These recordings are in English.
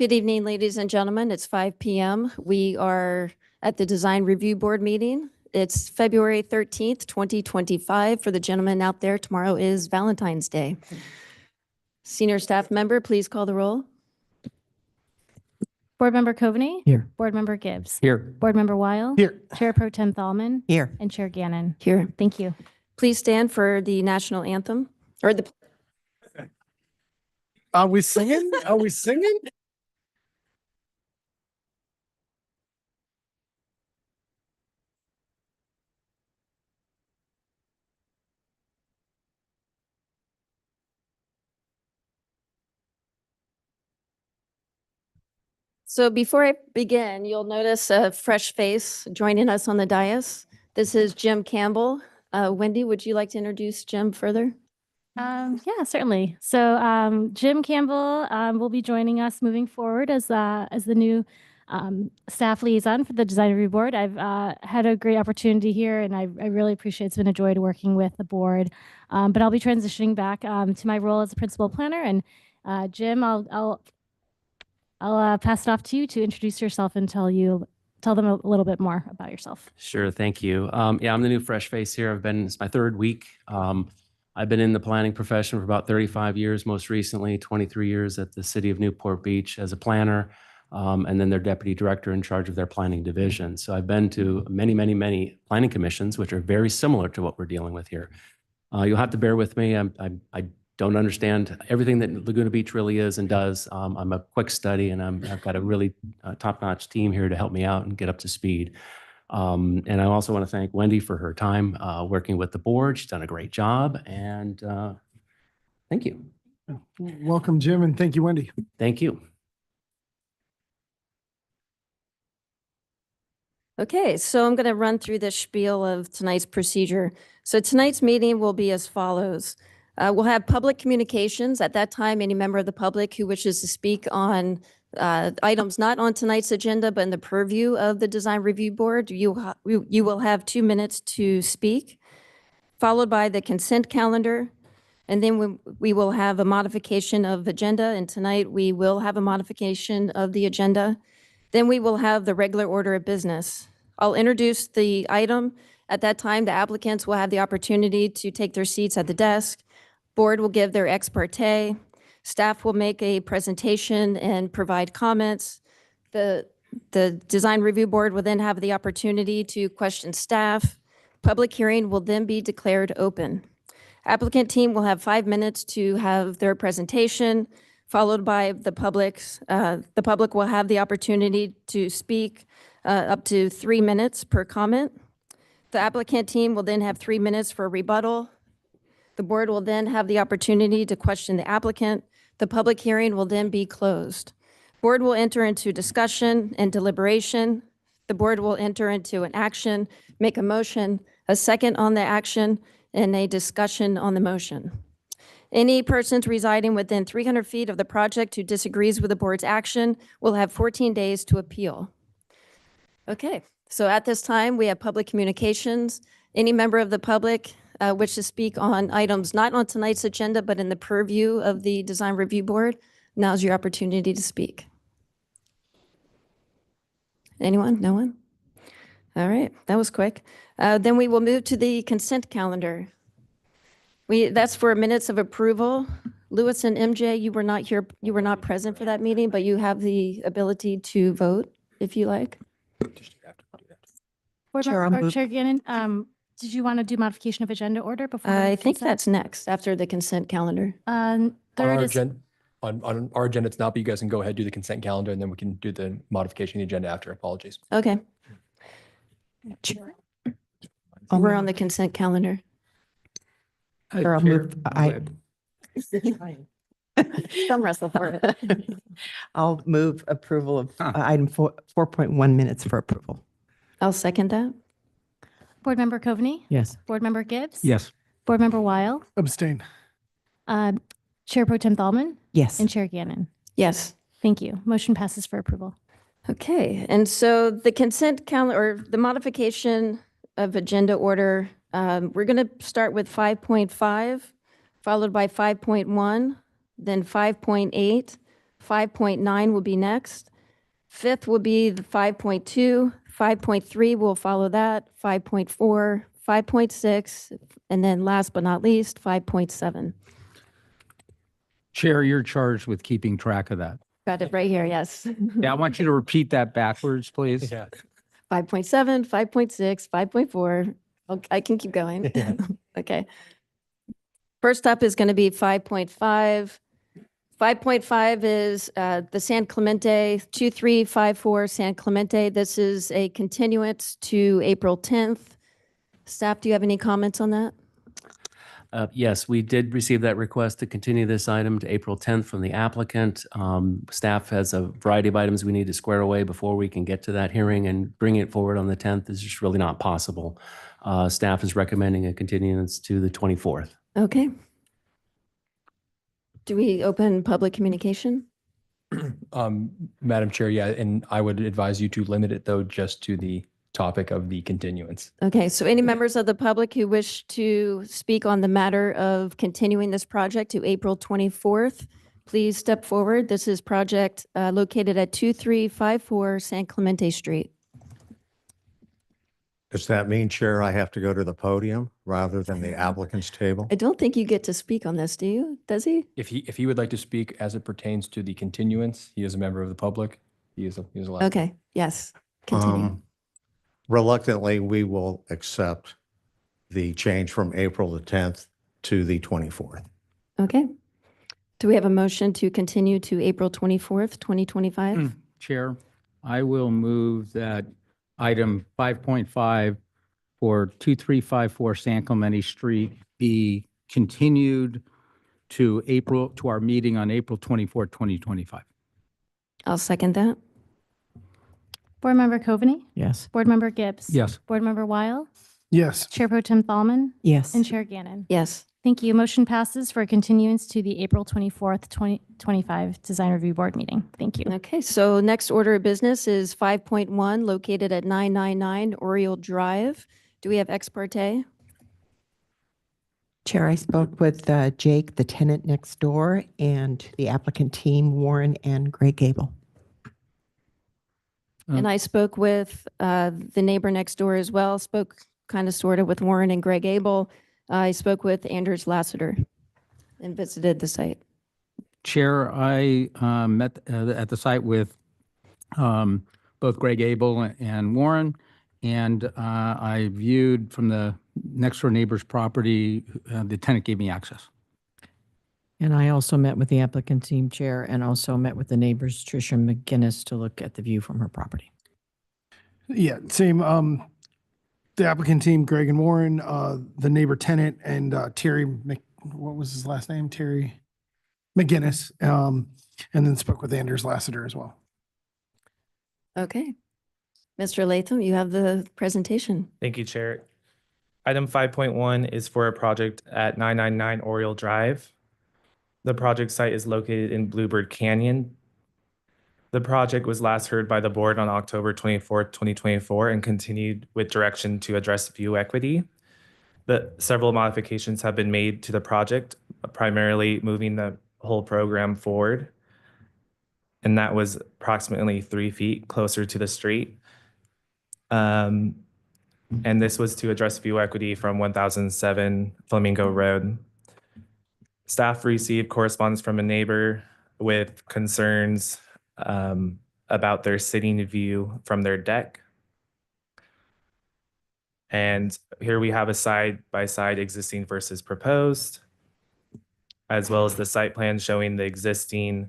Good evening, ladies and gentlemen. It's 5 p.m. We are at the Design Review Board meeting. It's February 13th, 2025. For the gentlemen out there, tomorrow is Valentine's Day. Senior staff member, please call the roll. Board Member Coveney. Here. Board Member Gibbs. Here. Board Member Weil. Here. Chair Pro Tem Thalman. Here. And Chair Gannon. Here. Thank you. Please stand for the national anthem or the. Are we singing? Are we singing? So before I begin, you'll notice a fresh face joining us on the dais. This is Jim Campbell. Wendy, would you like to introduce Jim further? Yeah, certainly. So Jim Campbell will be joining us moving forward as the new staff liaison for the Design Review Board. I've had a great opportunity here, and I really appreciate it's been a joy to working with the board. But I'll be transitioning back to my role as a principal planner. And Jim, I'll pass it off to you to introduce yourself and tell them a little bit more about yourself. Sure, thank you. Yeah, I'm the new fresh face here. It's my third week. I've been in the planning profession for about 35 years, most recently 23 years at the City of Newport Beach as a planner, and then their deputy director in charge of their planning division. So I've been to many, many, many planning commissions, which are very similar to what we're dealing with here. You'll have to bear with me. I don't understand everything that Laguna Beach really is and does. I'm a quick study, and I've got a really top-notch team here to help me out and get up to speed. And I also want to thank Wendy for her time working with the board. She's done a great job, and thank you. Welcome, Jim, and thank you, Wendy. Thank you. Okay, so I'm going to run through the spiel of tonight's procedure. So tonight's meeting will be as follows. We'll have public communications. At that time, any member of the public who wishes to speak on items not on tonight's agenda, but in the purview of the Design Review Board, you will have 2 minutes to speak, followed by the consent calendar. And then we will have a modification of agenda. And tonight we will have a modification of the agenda. Then we will have the regular order of business. I'll introduce the item. At that time, the applicants will have the opportunity to take their seats at the desk. Board will give their ex parte. Staff will make a presentation and provide comments. The Design Review Board will then have the opportunity to question staff. Public hearing will then be declared open. Applicant team will have 5 minutes to have their presentation, followed by the public. The public will have the opportunity to speak up to 3 minutes per comment. The applicant team will then have 3 minutes for rebuttal. The board will then have the opportunity to question the applicant. The public hearing will then be closed. Board will enter into discussion and deliberation. The board will enter into an action, make a motion, a second on the action, and a discussion on the motion. Any persons residing within 300 feet of the project who disagrees with the board's action will have 14 days to appeal. Okay, so at this time, we have public communications. Any member of the public wish to speak on items not on tonight's agenda, but in the purview of the Design Review Board, now's your opportunity to speak. Anyone? No one? All right, that was quick. Then we will move to the consent calendar. That's for minutes of approval. Lewis and MJ, you were not here, you were not present for that meeting, but you have the ability to vote if you like. Chair Gannon, did you want to do modification of agenda order before? I think that's next after the consent calendar. On Third our is, agenda, on our agenda, it's not, but you guys can go ahead, do the consent calendar, and then we can do the modification of the agenda after. Apologies. Okay. We're on the consent calendar. Sure, I'll move. Some wrestle for it. I'll move approval of item 4.1 minutes for approval. I'll second that. Board Member Coveney. Yes. Board Member Gibbs. Yes. Board Member Weil. Abstain. Chair Pro Tem Thalman. Yes. And Chair Gannon. Yes. Thank you. Motion passes for approval. Okay, and so the consent calendar, or the modification of agenda order, we're going to start with 5.5, followed by 5.1, then 5.8, 5.9 will be next. 5th will be the 5.2. 5.3 will follow that. 5.4, 5.6, and then last but not least, 5.7. Chair, you're charged with keeping track of that. Got it right here, yes. Yeah, I want you to repeat that backwards, please. Yeah. 5.7, 5.6, 5.4. I can keep going. Yeah. Okay. First up is going to be 5.5. 5.5 is the San Clemente 2354 San Clemente. This is a continuance to April 10th. Staff, do you have any comments on that? Yes, we did receive that request to continue this item to April 10th from the applicant. Staff has a variety of items we need to square away before we can get to that hearing, and bringing it forward on the 10th is just really not possible. Staff is recommending a continuance to the 24th. Okay. Do we open public communication? Madam Chair, yeah, and I would advise you to limit it though, just to the topic of the continuance. Okay, so any members of the public who wish to speak on the matter of continuing this project to April 24th, please step forward. This is project located at 2354 San Clemente Street. Does that mean, Chair, I have to go to the podium rather than the applicant's table? I don't think you get to speak on this, do you? Does he? If he would like to speak as it pertains to the continuance, he is a member of the public. He is allowed. Okay, yes, continue. Reluctantly, we will accept the change from April the 10th to the 24th. Okay. Do we have a motion to continue to April 24th, 2025? Chair, I will move that item 5.5 for 2354 San Clemente Street be continued to our meeting on April 24, 2025. I'll second that. Board Member Coveney, Yes. Board Member Gibbs. Yes. Board Member Weil, Yes. Chair Pro Tem Thalman, Yes. and Chair Gannon. Yes. Thank you. Motion passes for continuance to the April 24th, 2025 Design Review Board meeting. Thank you. Okay, so next order of business is 5.1 located at 999 Oriole Drive. Do we have ex parte? Chair, I spoke with Jake, the tenant next door, and the applicant team, Warren and Greg Gable. And I spoke with the neighbor next door as well, spoke kind of sort of with Warren and Greg Abel. I spoke with Anders Lassiter and visited the site. Chair, I met at the site with both Greg Abel and Warren, and I viewed from the next door neighbor's property, the tenant gave me access. And I also met with the applicant team chair and also met with the neighbors, Tricia McGinnis, to look at the view from her property. Yeah, same. The applicant team, Greg and Warren, the neighbor tenant, and Terry, what was his last name? Terry McGinnis. And then spoke with Anders Lassiter as well. Okay. Mr. Latham, you have the presentation. Thank you, Chair. Item 5.1 is for a project at 999 Oriole Drive. The project site is located in Bluebird Canyon. The project was last heard by the board on October 24th, 2024, and continued with direction to address view equity. Several modifications have been made to the project, primarily moving the whole program forward. And that was approximately 3 feet closer to the street. And this was to address view equity from 1007 Flamingo Road. Staff received correspondence from a neighbor with concerns about their sitting view from their deck. And here we have a side-by-side existing versus proposed, as well as the site plan showing the existing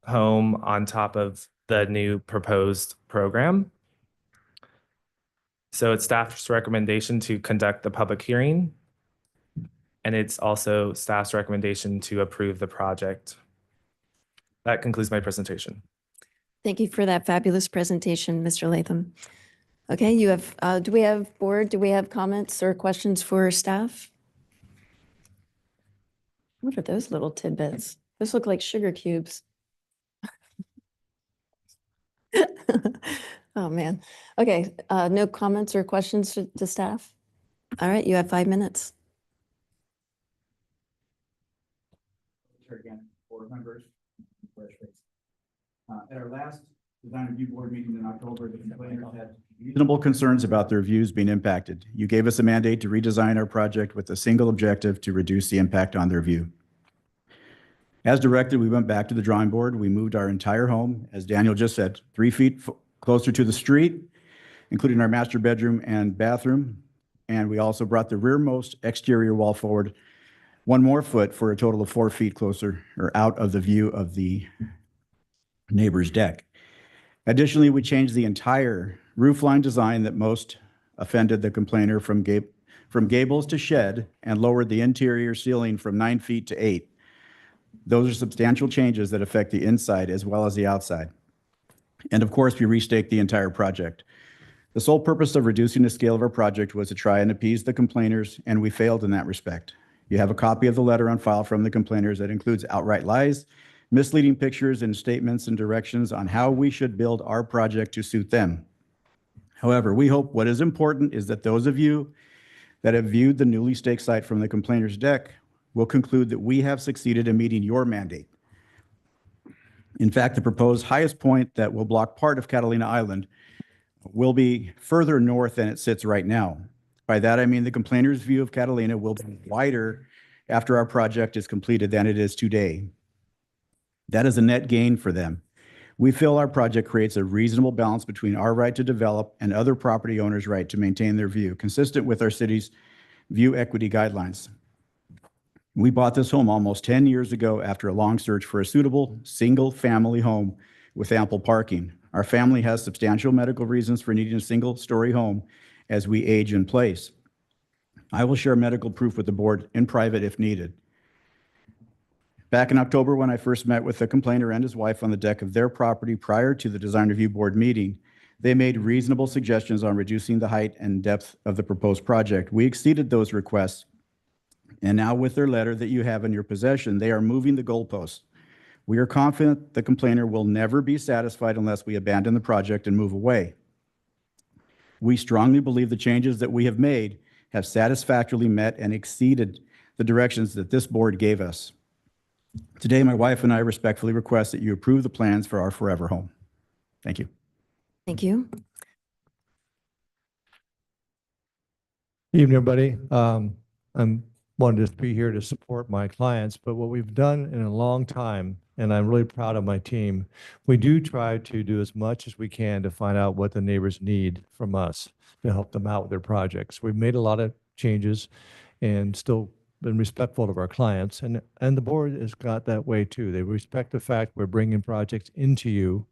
home on top of the new proposed program. So it's staff's recommendation to conduct the public hearing. And it's also staff's recommendation to approve the project. That concludes my presentation. Thank you for that fabulous presentation, Mr. Latham. Okay, you have, do we have comments or questions for staff? What are those little tidbits? Those look like sugar cubes. Oh, man. Okay, no comments or questions to staff? All right, you have 5 minutes. Chair again, board members. At our last design review board meeting in October, the complainants had reasonable concerns about their views being impacted. You gave us a mandate to redesign our project with a single objective to reduce the impact on their view. As directed, we went back to the drawing board. We moved our entire home, as Daniel just said, 3 feet closer to the street, including our master bedroom and bathroom. And we also brought the rearmost exterior wall forward 1 more foot for a total of 4 feet closer or out of the view of the neighbor's deck. Additionally, we changed the entire roofline design that most offended the complainer from gables to shed and lowered the interior ceiling from 9 feet to 8. Those are substantial changes that affect the inside as well as the outside. And of course, we restaked the entire project. The sole purpose of reducing the scale of our project was to try and appease the complainers, and we failed in that respect. You have a copy of the letter on file from the complainers that includes outright lies, misleading pictures, and statements and directions on how we should build our project to suit them. However, we hope what is important is that those of you that have viewed the newly staked site from the complainer's deck will conclude that we have succeeded in meeting your mandate. In fact, the proposed highest point that will block part of Catalina Island will be further north than it sits right now. By that, I mean the complainer's view of Catalina will be wider after our project is completed than it is today. That is a net gain for them. We feel our project creates a reasonable balance between our right to develop and other property owners' right to maintain their view, consistent with our city's view equity guidelines. We bought this home almost 10 years ago after a long search for a suitable single-family home with ample parking. Our family has substantial medical reasons for needing a single-story home as we age in place. I will share medical proof with the board in private if needed. Back in October, when I first met with the complainer and his wife on the deck of their property prior to the design review board meeting, they made reasonable suggestions on reducing the height and depth of the proposed project. We exceeded those requests, and now with their letter that you have in your possession, they are moving the goalposts. We are confident the complainer will never be satisfied unless we abandon the project and move away. We strongly believe the changes that we have made have satisfactorily met and exceeded the directions that this board gave us. Today, my wife and I respectfully request that you approve the plans for our forever home. Thank you. Thank you. Evening, everybody. I'm wanted to be here to support my clients, but what we've done in a long time, and I'm really proud of my team, we do try to do as much as we can to find out what the neighbors need from us to help them out with their projects. We've made a lot of changes and still been respectful of our clients, and the board has got that way too. They respect the fact we're bringing projects into you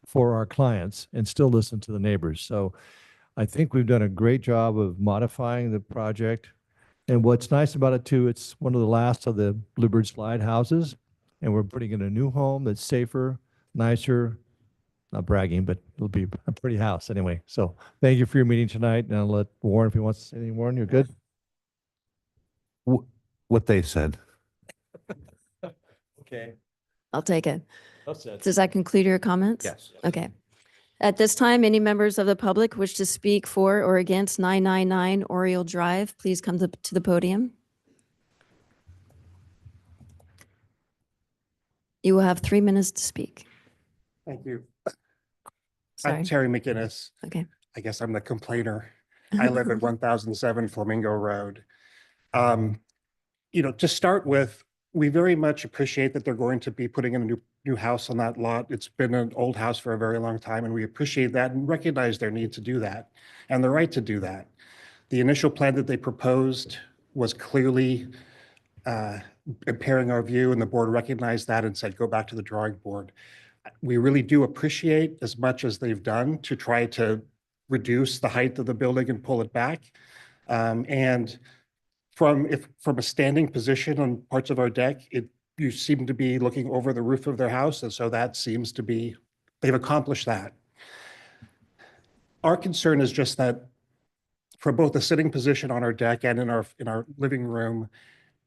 for our clients and still listen to the neighbors. So I think we've done a great job of modifying the project. And what's nice about it too, it's one of the last of the Bluebird slide houses, and we're putting in a new home that's safer, nicer, not bragging, but it'll be a pretty house anyway. So thank you for your meeting tonight, and I'll let Warren, if he wants to say anything. Warren, you're good? What they said. Okay. I'll take it. Well said. Does that conclude your comments? Yes. Okay. At this time, any members of the public wish to speak for or against 999 Oriole Drive, please come to the podium. You will have 3 minutes to speak. Thank you. Sorry. I'm Terry McGinnis. Okay. I guess I'm the complainer. I live at 1007 Flamingo Road. To start with, we very much appreciate that they're going to be putting in a new house on that lot. It's been an old house for a very long time, and we appreciate that and recognize their need to do that and the right to do that. The initial plan that they proposed was clearly impairing our view, and the board recognized that and said, go back to the drawing board. We really do appreciate as much as they've done to try to reduce the height of the building and pull it back. And from a standing position on parts of our deck, you seem to be looking over the roof of their house, and so that seems to be, they've accomplished that. Our concern is just that for both the sitting position on our deck and in our living room,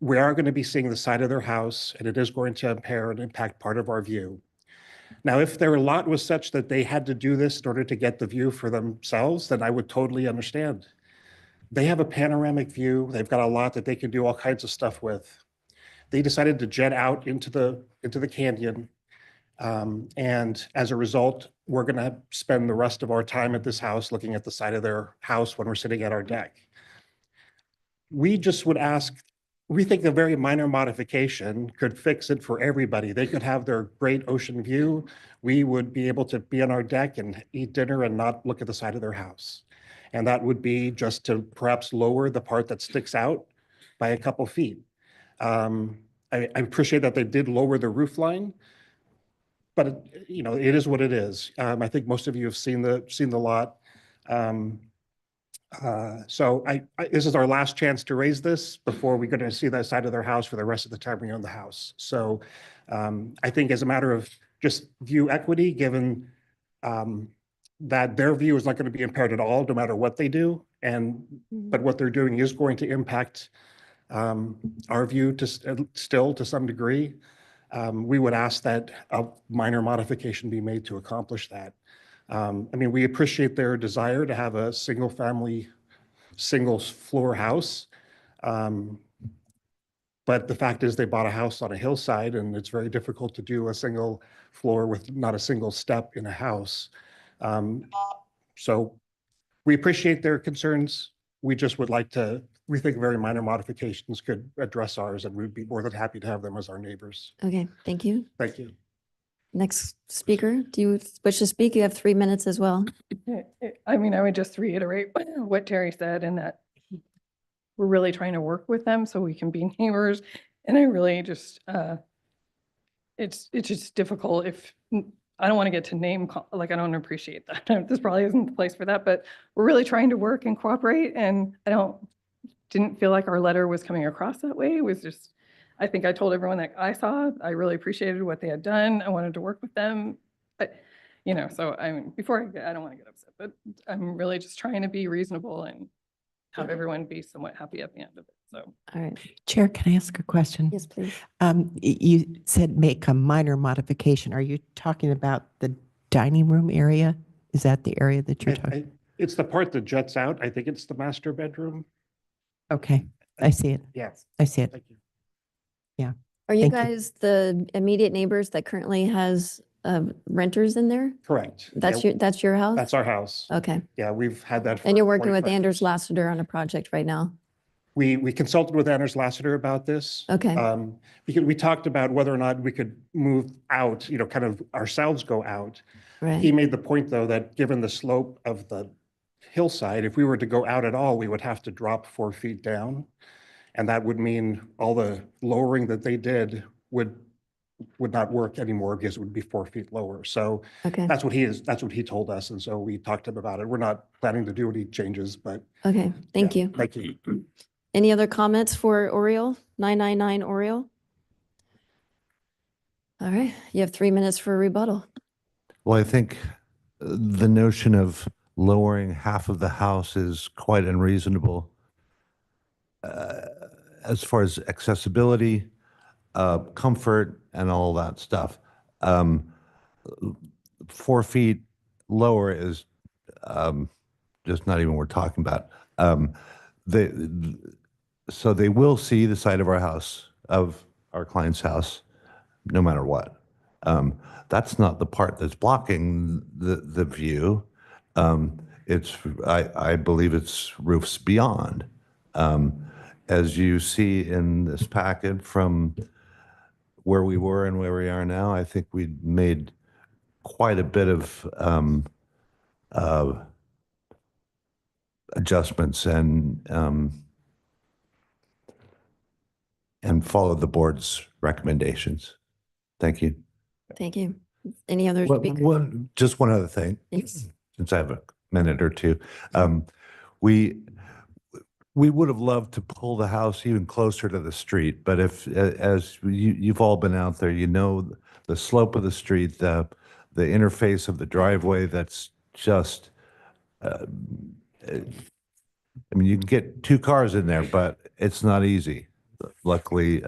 we are going to be seeing the side of their house, and it is going to impair and impact part of our view. Now, if their lot was such that they had to do this in order to get the view for themselves, then I would totally understand. They have a panoramic view. They've got a lot that they can do all kinds of stuff with. They decided to jet out into the canyon. And as a result, we're going to spend the rest of our time at this house looking at the side of their house when we're sitting at our deck. We just would ask, we think a very minor modification could fix it for everybody. They could have their great ocean view. We would be able to be on our deck and eat dinner and not look at the side of their house. And that would be just to perhaps lower the part that sticks out by a couple feet. I appreciate that they did lower the roof line, but it is what it is. I think most of you have seen the lot. So this is our last chance to raise this before we're going to see that side of their house for the rest of the time we own the house. So I think as a matter of just view equity, given that their view is not going to be impaired at all, no matter what they do, but what they're doing is going to impact our view still to some degree. We would ask that a minor modification be made to accomplish that. I mean, we appreciate their desire to have a single floor house. But the fact is they bought a house on a hillside, and it's very difficult to do a single floor with not a single step in a house. So we appreciate their concerns. We just would like to, we think very minor modifications could address ours, and we'd be more than happy to have them as our neighbors. Okay, thank you. Thank you. Next speaker, do you wish to speak? You have 3 minutes as well. I mean, I would just reiterate what Terry said, and that we're really trying to work with them so we can be neighbors. And I really just, it's just difficult if, I don't want to get to I don't appreciate that. This probably isn't the place for that, but we're really trying to work and cooperate. And didn't feel like our letter was coming across that way. It was just, I think I told everyone that I saw, I really appreciated what they had done. I wanted to work with them. So I mean, I don't want to get upset, but I'm really just trying to be reasonable and have everyone be somewhat happy at the end of it. So. All right. Chair, can I ask a question? Yes, please. You said make a minor modification. Are you talking about the dining room area? Is that the area that you're talking? It's the part that juts out. I think it's the master bedroom. Okay, I see it. Yes. I see it. Thank you. Yeah. Are you Thank you. guys the immediate neighbors that currently has renters in there? Correct. That's Yeah, your house? That's our house. Okay. Yeah, we've had that. And for you're working with 45 Anders years. Lassiter on a project right now? We consulted with Anders Lassiter about this. Okay. Because we talked about whether or not we could move out, kind of ourselves go out. He Right. made the point, though, that given the slope of the hillside, if we were to go out at all, we would have to drop 4 feet down. And that would mean all the lowering that they did would not work anymore because it would be 4 feet lower. So Okay. that's what he told us. And so we talked to him about it. We're not planning to do any changes, but. Okay, thank yeah, you. Thank you. Any other comments for Oriole, 999 Oriole? All right, you have 3 minutes for a rebuttal. Well, I think the notion of lowering half of the house is quite unreasonable. As far as accessibility, comfort, and all that stuff. 4 feet lower is just not even worth talking about. So they will see the side of our house, of our client's house, no matter what. That's not the part that's blocking the view. I believe it's roofs beyond. As you see in this packet from where we were and where we are now, I think we made quite a bit of adjustments and followed the board's recommendations. Thank you. Thank you. Any other Well, speakers? just one other thing, Yes. since I have a minute or two. We would have loved to pull the house even closer to the street, but as you've all been out there, the slope of the street, the interface of the driveway, that's just, I mean, you can get 2 cars in there, but it's not easy. Luckily,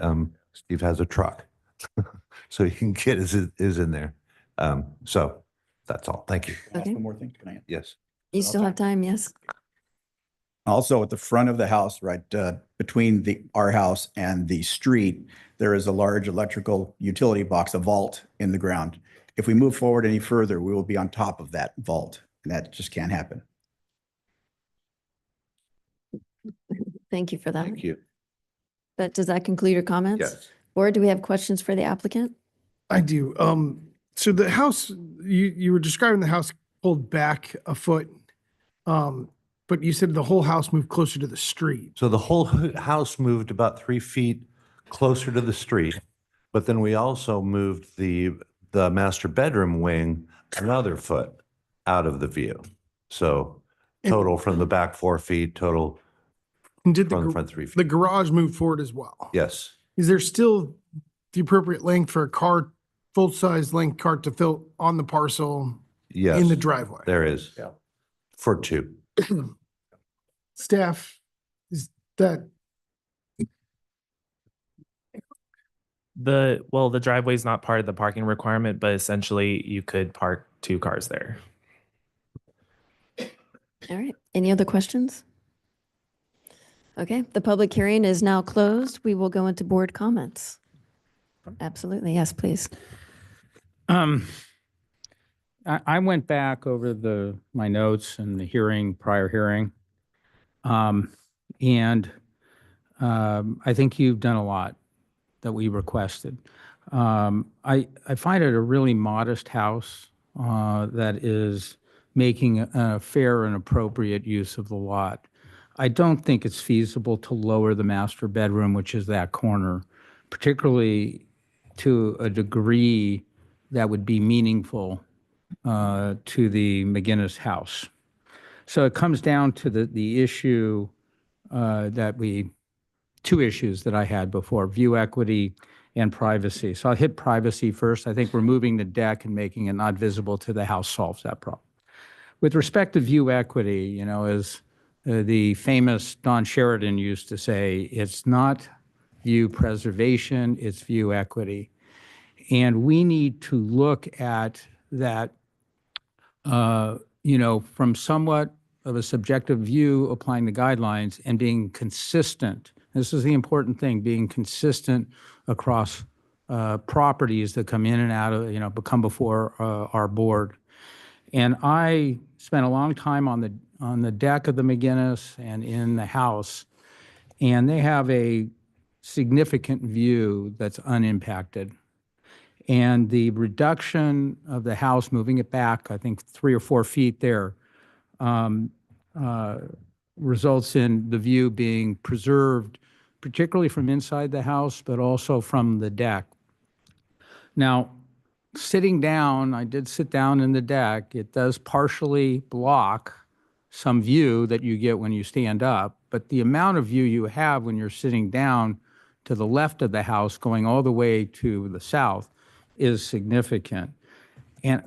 Steve has a truck, so he can get his in there. So that's all. Thank you. Ask Okay. one more thing, can I? Yes. You still have time, yes? Also, at the front of the house, right between our house and the street, there is a large electrical utility box, a vault in the ground. If we move forward any further, we will be on top of that vault, and that just can't happen. Thank you for that. Thank you. Does that conclude your comments? Yes. Board, do we have questions for the applicant? I do. So the house, you were describing the house pulled back a foot. But you said the whole house moved closer to the street. So the whole house moved about 3 feet closer to the street, but then we also moved the master bedroom wing another foot out of the view. So total from the back 4 feet, total And did from the the, front 3 feet. the garage move forward as well? Yes, Is there still the appropriate length for a car, full-size length car to fill on the parcel yes. in the driveway? There is. Yeah. For 2. Staff, is that, The driveway is not part of the parking requirement, but essentially you could park 2 cars there. All right. Any other questions? Okay, the public hearing is now closed. We will go into board comments. Absolutely. Yes, please. I went back over my notes and the prior hearing. And I think you've done a lot that we requested. I find it a really modest house that is making a fair and appropriate use of the lot. I don't think it's feasible to lower the master bedroom, which is that corner, particularly to a degree that would be meaningful to the McGinnis house. So it comes down to the issue two issues that I had before, view equity and privacy. So I'll hit privacy first. I think removing the deck and making it not visible to the house solves that problem. With respect to view equity, as the famous Don Sheridan used to say, it's not view preservation, it's view equity. And we need to look at that, from somewhat of a subjective view, applying the guidelines and being consistent. This is the important thing, being consistent across properties that come in and out of, come before our board. And I spent a long time on the deck of the McGinnis and in the house, and they have a significant view that's unimpacted. And the reduction of the house, moving it back, I think 3 or 4 feet there, results in the view being preserved, particularly from inside the house, but also from the deck. Now, sitting down, I did sit down in the deck. It does partially block some view that you get when you stand up, but the amount of view you have when you're sitting down to the left of the house going all the way to the south is significant. And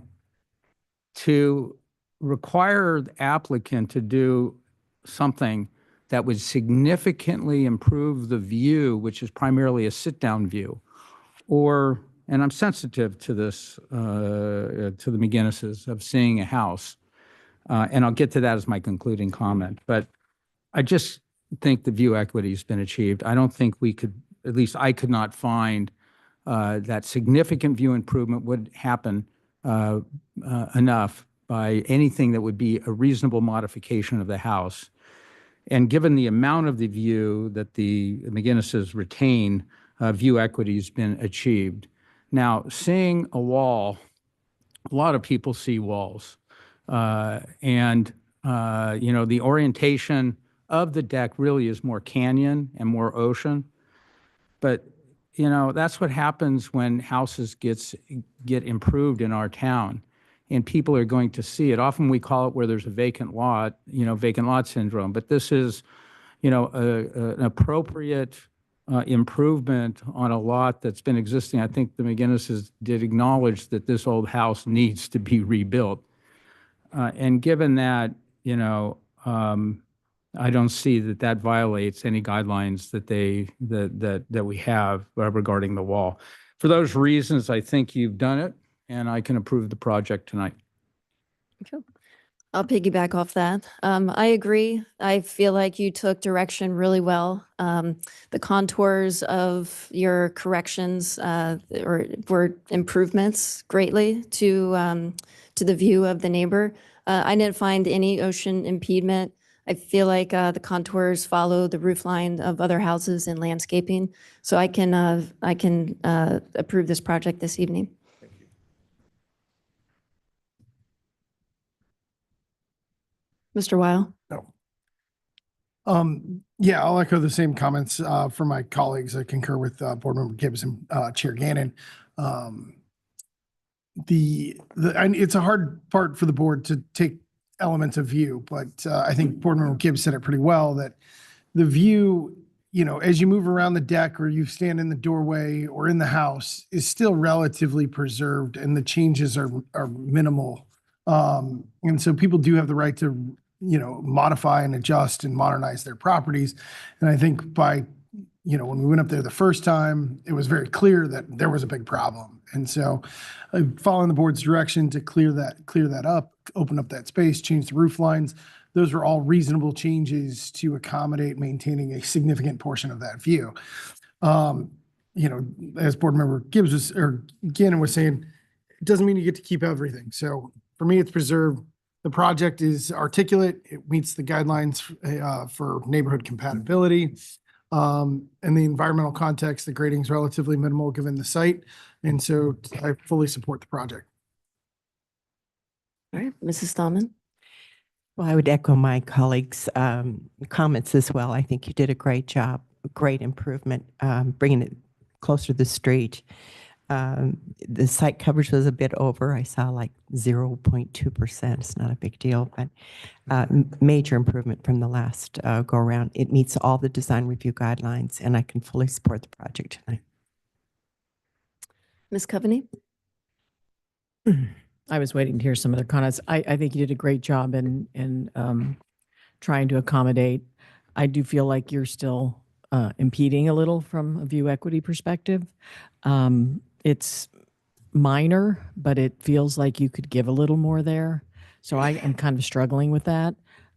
to require the applicant to do something that would significantly improve the view, which is primarily a sit-down view, and I'm sensitive to this, to the McGinnises, of seeing a house, and I'll get to that as my concluding comment, but I just think the view equity has been achieved. I don't think we could, at least I could not find that significant view improvement would happen enough by anything that would be a reasonable modification of the house. And given the amount of the view that the McGinnises retain, view equity has been achieved. Now, seeing a wall, a lot of people see walls. The orientation of the deck really is more canyon and more ocean. But, that's what happens when houses get improved in our town. And people are going to see it. Often we call it where there's a vacant lot, vacant lot syndrome. But this is, an appropriate improvement on a lot that's been existing. I think the McGinnises did acknowledge that this old house needs to be rebuilt. And given that, I don't see that violates any guidelines that we have regarding the wall. For those reasons, I think you've done it, and I can approve the project tonight. Okay. I'll piggyback off that. I agree. I feel like you took direction really well. The contours of your corrections were improvements greatly to the view of the neighbor. I didn't find any ocean impediment. I feel like the contours follow the roof line of other houses and landscaping. So I can approve this project this evening. Mr. Weil? No. Yeah, I'll echo the same comments from my colleagues. I concur with Board Member Gibbs and Chair Gannon. It's a hard part for the board to take elements of view, but I think Board Member Gibbs said it pretty well, that the view, as you move around the deck or you stand in the doorway or in the house, is still relatively preserved and the changes are minimal. And so people do have the right to modify and adjust and modernize their properties. And I think by, when we went up there the first time, it was very clear that there was a big problem. And so following the board's direction to clear that up, open up that space, change the roof lines, those were all reasonable changes to accommodate maintaining a significant portion of that view. As Board Member Gannon was saying, it doesn't mean you get to keep everything. So for me, it's preserved. The project is articulate. It meets the guidelines for neighborhood compatibility. And the environmental context, the grading is relatively minimal given the site. And so I fully support the project. All right, Mrs. Stallman? Well, I would echo my colleagues' comments as well. I think you did a great job, great improvement, bringing it closer to the street. The site coverage was a bit over. I saw like 0.2%. It's not a big deal, but major improvement from the last go around. It meets all the design review guidelines, and I can fully support the project tonight. Ms. Coveney? I was waiting to hear some other comments. I think you did a great job in trying to accommodate. I do feel like you're still impeding a little from a view equity perspective. It's minor, but it feels like you could give a little more there. So I am kind of struggling with that.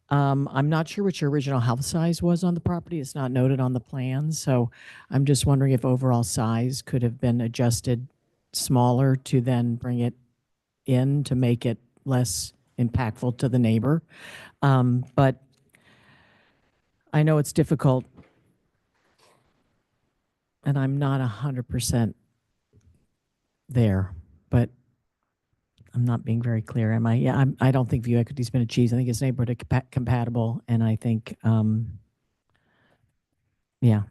I'm not sure what your original house size was on the property. It's not noted on the plans. So I'm just wondering if overall size could have been adjusted smaller to then bring it in to make it less impactful to the neighbor. But I know it's difficult, and I'm not 100% there, but I'm not being very clear, am I? Yeah, I don't think view equity's been achieved. I think it's neighborhood compatible, and I think, yeah,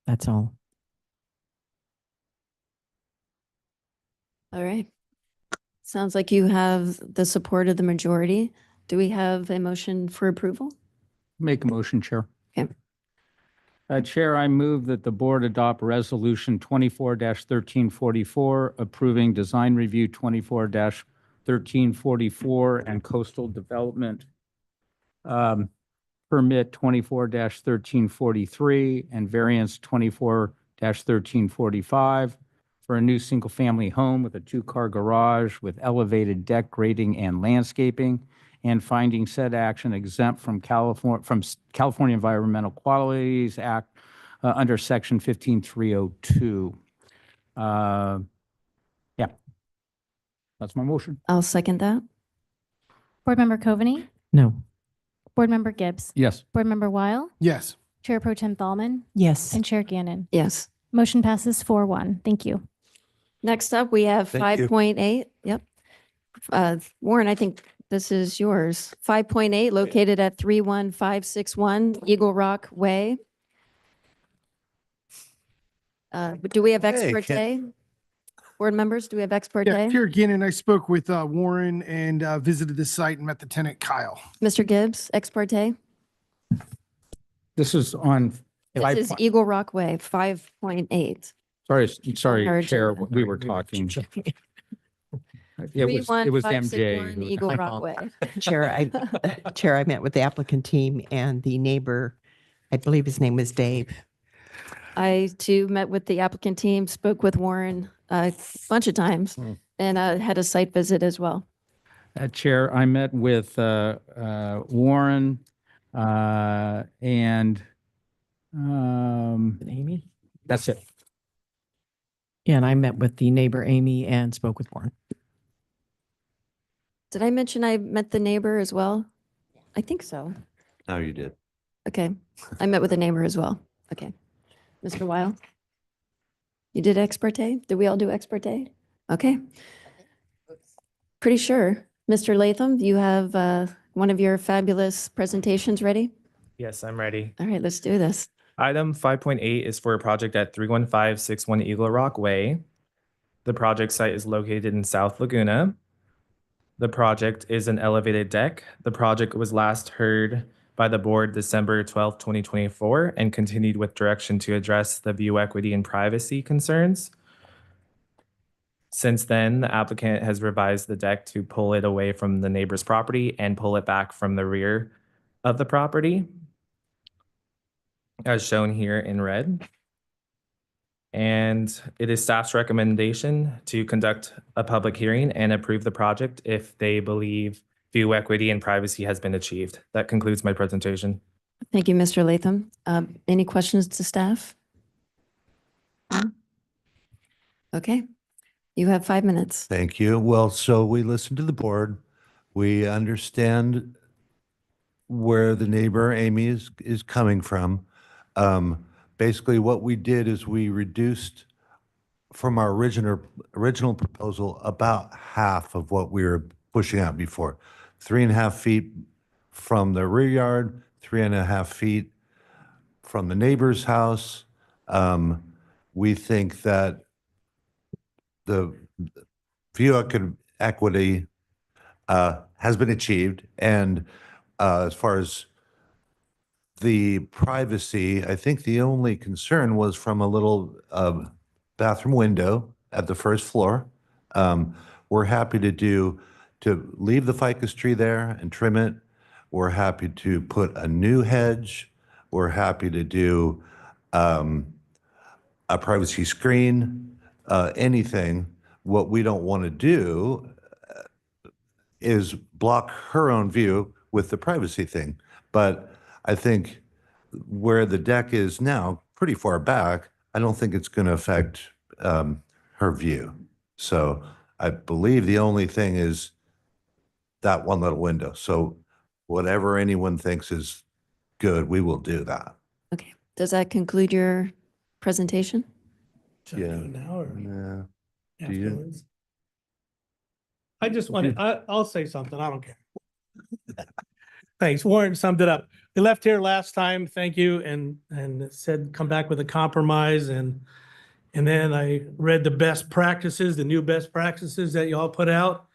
that's all. All right. Sounds like you have the support of the majority. Do we have a motion for approval? Make a motion, Chair. Okay. Chair, I move that the board adopt Resolution 24-1344, approving design review 24-1344 and coastal development permit 24-1343 and variance 24-1345 for a new single-family home with a two-car garage with elevated deck grading and landscaping, and finding said action exempt from California Environmental Qualities Act under Section 15302. Yeah, that's my motion. I'll second that. Board Member Coveney? No. Board Member Gibbs? Yes. Board Member Weil? Yes. Chair Pro Tem Thalman? Yes. And Chair Gannon? Yes. Motion passes 4-1. Thank you. Next up, we have Thank you. 5.8. Yep. Warren, I think this is yours. 5.8, located at 31561 Eagle Rock Way. Do we have Hey, expert day? Board members, do we have expert Yeah, day? Chair Gannon, I spoke with Warren and visited the site and met the tenant, Kyle. Mr. Gibbs, expert day? This is on. This is Eagle Rock Way, 5.8. Sorry, Our Chair, agenda. we were talking. It was MJ. 31561 Eagle Rock Way. Chair, I met with the applicant team and the neighbor. I believe his name was Dave. I too met with the applicant team, spoke with Warren a bunch of times, and had a site visit as well. Chair, I met with Warren and Amy? that's it. Yeah, and I met with the neighbor Amy and spoke with Warren. Did I mention I met the neighbor as well? I think so. No, you did. Okay. I met with the neighbor as well. Okay. Mr. Weil? You did ex parte? Did we all do ex parte? Okay. Pretty sure. Mr. Latham, you have one of your fabulous presentations ready? Yes, I'm ready. All right, let's do this. Item 5.8 is for a project at 31561 Eagle Rock Way. The project site is located in South Laguna. The project is an elevated deck. The project was last heard by the board December 12, 2024, and continued with direction to address the view equity and privacy concerns. Since then, the applicant has revised the deck to pull it away from the neighbor's property and pull it back from the rear of the property, as shown here in red. And it is staff's recommendation to conduct a public hearing and approve the project if they believe view equity and privacy has been achieved. That concludes my presentation. Thank you, Mr. Latham. Any questions to staff? Okay. You have 5 minutes. Thank you. Well, so we listened to the board. We understand where the neighbor, Amy, is coming from. Basically, what we did is we reduced from our original proposal about half of what we were pushing out before. 3.5 feet from the rear yard, 3.5 feet from the neighbor's house. We think that the view equity has been achieved. And as far as the privacy, I think the only concern was from a little bathroom window at the first floor. We're happy to leave the ficus tree there and trim it. We're happy to put a new hedge. We're happy to do a privacy screen. Anything. What we don't want to do is block her own view with the privacy thing. But I think where the deck is now, pretty far back, I don't think it's going to affect her view. So I believe the only thing is that one little window. So whatever anyone thinks is good, we will do that. Okay. Does that conclude your presentation? Should I do Yeah. it now or Yeah. Do you? afterwards? I just wanted, I'll say something. I don't care. Thanks. Warren summed it up. We left here last time, thank you, and said, come back with a compromise. And then I read the best practices, the new best practices that y'all put out.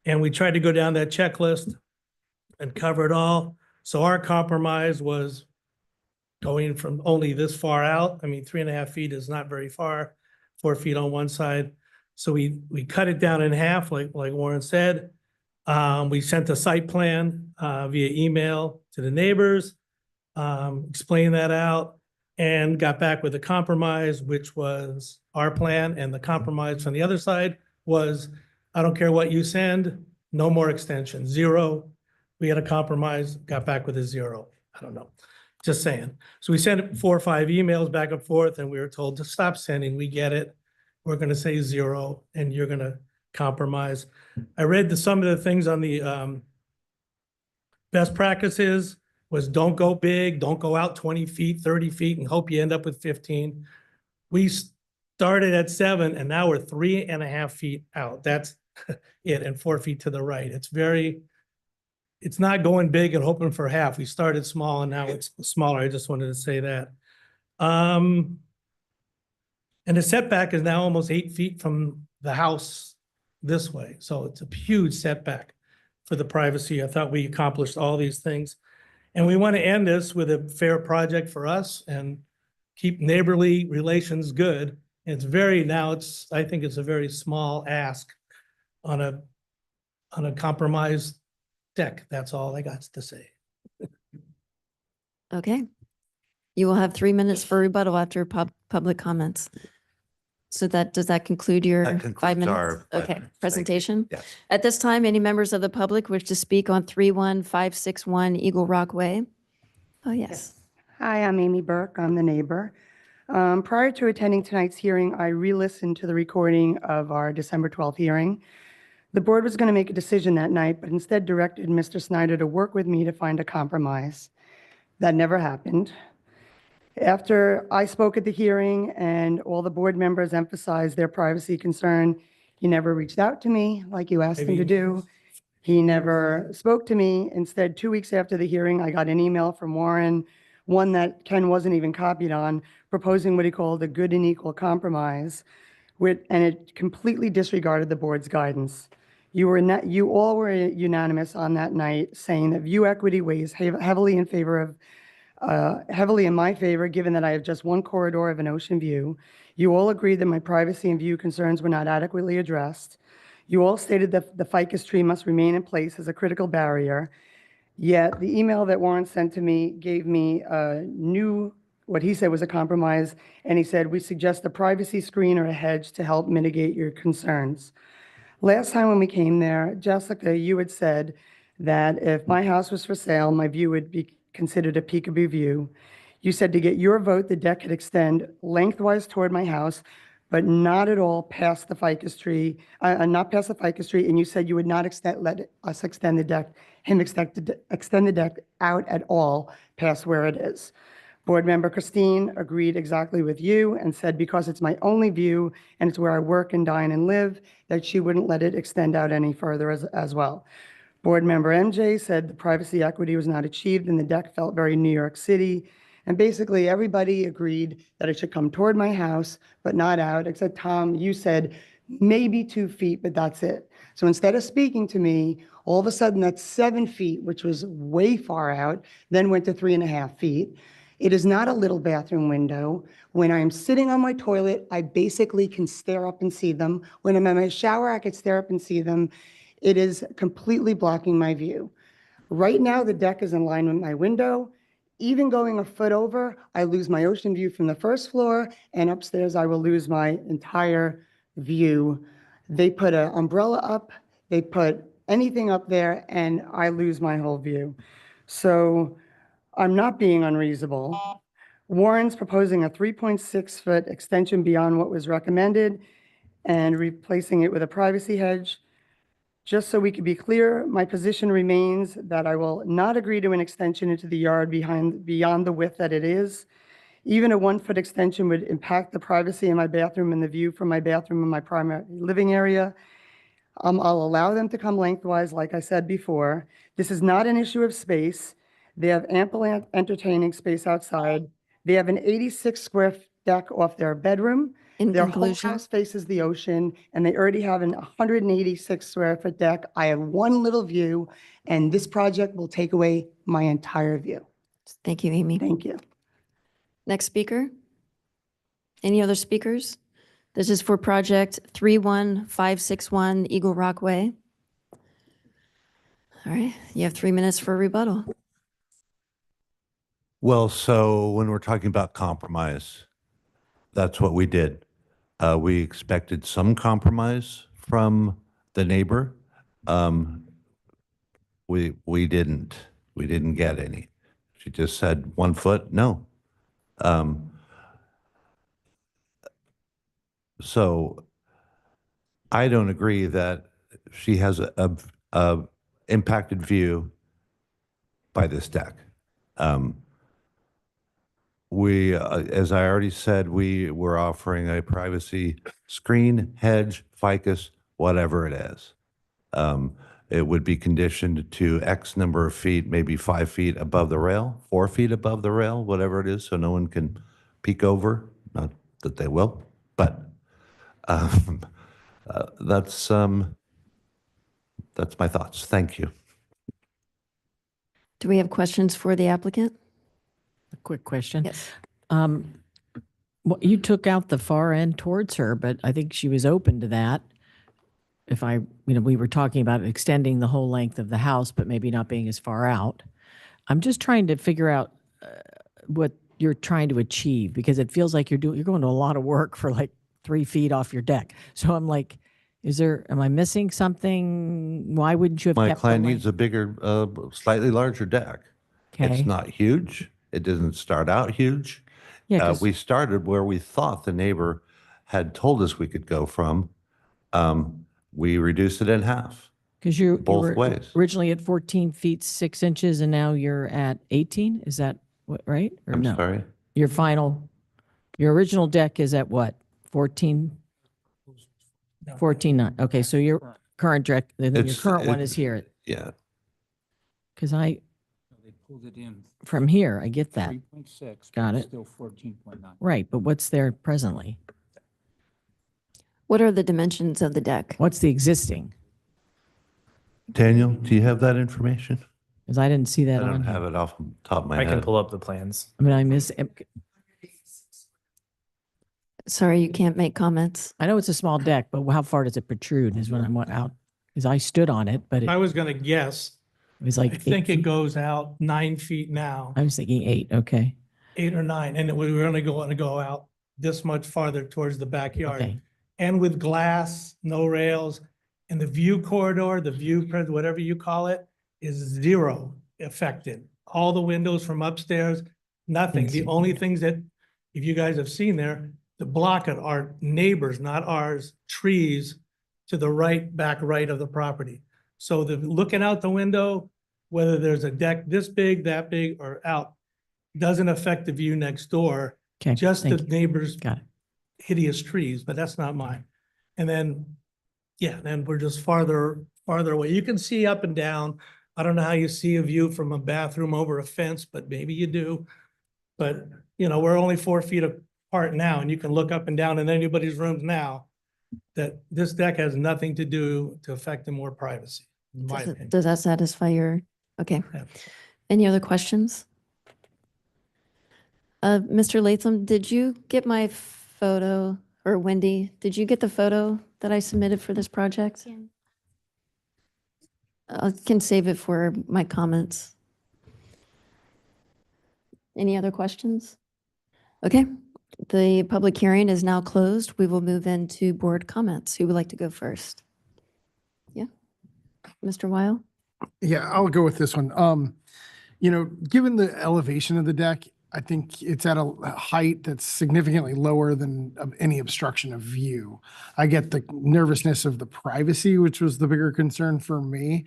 And we tried to go down that checklist and cover it all. So our compromise was going from only this far out. I mean, 3.5 feet is not very far, 4 feet on one side. So we cut it down in half, like Warren said. We sent a site plan via email to the neighbors, explained that out, and got back with a compromise, which was our plan. And the compromise from the other side was, I don't care what you send, no more extension, 0. We had a compromise, got back with a 0. I don't know. Just saying. So we sent 4 or 5 emails back and forth, and we were told to stop sending. We get it. We're going to say 0, and you're going to compromise. I read some of the things on the best practices was don't go big, don't go out 20 feet, 30 feet, and hope you end up with 15. We started at 7, and now we're 3.5 feet out. That's it, and 4 feet to the right. It's not going big and hoping for half. We started small and now it's smaller. I just wanted to say that. And the setback is now almost 8 feet from the house this way. So it's a huge setback for the privacy. I thought we accomplished all these things. And we want to end this with a fair project for us and keep neighborly relations good. And I think it's a very small ask on a compromised deck. That's all I got to say. Okay. You will have 3 minutes for rebuttal after public comments. So does that conclude your That 5 concludes minutes? our 5 Okay, minutes. Thank you. presentation? Yes. At this time, any members of the public wish to speak on 31561 Eagle Rock Way? Oh, yes. Hi, I'm Amy Burke. I'm the neighbor. Prior to attending tonight's hearing, I re-listened to the recording of our December 12th hearing. The board was going to make a decision that night, but instead directed Mr. Snyder to work with me to find a compromise. That never happened. After I spoke at the hearing and all the board members emphasized their privacy concern, he never reached out to me like you asked him to do. He never spoke to me. Instead, 2 weeks after the hearing, I got an email from Warren, one that Ken wasn't even copied on, proposing what he called a good and equal compromise, and it completely disregarded the board's guidance. You all were unanimous on that night, saying that view equity weighs heavily in my favor, given that I have just one corridor of an ocean view. You all agreed that my privacy and view concerns were not adequately addressed. You all stated that the ficus tree must remain in place as a critical barrier. Yet the email that Warren sent to me gave me what he said was a compromise, and he said, we suggest a privacy screen or a hedge to help mitigate your concerns. Last time when we came there, Jessica, you had said that if my house was for sale, my view would be considered a peekaboo view. You said to get your vote, the deck could extend lengthwise toward my house, but not at all past the ficus tree, not past the ficus tree, and you said you would not let us extend the deck, extend the deck out at all past where it is. Board member Christine agreed exactly with you and said because it's my only view and it's where I work and dine and live, that she wouldn't let it extend out any further as well. Board member MJ said the privacy equity was not achieved and the deck felt very New York City. And basically everybody agreed that it should come toward my house, but not out, except Tom, you said maybe 2 feet, but that's it. So instead of speaking to me, all of a sudden that 7 feet, which was way far out, then went to 3.5 feet. It is not a little bathroom window. When I'm sitting on my toilet, I basically can stare up and see them. When I'm in my shower, I can stare up and see them. It is completely blocking my view. Right now, the deck is in line with my window. Even going a foot over, I lose my ocean view from the first floor, and upstairs, I will lose my entire view. They put an umbrella up, they put anything up there, and I lose my whole view. So I'm not being unreasonable. Warren's proposing a 3.6-foot extension beyond what was recommended and replacing it with a privacy hedge. Just so we can be clear, my position remains that I will not agree to an extension into the yard beyond the width that it is. Even a 1-foot extension would impact the privacy in my bathroom and the view from my bathroom in my primary living area. I'll allow them to come lengthwise, like I said before. This is not an issue of space. They have ample entertaining space outside. They have an 86 square deck off their bedroom. In Their whole conclusion, house faces the ocean, and they already have an 186 square foot deck. I have one little view, and this project will take away my entire view. thank you, Amy. Thank you. Next speaker. Any other speakers? This is for project 31561 Eagle Rock Way. All right, you have 3 minutes for a rebuttal. Well, so when we're talking about compromise, that's what we did. We expected some compromise from the neighbor. We didn't get any. She just said 1 foot, no. So I don't agree that she has a impacted view by this deck. As I already said, we were offering a privacy screen, hedge, ficus, whatever it is. It would be conditioned to X number of feet, maybe 5 feet above the rail, 4 feet above the rail, whatever it is, so no one can peek over. Not that they will, but that's my thoughts. Thank you. Do we have questions for the applicant? A quick question. Yes. Well, you took out the far end towards her, but I think she was open to that. If we were talking about extending the whole length of the house, but maybe not being as far out. I'm just trying to figure out what you're trying to achieve, because it feels like you're going to a lot of work for like 3 feet off your deck. So I'm like, am I missing something? Why wouldn't you have My kept the client length? needs a bigger, slightly larger deck. Okay. It's not huge. It doesn't start out huge. Yeah, 'cause- We started where we thought the neighbor had told us we could go from. We reduced it in half. Because you both were ways. originally at 14 feet, 6 inches, and now you're at 18? Is that what, right? Or I'm no? sorry. Your original deck is at what? 14? 14.9. Okay, so your current deck, then your It's- current one it- is here. Yeah. Because They pulled it in from here, I get that. 3.6. Got but it's it. Still 14.9. Right, but what's there presently? What are the dimensions of the deck? What's the existing? Daniel, do you have that information? Because I didn't see I that on don't here. have it off the top of my I head. can pull up the plans. I mean, I miss, Sorry, you can't make comments. I know it's a small deck, but how far does it protrude is when I went out. Because I stood on it, but I it was gonna guess. was I like 8 think it feet. goes out 9 feet now, I was thinking 8, okay. 8 or 9, and we were only going to go out this much farther towards the backyard. Okay. And with glass, no rails, and the view corridor, whatever you call it, is 0 affected. All the windows from upstairs, nothing. The only things that, if you guys have seen there, the block it are neighbors, not ours, trees to the right, back right of the property. So looking out the window, whether there's a deck this big, that big, or out, doesn't affect the view next door. Okay, Just the thank you. neighbors' Got it. hideous trees, but that's not mine. And then, yeah, then we're just farther away. You can see up and down. I don't know how you see a view from a bathroom over a fence, but maybe you do. But, we're only 4 feet apart now, and you can look up and down in anybody's rooms now that this deck has nothing to do to affect more privacy, in my opinion. Does that satisfy your, okay. Yeah. Any other questions? Mr. Latham, did you get my photo, or Wendy, did you get the photo that I submitted for this project? I can save it for my comments. Any other questions? Okay, the public hearing is now closed. We will move into board comments. Who would like to go first? Yeah, Mr. Weil? Yeah, I'll go with this one. Given the elevation of the deck, I think it's at a height that's significantly lower than any obstruction of view. I get the nervousness of the privacy, which was the bigger concern for me.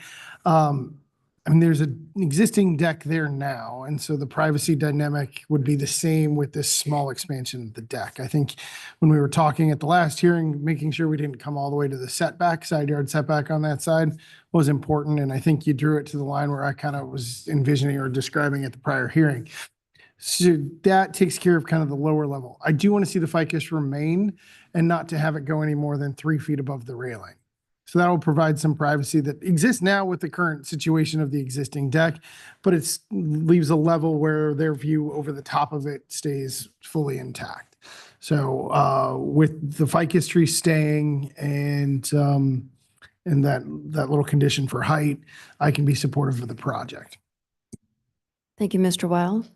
There's an existing deck there now, and so the privacy dynamic would be the same with this small expansion of the deck. I think when we were talking at the last hearing, making sure we didn't come all the way to the side yard setback on that side was important, and I think you drew it to the line where I kind of was envisioning or describing at the prior hearing. So that takes care of kind of the lower level. I do want to see the ficus remain and not to have it go any more than 3 feet above the railing. So that will provide some privacy that exists now with the current situation of the existing deck, but it leaves a level where their view over the top of it stays fully intact. So with the ficus tree staying and that little condition for height, I can be supportive of the project. Thank you, Mr. Weil.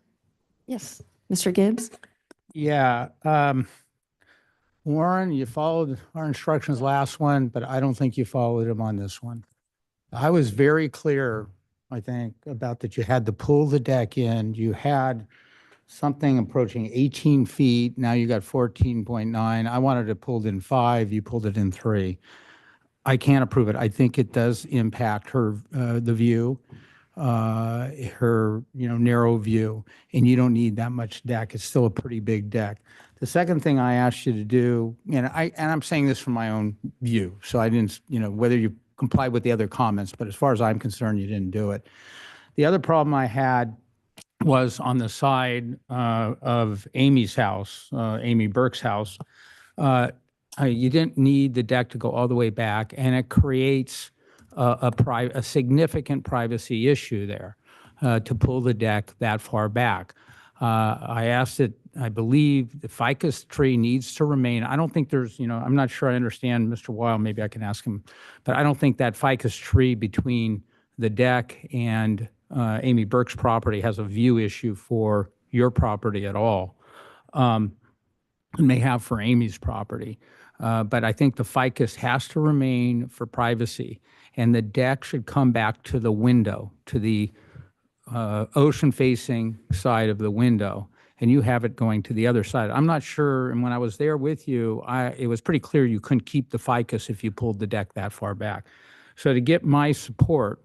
Yes, Mr. Gibbs? Yeah. Warren, you followed our instructions last one, but I don't think you followed them on this one. I was very clear, I think, about that you had to pull the deck in. You had something approaching 18 feet. Now you got 14.9. I wanted it pulled in 5. You pulled it in 3. I can't approve it. I think it does impact the view, her narrow view, and you don't need that much deck. It's still a pretty big deck. The second thing I asked you to do, and I'm saying this from my own view, so I didn't, whether you complied with the other comments, but as far as I'm concerned, you didn't do it. The other problem I had was on the side of Amy's house, Amy Burke's house. You didn't need the deck to go all the way back, and it creates a significant privacy issue there to pull the deck that far back. I asked it, I believe the ficus tree needs to remain. I don't think there's, I'm not sure I understand Mr. Weil, maybe I can ask him, but I don't think that ficus tree between the deck and Amy Burke's property has a view issue for your property at all. and may have for Amy's property. But I think the ficus has to remain for privacy, and the deck should come back to the window, to the ocean-facing side of the window, and you have it going to the other side. I'm not sure, and when I was there with you, it was pretty clear you couldn't keep the ficus if you pulled the deck that far back. So to get my support,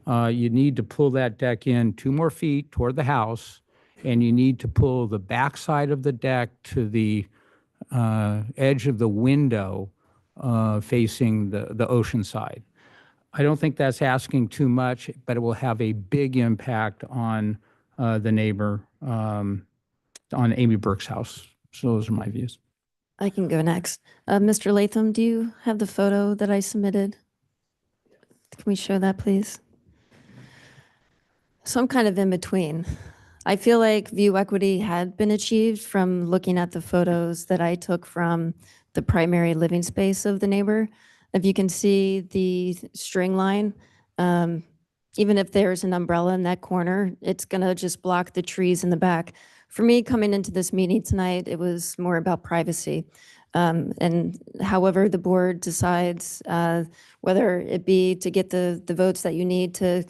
you need to pull that deck in 2 more feet toward the house, and you need to pull the back side of the deck to the edge of the window facing the ocean side. I don't think that's asking too much, but it will have a big impact on the neighbor, on Amy Burke's house. So those are my views. I can go next. Mr. Latham, do you have the photo that I submitted? Can we show that, please? So I'm kind of in between. I feel like view equity had been achieved from looking at the photos that I took from the primary living space of the neighbor. If you can see the string line, even if there's an umbrella in that corner, it's gonna just block the trees in the back. For me, coming into this meeting tonight, it was more about privacy. And however the board decides, whether it be to get the votes that you need to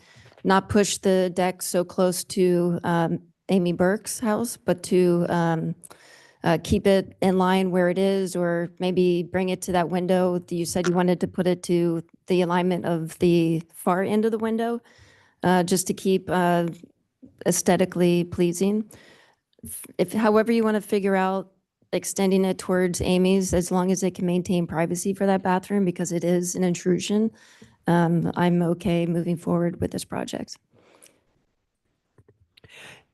not push the deck so close to Amy Burke's house, but to keep it in line where it is, or maybe bring it to that window. You said you wanted to put it to the alignment of the far end of the window, just to keep aesthetically pleasing. If however you want to figure out extending it towards Amy's, as long as it can maintain privacy for that bathroom, because it is an intrusion, I'm okay moving forward with this project.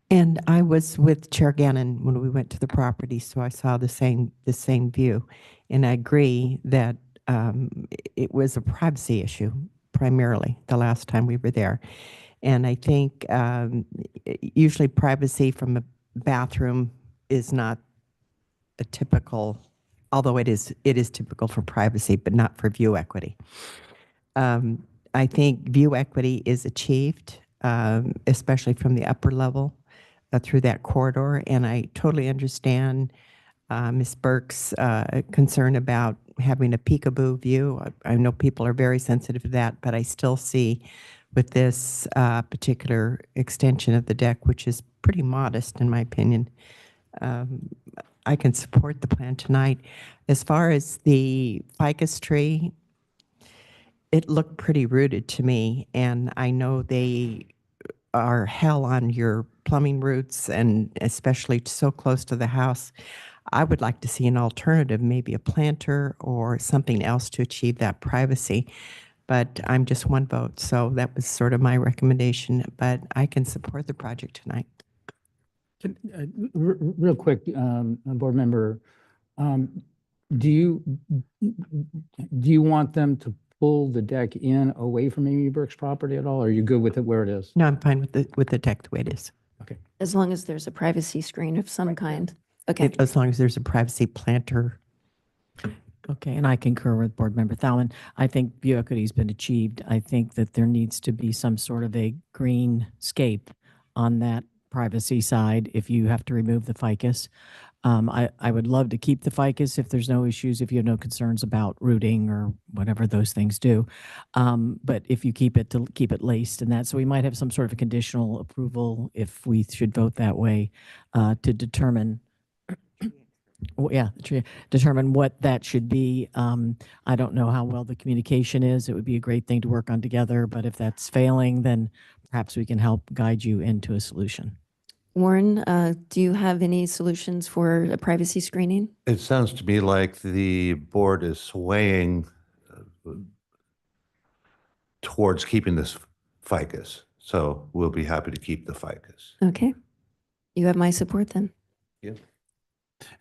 And I was with Chair Gannon when we went to the property, so I saw the same view. And I agree that it was a privacy issue primarily the last time we were there. And I think usually privacy from a bathroom is not a typical, although it is typical for privacy, but not for view equity. I think view equity is achieved, especially from the upper level through that corridor. And I totally understand Ms. Burke's concern about having a peekaboo view. I know people are very sensitive to that, but I still see with this particular extension of the deck, which is pretty modest in my opinion, I can support the plan tonight. As far as the ficus tree, it looked pretty rooted to me, and I know they are hell on your plumbing roots, and especially so close to the house. I would like to see an alternative, maybe a planter or something else to achieve that privacy. But I'm just one vote, so that was sort of my recommendation, but I can support the project tonight. Real quick, board member, do you want them to pull the deck in away from Amy Burke's property at all? Or are you good with it where it is? No, I'm fine with the deck the way it is. Okay. As long as there's a privacy screen of some kind. Okay. As long as there's a privacy planter. Okay, and I concur with Board Member Thaumann. I think view equity has been achieved. I think that there needs to be some sort of a greenscape on that privacy side if you have to remove the ficus. I would love to keep the ficus if there's no issues, if you have no concerns about rooting or whatever those things do. But if you keep it, to keep it laced and that, so we might have some sort of a conditional approval if we should vote that way to determine determine what that should be. I don't know how well the communication is. It would be a great thing to work on together, but if that's failing, then perhaps we can help guide you into a solution. Warren, do you have any solutions for a privacy screening? It sounds to me like the board is swaying towards keeping this ficus. So we'll be happy to keep the ficus. Okay. You have my support then. Yeah.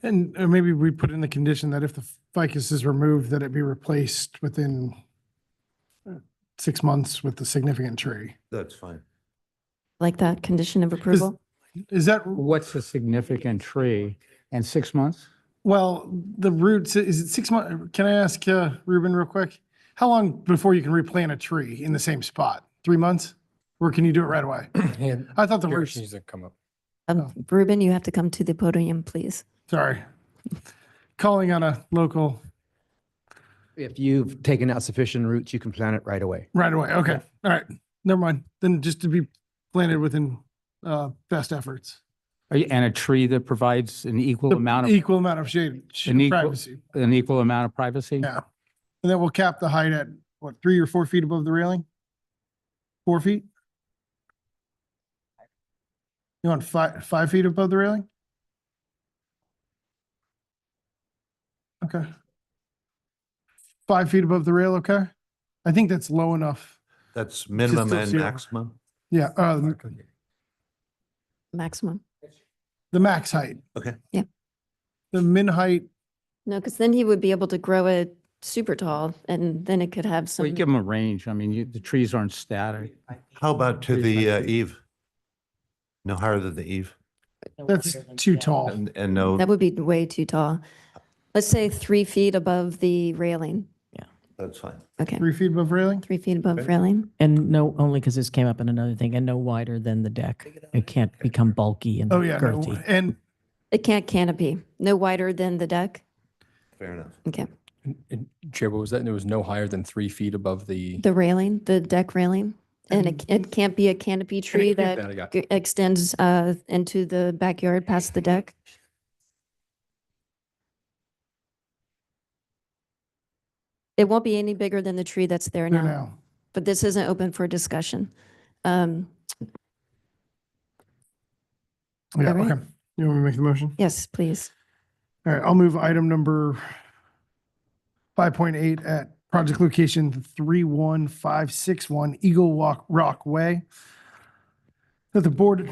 And maybe we put in the condition that if the ficus is removed, that it be replaced within 6 months with a significant tree. That's fine. Like that condition of approval? Is that, What's a significant tree? And 6 months? well, the roots, is it 6 months? Can I ask Ruben real quick? How long before you can replant a tree in the same spot? 3 months? Or can you do it right away? I thought the Garrett roots, needs to come up. Ruben, you have to come to the podium, please. sorry. calling on a local If you've taken out sufficient roots, you can plant it right away. right away. Okay. All right. Never mind. Then just to be planted within best efforts. And a tree that provides an equal amount of, Equal amount of shade, an equal, privacy. an equal amount of privacy? Yeah. And then we'll cap the height at what, 3 or 4 feet above the railing? 4 feet? You want 5 feet above the railing? Okay. 5 feet above the rail, okay? I think that's low enough. That's minimum still and see it. maximum? Yeah, Maximum. the max height. Okay. Yeah. The min height, No, because then he would be able to grow it super tall and then it could have Well, some. you give them a range. I mean, the trees aren't static. How about to the eave? No higher than the eave? that's too tall. And no, That would be way too tall. Let's say 3 feet above the railing. that's fine. Okay, 3 feet above railing? 3 feet above Okay. railing. And no, only because this came up in another thing, and no wider than the deck. It can't become bulky and Oh, yeah. no, girthy. And It can't canopy, no wider than the deck. Fair enough. Okay, And Chair, what was that? And it was no higher than 3 feet above the. the railing, the deck railing. And it can't be a canopy tree that I that got. extends into the backyard past the deck. It won't be any bigger than the tree that's there there now, now. but this isn't open for discussion. Yeah, All right. okay. You want me to make the motion? Yes, please. All right, I'll move item number 5.8 at project location 31561 Eagle Rock Way. That the board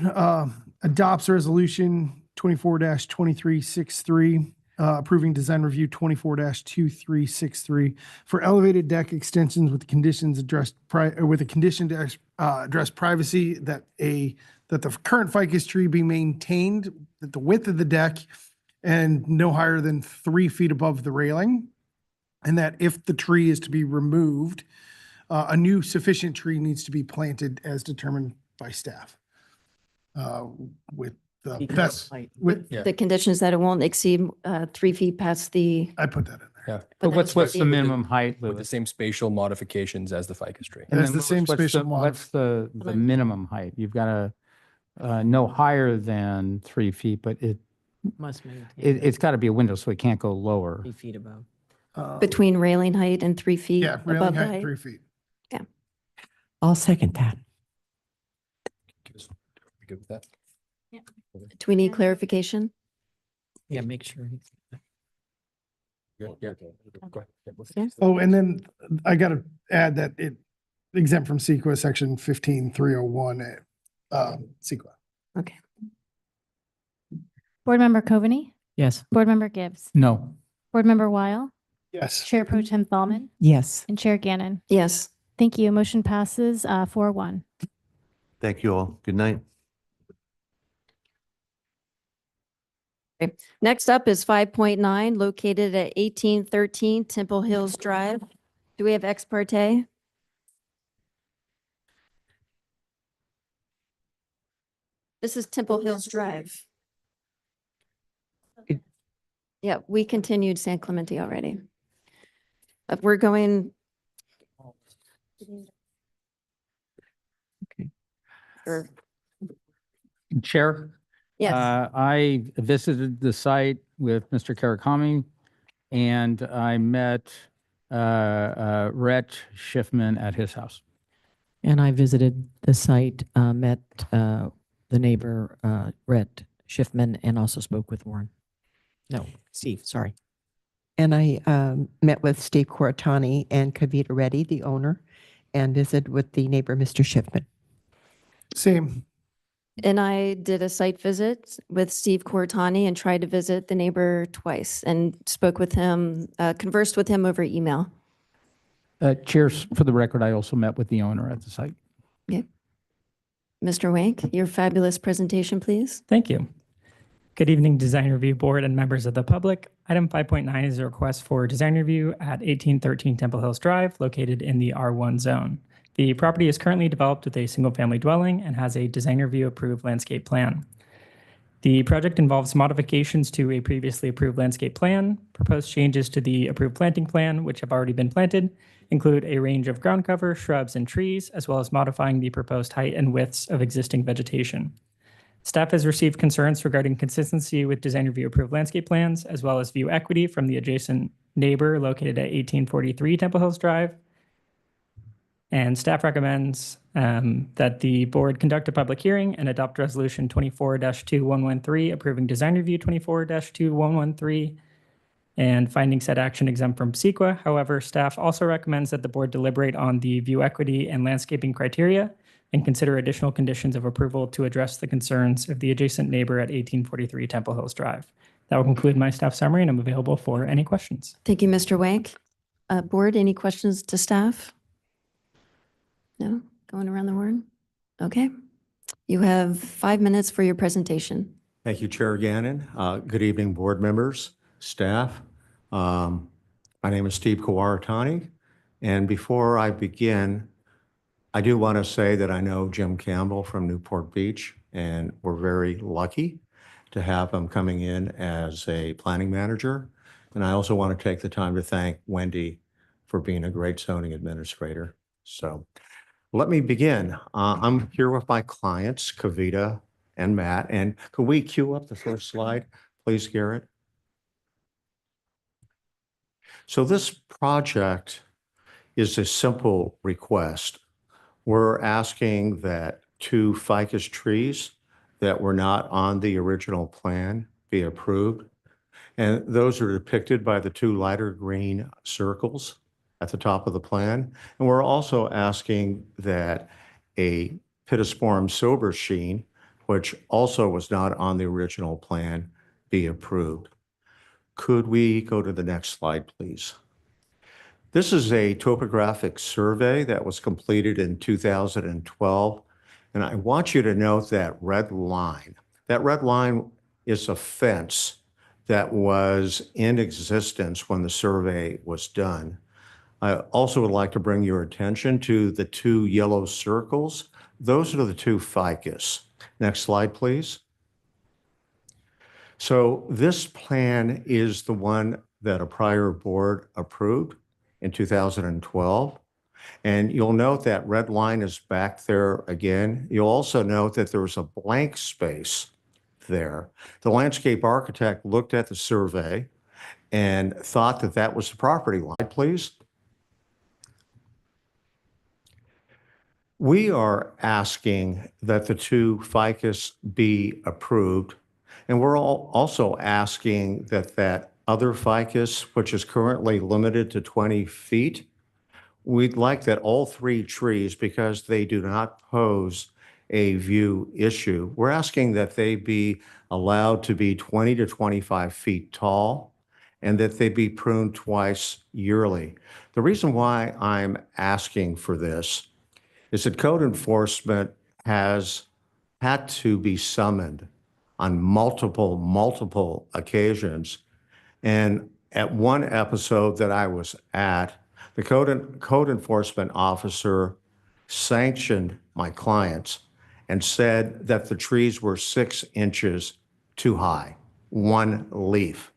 adopts resolution 24-2363, approving design review 24-2363 for elevated deck extensions with conditions addressed with a condition to address privacy, that the current ficus tree be maintained at the width of the deck and no higher than 3 feet above the railing. And that if the tree is to be removed, a new sufficient tree needs to be planted as determined by staff. With the best, with, Yeah. The condition is that it won't exceed 3 feet past the. I put that in there. Yeah. But that's what's the the- minimum height, With the Louis? same spatial modifications as the ficus tree. And That's then the same what's spatial mod. What's the minimum height? You've got no higher than 3 feet, but Must maintain it's got to be a window, so it can't go lower. 3 feet above. Between railing height and 3 feet Yeah, above railing the height, height. 3 feet. I'll second that. You good with that? Do we need clarification? Yeah, make sure. Good? Yeah. Go ahead. Yeah. Oh, and then I got to add that it exempt from CEQA section 15301, CEQA. Okay. Board Member Coveney, Yes. Board Member Gibbs, No. Board Member Weil, Yes. Chair Pro Tem Thalman, Yes. and Chair Gannon. Yes. Thank you. Motion passes 4-1. Thank you all. Good night. Next up is 5.9, located at 1813 Temple Hills Drive. Do we have ex parte? This is Temple Hills Drive. Yeah, we continued San Clemente already. We're going. Okay. Or- Chair? Yes, I visited the site with Mr. Karakami, and I met Rhett Schiffman at his house. And I visited the site, met the neighbor, Rhett Schiffman, and also spoke with Warren. No, Steve, sorry. And I met with Steve Coratani and Kavita Reddy, the owner, and visited with the neighbor, Mr. Schiffman. Same. and I did a site visit with Steve Cortani and tried to visit the neighbor twice and spoke with him, conversed with him over email. Cheers. For the record, I also met with the owner at the site. Mr. Wank, your fabulous presentation, please. Thank you. Good evening, Design Review Board and members of the public. Item 5.9 is a request for design review at 1813 Temple Hills Drive, located in the R1 zone. The property is currently developed with a single-family dwelling and has a design review approved landscape plan. The project involves modifications to a previously approved landscape plan. Proposed changes to the approved planting plan, which have already been planted, include a range of ground cover, shrubs, and trees, as well as modifying the proposed height and widths of existing vegetation. Staff has received concerns regarding consistency with design review approved landscape plans, as well as view equity from the adjacent neighbor located at 1843 Temple Hills Drive. And staff recommends that the board conduct a public hearing and adopt resolution 24-2113 approving design review 24-2113 and finding said action exempt from CEQA. However, staff also recommends that the board deliberate on the view equity and landscaping criteria and consider additional conditions of approval to address the concerns of the adjacent neighbor at 1843 Temple Hills Drive. That will conclude my staff summary, and I'm available for any questions. Thank you, Mr. Wank. Board, any questions to staff? No? Going around the horn? Okay. You have 5 minutes for your presentation. Thank you, Chair Gannon. Good evening, board members, staff. My name is Steve Kawaratani, and before I begin, I do want to say that I know Jim Campbell from Newport Beach, and we're very lucky to have him coming in as a planning manager. And I also want to take the time to thank Wendy for being a great zoning administrator. So let me begin. I'm here with my clients, Kavita and Matt. And could we cue up the first slide, please, Garrett? So this project is a simple request. We're asking that 2 ficus trees that were not on the original plan be approved. And those are depicted by the 2 lighter green circles at the top of the plan. And we're also asking that a Pittosporum silberscheen, which also was not on the original plan, be approved. Could we go to the next slide, please? This is a topographic survey that was completed in 2012. And I want you to note that red line. That red line is a fence that was in existence when the survey was done. I also would like to bring your attention to the 2 yellow circles. Those are the 2 ficus. Next slide, please. So this plan is the one that a prior board approved in 2012. And you'll note that red line is back there again. You'll also note that there's a blank space there. The landscape architect looked at the survey and thought that that was the property line. Please. We are asking that the 2 ficus be approved. And we're also asking that that other ficus, which is currently limited to 20 feet, we'd like that all 3 trees, because they do not pose a view issue, we're asking that they be allowed to be 20 to 25 feet tall and that they be pruned twice yearly. The reason why I'm asking for this is that code enforcement has had to be summoned on multiple occasions. And at one episode that I was at, the code enforcement officer sanctioned my clients and said that the trees were 6 inches too high, 1 leaf.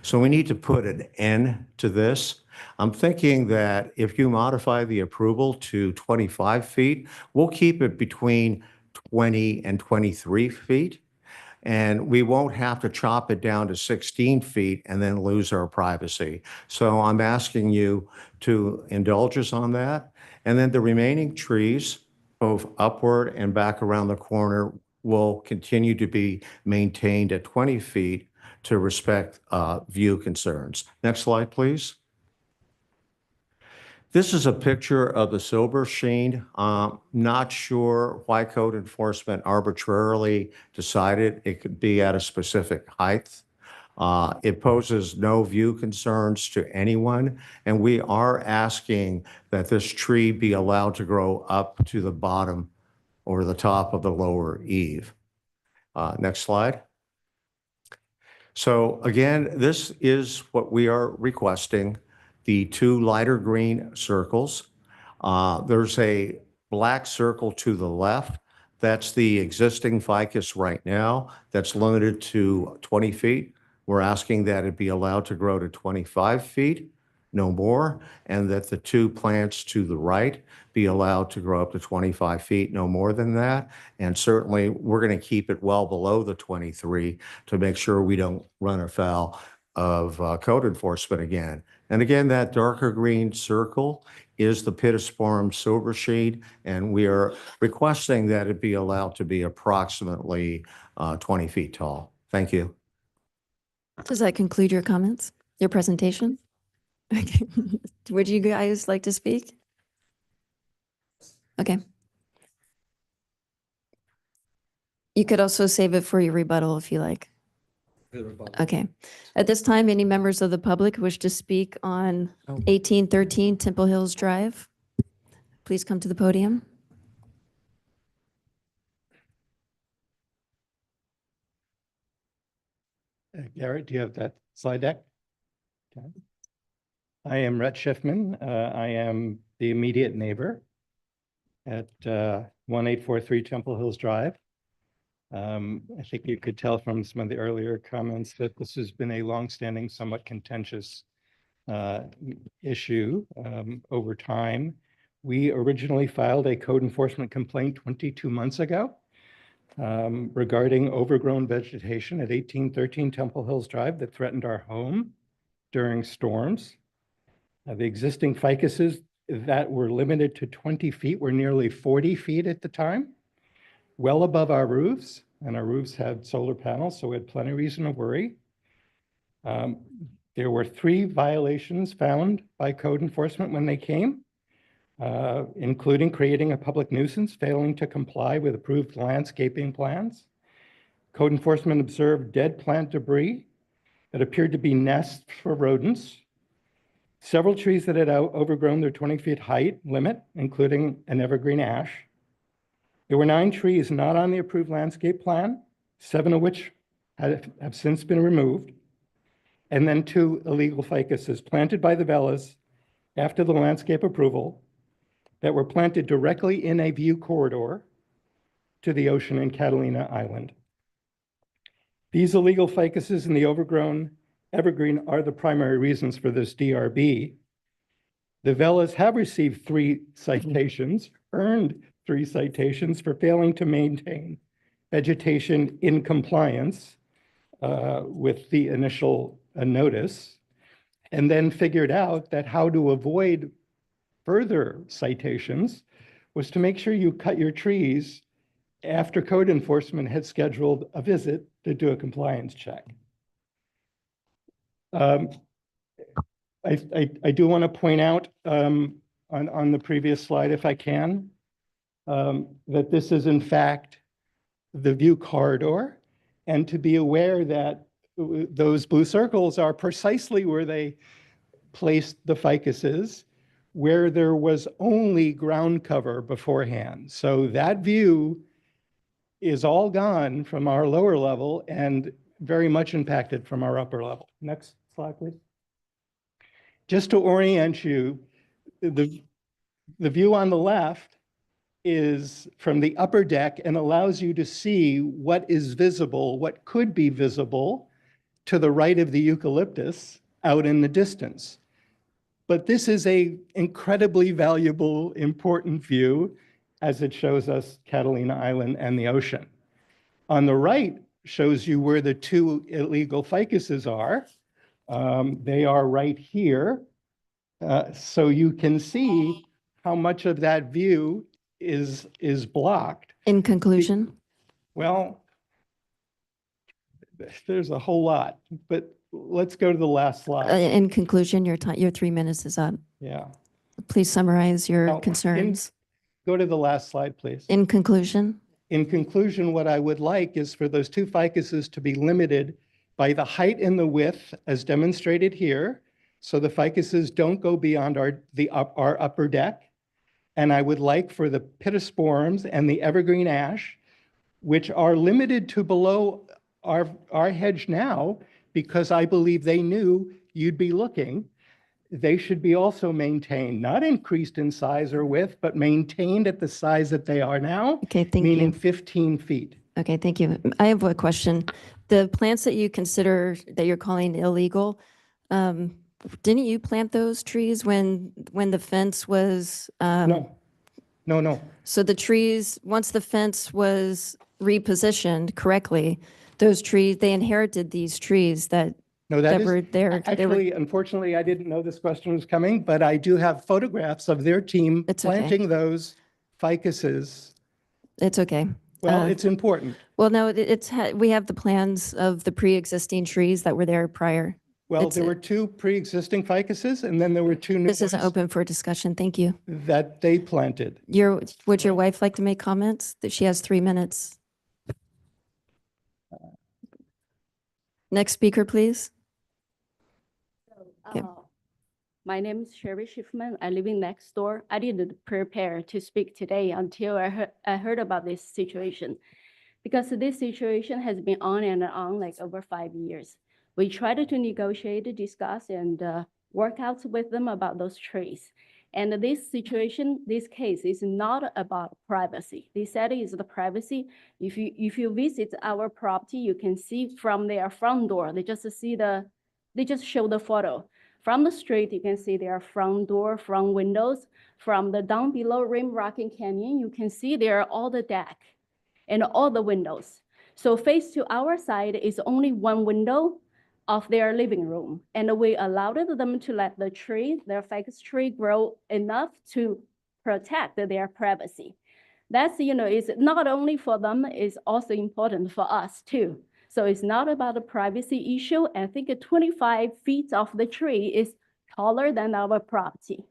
So we need to put an end to this. I'm thinking that if you modify the approval to 25 feet, we'll keep it between 20 and 23 feet. And we won't have to chop it down to 16 feet and then lose our privacy. So I'm asking you to indulge us on that. And then the remaining trees, both upward and back around the corner, will continue to be maintained at 20 feet to respect view concerns. Next slide, please. This is a picture of the silberscheen. Not sure why code enforcement arbitrarily decided it could be at a specific height. It poses no view concerns to anyone, and we are asking that this tree be allowed to grow up to the bottom or the top of the lower eave. Next slide. So again, this is what we are requesting. The 2 lighter green circles. There's a black circle to the left That's the existing ficus right now. That's limited to 20 feet. We're asking that it be allowed to grow to 25 feet, no more, and that the two plants to the right be allowed to grow up to 25 feet, no more than that. And certainly, we're going to keep it well below the 23 to make sure we don't run afoul of code enforcement again. And again, that darker green circle is the Pittosporum silvershade, and we are requesting that it be allowed to be approximately 20 feet tall. Thank you. Does that conclude your comments, your presentation? Okay. Would you guys like to speak? Okay. You could also save it for your rebuttal if you like. Okay. At this time, any members of the public wish to speak on 1813 Temple Hills Drive? Please come to the podium. Garrett, do you have that slide deck? Okay. I am Rhett Schiffman. I am the immediate neighbor at 1843 Temple Hills Drive. I think you could tell from some of the earlier comments that this has been a longstanding, somewhat contentious issue over time. We originally filed a code enforcement complaint 22 months ago regarding overgrown vegetation at 1813 Temple Hills Drive that threatened our home during storms. The existing ficuses that were limited to 20 feet were nearly 40 feet at the time, well above our roofs, and our roofs had solar panels, so we had plenty of reason to worry. There were 3 violations found by code enforcement when they came, including creating a public nuisance, failing to comply with approved landscaping plans. Code enforcement observed dead plant debris that appeared to be nests for rodents, several trees that had overgrown their 20 feet height limit, including an evergreen ash. There were 9 trees not on the approved landscape plan, 7 of which have since been removed, and then 2 illegal ficuses planted by the Vellas after the landscape approval that were planted directly in a view corridor to the ocean in Catalina Island. These illegal ficuses and the overgrown evergreen are the primary reasons for this DRB. The Vellas have received 3 citations, earned 3 citations for failing to maintain vegetation in compliance with the initial notice, and then figured out that how to avoid further citations was to make sure you cut your trees after code enforcement had scheduled a visit to do a compliance check. I do want to point out on the previous slide, if I can, that this is in fact the view corridor, and to be aware that those blue circles are precisely where they placed the ficuses, where there was only ground cover beforehand. So that view is all gone from our lower level and very much impacted from our upper level. Next slide, please. Just to orient you, the view on the left is from the upper deck and allows you to see what is visible, what could be visible to the right of the eucalyptus out in the distance. But this is an incredibly valuable, important view as it shows us Catalina Island and the ocean. On the right shows you where the 2 illegal ficuses are. They are right here. So you can see how much of that view is blocked. In conclusion? Well, there's a whole lot, but let's go to the last slide. In conclusion, your 3 minutes is up. Yeah. Please summarize your Now, concerns. Go to the last slide, please. In conclusion? In conclusion, what I would like is for those 2 ficuses to be limited by the height and the width as demonstrated here. So the ficuses don't go beyond our upper deck. And I would like for the pittosporums and the evergreen ash, which are limited to below our hedge now, because I believe they knew you'd be looking, they should be also maintained, not increased in size or width, but maintained at the size that they are now. Okay, thank meaning you. 15 feet. Okay, thank you. I have a question. The plants that you consider that you're calling illegal, didn't you plant those trees when the fence was? No. So the trees, once the fence was repositioned correctly, those trees, they inherited these trees that No, that is, were there. They were, actually, unfortunately, I didn't know this question was coming, but I do have photographs of their team It's okay. planting those ficuses. it's okay. Well, it's important. Well, no, we have the plans of the pre-existing trees that were there prior. Well, there were 2 pre-existing ficuses, and then there were 2 new This isn't ones open for discussion. Thank you. that they planted. Would your wife like to make comments? That she has 3 minutes. Next speaker, please. Okay. My name is Sherry Schiffman. I live in next door. I didn't prepare to speak today until I heard about this situation, because this situation has been on and on like over 5 years. We tried to negotiate, discuss, and work out with them about those trees. And this situation, this case is not about privacy. They said it's the privacy. If you visit our property, you can see from their front door. They just show the photo. From the street, you can see their front door, front windows. From the down below Rim Rocking Canyon, you can see there all the deck and all the windows. So face to our side is only one window of their living room. And we allowed them to let the tree, their ficus tree, grow enough to protect their privacy. That's, it's not only for them, it's also important for us too. So it's not about a privacy issue. I think 25 feet of the tree is taller than our property.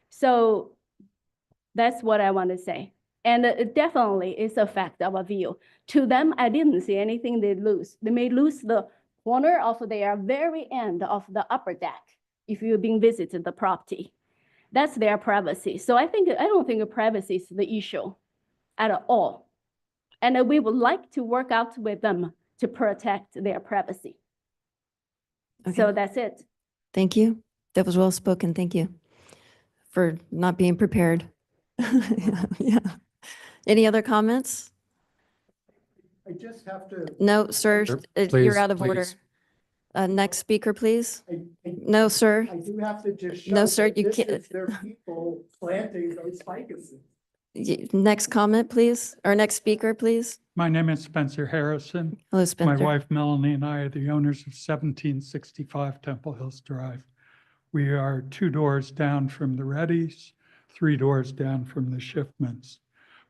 So that's what I want to say. And it definitely is affect our view. To them, I didn't see anything they lose. They may lose the corner of their very end of the upper deck if you've been visiting the property. That's their privacy. So I don't think privacy is the issue at all. And we would like to work out with them to protect their privacy. Okay. So that's it. Thank you. That was well spoken. Thank you for not being prepared. Yeah. Any other comments? I just have to. No, sir, Please, you're out of order. please. Next speaker, please. No, sir. I do have to just show. No, sir, that you this can't. is their people planting those ficuses. Next comment, please, or next speaker, please. My name is Spencer Harrison. Hello, Spencer. My wife Melanie and I are the owners of 1765 Temple Hills Drive. We are 2 doors down from the Reddys, 3 doors down from the Schiffmans.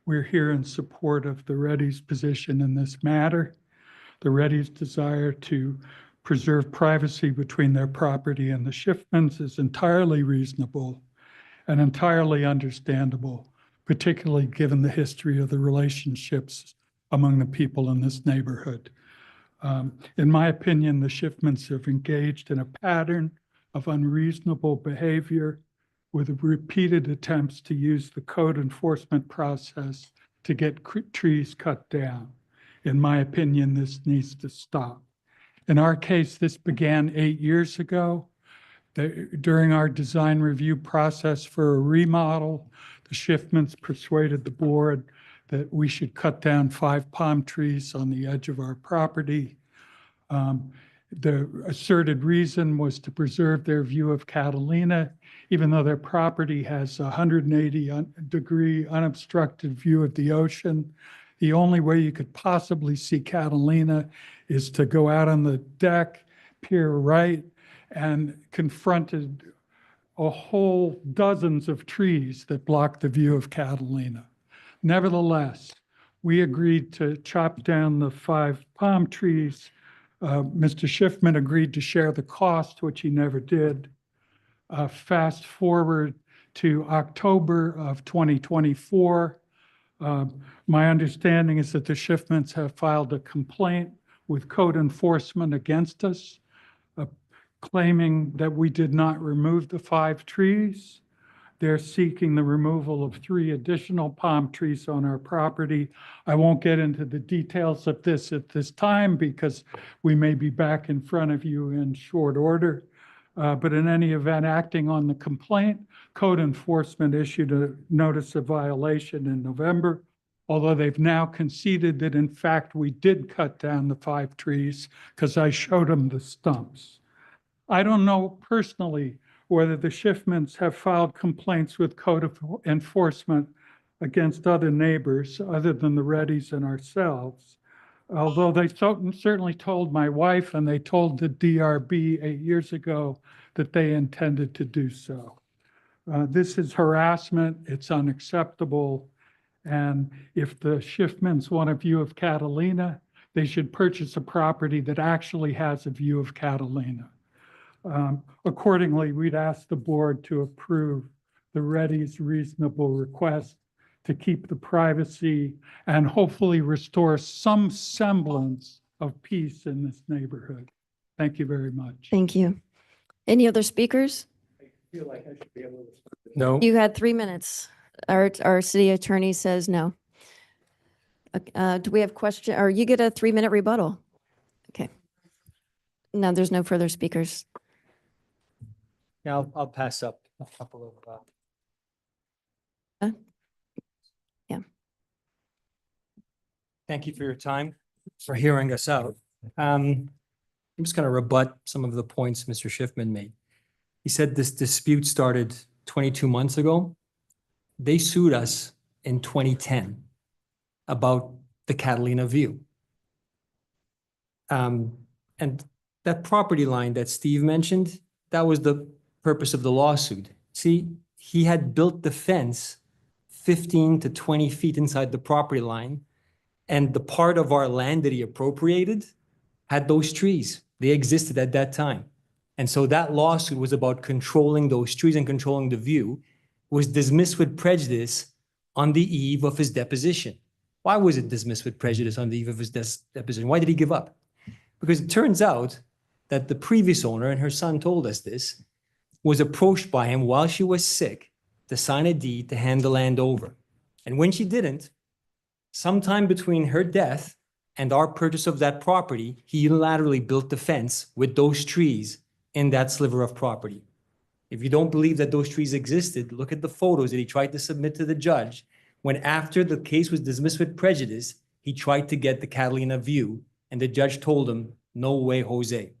We're here in support of the Reddys' position in this matter. The Reddys' desire to preserve privacy between their property and the Schiffmans is entirely reasonable and entirely understandable, particularly given the history of the relationships among the people in this neighborhood. In my opinion, the Schiffmans have engaged in a pattern of unreasonable behavior with repeated attempts to use the code enforcement process to get trees cut down. In my opinion, this needs to stop. In our case, this began 8 years ago. During our design review process for a remodel, the Schiffmans persuaded the board that we should cut down 5 palm trees on the edge of our property. The asserted reason was to preserve their view of Catalina, even though their property has a 180-degree unobstructed view of the ocean. The only way you could possibly see Catalina is to go out on the deck, peer right, and confronted a whole dozens of trees that block the view of Catalina. Nevertheless, we agreed to chop down the 5 palm trees. Mr. Schiffman agreed to share the cost, which he never did. Fast forward to October of 2024. My understanding is that the Schiffmans have filed a complaint with code enforcement against us, claiming that we did not remove the 5 trees. They're seeking the removal of 3 additional palm trees on our property. I won't get into the details of this at this time because we may be back in front of you in short order. But in any event, acting on the complaint, code enforcement issued a notice of violation in November, although they've now conceded that in fact we did cut down the 5 trees because I showed them the stumps. I don't know personally whether the Schiffmans have filed complaints with code enforcement against other neighbors other than the Reddys and ourselves. Although they certainly told my wife and they told the DRB 8 years ago that they intended to do so. This is harassment, it's unacceptable. And if the Schiffmans want a view of Catalina, they should purchase a property that actually has a view of Catalina. Accordingly, we'd ask the board to approve the Reddy's reasonable request to keep the privacy and hopefully restore some semblance of peace in this neighborhood. Thank you very much. Thank you. Any other speakers? I feel like I should be able to. No. You had 3 minutes. Our city attorney says no. Do we have question, or you get a 3-minute rebuttal? Okay. No, there's no further speakers. Yeah, I'll pass up a couple of. Yeah. Thank you for your time, for hearing us out. I'm just going to rebut some of the points Mr. Schiffman made. He said this dispute started 22 months ago. They sued us in 2010 about the Catalina view. And that property line that Steve mentioned, that was the purpose of the lawsuit. See, he had built the fence 15 to 20 feet inside the property line, and the part of our land that he appropriated had those trees. They existed at that time. And so that lawsuit was about controlling those trees and controlling the view, was dismissed with prejudice on the eve of his deposition. Why was it dismissed with prejudice on the eve of his deposition? Why did he give up? Because it turns out that the previous owner, and her son told us this, was approached by him while she was sick to sign a deed to hand the land over. And when she didn't, sometime between her death and our purchase of that property, he unilaterally built the fence with those trees in that sliver of property. If you don't believe that those trees existed, look at the photos that he tried to submit to the judge when, after the case was dismissed with prejudice, he tried to get the Catalina view, and the judge told him, no way, Jose.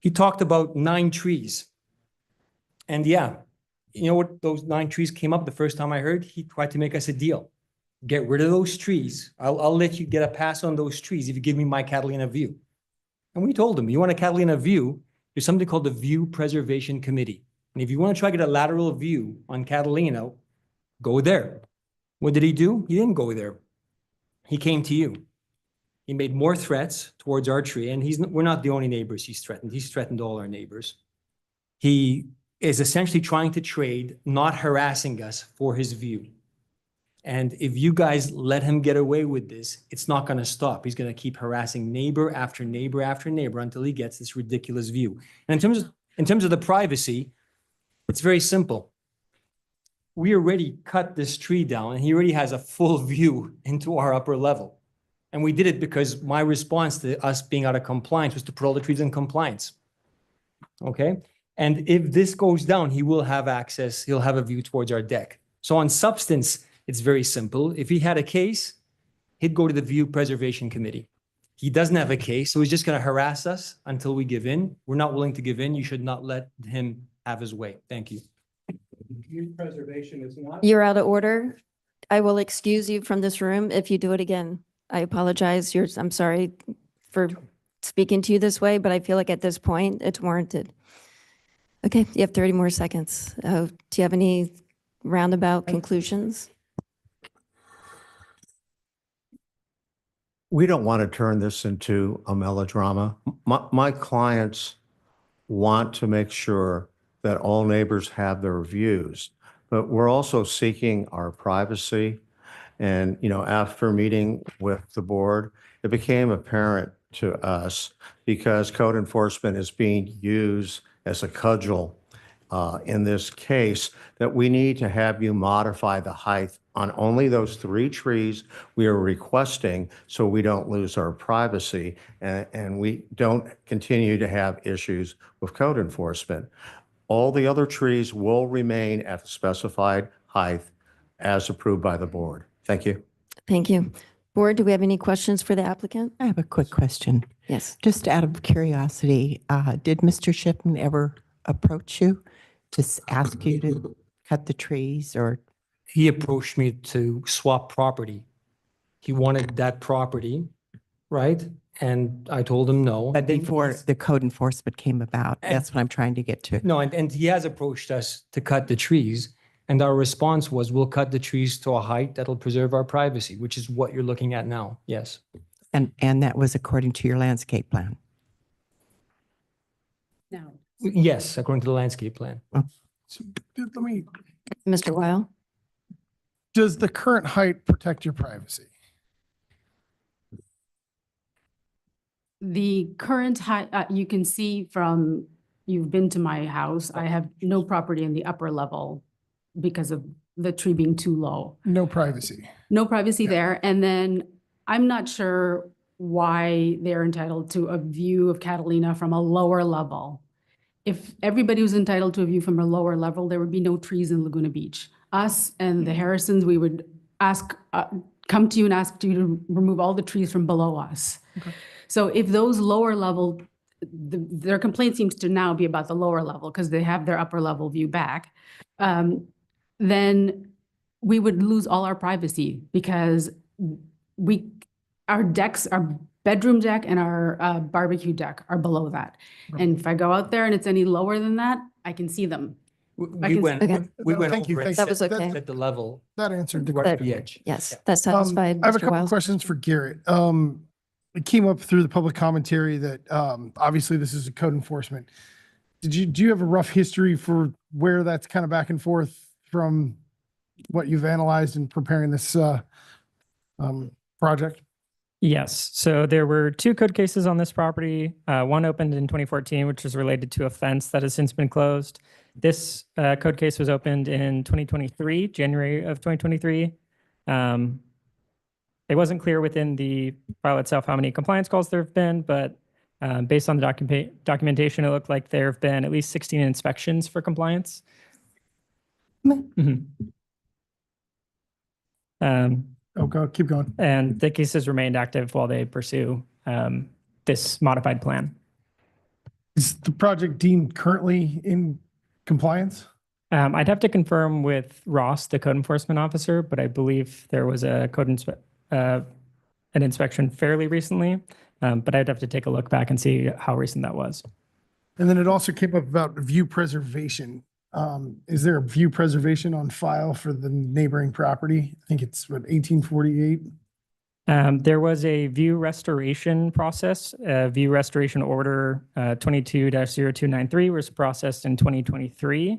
He talked about 9 trees. And yeah, you know what, those 9 trees came up the first time I heard? He tried to make us a deal. Get rid of those trees. I'll let you get a pass on those trees if you give me my Catalina view. And we told him, you want a Catalina view, there's something called the View Preservation Committee. And if you want to try to get a lateral view on Catalina, go there. What did he do? He didn't go there. He came to you. He made more threats towards our tree, and we're not the only neighbors he's threatened. He's threatened all our neighbors. He is essentially trying to trade, not harassing us for his view. And if you guys let him get away with this, it's not going to stop. He's going to keep harassing neighbor after neighbor after neighbor until he gets this ridiculous view. And in terms of the privacy, it's very simple. We already cut this tree down, and he already has a full view into our upper level. And we did it because my response to us being out of compliance was to put all the trees in compliance. Okay? And if this goes down, he will have access, he'll have a view towards our deck. So on substance, it's very simple. If he had a case, he'd go to the View Preservation Committee. He doesn't have a case, so he's just going to harass us until we give in. We're not willing to give in. You should not let him have his way. Thank you. View preservation is not. You're out of order. I will excuse you from this room if you do it again. I apologize. I'm sorry for speaking to you this way, but I feel like at this point it's warranted. Okay, you have 30 more seconds. Do you have any roundabout conclusions? We don't want to turn this into a melodrama. My clients want to make sure that all neighbors have their views, but we're also seeking our privacy. And, you know, after meeting with the board, it became apparent to us because code enforcement is being used as a cudgel in this case, that we need to have you modify the height on only those 3 trees we are requesting so we don't lose our privacy and we don't continue to have issues with code enforcement. All the other trees will remain at the specified height as approved by the board. Thank you. Thank you. Board, do we have any questions for the applicant? I have a quick question. Yes. Just out of curiosity, did Mr. Shipman ever approach you to ask you to cut the trees or? He approached me to swap property. He wanted that property, right? And I told him no. But before the code enforcement came about, that's what I'm trying to get to. No, and he has approached us to cut the trees. And our response was, we'll cut the trees to a height that'll preserve our privacy, which is what you're looking at now. Yes. And that was according to your landscape plan. No. Yes, according to the landscape plan. Let me, Mr. Weil? does the current height protect your privacy? The current height, you can see from, you've been to my house, I have no property in the upper level because of the tree being too low. No privacy. No privacy there. And then I'm not sure why they're entitled to a view of Catalina from a lower level. If everybody was entitled to a view from a lower level, there would be no trees in Laguna Beach. Us and the Harrisons, we would ask, come to you and ask you to remove all the trees from below us. Okay. So if those lower level, their complaint seems to now be about the lower level because they have their upper level view back, then we would lose all our privacy because our decks, our bedroom deck and our barbecue deck are below that. And if I go out there and it's any lower than that, I can see them. We went Thank you. over it. That was okay. At the level. That answered the Right at question. the edge. Yes, that satisfied I have a Mr. couple Wiles. questions for Garrett. It came up through the public commentary that obviously this is a code enforcement. Do you have a rough history for where that's kind of back and forth from what you've analyzed in preparing this project? Yes. So there were 2 code cases on this property. One opened in 2014, which was related to a fence that has since been closed. This code case was opened in 2023, January of 2023. It wasn't clear within the file itself how many compliance calls there have been, but based on the documentation, it looked like there have been at least 16 inspections for compliance. Mhm. Okay, keep going. And the cases remained active while they pursue this modified plan. Is the project deemed currently in compliance? I'd have to confirm with Ross, the code enforcement officer, but I believe there was a an inspection fairly recently, but I'd have to take a look back and see how recent that was. And then it also came up about view preservation. Is there a view preservation on file for the neighboring property? I think it's what, 1848? There was a view restoration process. View restoration order 22-0293 was processed in 2023.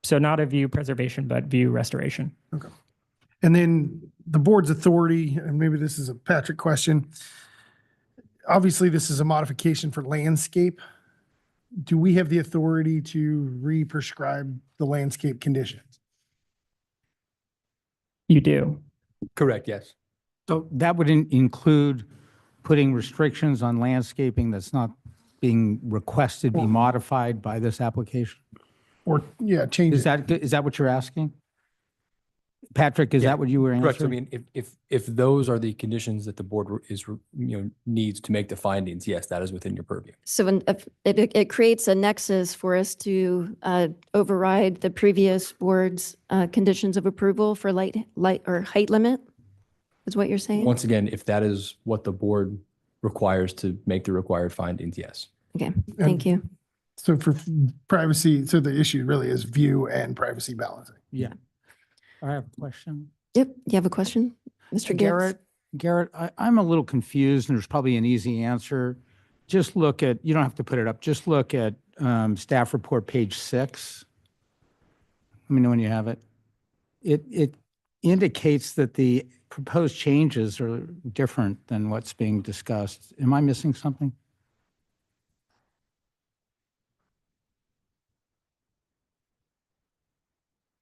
So not a view preservation, but view restoration. Okay. And then the board's authority, and maybe this is a Patrick question. Obviously, this is a modification for landscape. Do we have the authority to re-prescribe the landscape conditions? You do. Correct, yes. So that would include putting restrictions on landscaping that's not being requested be modified by this application? Or, yeah, change Is that what you're asking? Patrick, is that what you were answering? Correct. So, I mean, if those are the conditions that the board needs to make the findings, yes, that is within your purview. So it creates a nexus for us to override the previous board's conditions of approval for light or height limit, is what you're saying? Once again, if that is what the board requires to make the required findings, yes. Okay, thank you. So for privacy, so the issue really is view and privacy balancing. Yeah. I have a question. Yep, you have a question? Mr. Gibbs? Garrett, I'm a little confused and there's probably an easy answer. Just look at, you don't have to put it up, just look at staff report page 6. Let me know when you have it. It indicates that the proposed changes are different than what's being discussed. Am I missing something?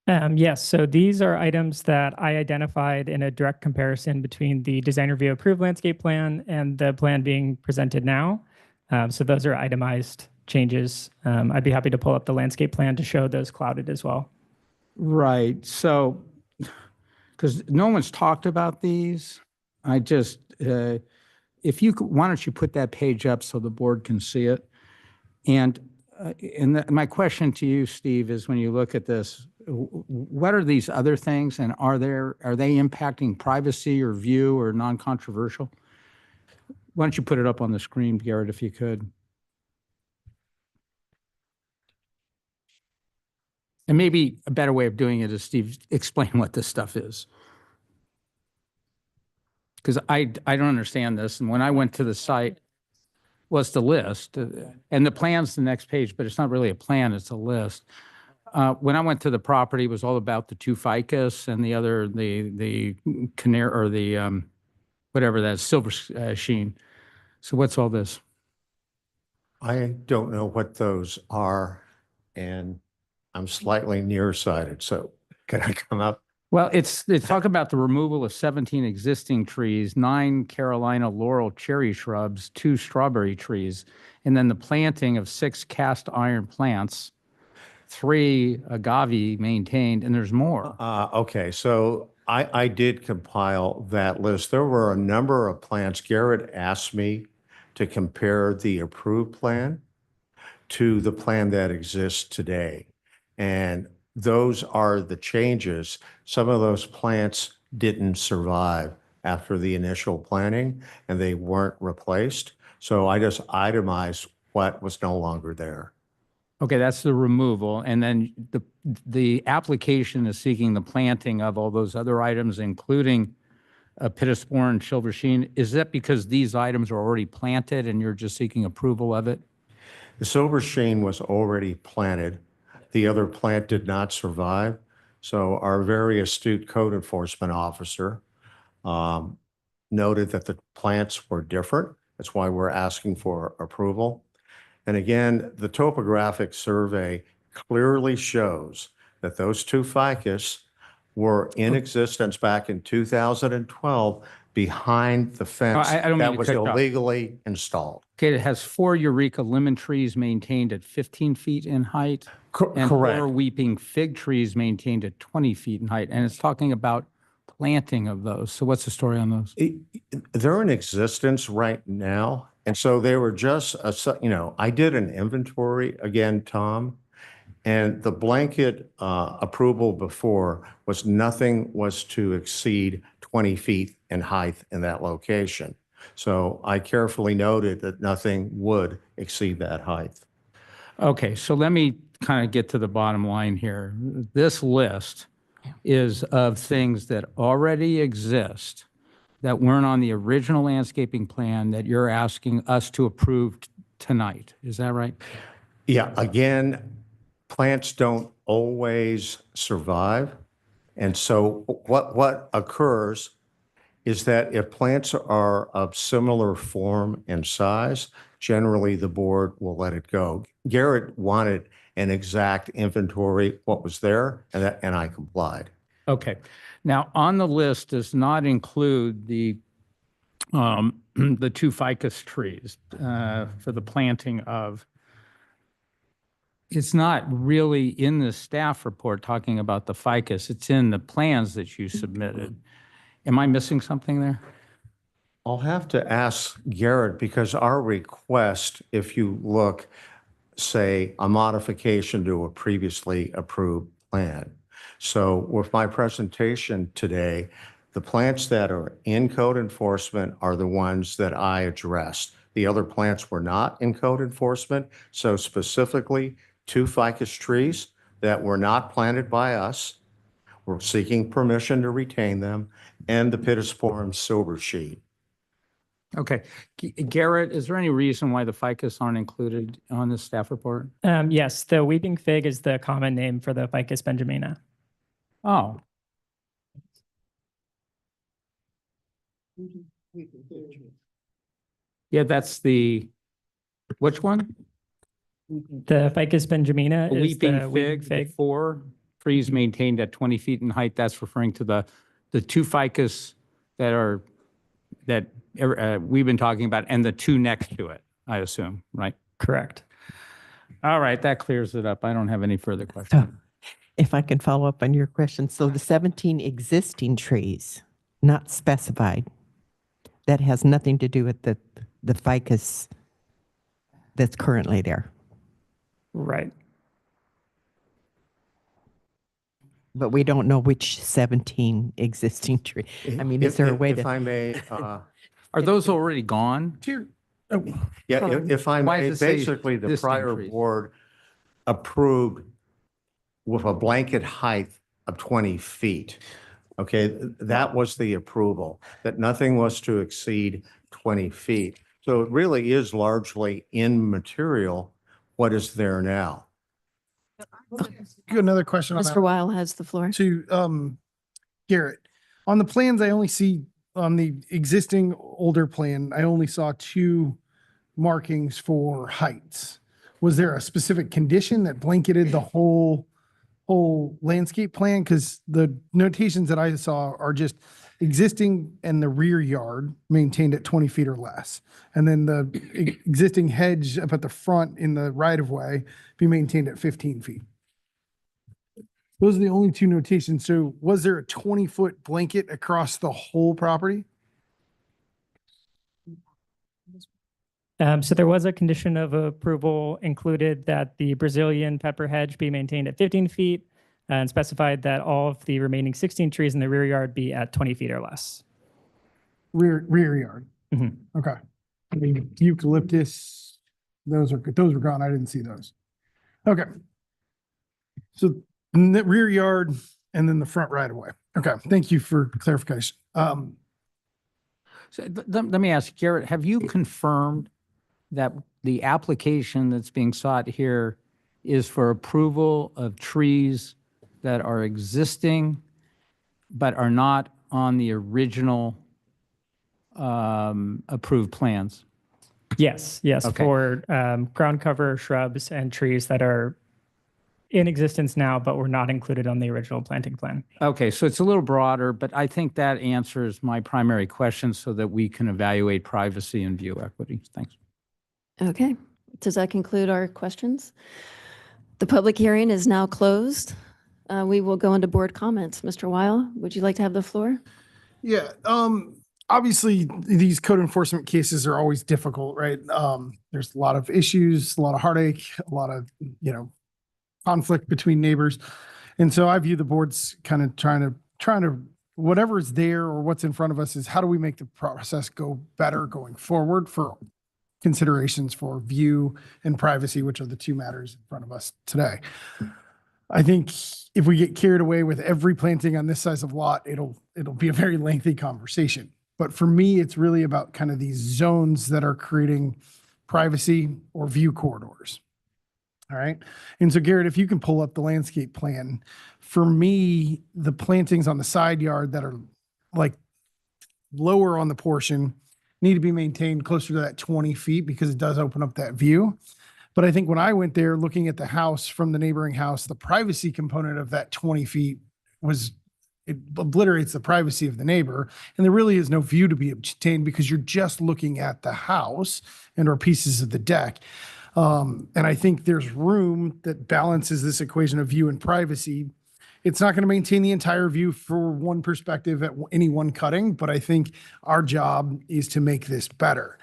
Yes, so these are items that I identified in a direct comparison between the design review approved landscape plan and the plan being presented now. So those are itemized changes. I'd be happy to pull up the landscape plan to show those clouded as well. Right, so, because no one's talked about these, I just, if you, why don't you put that page up so the board can see it? And my question to you, Steve, is when you look at this, what are these other things, and are they impacting privacy or view or non-controversial? Why don't you put it up on the screen, Garrett, if you could? And maybe a better way of doing it is, Steve, explain what this stuff is. Because I don't understand this, and when I went to the site, well, it's the list, and the plan's the next page, but it's not really a plan, it's a list. When I went to the property, it was all about the 2 ficus and the other, the canary, or the, whatever that is, silver sheen. So what's all this? I don't know what those are, and I'm slightly nearsighted, so can I come up? Well, they talk about the removal of 17 existing trees, 9 Carolina laurel cherry shrubs, 2 strawberry trees, and then the planting of 6 cast iron plants, 3 agave maintained, and there's more. Okay, so I did compile that list. There were a number of plants. Garrett asked me to compare the approved plan to the plan that exists today. And those are the changes. Some of those plants didn't survive after the initial planting and they weren't replaced. So I just itemized what was no longer there. Okay, that's the removal, and then the application is seeking the planting of all those other items, including pittosporum and silver sheen. Is that because these items are already planted and you're just seeking approval of it? The silver sheen was already planted. The other plant did not survive. So our very astute code enforcement officer noted that the plants were different. That's why we're asking for approval. And again, the topographic survey clearly shows that those 2 ficus were in existence back in 2012 behind the fence I don't mean that to was cut you off. illegally installed. Okay, it has 4 Eureka lemon trees maintained at 15 feet in height. And Correct. 4 weeping fig trees maintained at 20 feet in height. And it's talking about planting of those. So what's the story on those? They're in existence right now. And so they were just, I did an inventory again, Tom, and the blanket approval before was nothing was to exceed 20 feet in height in that location. So I carefully noted that nothing would exceed that height. Okay, so let me kind of get to the bottom line here. This list is of things that already exist that weren't on the original landscaping plan that you're asking us to approve tonight. Is that right? Yeah, again, plants don't always survive. And so what occurs is that if plants are of similar form and size, generally the board will let it go. Garrett wanted an exact inventory, what was there, and I complied. Okay. Now, on the list does not include the 2 ficus trees for the planting of. It's not really in the staff report talking about the ficus. It's in the plans that you submitted. Am I missing something there? I'll have to ask Garrett because our request, if you look, say, a modification to a previously approved plan. So with my presentation today, the plants that are in code enforcement are the ones that I addressed. The other plants were not in code enforcement. So specifically, 2 ficus trees that were not planted by us. We're seeking permission to retain them, and the pittosporum silver sheen. Okay. Garrett, is there any reason why the ficus aren't included on the staff report? Yes, the weeping fig is the common name for the Ficus benjamina. Oh. Yeah, that's which one? The Ficus benjamina is Weeping the weeping fig, fig. the 4? trees maintained at 20 feet in height, that's referring to the two ficus that we've been talking about and the two next to it, I assume, right? Correct. All right, that clears it up. I don't have any further So questions. if I can follow up on your question, so the 17 existing trees, not specified, that has nothing to do with the ficus that's currently there. Right. But we don't know which 17 existing tree. I mean, is there a way If to? I may, Are those already gone? yeah, if I Why may, does it say basically, the existing prior trees? board approved with a blanket height of 20 feet. Okay, that was the approval, that nothing was to exceed 20 feet. So it really is largely immaterial what is there now. Another question on that. Mr. Weil has the floor. To Garrett, on the plans, I only see on the existing older plan, I only saw 2 markings for heights. Was there a specific condition that blanketed the whole landscape plan? Because the notations that I saw are just existing and the rear yard maintained at 20 feet or less. And then the existing hedge up at the front in the right of way be maintained at 15 feet. Those are the only 2 notations. So was there a 20-foot blanket across the whole property? So there was a condition of approval included that the Brazilian pepper hedge be maintained at 15 feet and specified that all of the remaining 16 trees in the rear yard be at 20 feet or less. Rear yard. Mhm. Okay. I mean, eucalyptus, those were gone. I didn't see those. Okay. So the rear yard and then the front right away. Okay. Thank you for clarification. So let me ask you, Garrett, have you confirmed that the application that's being sought here is for approval of trees that are existing but are not on the original approved plans? Yes, Okay. for ground cover shrubs and trees that are in existence now, but were not included on the original planting plan. Okay, so it's a little broader, but I think that answers my primary question so that we can evaluate privacy and view equity. Thanks. Okay. Does that conclude our questions? The public hearing is now closed. We will go into board comments. Mr. Weil, would you like to have the floor? Yeah. Obviously these code enforcement cases are always difficult, right? There's a lot of issues, a lot of heartache, a lot of, conflict between neighbors. And so I view the board's kind of trying to, whatever is there or what's in front of us is how do we make the process go better going forward for considerations for view and privacy, which are the 2 matters in front of us today. I think if we get carried away with every planting on this size of lot, it'll be a very lengthy conversation. But for me, it's really about kind of these zones that are creating privacy or view corridors. All right. And so Garrett, if you can pull up the landscape plan, for me, the plantings on the side yard that are like lower on the portion need to be maintained closer to that 20 feet because it does open up that view. But I think when I went there looking at the house from the neighboring house, the privacy component of that 20 feet it obliterates the privacy of the neighbor. And there really is no view to be obtained because you're just looking at the house and or pieces of the deck. And I think there's room that balances this equation of view and privacy. It's not going to maintain the entire view for one perspective at any one cutting, but I think our job is to make this better.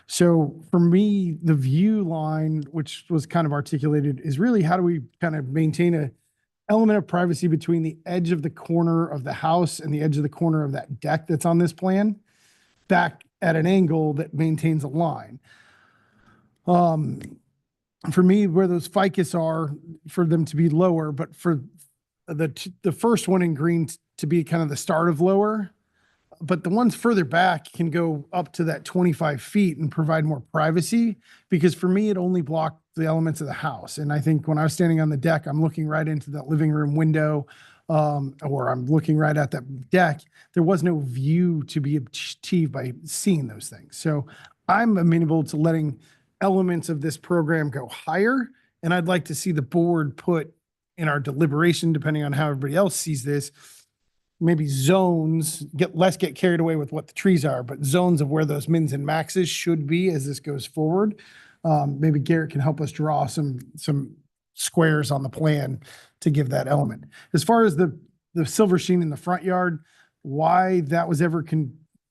So for me, the view line, which was kind of articulated, is really how do we kind of maintain a element of privacy between the edge of the corner of the house and the edge of the corner of that deck that's on this plan back at an angle that maintains a line. For me, where those ficus are, for them to be lower, but for the first one in green to be kind of the start of lower, but the ones further back can go up to that 25 feet and provide more privacy because for me, it only blocked the elements of the house. And I think when I was standing on the deck, I'm looking right into that living room window, or I'm looking right at that deck. There was no view to be achieved by seeing those things. So I'm amenable to letting elements of this program go higher. And I'd like to see the board put in our deliberation, depending on how everybody else sees this, maybe zones, get carried away with what the trees are, but zones of where those mins and maxes should be as this goes forward. Maybe Garrett can help us draw some squares on the plan to give that element. As far as the silver sheen in the front yard, why that was ever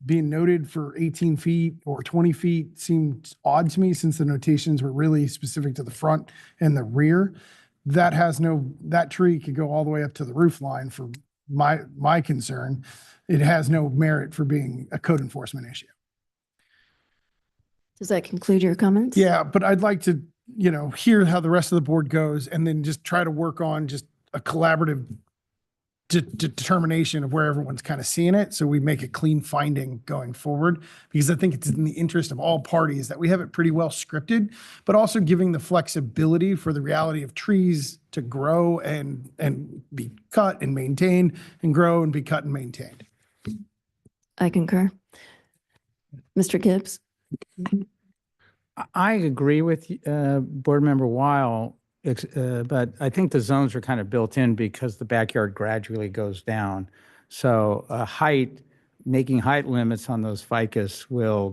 being noted for 18 feet or 20 feet seemed odd to me, since the notations were really specific to the front and the rear. That tree could go all the way up to the roof line for my concern. It has no merit for being a code enforcement issue. Does that conclude your comments? Yeah, but I'd like to, hear how the rest of the board goes and then just try to work on just a collaborative determination of where everyone's kind of seeing it, so we make a clean finding going forward, because I think it's in the interest of all parties that we have it pretty well scripted, but also giving the flexibility for the reality of trees to grow and be cut and maintained, and grow and be cut and maintained. I concur. Mr. Gibbs? I agree with Board Member Weil, but I think the zones are kind of built in because the backyard gradually goes down. So making height limits on those ficus will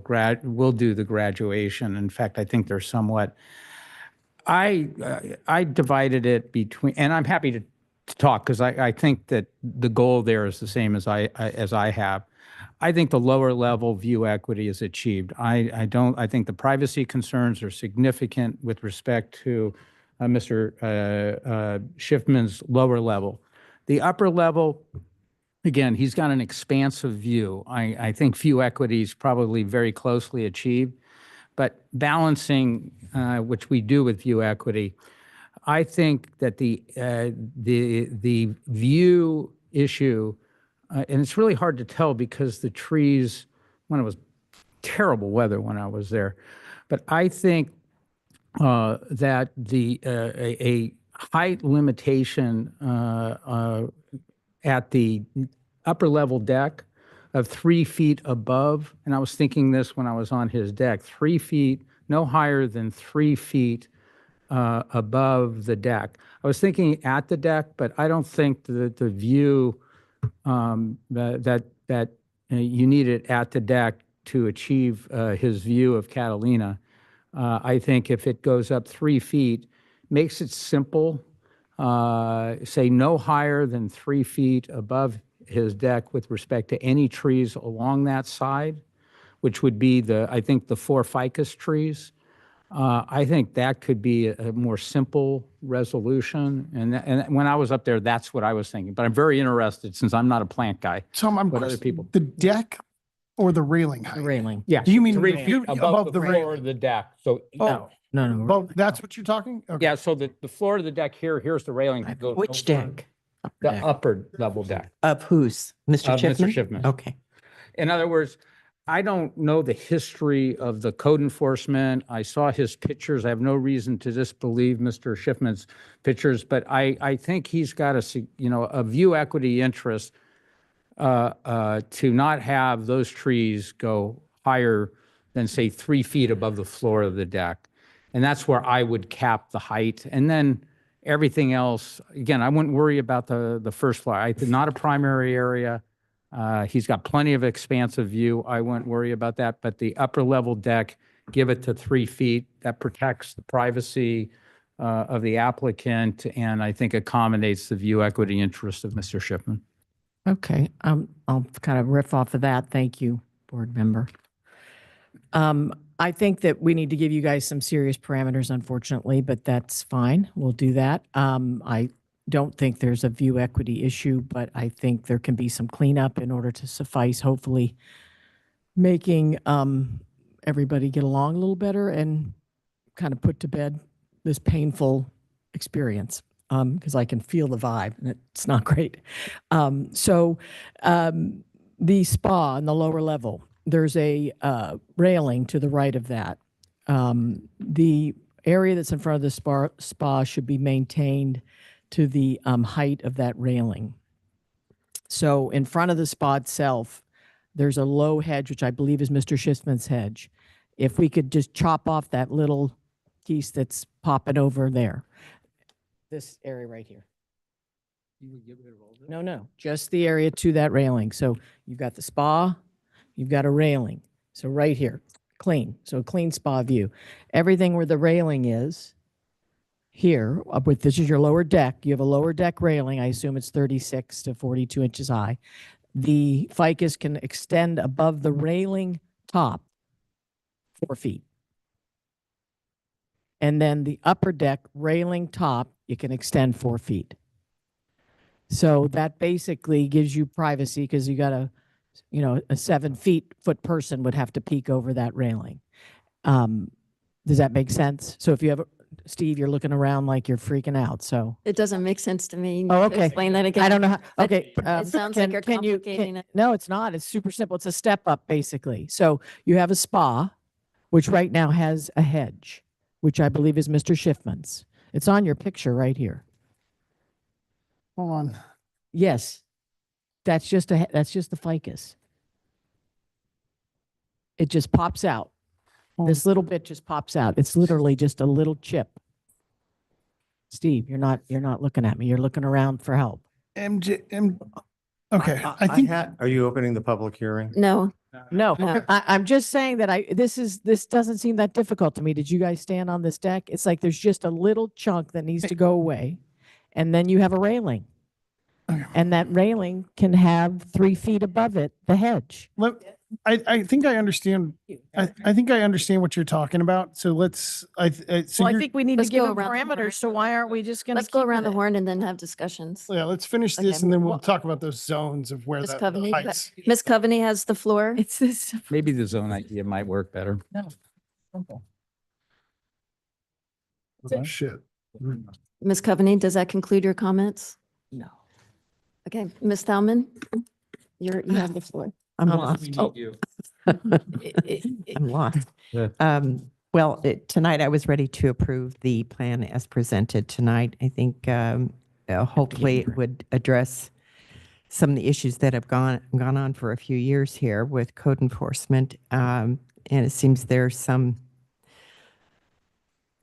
do the graduation. In fact, I think they're somewhat. I divided it between, and I'm happy to talk because I think that the goal there is the same as I have. I think the lower level view equity is achieved. I think the privacy concerns are significant with respect to Mr. Schiffman's lower level. The upper level, again, he's got an expansive view. I think view equity is probably very closely achieved, but balancing, which we do with view equity, I think that the view issue, and it's really hard to tell because the trees, when it was terrible weather when I was there, but I think that a height limitation at the upper level deck of 3 feet above, and I was thinking this when I was on his deck, 3 feet, no higher than 3 feet above the deck. I was thinking at the deck, but I don't think that the view that you need it at the deck to achieve his view of Catalina. I think if it goes up 3 feet, makes it simple, say no higher than 3 feet above his deck with respect to any trees along that side, which would be I think the 4 ficus trees. I think that could be a more simple resolution. And when I was up there, that's what I was thinking. But I'm very interested, since I'm not a plant guy. Tom, I'm what other people. The deck or the railing height? The railing. Yeah. Do you mean 3 feet above the floor railing? of the deck? So No. Well, that's what you're talking? Okay. yeah, so the floor of the deck here's the railing. that goes Which over deck? The upper level deck. Of whose? Mr. Of Schiffman? Mr. Schiffman. Okay. In other words, I don't know the history of the code enforcement. I saw his pictures. I have no reason to disbelieve Mr. Schiffman's pictures, but I think he's got a view equity interest to not have those trees go higher than, say, 3 feet above the floor of the deck. And that's where I would cap the height. And then everything else, again, I wouldn't worry about the first floor. Not a primary area. He's got plenty of expansive view. I wouldn't worry about that. But the upper level deck, give it to 3 feet. That protects the privacy of the applicant, and I think accommodates the view equity interest of Mr. Schiffman. Okay, I'll kind of riff off of that. Thank you, board member. I think that we need to give you guys some serious parameters, unfortunately, but that's fine. We'll do that. I don't think there's a view equity issue, but I think there can be some cleanup in order to suffice, hopefully, making everybody get along a little better and kind of put to bed this painful experience, because I can feel the vibe and it's not great. The spa on the lower level, there's a railing to the right of that. The area that's in front of the spa should be maintained to the height of that railing. So in front of the spa itself, there's a low hedge, which I believe is Mr. Schiffman's hedge. If we could just chop off that little piece that's popping over there, this area right here. No, just the area to that railing. So you've got the spa, you've got a railing. So right here, clean. So clean spa view. Everything where the railing is here, up with, this is your lower deck. You have a lower deck railing. I assume it's 36 to 42 inches high. The ficus can extend above the railing top 4 feet. And then the upper deck railing top, you can extend 4 feet. So that basically gives you privacy because you got a 7 foot person would have to peek over that railing. Does that make sense? So if you have, Steve, you're looking around like you're freaking out. So It doesn't make sense to me. You Oh, need to okay. Explain that again. I don't know how, It- okay. It sounds like you're complicating it. No, it's not. It's super simple. It's a step up, basically. So you have a spa, which right now has a hedge, which I believe is Mr. Schiffman's. It's on your picture right here. Hold on. Yes. That's just the ficus. It just pops out. This little bit just pops out. It's literally just a little chip. Steve, you're not looking at me. You're looking around for help. Okay, I think. Are you opening the public hearing? No. No, No. I'm just saying that this doesn't seem that difficult to me. Did you guys stand on this deck? It's like there's just a little chunk that needs to go away. And then you have a railing. And that railing can have 3 feet above it, the hedge. I think I understand. I think I understand what you're talking about. So let's, so Well, I you're- think we need to Let's give go them around the horn. parameters. So why aren't we just going to Let's go around the horn and then have discussions. yeah, let's finish Okay, this and then we'll well- talk about those zones of where Ms. that Coveney, heights. Ms. Coveney has the floor. It's this. Maybe the zone idea might work better. Oh, shit. Ms. Coveney, does that conclude your comments? No. Okay, Ms. Thalman, you have the floor. I'm lost. Oh. I'm lost. Well, tonight I was ready to approve the plan as presented tonight. I think hopefully it would address some of the issues that have gone on for a few years here with code enforcement. And it seems there's some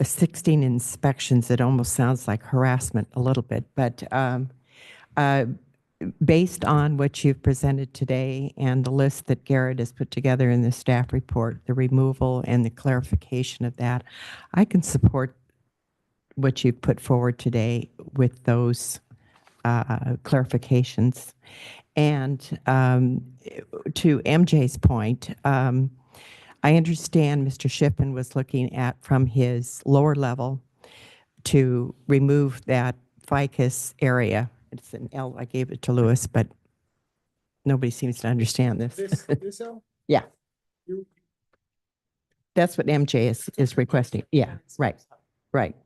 16 inspections. It almost sounds like harassment a little bit, but based on what you've presented today and the list that Garrett has put together in the staff report, the removal and the clarification of that, I can support what you've put forward today with those clarifications. And to MJ's point, I understand Mr. Schiffman was looking at from his lower level to remove that ficus area. It's an L, I gave it to Lewis, but nobody seems to understand this. This L? Yeah. That's what MJ is requesting. Yeah, right, right.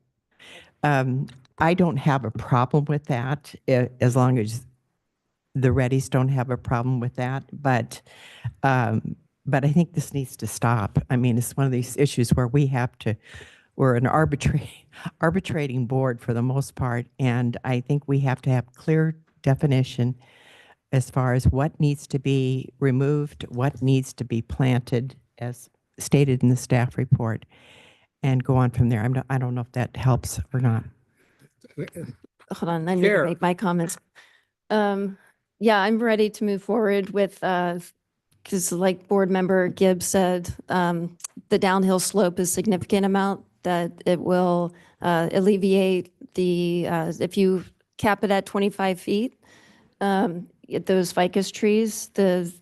I don't have a problem with that, as long as the Reddys don't have a problem with that, but I think this needs to stop. I mean, it's one of these issues where we're an arbitrating board for the most part, and I think we have to have clear definition as far as what needs to be removed, what needs to be planted, as stated in the staff report, and go on from there. I don't know if that helps or not. Hold on, I need to make my comments. Yeah, I'm ready to move forward with, because like board member Gibbs said, the downhill slope is significant amount that it will alleviate the, if you cap it at 25 feet, those ficus trees, the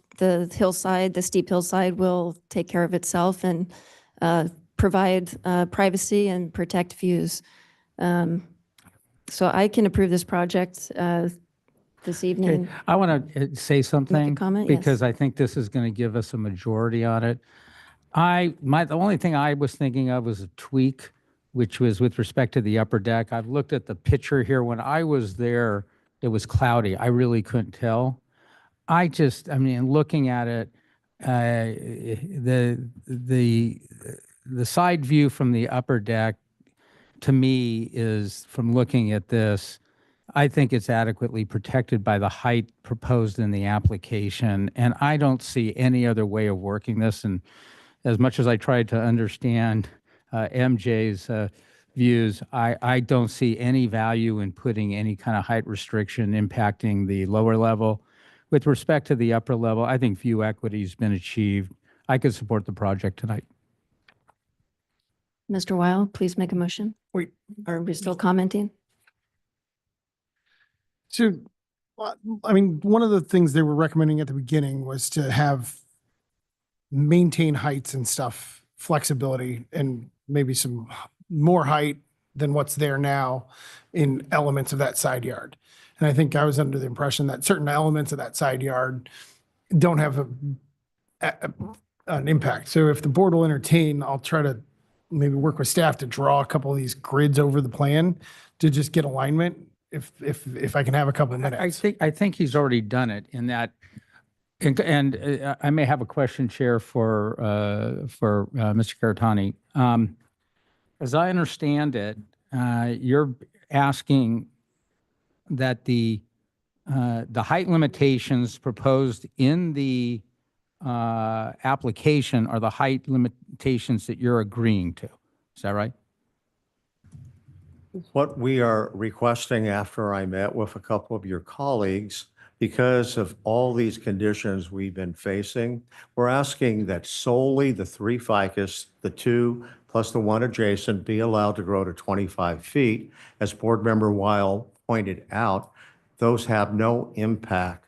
hillside, the steep hillside will take care of itself and provide privacy and protect views. So I can approve this project this evening. Okay, I want to say something comment? Yes. because I think this is going to give us a majority on it. The only thing I was thinking of was a tweak, which was with respect to the upper deck. I've looked at the picture here. When I was there, it was cloudy. I really couldn't tell. I mean, looking at it, the side view from the upper deck, to me, is, from looking at this, I think it's adequately protected by the height proposed in the application, and I don't see any other way of working this. And as much as I tried to understand MJ's views, I don't see any value in putting any kind of height restriction impacting the lower level. With respect to the upper level, I think view equity has been achieved. I could support the project tonight. Mr. Weil, please make a motion. Wait. Are we still commenting? So, I mean, one of the things they were recommending at the beginning was to have maintain heights and stuff, flexibility, and maybe some more height than what's there now in elements of that side yard. And I think I was under the impression that certain elements of that side yard don't have an impact. So if the board will entertain, I'll try to maybe work with staff to draw a couple of these grids over the plan to just get alignment. If I can have a couple of minutes. I think he's already done it in that, and I may have a question, Chair, for Mr. Karatani. As I understand it, you're asking that the height limitations proposed in the application are the height limitations that you're agreeing to. Is that right? What we are requesting after I met with a couple of your colleagues, because of all these conditions we've been facing, we're asking that solely the 3 ficus, the 2 plus the 1 adjacent, be allowed to grow to 25 feet. As Board Member Weil pointed out, those have no impact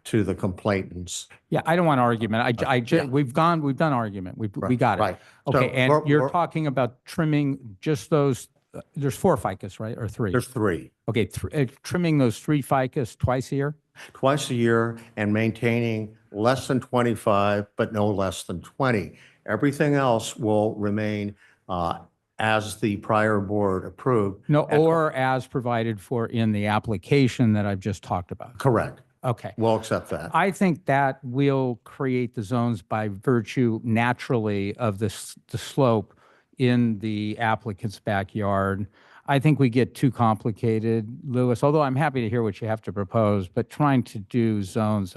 to the complainants. Yeah, I don't want argument. We've done argument. We got it. Right. Okay, So and we're- you're we're- talking about trimming just those, there's 4 ficus, right, or 3? There's 3. Okay, trimming those 3 ficus twice a year? Twice a year and maintaining less than 25, but no less than 20. Everything else will remain as the prior board approved. No, or as provided for in the application that I've just talked about. Correct. Okay. We'll accept that. I think that will create the zones by virtue naturally of the slope in the applicant's backyard. I think we get too complicated, Louis, although I'm happy to hear what you have to propose, but trying to do zones,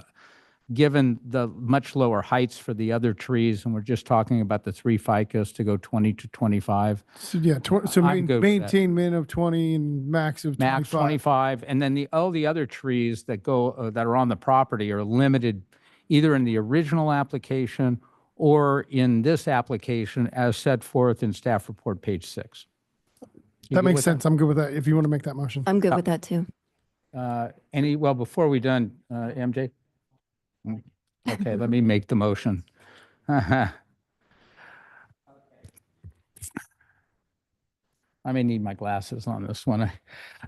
given the much lower heights for the other trees, and we're just talking about the 3 ficus to go 20 to 25. So yeah, so I'm good with that. maintain min of 20 and max of 25. Max 25, and then all the other trees that go, that are on the property are limited either in the original application or in this application as set forth in staff report, page 6. You That good makes with sense. I'm good with that. If you want to make that motion. I'm good with that too. Well, before we done, MJ? Okay, let me make the motion. I may need my glasses on this one.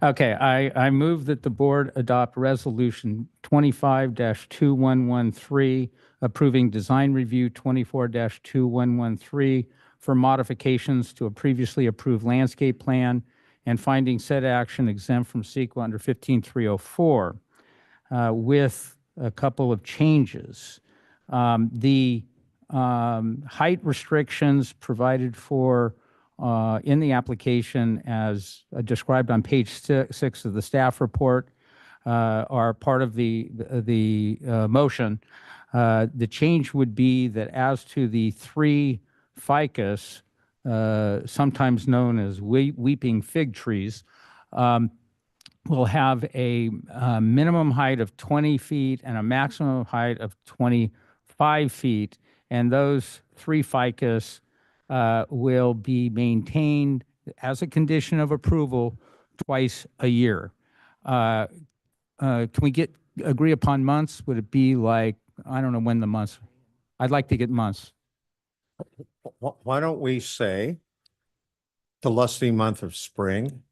Okay, I move that the board adopt resolution 25-2113, approving design review 24-2113 for modifications to a previously approved landscape plan and finding said action exempt from CEQA under 15304 with a couple of changes. The height restrictions provided for in the application as described on page 6 of the staff report are part of the motion. The change would be that as to the 3 ficus, sometimes known as weeping fig trees, will have a minimum height of 20 feet and a maximum height of 25 feet. And those 3 ficus will be maintained as a condition of approval twice a year. Can we agree upon months? Would it be like, I don't know when the months, I'd like to get months. Why don't we say the lusty month of spring,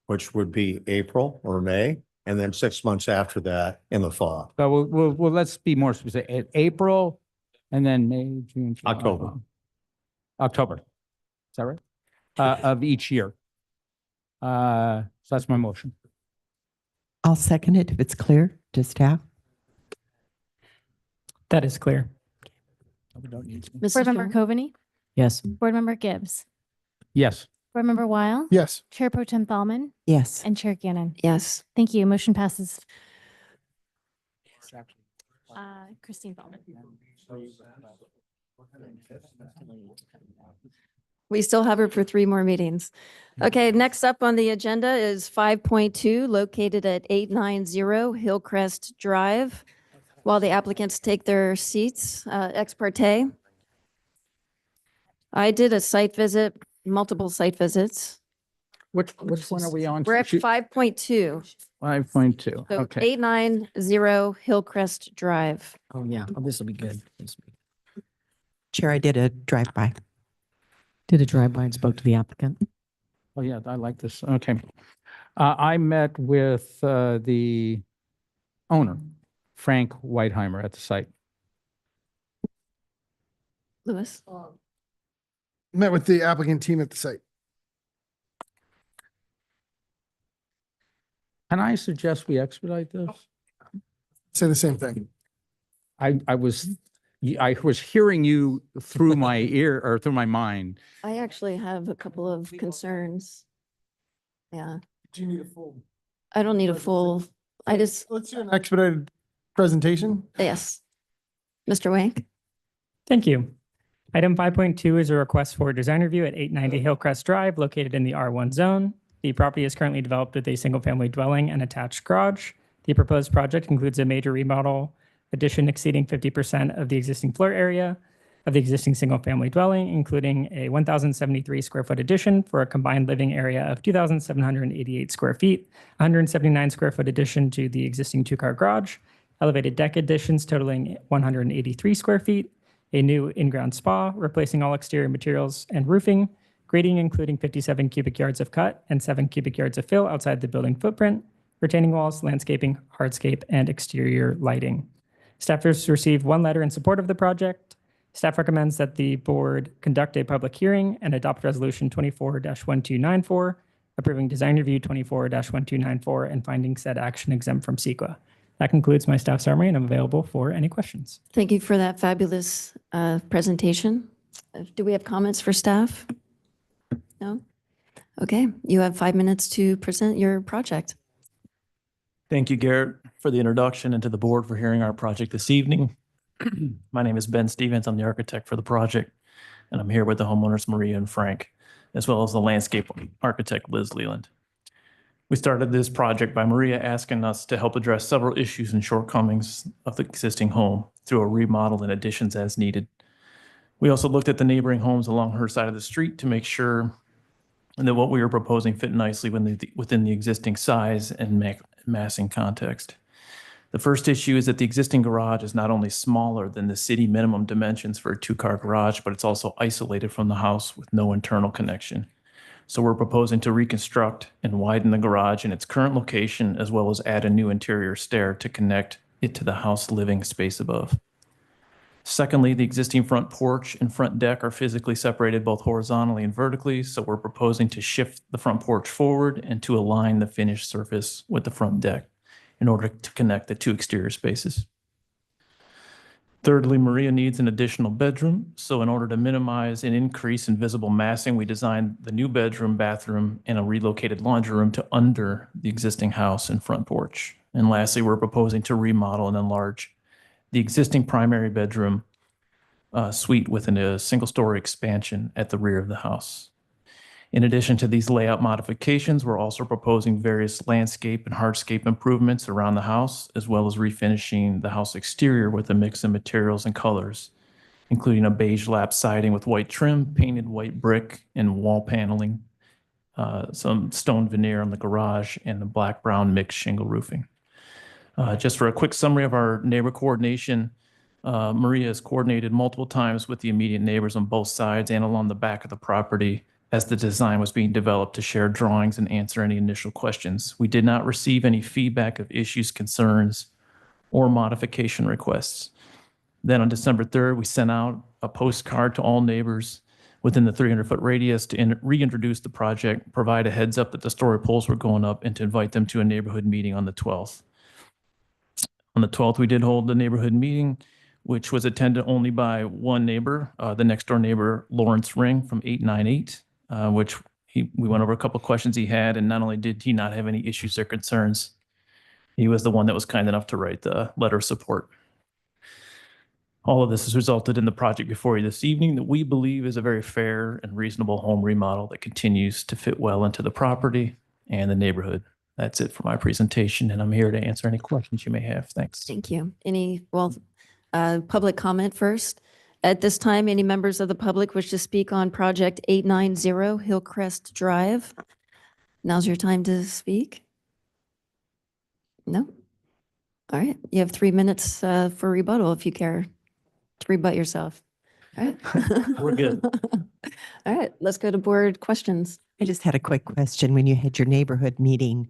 which would be April or May, and then 6 months after that in the fall. So we'll let's be more specific. April, and then May, June, July, October. Is that right? Of each year. So that's my motion. I'll second it if it's clear to staff. That is clear. Board Member Coveney? Yes. Board Member Gibbs? Yes. Board Member Weil? Yes. Chair Pro Tem Thalman? Yes. And Chair Gannon? Yes. Thank you. Motion passes. Christine Thalman. We still have her for 3 more meetings. Okay, next up on the agenda is 5.2, located at 890 Hillcrest Drive. While the applicants take their seats, ex parte. I did a site visit, multiple site visits. Which one are we on? We're at 5.2. 5.2, So okay. 890 Hillcrest Drive. Oh, yeah. Oh, this will be good. Chair, I did a drive-by. Did a drive-by and spoke to the applicant. Oh, yeah, I like this. Okay. I met with the owner, Frank Whiteheimer, at the site. Louis? Met with the applicant team at the site. Can I suggest we expedite this? Say the same thing. I was hearing you through my ear or through my mind. I actually have a couple of concerns. Yeah, Do you need a full? I don't need a full, I just, Let's do an expedited presentation. yes. Mr. Wank? Thank you. Item 5.2 is a request for design review at 890 Hillcrest Drive, located in the R1 zone. The property is currently developed with a single-family dwelling and attached garage. The proposed project includes a major remodel addition exceeding 50% of the existing floor area of the existing single-family dwelling, including a 1,073 square foot addition for a combined living area of 2,788 square feet, 179 square foot addition to the existing 2-car garage, elevated deck additions totaling 183 square feet, a new in-ground spa, replacing all exterior materials and roofing, grading including 57 cubic yards of cut and 7 cubic yards of fill outside the building footprint, retaining walls, landscaping, hardscape, and exterior lighting. Staff has received 1 letter in support of the project. Staff recommends that the board conduct a public hearing and adopt resolution 24-1294, approving design review 24-1294 and finding said action exempt from CEQA. That concludes my staff summary, and I'm available for any questions. Thank you for that fabulous presentation. Do we have comments for staff? No? Okay, you have 5 minutes to present your project. Thank you, Garrett, for the introduction, and to the board for hearing our project this evening. My name is Ben Stevens. I'm the architect for the project, and I'm here with the homeowners, Maria and Frank, as well as the landscape architect, Liz Leland. We started this project by Maria asking us to help address several issues and shortcomings of the existing home through a remodel and additions as needed. We also looked at the neighboring homes along her side of the street to make sure that what we were proposing fit nicely within the existing size and massing context. The first issue is that the existing garage is not only smaller than the city minimum dimensions for a 2-car garage, but it's also isolated from the house with no internal connection. So we're proposing to reconstruct and widen the garage in its current location, as well as add a new interior stair to connect it to the house living space above. Secondly, the existing front porch and front deck are physically separated both horizontally and vertically, so we're proposing to shift the front porch forward and to align the finished surface with the front deck in order to connect the 2 exterior spaces. Thirdly, Maria needs an additional bedroom, so in order to minimize an increase in visible massing, we designed the new bedroom, bathroom, and a relocated laundry room to under the existing house and front porch. And lastly, we're proposing to remodel and enlarge the existing primary bedroom suite with a single-story expansion at the rear of the house. In addition to these layout modifications, we're also proposing various landscape and hardscape improvements around the house, as well as refinishing the house exterior with a mix of materials and colors, including a beige lap siding with white trim, painted white brick, and wall paneling, some stone veneer on the garage, and the black-brown mixed shingle roofing. Just for a quick summary of our neighbor coordination, Maria has coordinated multiple times with the immediate neighbors on both sides and along the back of the property as the design was being developed to share drawings and answer any initial questions. We did not receive any feedback of issues, concerns, or modification requests. Then on December 3rd, we sent out a postcard to all neighbors within the 300-foot radius to reintroduce the project, provide a heads up that the story poles were going up, and to invite them to a neighborhood meeting on the 12th. On the 12th, we did hold the neighborhood meeting, which was attended only by one neighbor, the next door neighbor, Lawrence Ring from 898, which we went over a couple of questions he had, and not only did he not have any issues or concerns, he was the one that was kind enough to write the letter of support. All of this has resulted in the project before you this evening that we believe is a very fair and reasonable home remodel that continues to fit well into the property and the neighborhood. That's it for my presentation, and I'm here to answer any questions you may have. Thanks. Thank you. Public comment first. At this time, any members of the public wish to speak on project 890 Hillcrest Drive? Now's your time to speak. No? All right. You have 3 minutes for rebuttal if you care to rebut yourself. All right. We're good. All right. Let's go to board questions. I just had a quick question. When you had your neighborhood meeting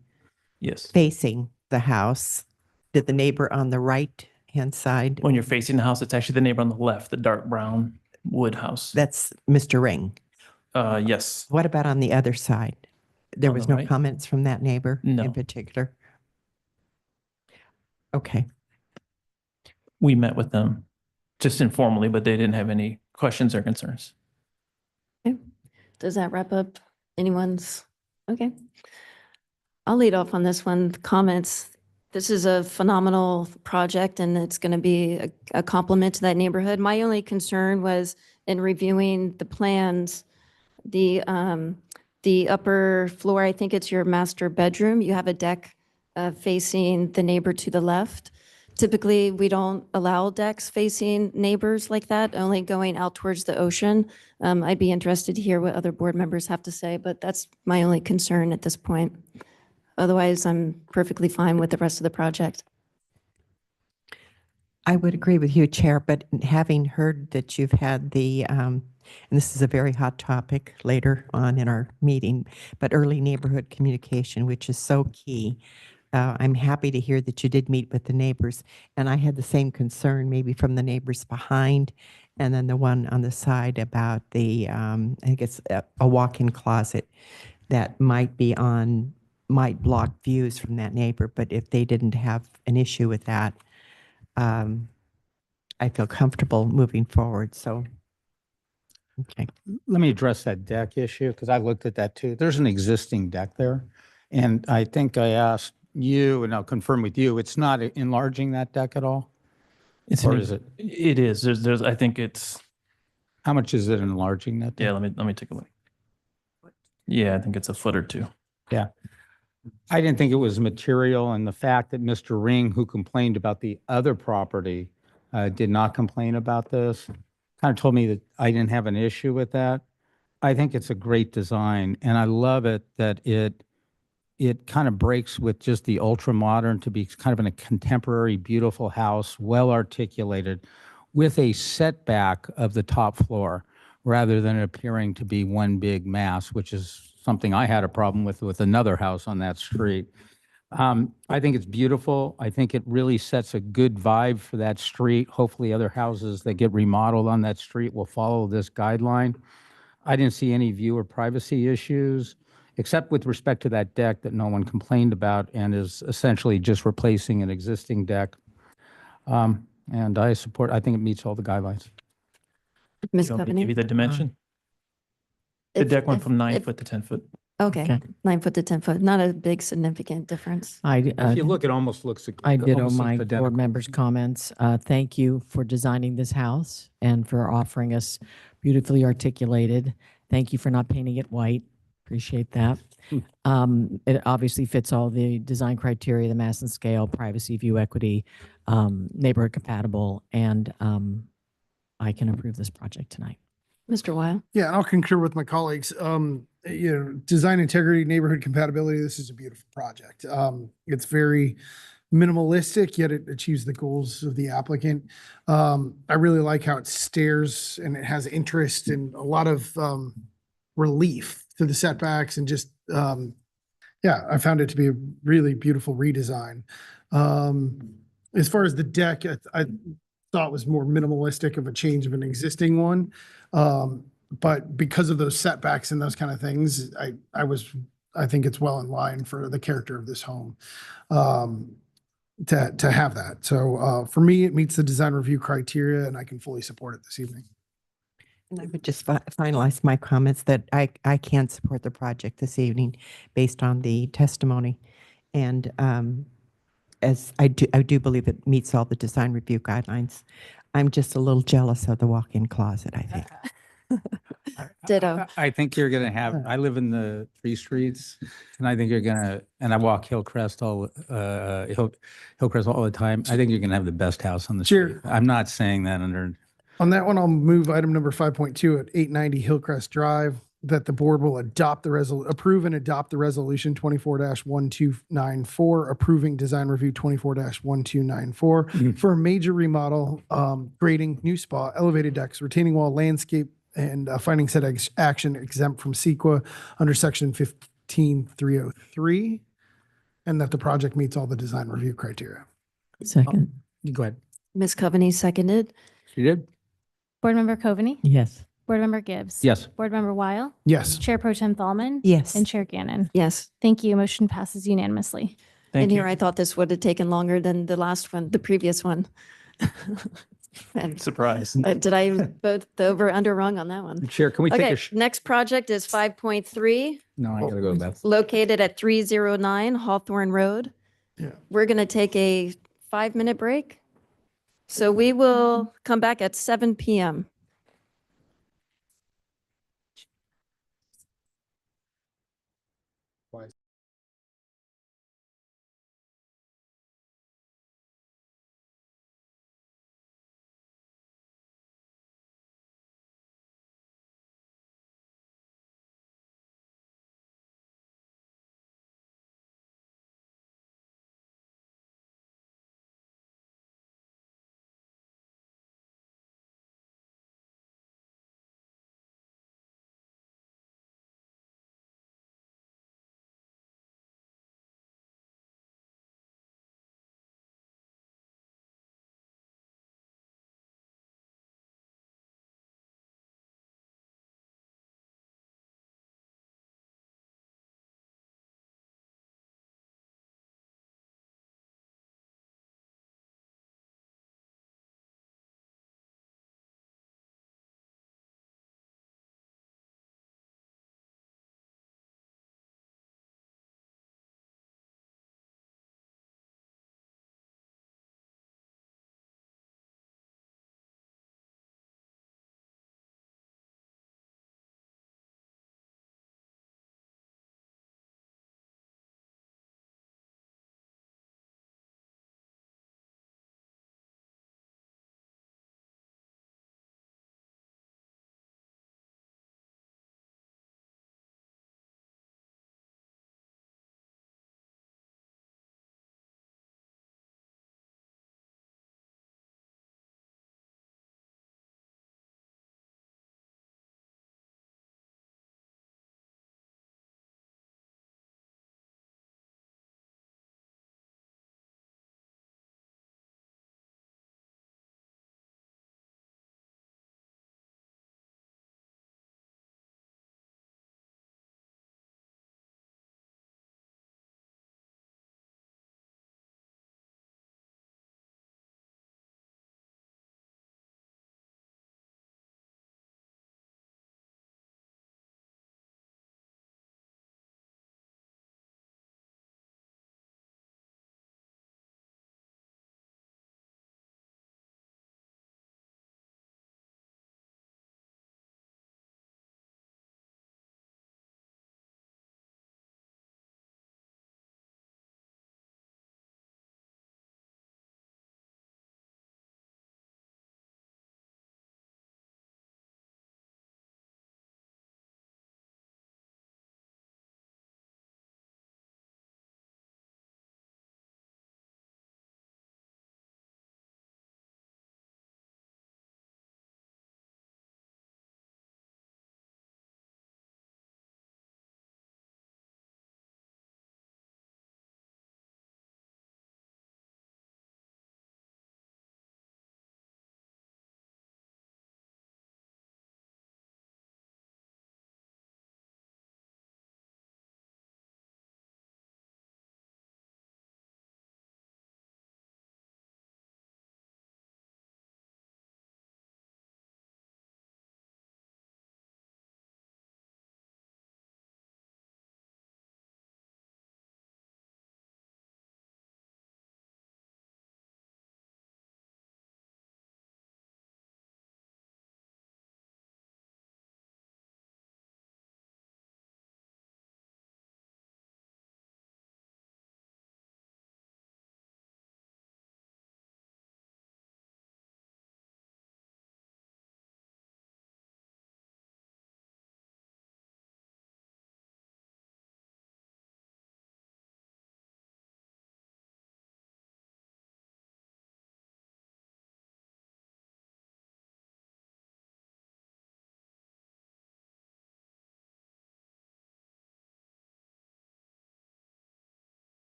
Yes. facing the house, did the neighbor on the right-hand side? When you're facing the house, it's actually the neighbor on the left, the dark brown wood house. That's Mr. Ring. Yes. What about on the other side? There On was the no right? comments from that neighbor No. in particular? Okay. We met with them just informally, but they didn't have any questions or concerns. Does that wrap up anyone's? Okay. I'll lead off on this one. Comments. This is a phenomenal project and it's going to be a compliment to that neighborhood. My only concern was in reviewing the plans, the upper floor, I think it's your master bedroom. You have a deck facing the neighbor to the left. Typically, we don't allow decks facing neighbors like that, only going out towards the ocean. I'd be interested to hear what other board members have to say, but that's my only concern at this point. Otherwise, I'm perfectly fine with the rest of the project. I would agree with you, Chair, but having heard that you've had and this is a very hot topic later on in our meeting, but early neighborhood communication, which is so key. I'm happy to hear that you did meet with the neighbors, and I had the same concern maybe from the neighbors behind, and then the one on the side about the, I guess, a walk-in closet that might block views from that neighbor, but if they didn't have an issue with that, I feel comfortable moving forward, so. Okay. Let me address that deck issue because I looked at that too. There's an existing deck there. And I think I asked you, and I'll confirm with you, it's not enlarging that deck at all? Or is it? It is. There's, I think it's. How much is it enlarging that deck? Yeah, let me take a look. Yeah, I think it's a foot or two. Yeah. I didn't think it was material, and the fact that Mr. Ring, who complained about the other property, did not complain about this, kind of told me that I didn't have an issue with that. I think it's a great design, and I love it that it kind of breaks with just the ultra modern to be kind of in a contemporary, beautiful house, well articulated, with a setback of the top floor, rather than it appearing to be one big mass, which is something I had a problem with another house on that street. I think it's beautiful. I think it really sets a good vibe for that street. Hopefully other houses that get remodeled on that street will follow this guideline. I didn't see any view or privacy issues, except with respect to that deck that no one complained about and is essentially just replacing an existing deck. And I think it meets all the guidelines. Ms. You want me to Coveney? give you the dimension? The If- deck went if- from 9 if- foot to 10 foot. Okay, 9 foot to 10 foot, not a big significant difference. If you look, it almost looks. I ditto almost my identical. board members' comments. Thank you for designing this house and for offering us beautifully articulated. Thank you for not painting it white. Appreciate that. It obviously fits all the design criteria, the mass and scale, privacy, view equity, neighborhood compatible, and I can approve this project tonight. Mr. Weil? Yeah, and I'll concur with my colleagues. Design integrity, neighborhood compatibility, this is a beautiful project. It's very minimalistic, yet it achieves the goals of the applicant. I really like how it stares and it has interest and a lot of relief to the setbacks and just, I found it to be a really beautiful redesign. As far as the deck, I thought was more minimalistic of a change of an existing one. But because of those setbacks and those kind of things, I think it's well in line for the character of this home to have that. So for me, it meets the design review criteria and I can fully support it this evening. And I would just finalize my comments that I can support the project this evening based on the testimony. And as I do believe it meets all the design review guidelines. I'm just a little jealous of the walk-in closet, I think. Ditto. I think you're gonna have, I live in the Three Streets, and I think you're gonna, and I walk Hillcrest Hillcrest all the time. I think you're gonna have the best house on the street. I'm not saying that under, On that one, I'll move item number 5.2 at 890 Hillcrest Drive, that the board will approve and adopt the resolution 24-1294, approving design review 24-1294 for a major remodel, grading, new spa, elevated decks, retaining wall, landscape, and finding said action exempt from CEQA under section 15303, and that the project meets all the design review criteria. Second. go ahead. Ms. Coveney seconded. She did? Board Member Coveney? Yes. Board Member Gibbs? Yes. Board Member Weil? Yes. Chair Pro Tem Thalman? Yes. And Chair Gannon? Yes. Thank you. Motion passes unanimously. And here I thought this would have taken longer than the last one, the previous one. And Surprise. did I vote the over under wrong on that one? Chair, can we take Okay, a, next project is 5.3, no, I gotta go, Beth. located at 309 Hawthorne Road. Yeah. We're going to take a 5-minute break. So we will come back at 7 PM.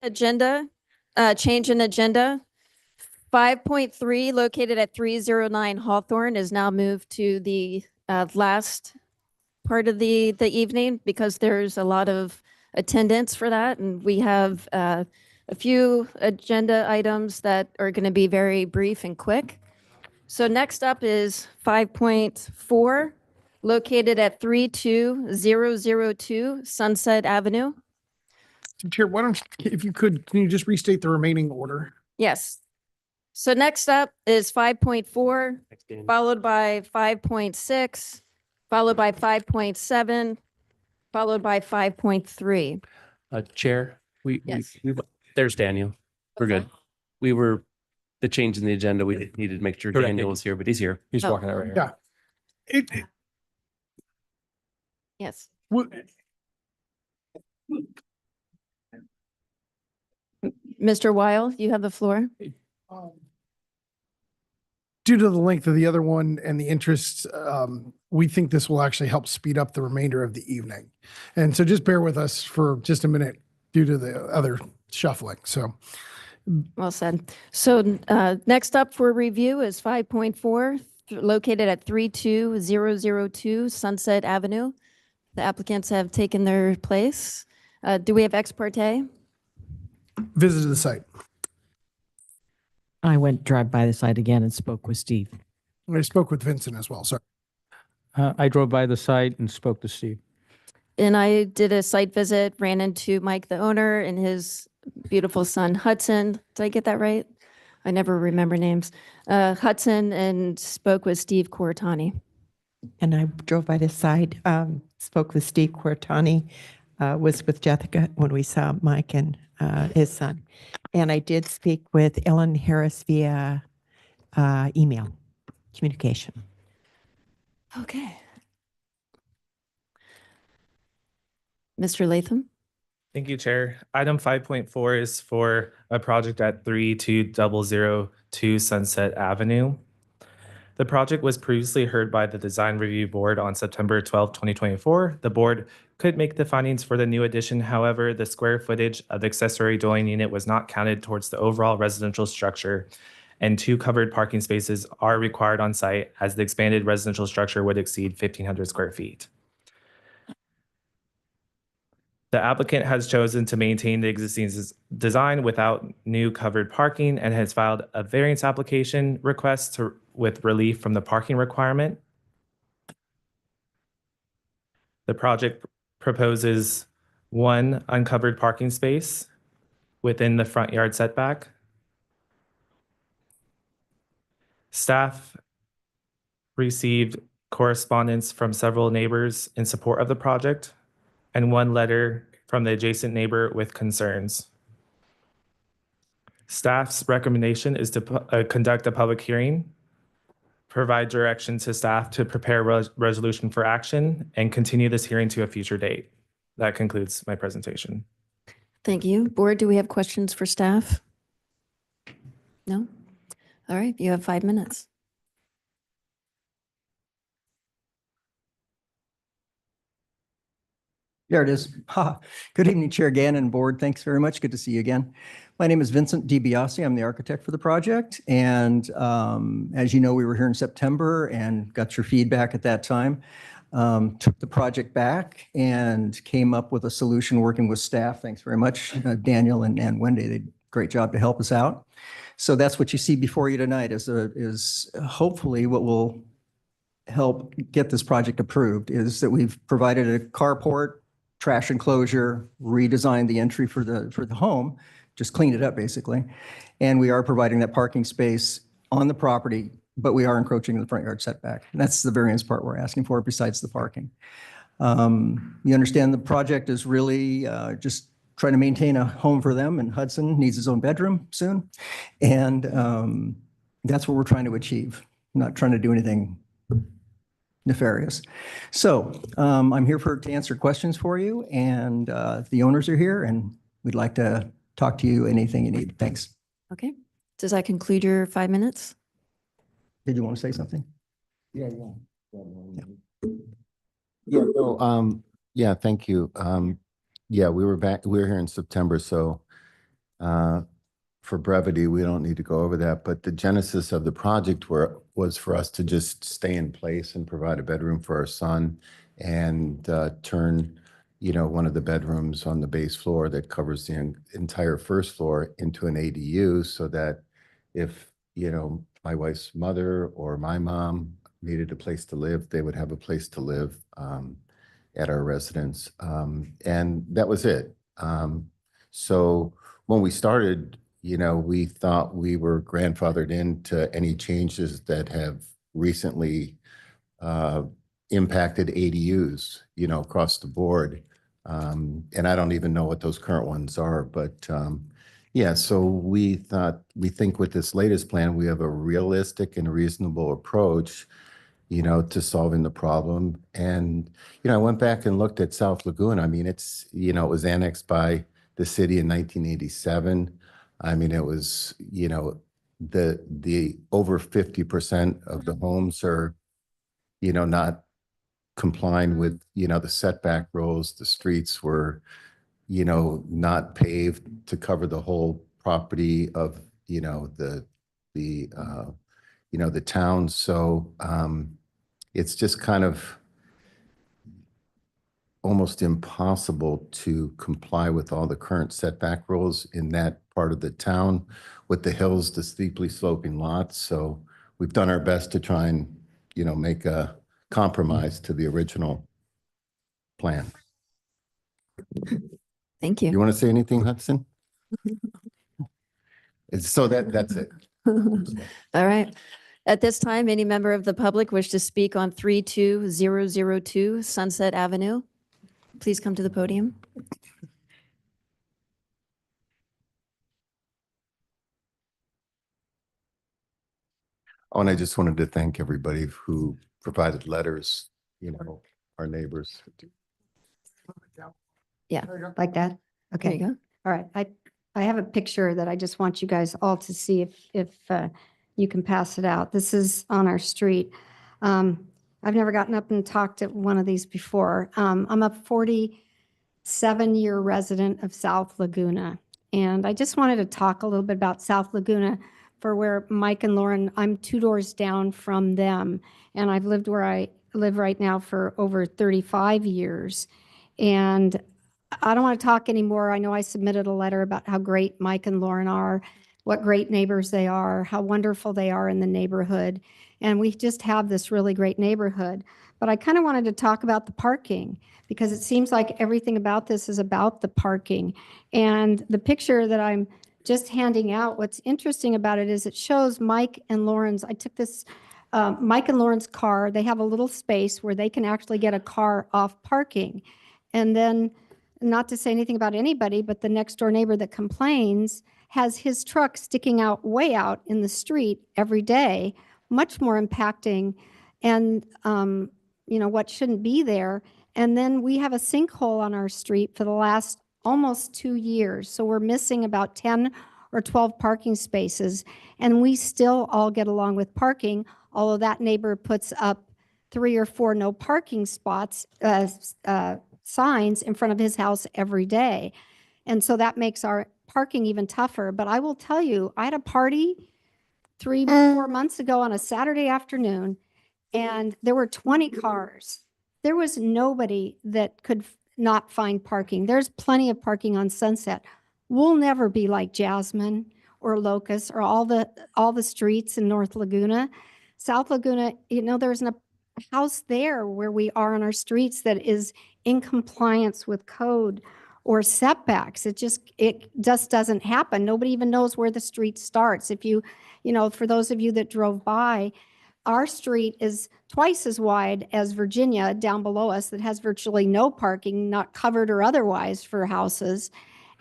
Agenda, change in agenda. 5.3, located at 309 Hawthorne, is now moved to the last part of the evening because there's a lot of attendance for that. And we have a few agenda items that are going to be very brief and quick. So next up is 5.4, located at 32002 Sunset Avenue. Chair, why don't, if you could, can you just restate the remaining order? Yes. So next up is 5.4, followed by 5.6, followed by 5.7, followed by 5.3. Chair, Yes. there's Daniel. We're good. The change in the agenda, we needed to make sure Correct. Daniel was here, but he's here. He's Oh. walking out right here. Yeah. Yes. Mr. Weil, you have the floor. Due to the length of the other one and the interest, we think this will actually help speed up the remainder of the evening. And so just bear with us for just a minute due to the other shuffling. So Well said. So next up for review is 5.4, located at 32002 Sunset Avenue. The applicants have taken their place. Do we have ex parte? visit the site. I went drive by the site again and spoke with Steve. I spoke with Vincent as well. Sorry. I drove by the site and spoke to Steve. And I did a site visit, ran into Mike, the owner, and his beautiful son Hudson. Did I get that right? I never remember names. Hudson, and spoke with Steve Coratani. And I drove by the site, spoke with Steve Quartani, was with Jessica when we saw Mike and his son. And I did speak with Ellen Harris via email communication. Okay. Mr. Latham? Thank you, Chair. Item 5.4 is for a project at 32002 Sunset Avenue. The project was previously heard by the Design Review Board on September 12, 2024. The board could make the findings for the new addition. However, the square footage of the accessory dwelling unit was not counted towards the overall residential structure, and 2 covered parking spaces are required on site as the expanded residential structure would exceed 1,500 square feet. The applicant has chosen to maintain the existing design without new covered parking and has filed a variance application request with relief from the parking requirement. The project proposes 1 uncovered parking space within the front yard setback. Staff received correspondence from several neighbors in support of the project, and 1 letter from the adjacent neighbor with concerns. Staff's recommendation is to conduct a public hearing, provide direction to staff to prepare a resolution for action, and continue this hearing to a future date. That concludes my presentation. Thank you. Board, do we have questions for staff? No? All right, you have 5 minutes. There it is. Ha. Good evening, Chair Gannon and Board. Thanks very much. Good to see you again. My name is Vincent DiBiase. I'm the architect for the project. And as you know, we were here in September and got your feedback at that time. Took the project back and came up with a solution working with staff. Thanks very much, Daniel and Wendy. They did a great job to help us out. So that's what you see before you tonight is hopefully what will help get this project approved is that we've provided a carport, trash enclosure, redesigned the entry for the home, just cleaned it up basically. And we are providing that parking space on the property, but we are encroaching the front yard setback. And that's the variance part we're asking for besides the parking. You understand the project is really just trying to maintain a home for them, and Hudson needs his own bedroom soon. And that's what we're trying to achieve. I'm not trying to do anything nefarious. So I'm here to answer questions for you, and the owners are here, and we'd like to talk to you anything you need. Thanks. Okay. Does that conclude your 5 minutes? Did you want to say something? Yeah, no, yeah, thank you. Yeah, we were here in September, so For brevity, we don't need to go over that, but the genesis of the project was for us to just stay in place and provide a bedroom for our son and turn, one of the bedrooms on the base floor that covers the entire first floor into an ADU so that if, my wife's mother or my mom needed a place to live, they would have a place to live at our residence. And that was it. So when we started, we thought we were grandfathered into any changes that have recently impacted ADUs, across the board. And I don't even know what those current ones are, but yeah, so we think with this latest plan, we have a realistic and reasonable approach, to solving the problem. And, I went back and looked at South Lagoon. I mean, it was annexed by the city in 1987. I mean, it was, the over 50% of the homes are, not complying with, the setback rules. The streets were, not paved to cover the whole property of, the town. So it's just kind of almost impossible to comply with all the current setback rules in that part of the town with the hills, the steeply sloping lots. So we've done our best to try and, make a compromise to the original plan. Thank you. You want to say anything, Hudson? So that's it. All right. At this time, any member of the public wish to speak on 32002 Sunset Avenue? Please come to the podium. Oh, and I just wanted to thank everybody who provided letters, our neighbors. Yeah. Like that? Okay. There you go. All right. I have a picture that I just want you guys all to see if you can pass it out. This is on our street. I've never gotten up and talked at one of these before. I'm a 47-year resident of South Laguna. And I just wanted to talk a little bit about South Laguna for where Mike and Lauren, I'm 2 doors down from them. And I've lived where I live right now for over 35 years. And I don't want to talk anymore. I know I submitted a letter about how great Mike and Lauren are, what great neighbors they are, how wonderful they are in the neighborhood. And we just have this really great neighborhood. But I kind of wanted to talk about the parking because it seems like everything about this is about the parking. And the picture that I'm just handing out, what's interesting about it is it shows Mike and Lauren's, I took this, Mike and Lauren's car, they have a little space where they can actually get a car off parking. And then, not to say anything about anybody, but the next door neighbor that complains has his truck sticking out way out in the street every day, much more impacting and, what shouldn't be there. And then we have a sinkhole on our street for the last almost 2 years. So we're missing about 10 or 12 parking spaces. And we still all get along with parking, although that neighbor puts up 3 or 4 no parking spots, signs in front of his house every day. And so that makes our parking even tougher. But I will tell you, I had a party 3-4 months ago on a Saturday afternoon, and there were 20 cars. There was nobody that could not find parking. There's plenty of parking on Sunset. We'll never be like Jasmine or Locust or all the streets in North Laguna. South Laguna, there's a house there where we are on our streets that is in compliance with code or setbacks. It just doesn't happen. Nobody even knows where the street starts. If for those of you that drove by, our street is twice as wide as Virginia down below us that has virtually no parking, not covered or otherwise for houses.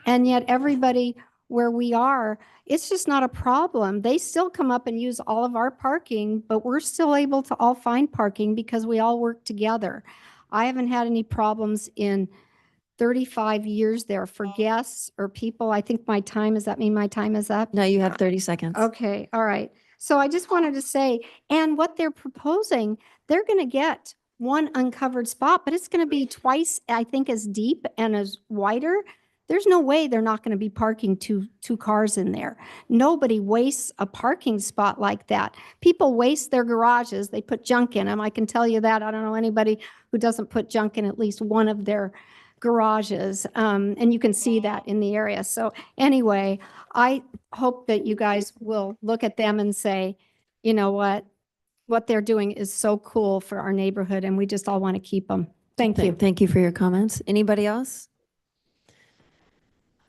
And yet everybody where we are, it's just not a problem. They still come up and use all of our parking, but we're still able to all find parking because we all work together. I haven't had any problems in 35 years there for guests or people. I think does that mean my time is up? No, you have 30 seconds. Okay, all right. So I just wanted to say, and what they're proposing, they're going to get one uncovered spot, but it's going to be twice, I think, as deep and as wider there's no way they're not going to be parking two cars in there. Nobody wastes a parking spot like that. People waste their garages. They put junk in them. I can tell you that. I don't know anybody who doesn't put junk in at least one of their garages. And you can see that in the area. So anyway, I hope that you guys will look at them and say, you know what they're doing is so cool for our neighborhood, and we just all want to keep them. Thank you. Thank you for your comments. Anybody else?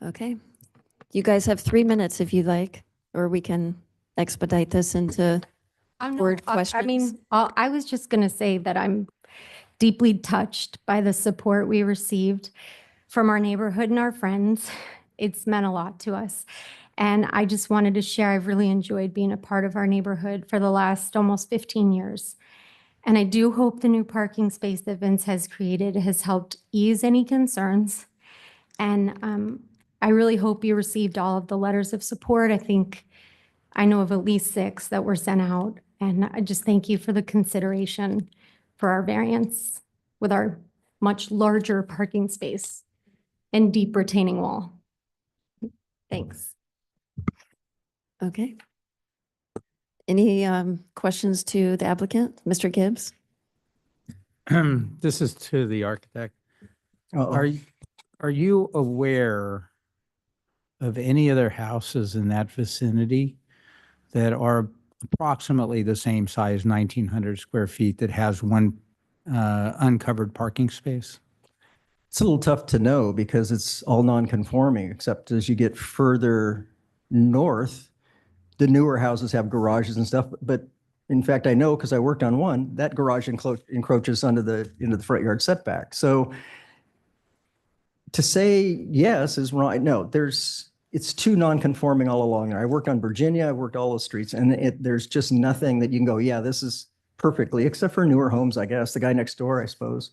Okay. You guys have 3 minutes if you'd like, or we can expedite this into board questions. I was just going to say that I'm deeply touched by the support we received from our neighborhood and our friends. It's meant a lot to us. And I just wanted to share, I've really enjoyed being a part of our neighborhood for the last almost 15 years. And I do hope the new parking space that Vince has created has helped ease any concerns. And I really hope you received all of the letters of support. I know of at least 6 that were sent out. And I just thank you for the consideration for our variance with our much larger parking space and deep retaining wall. Thanks. Okay. Any questions to the applicant, Mr. Gibbs? This is to the architect. Uh-oh. Are you aware of any other houses in that vicinity that are approximately the same size, 1,900 square feet, that has one uncovered parking space? It's a little tough to know because it's all non-conforming, except as you get further north, the newer houses have garages and stuff. But in fact, I know because I worked on one, that garage encroaches into the front yard setback. So to say yes is right. No, it's too non-conforming all along there. I worked on Virginia, I worked all the streets, and there's just nothing that you can go, yeah, this is perfectly, except for newer homes, I guess, the guy next door, I suppose.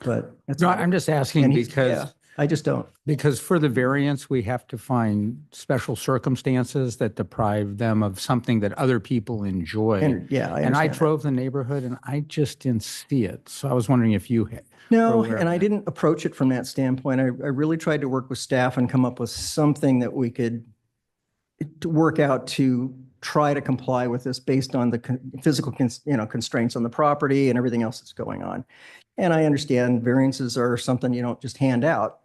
But No, I'm just asking because I just don't. Because for the variance, we have to find special circumstances that deprive them of something that other people enjoy. And I And I understand that. drove the neighborhood and I just didn't see it. So I was wondering if you had. No, were aware and of I that. didn't approach it from that standpoint. I really tried to work with staff and come up with something that we could to work out to try to comply with this based on the physical constraints on the property and everything else that's going on. And I understand variances are something you don't just hand out.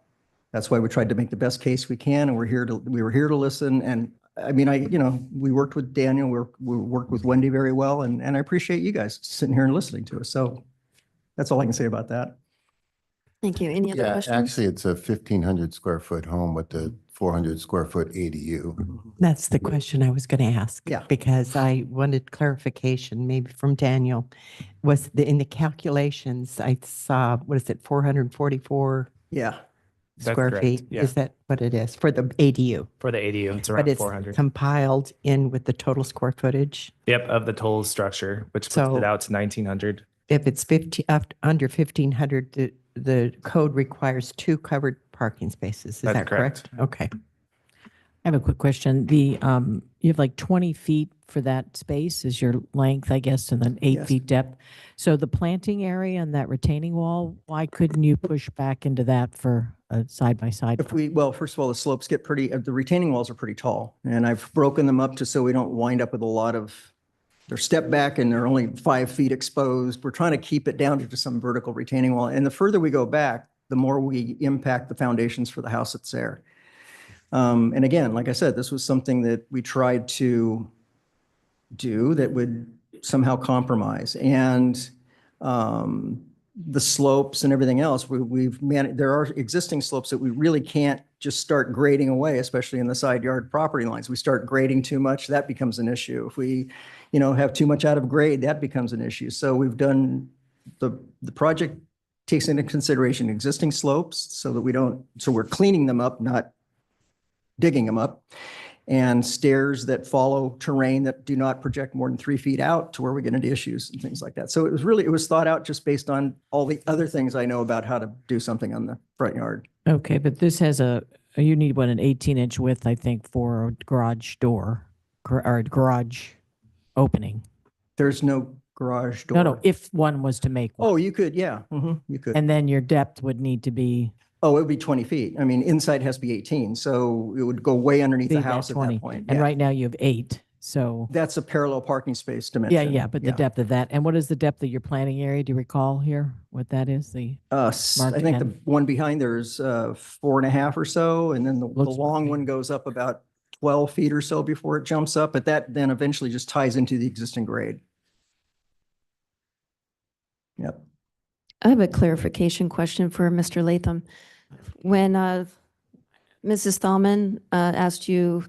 That's why we tried to make the best case we can, and we were here to listen. And I mean, we worked with Daniel, we worked with Wendy very well, and I appreciate you guys sitting here and listening to us. So that's all I can say about that. Thank you. Any other Yeah, questions? actually, it's a 1,500 square foot home with the 400 square foot ADU. That's the question I was going to ask. Yeah. Because I wanted clarification, maybe from Daniel. In the calculations, I saw, what is it, 444 Yeah. That's square correct, feet? yeah. Is that what it is for the ADU? For the ADU, it's But around it's 400. compiled in with the total square footage? Yep, of the total structure, which puts So- it out to 1,900. If it's under 1,500, the code requires 2 covered parking spaces. Is That's that correct? Okay. I have a quick question. You have like 20 feet for that space is your length, I guess, and then 8 Yes. feet depth. So the planting area and that retaining wall, why couldn't you push back into that for a side-by-side? Well, first of all, the slopes get the retaining walls are pretty tall, and I've broken them up just so we don't wind up with a lot of, they're stepped back and they're only 5 feet exposed. We're trying to keep it down to just some vertical retaining wall. And the further we go back, the more we impact the foundations for the house that's there. And again, like I said, this was something that we tried to do that would somehow compromise. And the slopes and everything else, we've managed, there are existing slopes that we really can't just start grading away, especially in the side yard property lines. We start grading too much, that becomes an issue. If we, have too much out of grade, that becomes an issue. So we've done, the project takes into consideration existing slopes so that so we're cleaning them up, not digging them up, and stairs that follow terrain that do not project more than 3 feet out to where we get into issues and things like that. So it was thought out just based on all the other things I know about how to do something on the front yard. Okay, but this has you need an 18-inch width, I think, for a garage door or a garage opening. There's no garage door. No, if one was to make one. Oh, you could, yeah, you could. And then your depth would need to be Oh, it would be 20 feet. I mean, inside has to be 18, so it would go way underneath the Leave that house at 20. that point. And Yeah. right now you have 8, so. That's a parallel parking space dimension. Yeah, yeah, but the depth of that, and what is the depth of your planning area? Do you recall here what that is? The I marked think the N? one behind there is 4.5 or so, and then the long one goes up about 12 feet or so before it jumps up, but that then eventually just ties into the existing grade. Yep. I have a clarification question for Mr. Latham. When Mrs. Thalman asked you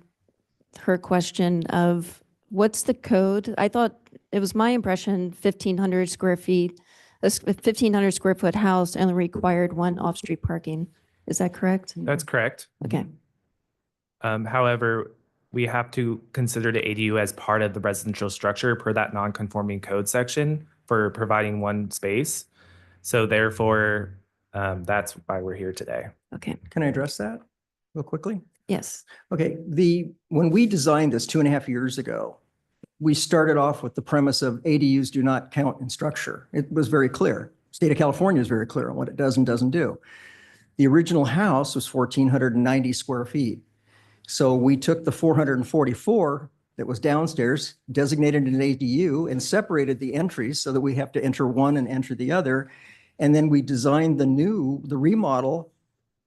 her question of what's the code, I thought it was my impression 1,500 square feet, a 1,500 square foot house only required 1 off-street parking. Is that correct? That's correct. Okay. However, we have to consider the ADU as part of the residential structure per that non-conforming code section for providing 1 space. So therefore, that's why we're here today. Okay. Can I address that real quickly? Yes. Okay, when we designed this 2.5 years ago, we started off with the premise of ADUs do not count in structure. It was very clear. State of California is very clear on what it does and doesn't do. The original house was 1,490 square feet. So we took the 444 that was downstairs, designated an ADU, and separated the entries so that we have to enter one and enter the other. And then we designed the remodel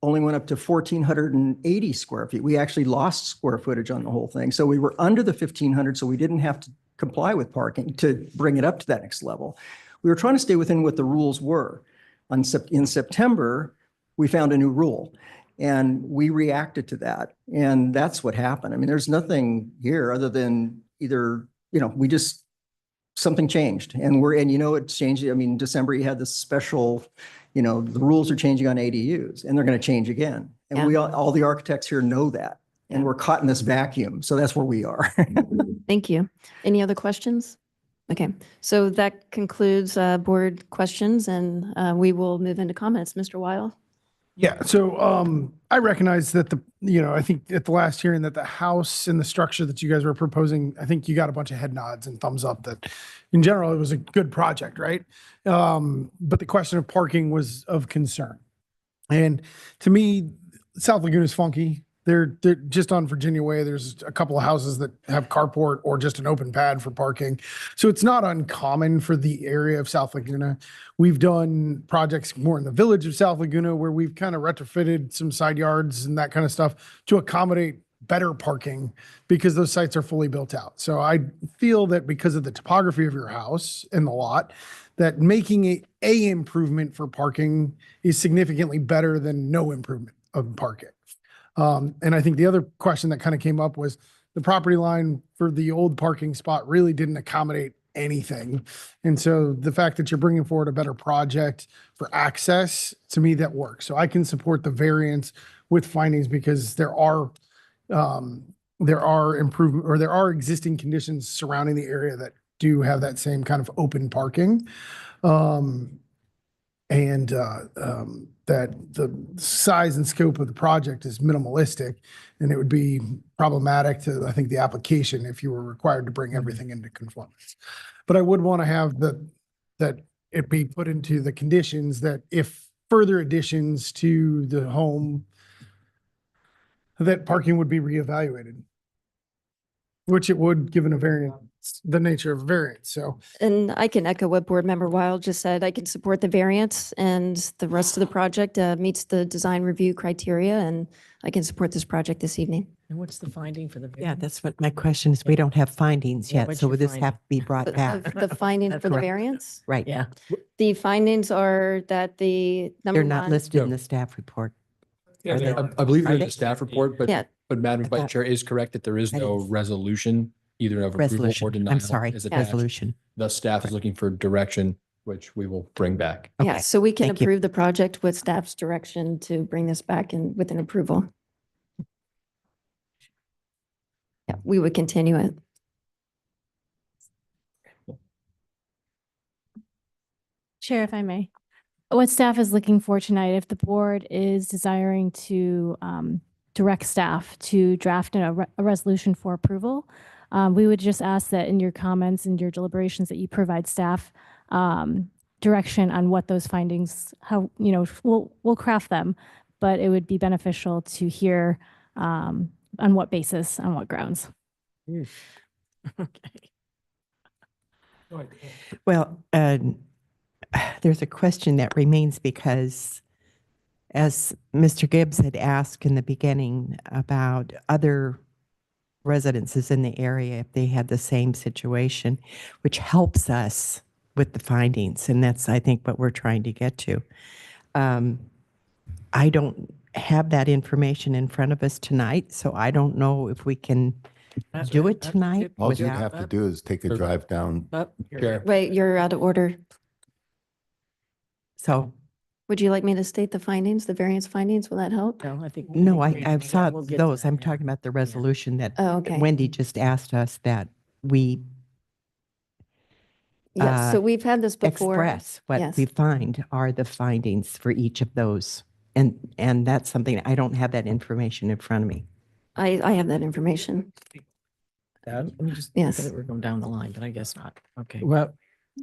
only went up to 1,480 square feet. We actually lost square footage on the whole thing. So we were under the 1,500, so we didn't have to comply with parking to bring it up to that next level. We were trying to stay within what the rules were. In September, we found a new rule and we reacted to that. And that's what happened. I mean, there's nothing here other than either, something changed and it's changed. I mean, December, you had this special, the rules are changing on ADUs and they're going to change again. And Yeah. we all the architects here know that. And we're caught in this vacuum. So that's where we are. Thank you. Any other questions? Okay, so that concludes board questions and we will move into comments. Mr. Weil? Yeah, so I recognize that I think at the last hearing that the house and the structure that you guys were proposing, I think you got a bunch of head nods and thumbs up that in general, it was a good project, right? But the question of parking was of concern. And to me, South Laguna is funky. They're just on Virginia Way. There's a couple of houses that have carport or just an open pad for parking. So it's not uncommon for the area of South Laguna. We've done projects more in the village of South Laguna where we've kind of retrofitted some side yards and that kind of stuff to accommodate better parking because those sites are fully built out. So I feel that because of the topography of your house and the lot, that making a improvement for parking is significantly better than no improvement of parking. And I think the other question that kind of came up was the property line for the old parking spot really didn't accommodate anything. And so the fact that you're bringing forward a better project for access, to me, that works. So I can support the variance with findings because there are improvement or there are existing conditions surrounding the area that do have that same kind of open parking. That the size and scope of the project is minimalistic, and it would be problematic to, I think, the application if you were required to bring everything into conformance. But I would want to have that it be put into the conditions that if further additions to the home, that parking would be reevaluated, which it would given a variance, the nature of a variance. So And I can echo what Board Member Weil just said. I can support the variance and the rest of the project meets the design review criteria, and I can support this project this evening. And what's the finding for the? Yeah, that's what my question is. We don't have findings Yeah, yet, what's so your would this finding? have to be brought back? The findings for the Correct. variance? Right. Yeah. The findings are that the number They're not one- listed in the staff report. Yeah, Are they? I believe Are they're in they? the staff report, but Yeah. Madam I Vice thought- Chair is correct that there is I no didn't- resolution, either of approval or Resolution. denial. I'm sorry, is attached. resolution. The staff is looking for direction, which we will bring back. Yeah, Okay, so we can thank you. approve the project with staff's direction to bring this back in with an approval. Yeah, we would continue it. Chair, if I may. What staff is looking for tonight, if the board is desiring to direct staff to draft a resolution for approval, we would just ask that in your comments and your deliberations that you provide staff direction on what those findings, how, we'll craft them, but it would be beneficial to hear on what basis, on what grounds. Okay. Well, there's a question that remains because as Mr. Gibbs had asked in the beginning about other residences in the area, if they had the same situation, which helps us with the findings. And that's, I think, what we're trying to get to. I don't have that information in front of us tonight, so I don't know if we can do it tonight. All you'd without- have to do is take a drive down. Wait, you're out of order. So, Would you like me to state the findings, the variance findings? Will that help? No, I think. no, I saw We'll get to those. that, I'm yeah. talking about the resolution that Oh, okay. Wendy just asked us that we Yes, so we've had this before. express what Yes. we find are the findings for each of those. And that's something, I don't have that information in front of me. I have that information. Let me just, Yes. we're going down the line, but I guess not. Okay. Well,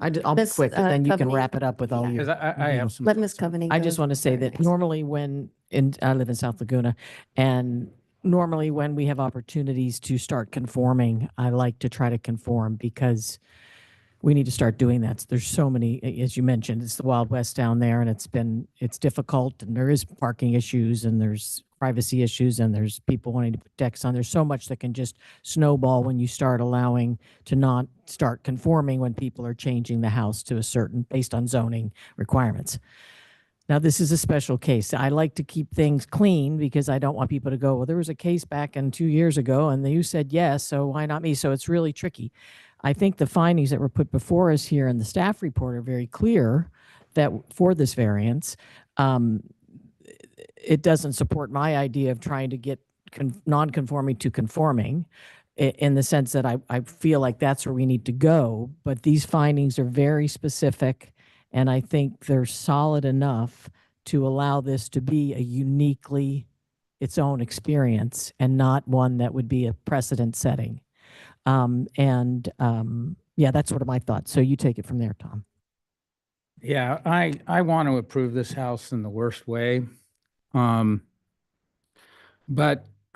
I'll be Miss, quick, and then you can Coveney. wrap it up with all your. because I have some. Let Ms. Coveney I go just want to say that next. normally I live in South Laguna, and normally when we have opportunities to start conforming, I like to try to conform because we need to start doing that. There's so many, as you mentioned, it's the Wild West down there, and it's difficult, and there is parking issues, and there's privacy issues, and there's people wanting to put decks on. There's so much that can just snowball when you start allowing to not start conforming when people are changing the house to a certain, based on zoning requirements. Now, this is a special case. I like to keep things clean because I don't want people to go, well, there was a case back in 2 years ago and you said yes, so why not me? So it's really tricky. I think the findings that were put before us here in the staff report are very clear that for this variance, it doesn't support my idea of trying to get non-conforming to conforming in the sense that I feel like that's where we need to go. But these findings are very specific, and I think they're solid enough to allow this to be a uniquely its own experience and not one that would be a precedent setting. Yeah, that's sort of my thoughts. So you take it from there, Tom. Yeah, I want to approve this house in the worst way. But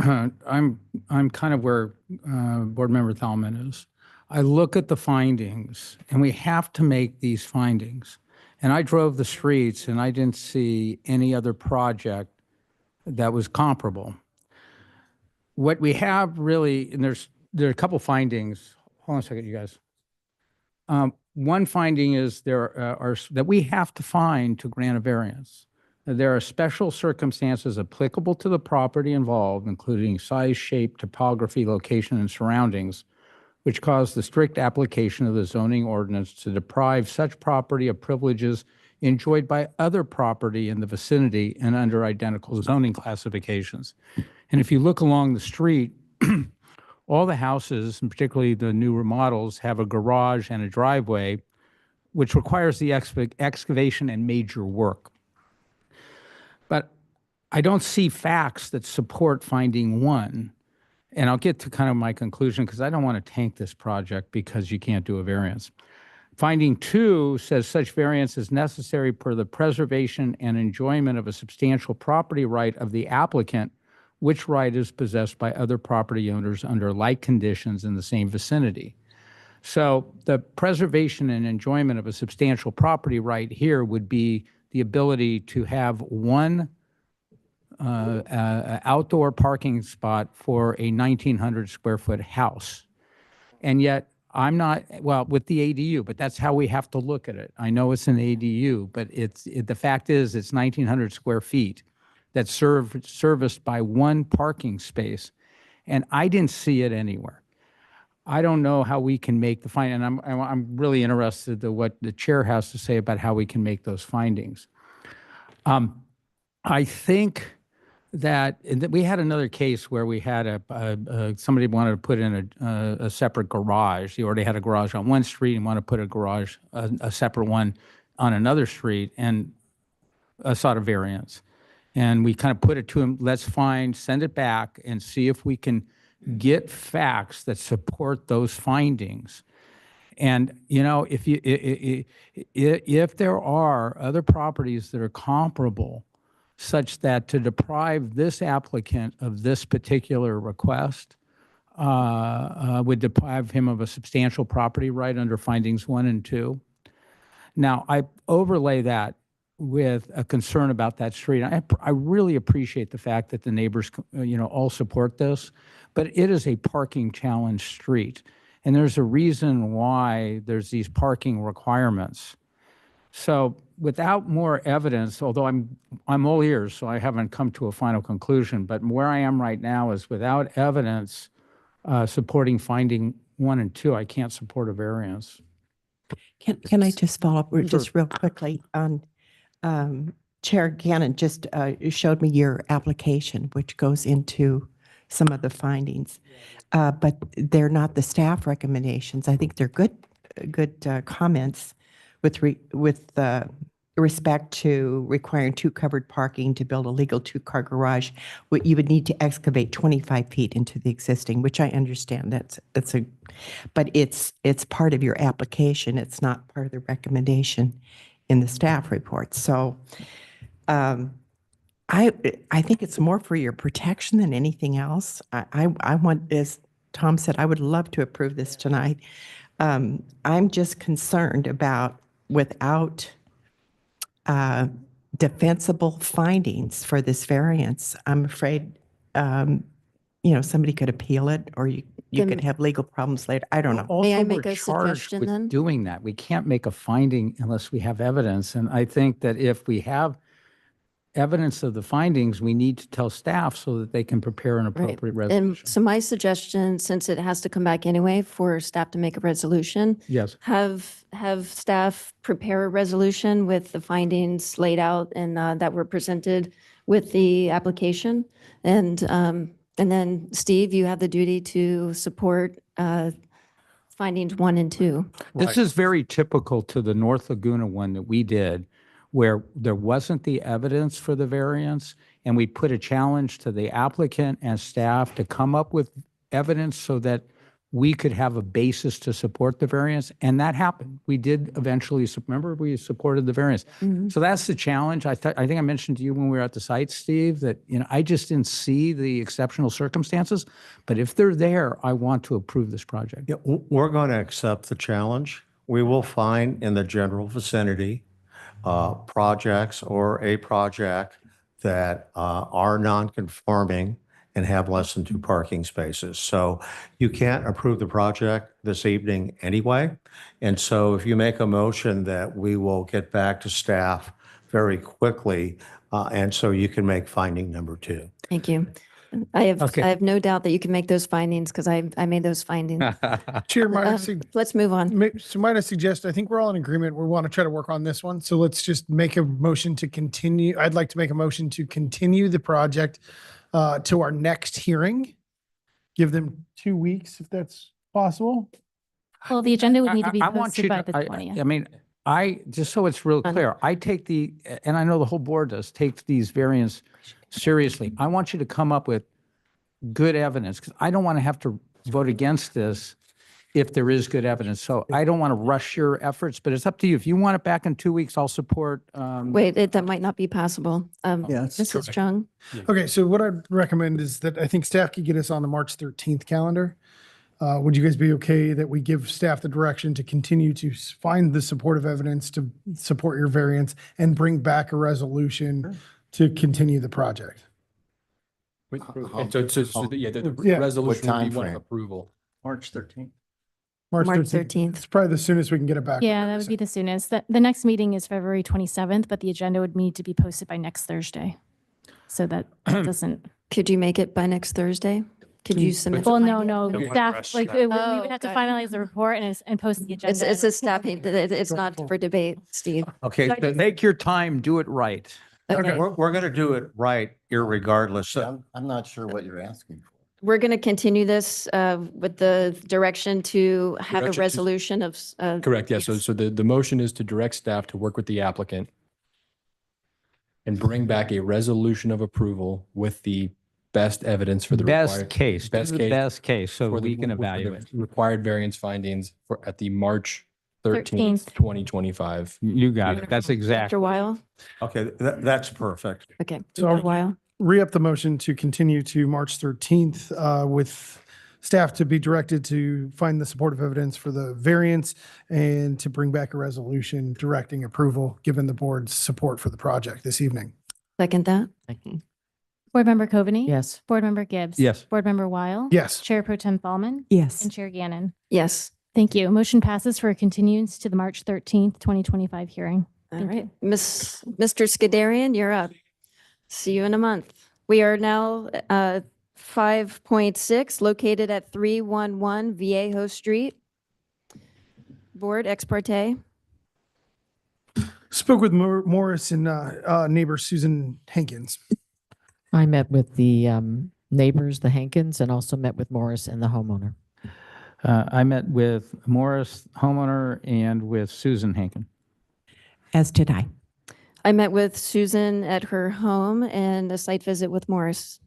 I'm kind of where Board Member Thalman is. I look at the findings, and we have to make these findings. And I drove the streets, and I didn't see any other project that was comparable. What we have really, and there are a couple findings. Hold on a second, you guys. One finding is there are that we have to find to grant a variance. There are special circumstances applicable to the property involved, including size, shape, topography, location, and surroundings, which cause the strict application of the zoning ordinance to deprive such property of privileges enjoyed by other property in the vicinity and under identical zoning classifications. And if you look along the street, all the houses, and particularly the new remodels, have a garage and a driveway, which requires the excavation and major work. But I don't see facts that support finding one. And I'll get to kind of my conclusion because I don't want to tank this project because you can't do a variance. Finding two says such variance is necessary per the preservation and enjoyment of a substantial property right of the applicant, which right is possessed by other property owners under like conditions in the same vicinity. So the preservation and enjoyment of a substantial property right here would be the ability to have one outdoor parking spot for a 1,900 square foot house. And yet I'm not, well, with the ADU, but that's how we have to look at it. I know it's an ADU, but the fact is it's 1,900 square feet that's serviced by one parking space. And I didn't see it anywhere. I don't know how we can make the finding, and I'm really interested in what the chair has to say about how we can make those findings. I think that we had another case where we had somebody wanted to put in a separate garage. He already had a garage on one street and wanted to put a garage, a separate one on another street, and sought a variance. And we kind of put it to him, let's send it back and see if we can get facts that support those findings. And, you know, if there are other properties that are comparable such that to deprive this applicant of this particular request would deprive him of a substantial property right under findings 1 and 2. Now, I overlay that with a concern about that street. I really appreciate the fact that the neighbors, all support this, but it is a parking challenge street. And there's a reason why there's these parking requirements. So without more evidence, although I'm all ears, so I haven't come to a final conclusion, but where I am right now is without evidence supporting finding 1 and 2, I can't support a variance. Can I just follow up just real quickly on Chair Gannon just showed me your application, which goes into some of the findings, but they're not the staff recommendations. I think they're good comments with respect to requiring 2 covered parking to build a legal 2-car garage. You would need to excavate 25 feet into the existing, which I understand but it's part of your application. It's not part of the recommendation in the staff report. So I think it's more for your protection than anything else. I want, as Tom said, I would love to approve this tonight. I'm just concerned about without defensible findings for this variance, I'm afraid, somebody could appeal it or you could have legal problems later. I don't know. Also, May I make we're a charged suggestion with then? doing that. We can't make a finding unless we have evidence. And I think that if we have evidence of the findings, we need to tell staff so that they can prepare an appropriate resolution. And so my suggestion, since it has to come back anyway for staff to make a resolution, Yes. have staff prepare a resolution with the findings laid out and that were presented with the application. And then Steve, you have the duty to support findings 1 and 2. This is very typical to the North Laguna one that we did, where there wasn't the evidence for the variance, and we put a challenge to the applicant and staff to come up with evidence so that we could have a basis to support the variance, and that happened. We did eventually, remember, we supported the variance. So that's the challenge. I think I mentioned to you when we were at the site, Steve, that I just didn't see the exceptional circumstances, but if they're there, I want to approve this project. Yeah, we're going to accept the challenge. We will find in the general vicinity projects or a project that are non-conforming and have less than 2 parking spaces. So you can't approve the project this evening anyway. And so if you make a motion that we will get back to staff very quickly, and so you can make finding number 2. Thank you. I have Okay. I have no doubt that you can make those findings because I made those findings. Chair, might I Let's move on. So might I suggest, I think we're all in agreement. We want to try to work on this one. So let's just make a motion to continue. I'd like to make a motion to continue the project to our next hearing. Give them 2 weeks if that's possible. Well, the agenda would need to be I want posted you by to- the I 20th. mean, just so it's real clear, I take and I know the whole board does, take these variants seriously. I want you to come up with good evidence because I don't want to have to vote against this if there is good evidence. So I don't want to rush your efforts, but it's up to you. If you want it back in 2 weeks, I'll support. Wait, that might not be possible. Yes. Mrs. Chung? Okay, so what I'd recommend is that I think staff could get us on the March 13th calendar. Would you guys be okay that we give staff the direction to continue to find the supportive evidence to support your variance and bring back a resolution to continue the project? And so, yeah, the Yeah. resolution would be time one frame? of approval. March 13th. March 13th. It's probably the soonest we can get it back. Yeah, that would be the soonest. The next meeting is February 27th, but the agenda would need to be posted by next Thursday. So that doesn't. Could you make it by next Thursday? Could you submit? Well, the no, findings? no, staff, like, we would have to got it. finalize the report and post the agenda. It's a staff, it's not for debate, Steve. Okay, So I just- take your time, do it right. Okay. We're going to do it right irregardless. I'm not sure what you're asking for. We're going to continue this with the direction to have a Direction to- resolution of. Correct, yeah. So the motion is to direct staff to work with the applicant and bring back a resolution of approval with the best evidence for the Best required. case, do Best the case best case so for the- we can for the evaluate. Required variance findings at the March 13th, 2025. You got it. That's Dr. exactly. Weil? Okay, that's perfect. Okay. So Dr. Weil? Re-up the motion to continue to March 13th with staff to be directed to find the supportive evidence for the variance and to bring back a resolution directing approval, given the board's support for the project this evening. Second that? Board Member Coveney? Yes. Board Member Gibbs? Yes. Board Member Weil? Yes. Chair Pro Tem Thalman? Yes. And Chair Gannon? Yes. Thank you. Motion passes for a continuance to the March 13th, 2025 hearing. All Thank right. Mr. Scuderian, you're up. See you in a month. We are now 5.6, located at 311 Viejo Street. Board ex parte. Spoke with Morris and neighbor Susan Hankins. I met with the neighbors, the Hankins, and also met with Morris and the homeowner. I met with Morris, homeowner, and with Susan Hankin. As did I. I met with Susan at her home and a site visit with Morris.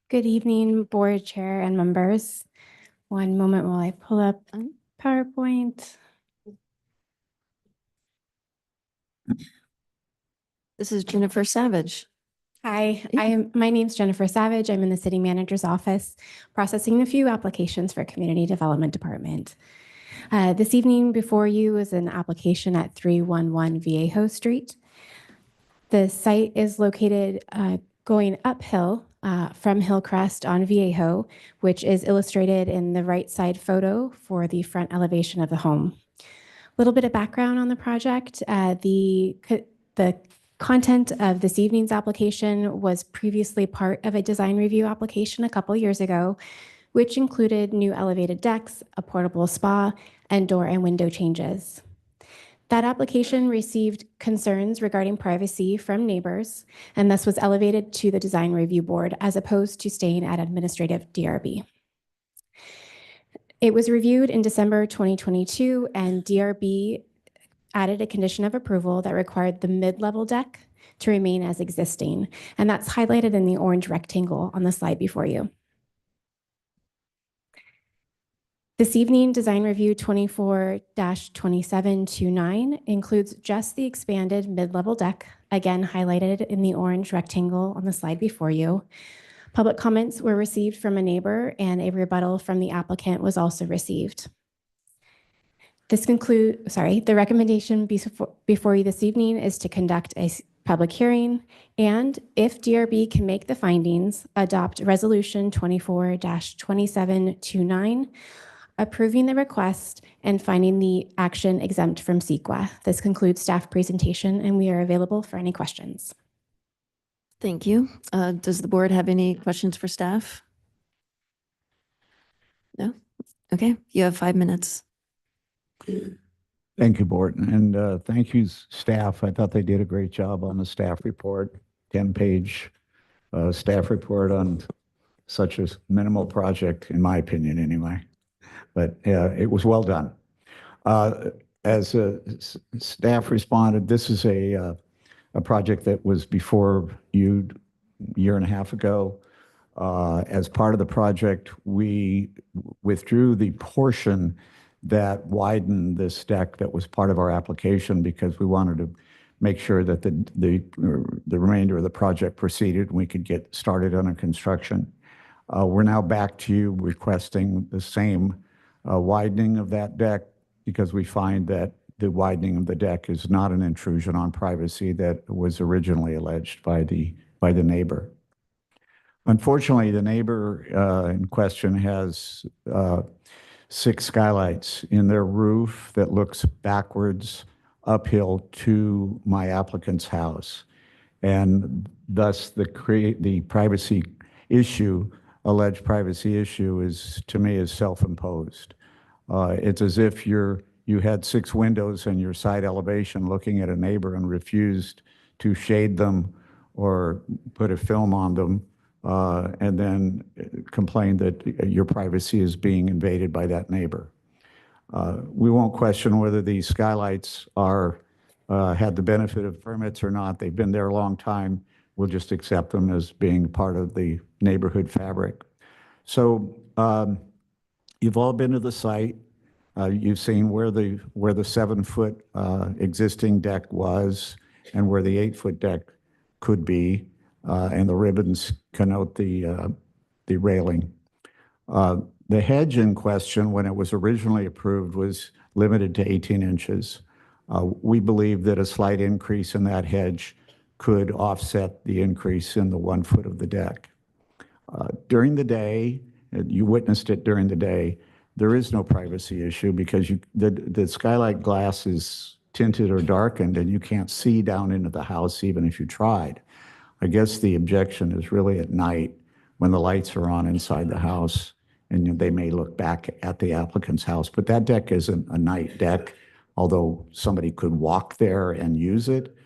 Good evening, board chair and members. One moment while I pull up PowerPoint. This is Jennifer Savage. Hi, my name's Jennifer Savage. I'm in the city manager's office processing a few applications for community development department. This evening before you is an application at 311 Viejo Street. The site is located going uphill from Hillcrest on Viejo, which is illustrated in the right side photo for the front elevation of the home. A little bit of background on the project. The content of this evening's application was previously part of a design review application a couple years ago, which included new elevated decks, a portable spa, and door and window changes. That application received concerns regarding privacy from neighbors, and thus was elevated to the design review board as opposed to staying at administrative DRB. It was reviewed in December 2022, and DRB added a condition of approval that required the mid-level deck to remain as existing, and that's highlighted in the orange rectangle on the slide before you. This evening, Design Review 24-2729 includes just the expanded mid-level deck, again highlighted in the orange rectangle on the slide before you. Public comments were received from a neighbor, and a rebuttal from the applicant was also received. The recommendation before you this evening is to conduct a public hearing, and if DRB can make the findings, adopt Resolution 24-2729, approving the request and finding the action exempt from CEQA. This concludes staff presentation, and we are available for any questions. Thank you. Does the board have any questions for staff? No? Okay, you have 5 minutes. Thank you, board, and thank you, staff. I thought they did a great job on the staff report, 10-page staff report on such a minimal project, in my opinion, anyway. But it was well done. As staff responded, this is a project that was before you a year and a half ago. As part of the project, we withdrew the portion that widened this deck that was part of our application because we wanted to make sure that the remainder of the project proceeded and we could get started on a construction. We're now back to you requesting the same widening of that deck because we find that the widening of the deck is not an intrusion on privacy that was originally alleged by the neighbor. Unfortunately, the neighbor in question has 6 skylights in their roof that looks backwards uphill to my applicant's house. And thus the privacy issue, alleged privacy issue is, to me, is self-imposed. It's as if you had 6 windows in your side elevation looking at a neighbor and refused to shade them or put a film on them, and then complain that your privacy is being invaded by that neighbor. We won't question whether these skylights had the benefit of permits or not. They've been there a long time. we'll just accept them as being part of the neighborhood fabric. So you've all been to the site. You've seen where the 7-foot existing deck was and where the 8-foot deck could be, and the ribbons connote the railing. The hedge in question, when it was originally approved, was limited to 18 inches. We believe that a slight increase in that hedge could offset the increase in the 1 foot of the deck. During the day, you witnessed it during the day, there is no privacy issue because the skylight glass is tinted or darkened and you can't see down into the house even if you tried. I guess the objection is really at night when the lights are on inside the house and they may look back at the applicant's house. But that deck isn't a night deck, although somebody could walk there and use it.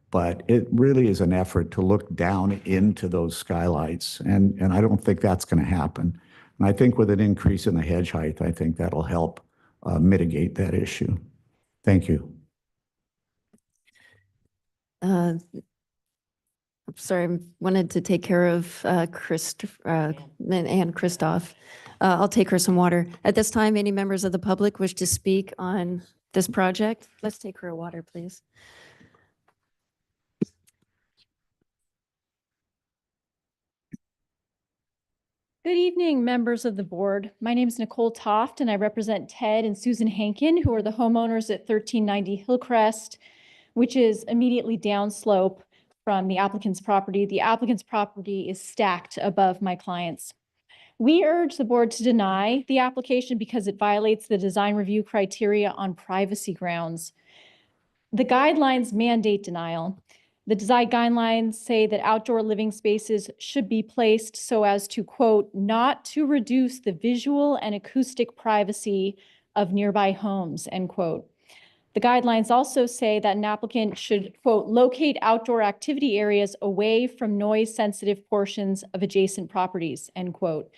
But it really is an effort to look down into those skylights. And I don't think that's going to happen. And I think with an increase in the hedge height, I think that'll help mitigate that issue. Thank you. I'm sorry, I wanted to take care of Ann Christoph. I'll take her some water. At this time, any members of the public wish to speak on this project? Let's take her a water, please. Good evening, members of the board. My name is Nicole Toft, and I represent Ted and Susan Hankin, who are the homeowners at 1390 Hillcrest, which is immediately downslope from the applicant's property. The applicant's property is stacked above my client's. We urge the board to deny the application because it violates the design review criteria on privacy grounds. The guidelines mandate denial. The design guidelines say that outdoor living spaces should be placed so as to, quote, not to reduce the visual and acoustic privacy of nearby homes, end quote. The guidelines also say that an applicant should, quote, locate outdoor activity areas away from noise-sensitive portions of adjacent properties, end quote.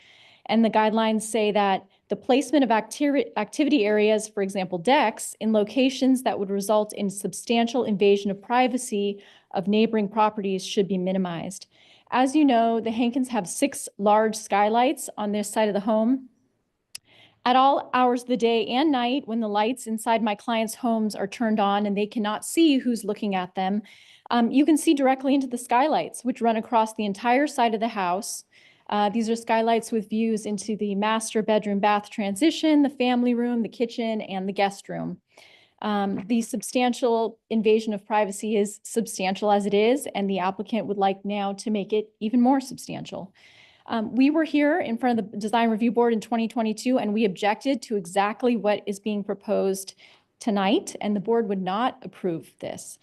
And the guidelines say that the placement of activity areas, for example, decks, in locations that would result in substantial invasion of privacy of neighboring properties should be minimized. As you know, the Hankins have 6 large skylights on this side of the home. At all hours of the day and night, when the lights inside my clients' homes are turned on and they cannot see who's looking at them, you can see directly into the skylights, which run across the entire side of the house. These are skylights with views into the master bedroom bath transition, the family room, the kitchen, and the guest room. The substantial invasion of privacy is substantial as it is, and the applicant would like now to make it even more substantial. We were here in front of the Design Review Board in 2022, and we objected to exactly what is being proposed tonight, and the board would not approve this.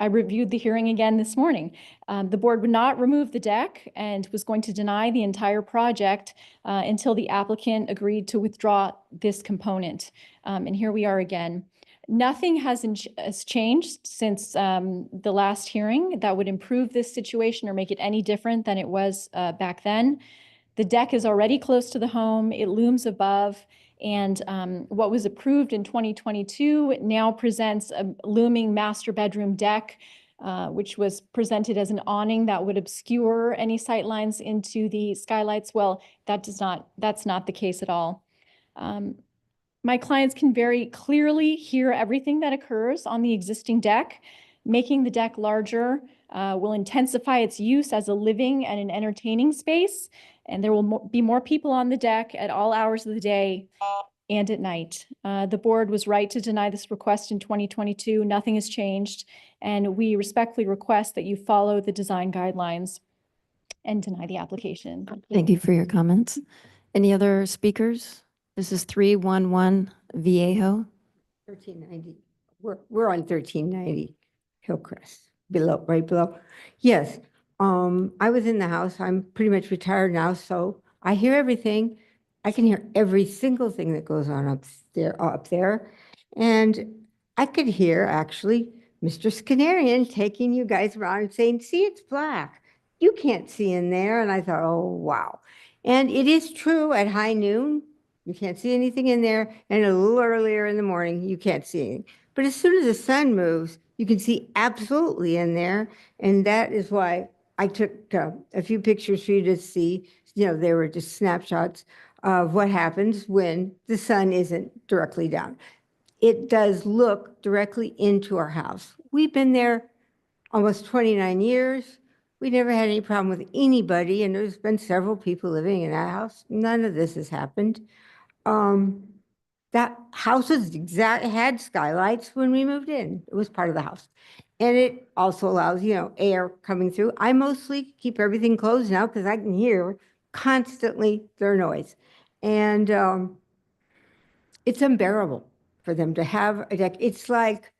I reviewed the hearing again this morning. The board would not remove the deck and was going to deny the entire project until the applicant agreed to withdraw this component. And here we are again. Nothing has changed since the last hearing that would improve this situation or make it any different than it was back then. The deck is already close to the home. It looms above. And what was approved in 2022 now presents a looming master bedroom deck, which was presented as an awning that would obscure any sight lines into the skylights. Well, that's not the case at all. My clients can very clearly hear everything that occurs on the existing deck. Making the deck larger will intensify its use as a living and an entertaining space. And there will be more people on the deck at all hours of the day and at night. The board was right to deny this request in 2022. Nothing has changed. And we respectfully request that you follow the design guidelines and deny the application. Thank you for your comments. Any other speakers? This is 311 Viejo. 1390. We're on 1390 Hillcrest, right below. Yes. I was in the house. I'm pretty much retired now, so I hear everything. I can hear every single thing that goes on up there. And I could hear actually Mr. Scanarian taking you guys around and saying, see, it's black. You can't see in there. And I thought, oh, wow. And it is true at high noon, you can't see anything in there. And a little earlier in the morning, you can't see anything. But as soon as the sun moves, You can see absolutely in there. And that is why I took a few pictures for you to see. They were just snapshots of what happens when the sun isn't directly down. It does look directly into our house. We've been there almost 29 years. We never had any problem with anybody, and there's been several people living in that house. None of this has happened. That house had skylights when we moved in. It was part of the house. And it also allows, air coming through. I mostly keep everything closed now because I can hear constantly their noise. And it's unbearable for them to have a deck. It's like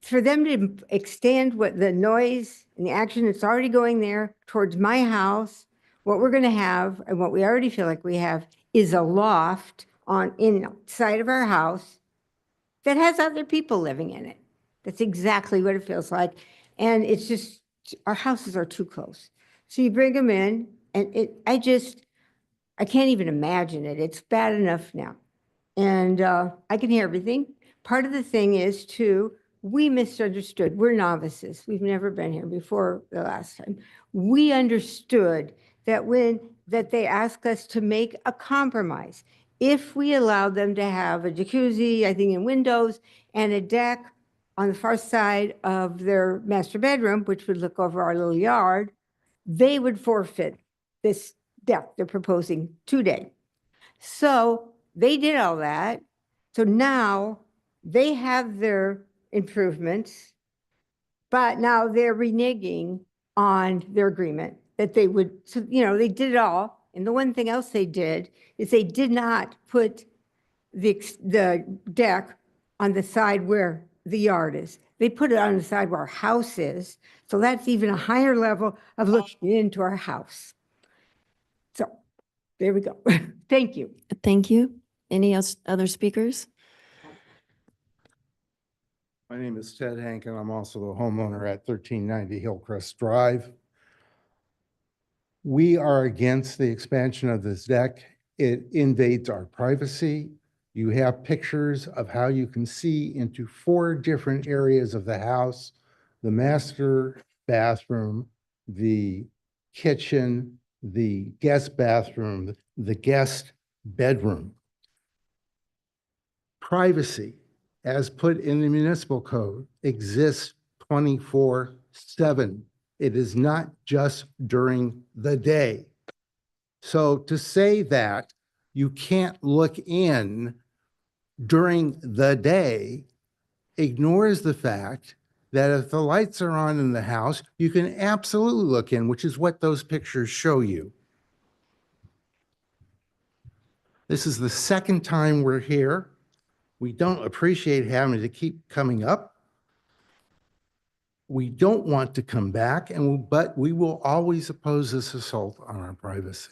for them to extend what the noise and the action that's already going there towards my house. What we're going to have, and what we already feel like we have, is a loft inside of our house that has other people living in it. That's exactly what it feels like. And it's just, our houses are too close. So you bring them in, and I can't even imagine it. It's bad enough now. And I can hear everything. Part of the thing is, too, we misunderstood. We're novices. We've never been here before the last time. We understood that they asked us to make a compromise. If we allowed them to have a jacuzzi, I think in windows, and a deck on the far side of their master bedroom, which would look over our little yard, they would forfeit this deck they're proposing today. So they did all that. So now they have their improvements, but now they're reneging on their agreement that they would, so, they did it all. And the one thing else they did is they did not put the deck on the side where the yard is. They put it on the side where our house is. So that's even a higher level of looking into our house. So there we go. Thank you. Thank you. Any other speakers? My name is Ted Hankin. I'm also the homeowner at 1390 Hillcrest Drive. We are against the expansion of this deck. It invades our privacy. You have pictures of how you can see into 4 different areas of the house: the master bathroom, the kitchen, the guest bathroom, the guest bedroom. Privacy, as put in the municipal code, exists 24/7. It is not just during the day. So to say that you can't look in during the day ignores the fact that if the lights are on in the house, you can absolutely look in, which is what those pictures show you. This is the second time we're here. We don't appreciate having to keep coming up. We don't want to come back, but we will always oppose this assault on our privacy.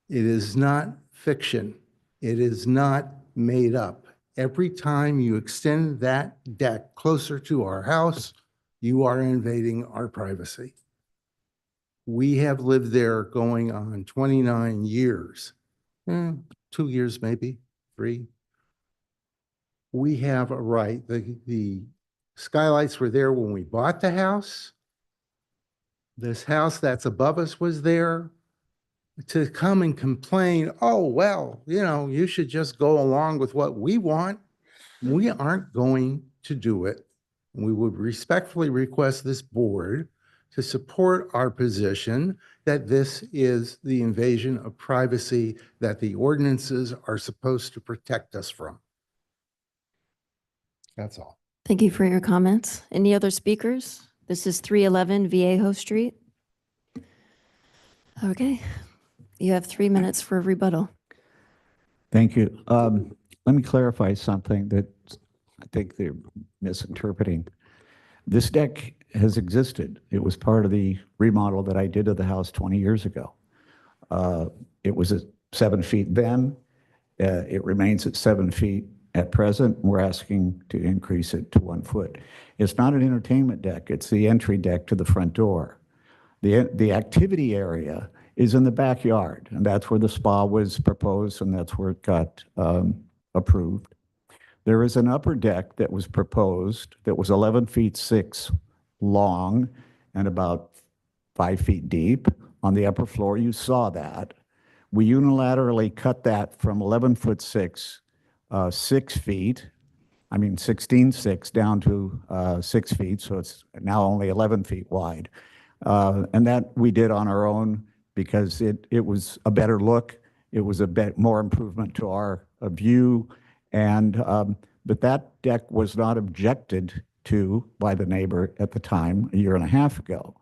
It is not fiction. It is not made up. Every time you extend that deck closer to our house, you are invading our privacy. We have lived there going on 29 years, 2 years maybe, 3. We have a right. The skylights were there when we bought the house. This house that's above us was there. To come and complain, oh, well, you should just go along with what we want. We aren't going to do it. We would respectfully request this board to support our position that this is the invasion of privacy that the ordinances are supposed to protect us from. That's all. Thank you for your comments. Any other speakers? This is 311 Viejo Street. Okay. You have 3 minutes for rebuttal. Thank you. Let me clarify something that I think they're misinterpreting. This deck has existed. It was part of the remodel that I did of the house 20 years ago. It was at 7 feet then. It remains at 7 feet at present. We're asking to increase it to 1 foot. It's not an entertainment deck. It's the entry deck to the front door. The activity area is in the backyard, and that's where the spa was proposed, and that's where it got approved. There is an upper deck that was proposed that was 11 feet 6 long and about 5 feet deep on the upper floor. You saw that. We unilaterally cut that from 11 foot 6, 6 feet. I mean, 16.6 down to 6 feet. So it's now only 11 feet wide. And that we did on our own because it was a better look. It was a bit more improvement to our view. And, but that deck was not objected to by the neighbor at the time, a year and a half ago.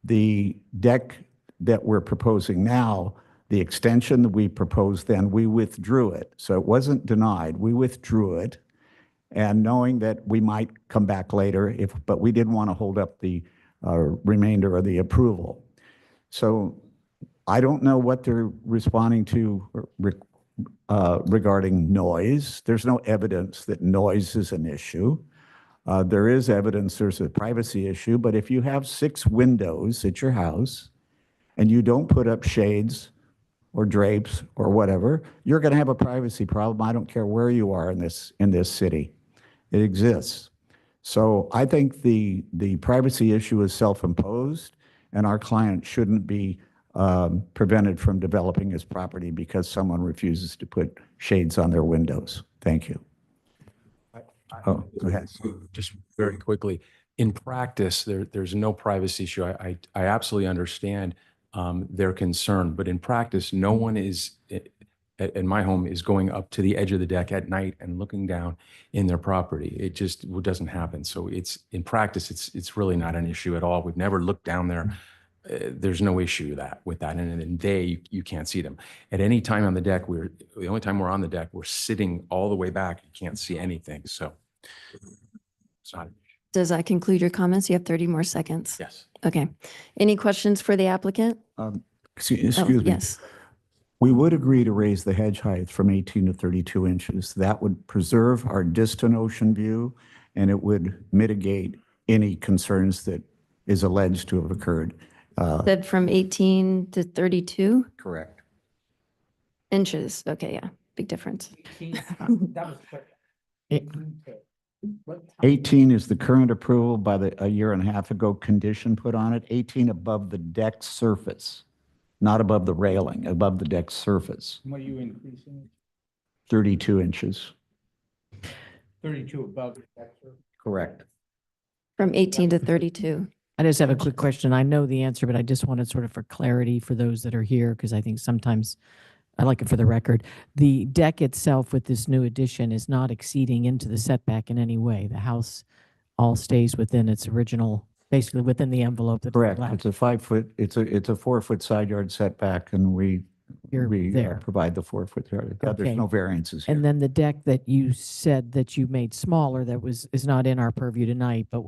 The deck that we're proposing now, the extension that we proposed then, we withdrew it. So it wasn't denied, we withdrew it. And knowing that we might come back later, but we didn't want to hold up the remainder of the approval. So I don't know what they're responding to regarding noise. There's no evidence that noise is an issue. There is evidence there's a privacy issue, but if you have 6 windows at your house and you don't put up shades or drapes or whatever, you're going to have a privacy problem. I don't care where you are in this city. It exists. So I think the privacy issue is self-imposed, and our client shouldn't be prevented from developing his property because someone refuses to put shades on their windows. Thank you. Oh, go ahead. Just very quickly, in practice, there's no privacy issue. I absolutely understand their concern, but in practice, no one is in my home is going up to the edge of the deck at night and looking down in their property. It just doesn't happen. So it's in practice, it's really not an issue at all. We've never looked down there. There's no issue with that. And in the day, you can't see them. At any time on the deck, the only time we're on the deck, we're sitting all the way back. You can't see anything. So it's not. Does that conclude your comments? You have 30 more seconds. Yes. Okay. Any questions for the applicant? Excuse Oh, me. yes. We would agree to raise the hedge height from 18 to 32 inches. That would preserve our distant ocean view, and it would mitigate any concerns that is alleged to have occurred. Said from 18 to 32 Correct. inches. Okay, yeah, big difference. 18 is the current approval by a year and a half ago condition put on it. 18 above the deck surface, not above the railing, above the deck surface. What are you increasing? 32 inches. 32 above the deck. Correct. From 18 to 32. I just have a quick question. I know the answer, but I just wanted sort of for clarity for those that are here, because I think sometimes I like it for the record. The deck itself with this new addition is not exceeding into the setback in any way. The house all stays within its original, basically within the envelope that. Correct. It's a 5 foot, it's a 4 foot side yard setback, and we there. provide the 4 foot yard. Yeah, Okay. there's no variances here. And then the deck that you said that you made smaller, that is not in our purview tonight, but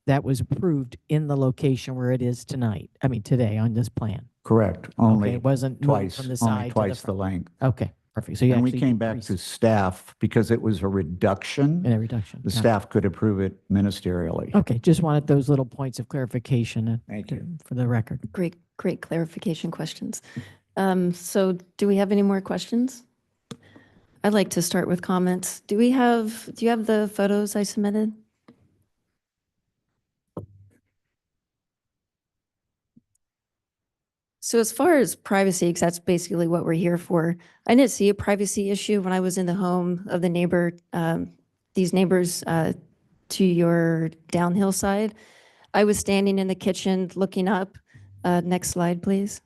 that was approved in the location where it is tonight. I mean, today on this plan. Correct. Okay, Only it wasn't moved twice, from the only side to the twice the front. length. Okay, perfect. So you And we actually came back to staff because it was a reduction. in a reduction. The Got it. staff could approve it ministerially. Okay, just wanted those little points of clarification Thank you. for the record. Great clarification questions. So do we have any more questions? I'd like to start with comments. Do you have the photos I submitted? So as far as privacy, because that's basically what we're here for, I didn't see a privacy issue when I was in the home of the neighbor, these neighbors to your downhill side. I was standing in the kitchen looking up. Next slide, please.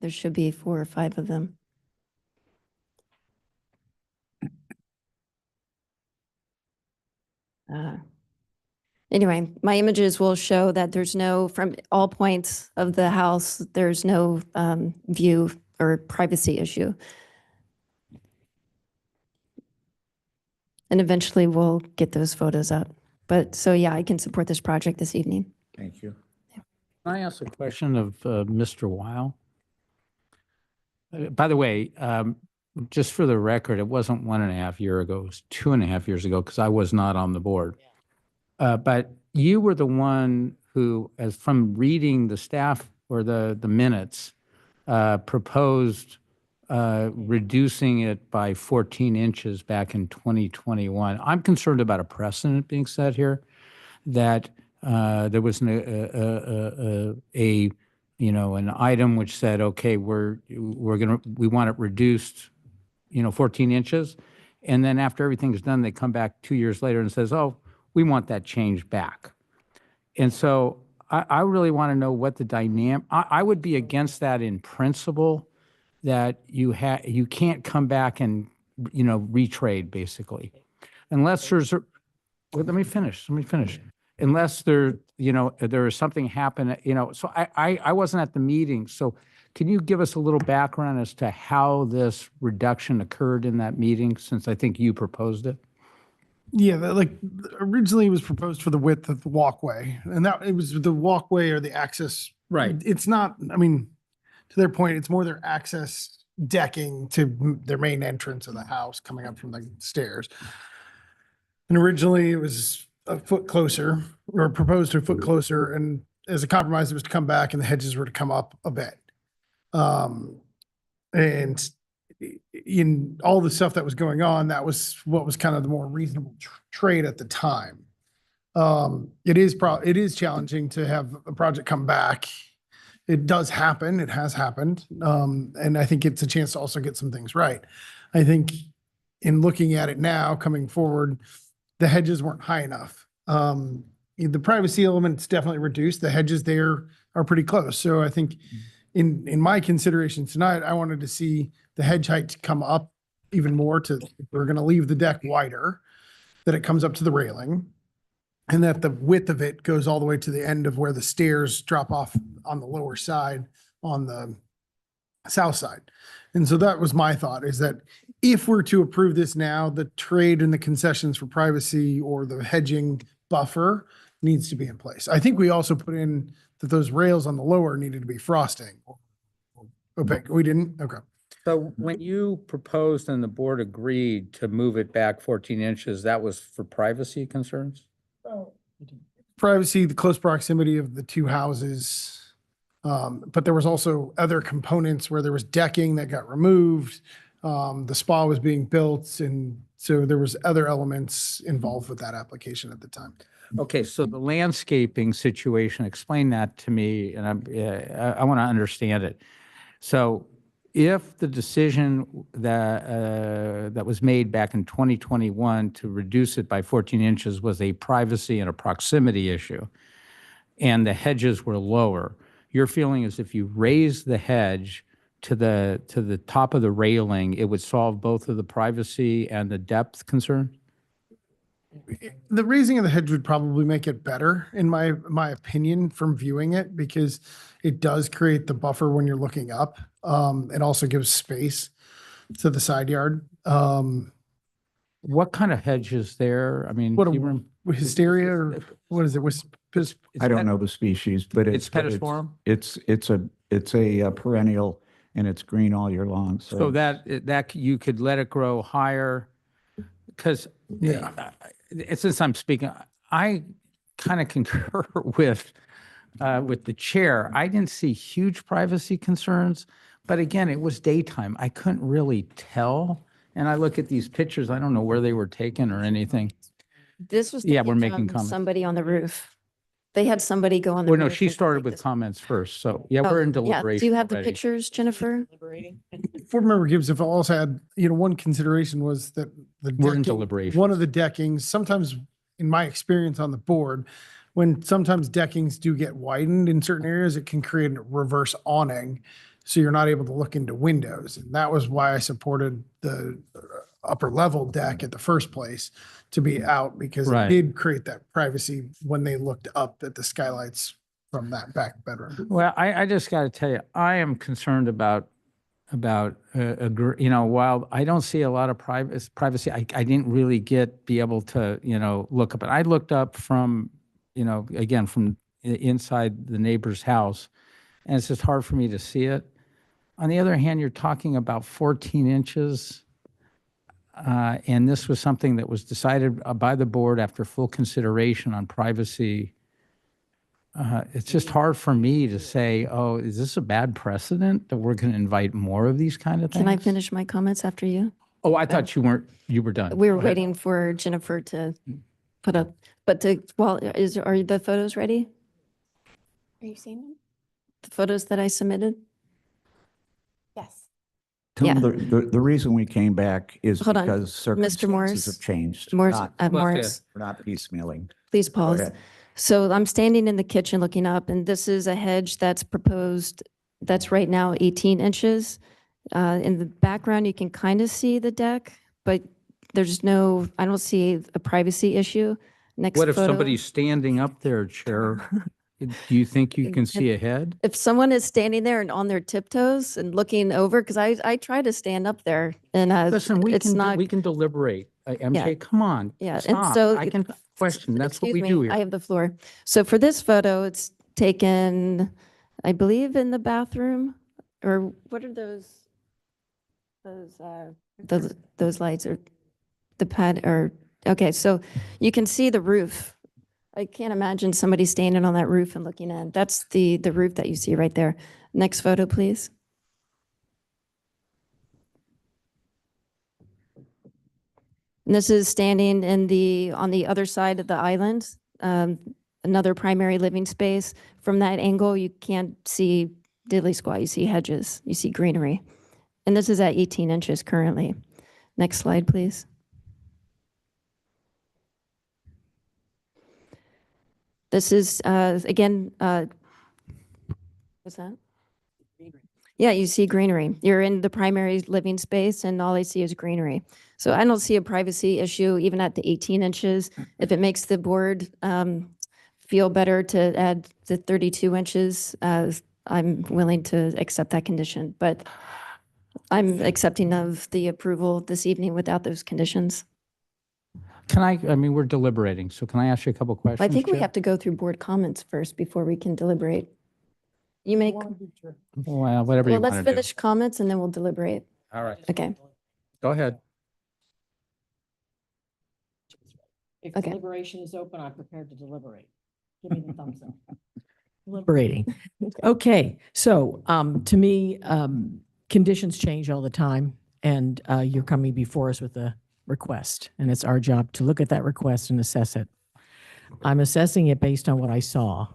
There should be 4 or 5 of them. Anyway, my images will show that from all points of the house, there's no view or privacy issue. And eventually we'll get those photos up. But so yeah, I can support this project this evening. Thank you. Can I ask a question of Mr. Weil? By the way, just for the record, it wasn't 1.5 years ago, it was 2.5 years ago, because I was not on the board. But you were the one who, as from reading the staff or the minutes, proposed reducing it by 14 inches back in 2021. I'm concerned about a precedent being set here, that there was an item which said, okay, we want it reduced, 14 inches. And then after everything's done, they come back 2 years later and says, oh, we want that changed back. And so I really want to know what the dynamic, I would be against that in principle, that you can't come back and, retrade basically. Unless there's let me finish. Unless there is something happen, so I wasn't at the meeting. So can you give us a little background as to how this reduction occurred in that meeting, since I think you proposed it? Yeah, originally it was proposed for the width of the walkway, and that it was the walkway or the access. Right. It's not, to their point, it's more their access decking to their main entrance of the house coming up from the stairs. And originally it was a foot closer, or proposed a foot closer, and as a compromise, it was to come back and the hedges were to come up a bit. And in all the stuff that was going on, that was what was kind of the more reasonable trade at the time. It is challenging to have a project come back. It does happen. It has happened. And I think it's a chance to also get some things right. I think in looking at it now, coming forward, the hedges weren't high enough. The privacy element's definitely reduced. The hedges there are pretty close. So I think in my consideration tonight, I wanted to see the hedge height come up even more if we're going to leave the deck wider, that it comes up to the railing, and that the width of it goes all the way to the end of where the stairs drop off on the lower side on the south side. And so that was my thought, is that if we're to approve this now, the trade and the concessions for privacy or the hedging buffer needs to be in place. I think we also put in that those rails on the lower needed to be frosting. Opaque. We didn't? Okay. So when you proposed and the board agreed to move it back 14 inches, that was for privacy concerns? Privacy, the close proximity of the two houses. But there was also other components where there was decking that got removed. The spa was being built, and so there was other elements involved with that application at the time. Okay, so the landscaping situation, explain that to me, and I want to understand it. So if the decision that was made back in 2021 to reduce it by 14 inches was a privacy and a proximity issue, and the hedges were lower, your feeling is if you raise the hedge to the top of the railing, it would solve both of the privacy and the depth concern? The raising of the hedge would probably make it better, in my opinion, from viewing it, because it does create the buffer when you're looking up. It also gives space to the side yard. What kind of hedge is there? I mean, Wisteria, or what is it? I don't know the species, but it's Pedisforum? It's a perennial, and it's green all year long. So that you could let it grow higher, because since I'm speaking, I kind of concur with the chair. I didn't see huge privacy concerns, but again, it was daytime. I couldn't really tell. And I look at these pictures, I don't know where they were taken or anything. This was Yeah, taken we're making from comments. somebody on the roof. They had somebody go on the Well, roof. no, she and started take with this. comments first. So yeah, Oh, we're in yeah. deliberation. Do you have the already. pictures, Jennifer? Board Member Gibbs, if I also had, one consideration was that We're in deliberation. one of the deckings, sometimes in my experience on the board, when sometimes deckings do get widened in certain areas, it can create a reverse awning. So you're not able to look into windows. And that was why I supported the upper level deck at the first place, to be out, because it Right. did create that privacy when they looked up at the skylights from that back bedroom. Well, I just got to tell you, I am concerned about while I don't see a lot of privacy, I didn't really be able to, look up. And I looked up from, again, from inside the neighbor's house, and it's just hard for me to see it. On the other hand, you're talking about 14 inches. And this was something that was decided by the board after full consideration on privacy It's just hard for me to say, oh, is this a bad precedent that we're going to invite more of these kind of things? Can I finish my comments after you? Oh, I thought you were done. We were Go ahead. waiting for Jennifer to put up, but are the photos ready? Are you seeing them? The photos that I submitted? Yes. Yeah. The reason we came back is Hold on. because Mr. Morris. circumstances have changed. Morris, Not- Morris, We're not piecemealing. please Go pause. ahead. So I'm standing in the kitchen looking up, and this is a hedge that's proposed, that's right now 18 inches. In the background, you can kind of see the deck, but there's no, I don't see a privacy issue. Next What if photo. somebody's standing up there, Chair? Do you think you can see ahead? If someone is standing there and on their tiptoes and looking over, because I try to stand up there, and Listen, it's not. we can deliberate. MJ, come on. Yeah, and Stop. so I can question. That's what we Excuse do me, I here. have the floor. So for this photo, it's taken, I believe, in the bathroom, or what are those lights, or the pad, or, okay, so you can see the roof. I can't imagine somebody standing on that roof and looking in. That's the roof that you see right there. Next photo, please. And this is standing on the other side of the island, another primary living space. From that angle, you can't see diddly squat. You see hedges, you see greenery. And this is at 18 inches currently. Next slide, please. This is, again, what's that? Yeah, you see greenery. You're in the primary living space and all I see is greenery. So I don't see a privacy issue even at the 18 inches. If it makes the board feel better to add the 32 inches, I'm willing to accept that condition. But I'm accepting of the approval this evening without those conditions. I mean, we're deliberating, so can I ask you a couple questions? I think we Chair? have to go through board comments first before we can deliberate. You make, Well, whatever you well, want let's to do. finish comments and then we'll deliberate. All right. Okay. Go ahead. If Okay. deliberation is open, I'm prepared to deliberate. Give me the thumbs up. Deliberating. Okay, so to me, conditions change all the time, and you're coming before us with a request, and it's our job to look at that request and assess it. I'm assessing it based on what I saw,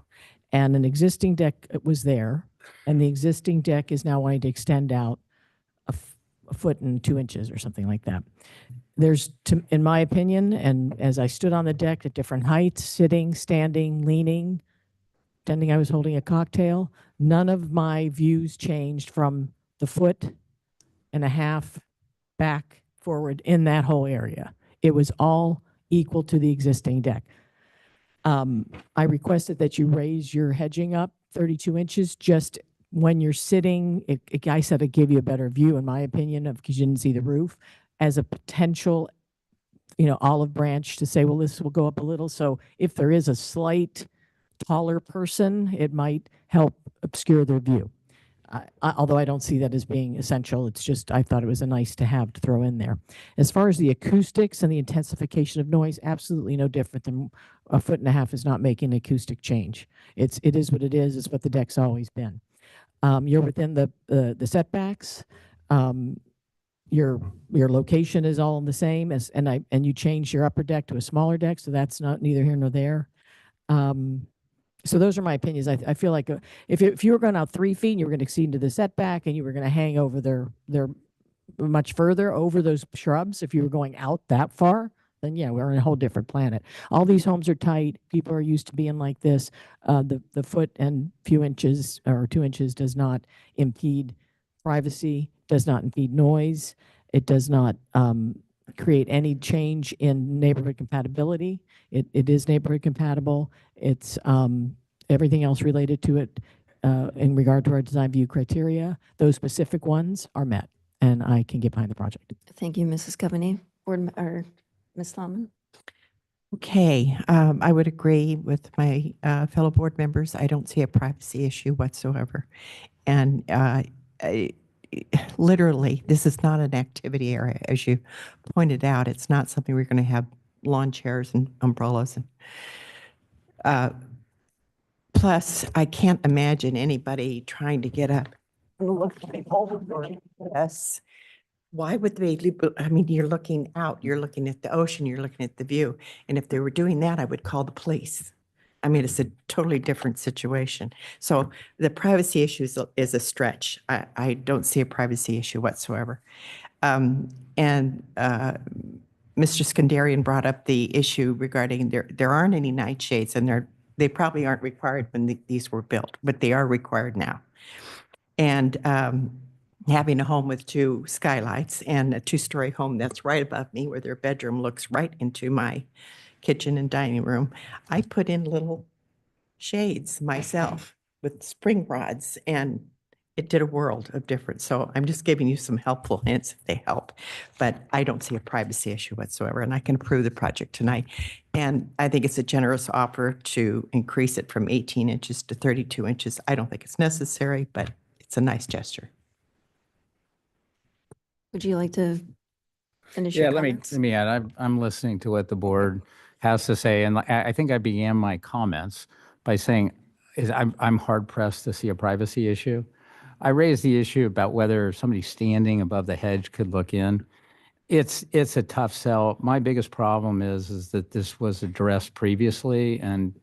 and an existing deck was there, and the existing deck is now wanting to extend out a foot and 2 inches or something like that. There's, in my opinion, and as I stood on the deck at different heights, sitting, standing, leaning, pretending I was holding a cocktail, none of my views changed from the 1.5 feet back forward in that whole area. It was all equal to the existing deck. I requested that you raise your hedging up 32 inches just when you're sitting. I said it gave you a better view, in my opinion, because you didn't see the roof, as a potential, olive branch to say, well, this will go up a little. So if there is a slight taller person, it might help obscure their view. Although I don't see that as being essential, it's just I thought it was a nice to have to throw in there. As far as the acoustics and the intensification of noise, absolutely no different than 1.5 feet is not making an acoustic change. It is what it is. It's what the deck's always been. You're within the setbacks. Your location is all the same as, and you changed your upper deck to a smaller deck, so that's not neither here nor there. So those are my opinions. I feel like if you were going out 3 feet and you were going to exceed into the setback and you were going to hang over their much further over those shrubs, if you were going out that far, then yeah, we're on a whole different planet. All these homes are tight. People are used to being like this. The foot and few inches or 2 inches does not impede privacy, does not impede noise. It does not create any change in neighborhood compatibility. It is neighborhood compatible. It's everything else related to it in regard to our design view criteria. Those specific ones are met, and I can get behind the project. Thank you, Mrs. Coveney. Ms. Thalman? Okay, I would agree with my fellow board members. I don't see a privacy issue whatsoever. And literally, this is not an activity area. As you pointed out, it's not something we're going to have lawn chairs and umbrellas. And, Plus, I can't imagine anybody trying to get up. Yes. Why would they, I mean, you're looking out, you're looking at the ocean, you're looking at the view. And if they were doing that, I would call the police. I mean, it's a totally different situation. So the privacy issue is a stretch. I don't see a privacy issue whatsoever. And Mr. Skandarian brought up the issue regarding there aren't any nightshades, and they probably aren't required when these were built, but they are required now. And having a home with 2 skylights and a 2-story home that's right above me, where their bedroom looks right into my kitchen and dining room, I put in little shades myself with spring rods, and it did a world of difference. So I'm just giving you some helpful hints if they help. But I don't see a privacy issue whatsoever, and I can approve the project tonight. And I think it's a generous offer to increase it from 18 inches to 32 inches. I don't think it's necessary, but it's a nice gesture. Would you like to finish Yeah, your let comments? me add, I'm listening to what the board has to say, and I think I began my comments by saying I'm hard pressed to see a privacy issue. I raised the issue about whether somebody standing above the hedge could look in. It's a tough sell. My biggest problem is that this was addressed previously, and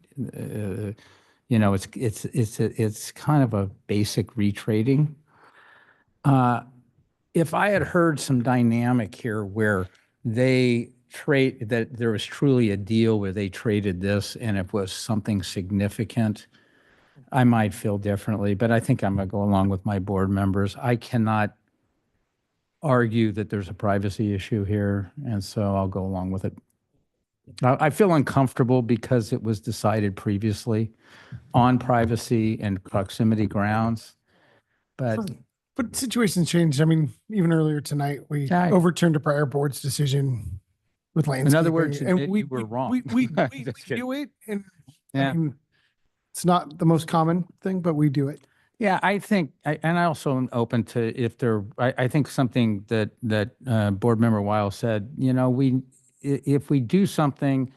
you know, it's kind of a basic retrading. If I had heard some dynamic here where that there was truly a deal where they traded this, and it was something significant, I might feel differently, but I think I'm going to go along with my board members. I cannot argue that there's a privacy issue here, and so I'll go along with it. I feel uncomfortable because it was decided previously on privacy and proximity grounds, but situations change. I mean, even earlier tonight, we Yeah. overturned a prior board's decision with landscaping. in other words, and you were wrong. We Just kidding. do it, and Yeah. I mean, it's not the most common thing, but we do it. Yeah, I think, and I also am open to if there, I think something that Board Member Weil said, you know, if we do something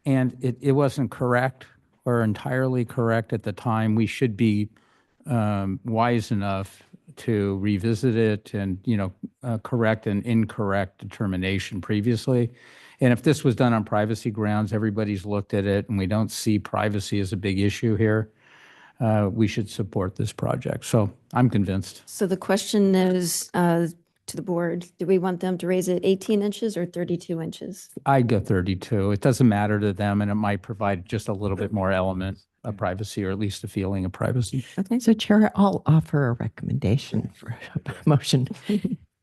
and it wasn't correct or entirely correct at the time, we should be wise enough to revisit it and, you know, correct an incorrect determination previously. And if this was done on privacy grounds, everybody's looked at it, and we don't see privacy as a big issue here, we should support this project. So I'm convinced. So the question is to the board, do we want them to raise it 18 inches or 32 inches? I'd go 32. It doesn't matter to them, and it might provide just a little bit more element of privacy, or at least a feeling of privacy. Okay. So Chair, I'll offer a recommendation for a motion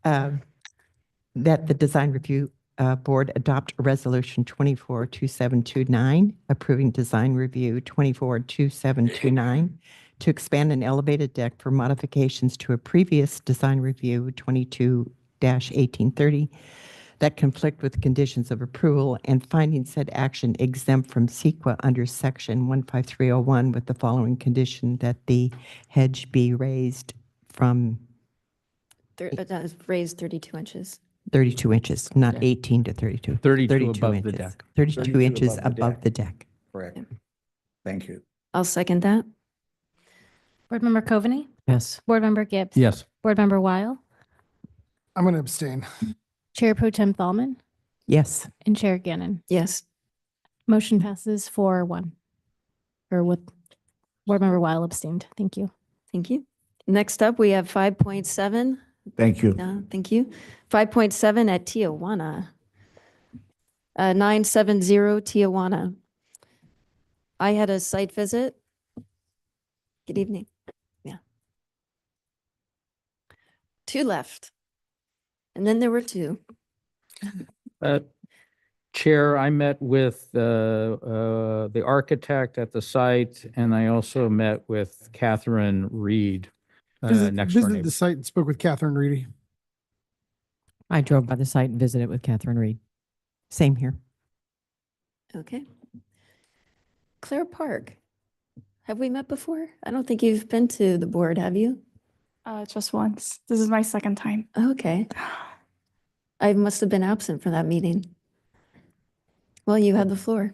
that the Design Review Board adopt Resolution 242729, approving Design Review 242729 to expand an elevated deck for modifications to a previous Design Review 22-1830 that conflict with conditions of approval, and finding said action exempt from CEQA under Section 15301 with the following condition: that the hedge be raised from Raised 32 inches. 32 inches, not 18 to 32. 32 above the inches. deck. 32 inches above the deck. Correct. Thank you. I'll second that. Board Member Coveney? Yes. Board Member Gibbs? Yes. Board Member Weil? I'm going to abstain. Chair Pro Tem Thalman? Yes. And Chair Gannon? Yes. Motion passes 4-1. Or with Board Member Weil abstained. Thank you. Thank you. Next up, we have 5.7. Thank you. Thank you. 5.7 at Tijuana. 970 Tijuana. I had a site visit. Good evening. Yeah. 2 left. And then there were 2. Chair, I met with the architect at the site, and I also met with Catherine Reed, next door Visited neighbor. the site and spoke with Catherine Reedy. I drove by the site and visited with Catherine Reed. Same here. Okay. Claire Park. Have we met before? I don't think you've been to the board, have you? Just once. This is my second time. Okay. I must have been absent for that meeting. Well, you have the floor.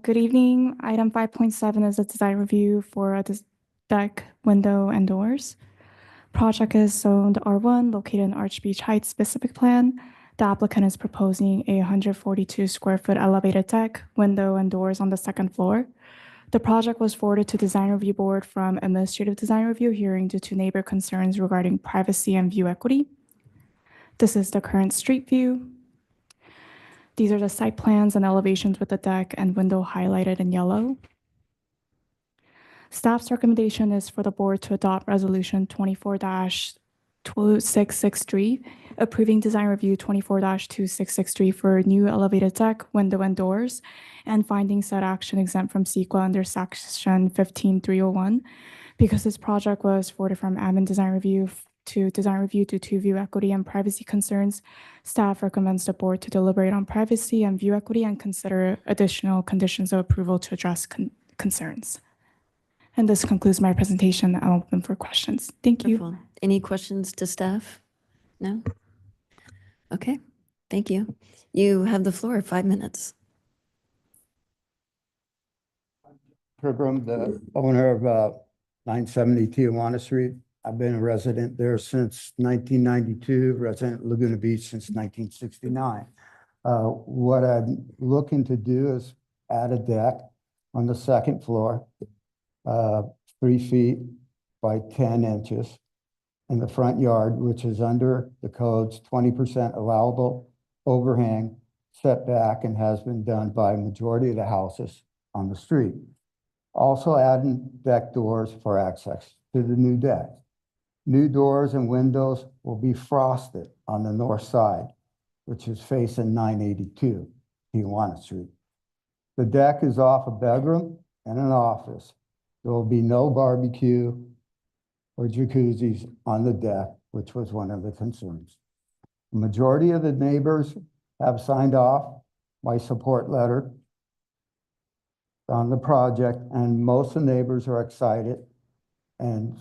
Good evening. Item 5.7 is a design review for a deck, window, and doors. Project is zoned R1, located in Arch Beach Heights specific plan. The applicant is proposing a 142 square foot elevated deck, window, and doors on the second floor. The project was forwarded to Design Review Board from Administrative Design Review hearing due to neighbor concerns regarding privacy and view equity. This is the current street view. These are the site plans and elevations with the deck and window highlighted in yellow. Staff's recommendation is for the board to adopt Resolution 24-2663, approving Design Review 24-2663 for new elevated deck, window, and doors, and finding said action exempt from CEQA under Section 15301. Because this project was forwarded from Admin Design Review to Design Review due to view equity and privacy concerns, staff recommends the board to deliberate on privacy and view equity and consider additional conditions of approval to address concerns. And this concludes my presentation. I'm open for questions. Thank you. Wonderful. Any questions to staff? No? Okay, thank you. You have the floor, 5 minutes. Pilgrim, the owner of 970 Tijuana Street. I've been a resident there since 1992, resident of Laguna Beach since 1969. What I'm looking to do is add a deck on the second floor, 3 feet by 10 inches in the front yard, which is under the code's 20% allowable overhang setback and has been done by a majority of the houses on the street. Also adding deck doors for access to the new deck. New doors and windows will be frosted on the north side, which is facing 982 Tijuana Street. The deck is off a bedroom and an office. There will be no barbecue or jacuzzis on the deck, which was one of the concerns. The majority of the neighbors have signed off my support letter on the project, and most of the neighbors are excited and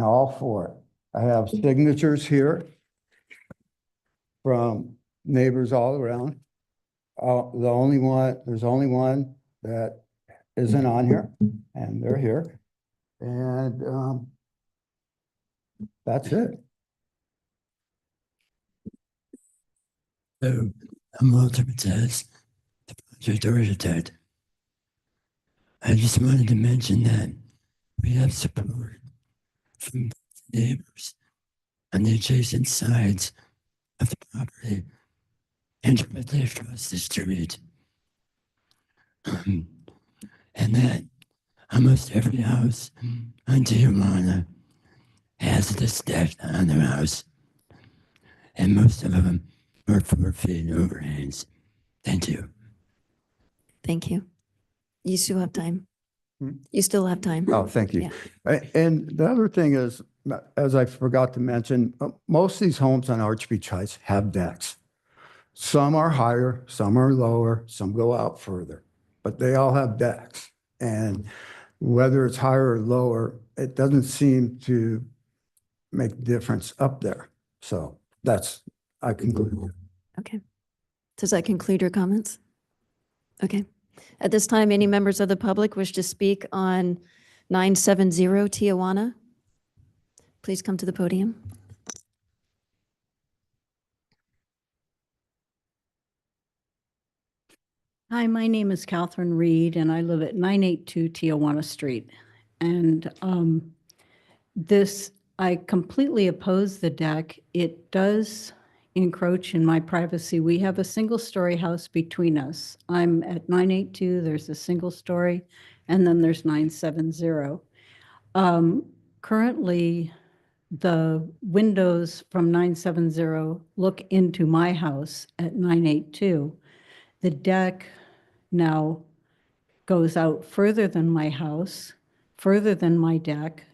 all for it. I have signatures here from neighbors all around. There's only one that isn't on here, and they're here. And that's it. So, I'm Walter Matez, the project architect. I just wanted to mention that we have support from neighbors on the adjacent sides of the property and directly across the street. And that almost every house on Tijuana has this deck on their house. And most of them are 4 feet overhangs. Thank you. Thank you. You still have time. Hmm? You still have time. Oh, thank you. Yeah. And the other thing is, as I forgot to mention, most of these homes on Arch Beach Heights have decks. Some are higher, some are lower, some go out further, but they all have decks. And whether it's higher or lower, it doesn't seem to make a difference up there. So I conclude. Okay. Does that conclude your comments? Okay. At this time, any members of the public wish to speak on 970 Tijuana? Please come to the podium. Hi, my name is Catherine Reed, and I live at 982 Tijuana Street. And I completely oppose the deck. It does encroach in my privacy. We have a single-story house between us. I'm at 982, there's a single story, and then there's 970. Currently, the windows from 970 look into my house at 982. The deck now goes out further than my house, further than my deck,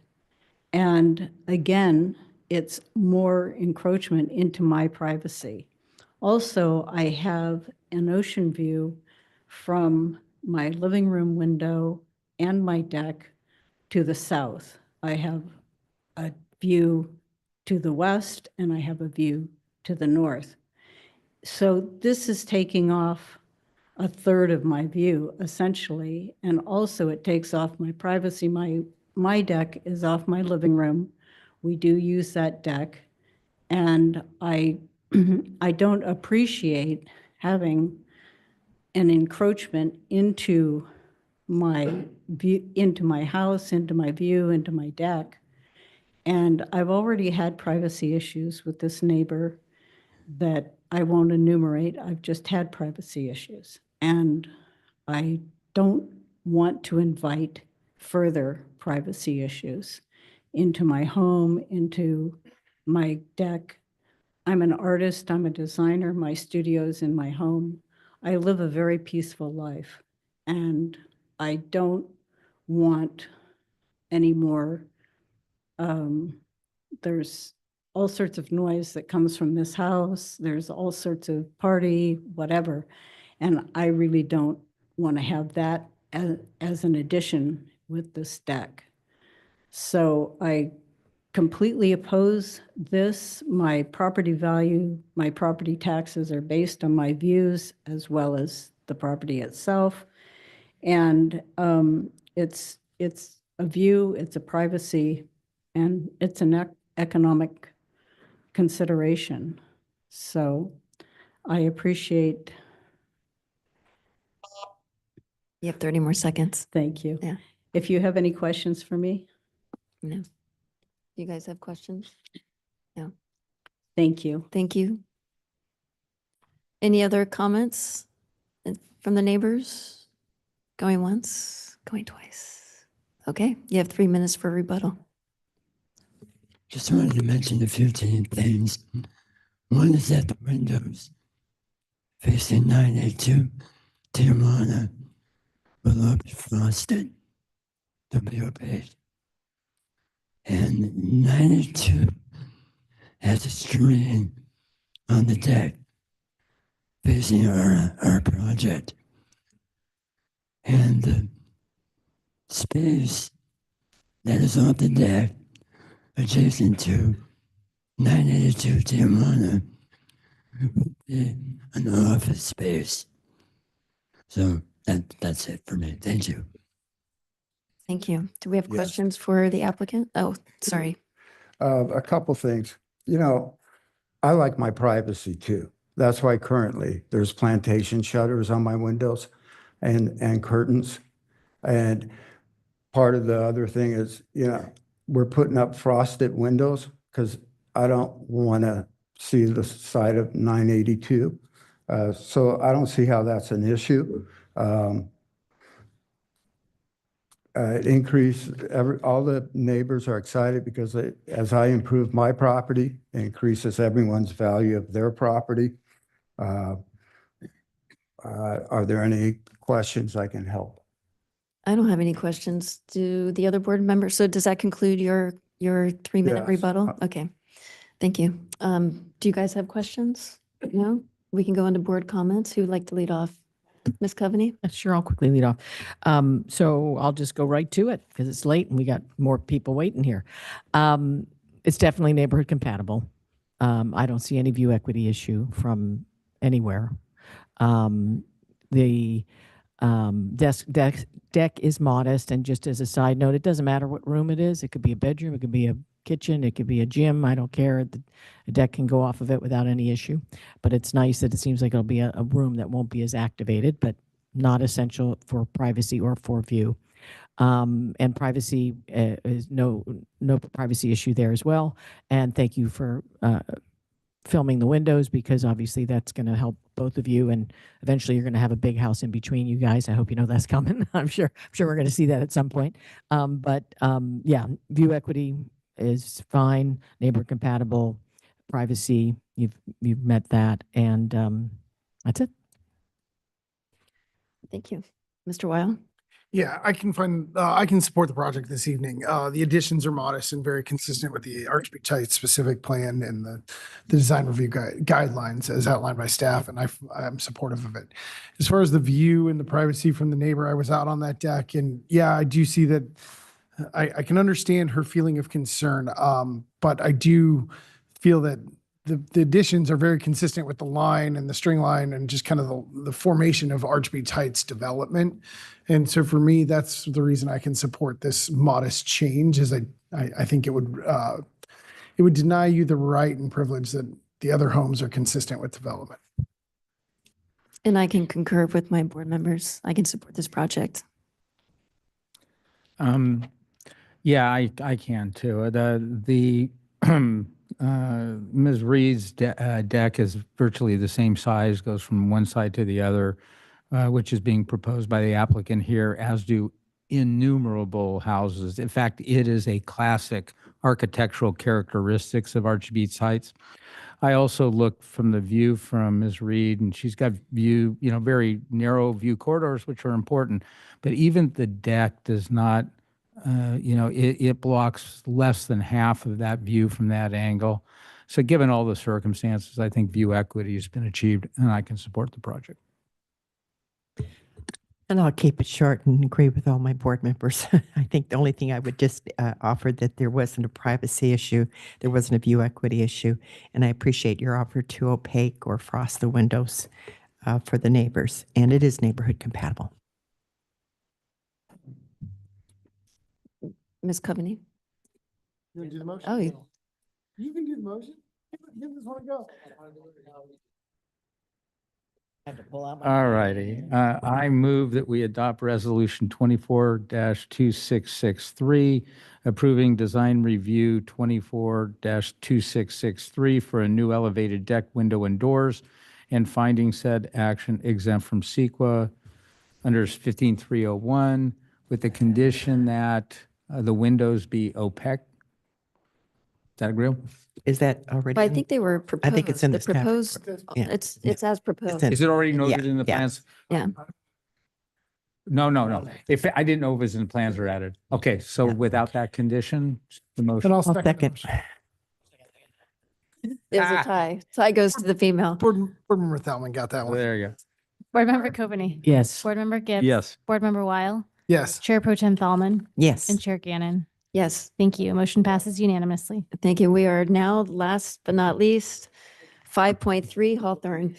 and again, it's more encroachment into my privacy. Also, I have an ocean view from my living room window and my deck to the south. I have a view to the west and I have a view to the north. So this is taking off a third of my view essentially. And also it takes off my privacy. My deck is off my living room. We do use that deck. And I, I don't appreciate having an encroachment into my view, into my house, into my view, into my deck. And I've already had privacy issues with this neighbor that I won't enumerate. I've just had privacy issues. And I don't want to invite further privacy issues into my home, into my deck. I'm an artist, I'm a designer, my studio's in my home. I live a very peaceful life, and I don't want any more. There's all sorts of noise that comes from this house. There's all sorts of party, whatever. And I really don't want to have that as an addition with this deck. So I completely oppose this. My property value, my property taxes are based on my views as well as the property itself. And it's a view, it's a privacy, and it's an economic consideration. So I appreciate. You have 30 more seconds. Thank you. Yeah. If you have any questions for me. No. You guys have questions? No. Thank you. Thank you. Any other comments from the neighbors? Going once, going twice. Okay, you have 3 minutes for rebuttal. Just wanted to mention a few things. One is that the windows facing 982 Tijuana will all be frosted. They'll be opaque. And 982 has a screen on the deck facing our project. And the space that is off the deck adjacent to 982 Tijuana will be an office space. So that's it for me. Thank you. Thank you. Do we have Yes. questions for the applicant? Oh, sorry. A couple things. You know, I like my privacy too. That's why currently there's plantation shutters on my windows and curtains. And part of the other thing is, you know, we're putting up frosted windows because I don't want to see the side of 982. So I don't see how that's an issue. Increase, all the neighbors are excited because as I improve my property, it increases everyone's value of their property. Are there any questions I can help? I don't have any questions. Do the other board members? So does that conclude your 3-minute Yes. rebuttal? Okay. Thank you. Do you guys have questions? No? We can go into board comments. Who would like to lead off? Ms. Coveney? Sure, I'll quickly lead off. So I'll just go right to it because it's late and we got more people waiting here. It's definitely neighborhood compatible. I don't see any view equity issue from anywhere. The deck is modest, and just as a side note, it doesn't matter what room it is. It could be a bedroom, it could be a kitchen, it could be a gym. I don't care. The deck can go off of it without any issue. But it's nice that it seems like it'll be a room that won't be as activated, but not essential for privacy or for view. And privacy is no privacy issue there as well. And thank you for filming the windows, because obviously that's going to help both of you, and eventually you're going to have a big house in between you guys. I hope you know that's coming. I'm sure we're going to see that at some point. Yeah, view equity is fine, neighbor compatible, privacy, you've met that, and that's it. Thank you. Mr. Weil? Yeah, I can support the project this evening. The additions are modest and very consistent with the Archbishop Heights specific plan and the design review guidelines as outlined by staff, and I'm supportive of it. As far as the view and the privacy from the neighbor, I was out on that deck, and yeah, I do see that. I can understand her feeling of concern, but I do feel that the additions are very consistent with the line and the string line and just kind of the formation of Arch Beach Heights development. And so for me, that's the reason I can support this modest change is I think it would deny you the right and privilege that the other homes are consistent with development. And I can concur with my board members. I can support this project. Yeah, I can too. The Ms. Reed's deck is virtually the same size, goes from one side to the other, which is being proposed by the applicant here, as do innumerable houses. In fact, it is a classic architectural characteristics of Arch Beach Heights. I also looked from the view from Ms. Reed, and she's got view, very narrow view corridors, which are important. But even the deck does not, it blocks less than half of that view from that angle. So given all the circumstances, I think view equity has been achieved, and I can support the project. And I'll keep it short and agree with all my board members. I think the only thing I would just offer that there wasn't a privacy issue, there wasn't a view equity issue, and I appreciate your offer to opaque or frost the windows for the neighbors, and it is neighborhood compatible. Ms. Coveney? You want to do the motion? Oh, you can do the motion. Give this one a go. All righty. I move that we adopt Resolution 24-2663, approving design review 24-2663 for a new elevated deck, window, and doors, and finding said action exempt from CEQA under 15301, with the condition that the windows be opaque. Is that agreeable? Is that already? But I think they were proposed. I think it's in the staff proposed. report. Yeah. It's as proposed. Is it already noted in the yeah. plans? Yeah. No. If I didn't know if it was in the plans or added. Okay, so without that condition, the motion. And I'll I'll second. the second. motion. There's a tie. Tie goes to the female. Board member Thalman got that one. There you go. Board Member Coveney. Yes. Board Member Gibbs. Yes. Board Member Weil. Yes. Chair Pro Tem Thalman. Yes. And Chair Gannon. Yes. Thank you. Motion passes unanimously. Thank you. We are now, last but not least, 5.3 Hawthorne.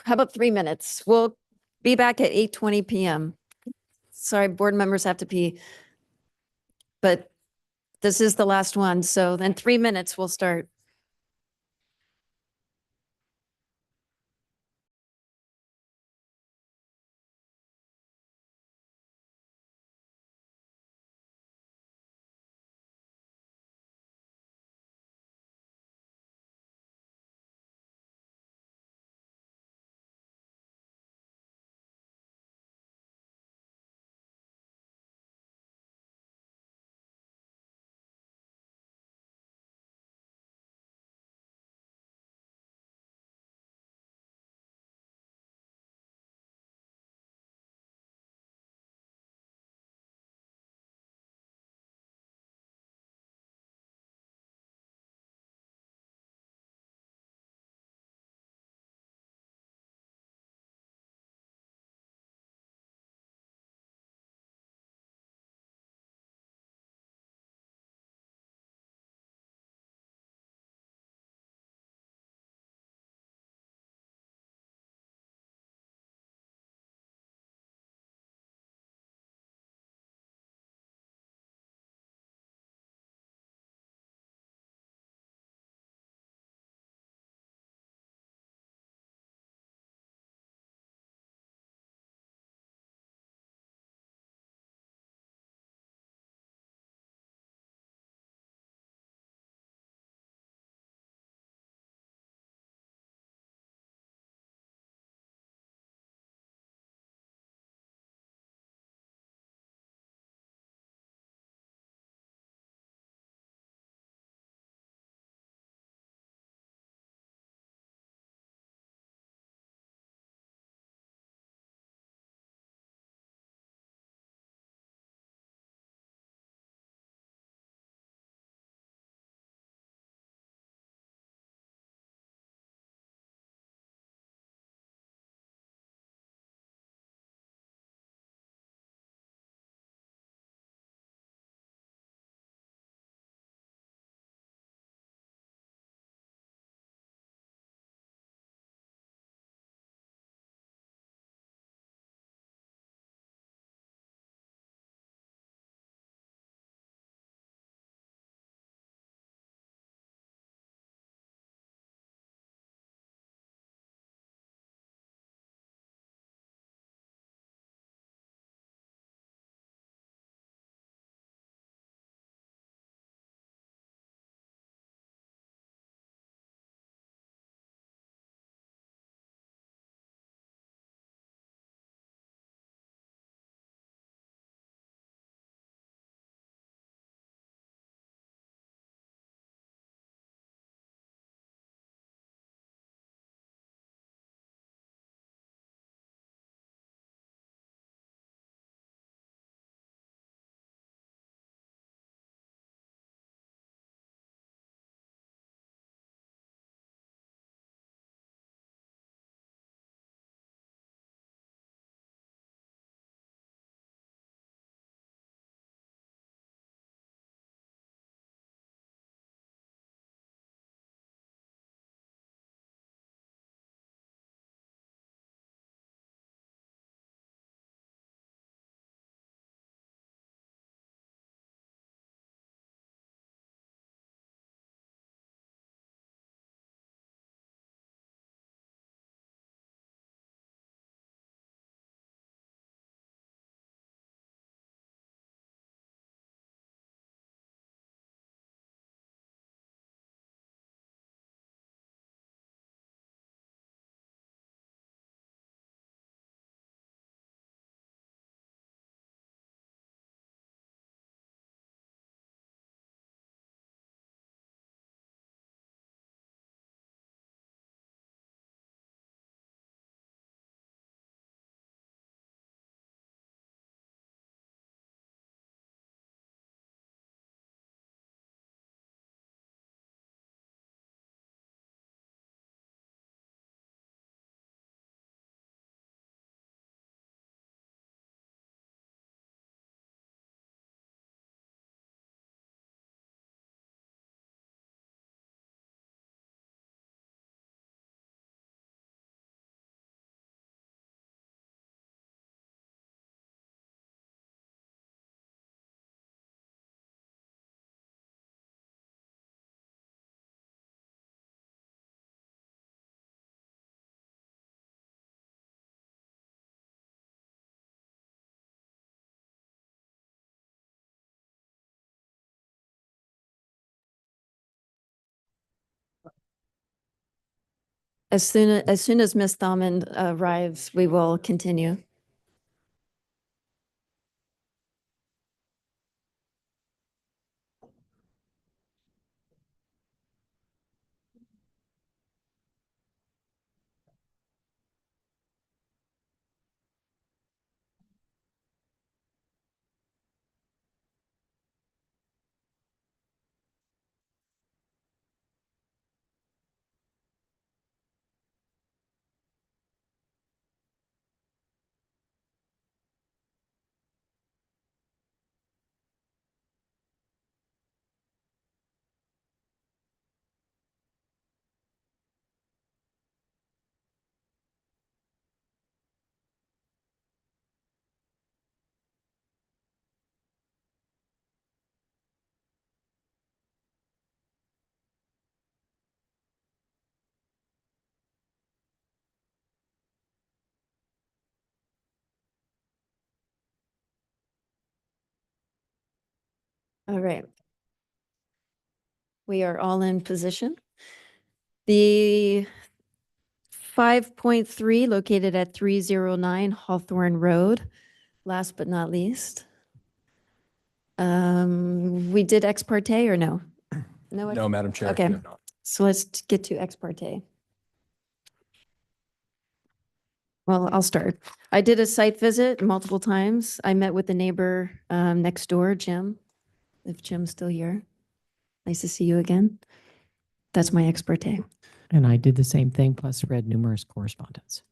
How about 3 minutes? We'll be back at 8:20 PM. Sorry, board members have to pee. But this is the last one. So then 3 minutes, we'll start. As soon as Ms. Thalman arrives, we will continue. All right. We are all in position. The 5.3 located at 309 Hawthorne Road, last but not least. We did ex parte or no? No, Madam Chair. Okay, we have not. so let's get to ex parte. Well, I'll start. I did a site visit multiple times. I met with the neighbor next door, Jim, if Jim's still here. Nice to see you again. That's my ex parte. And I did the same thing, plus read numerous correspondence.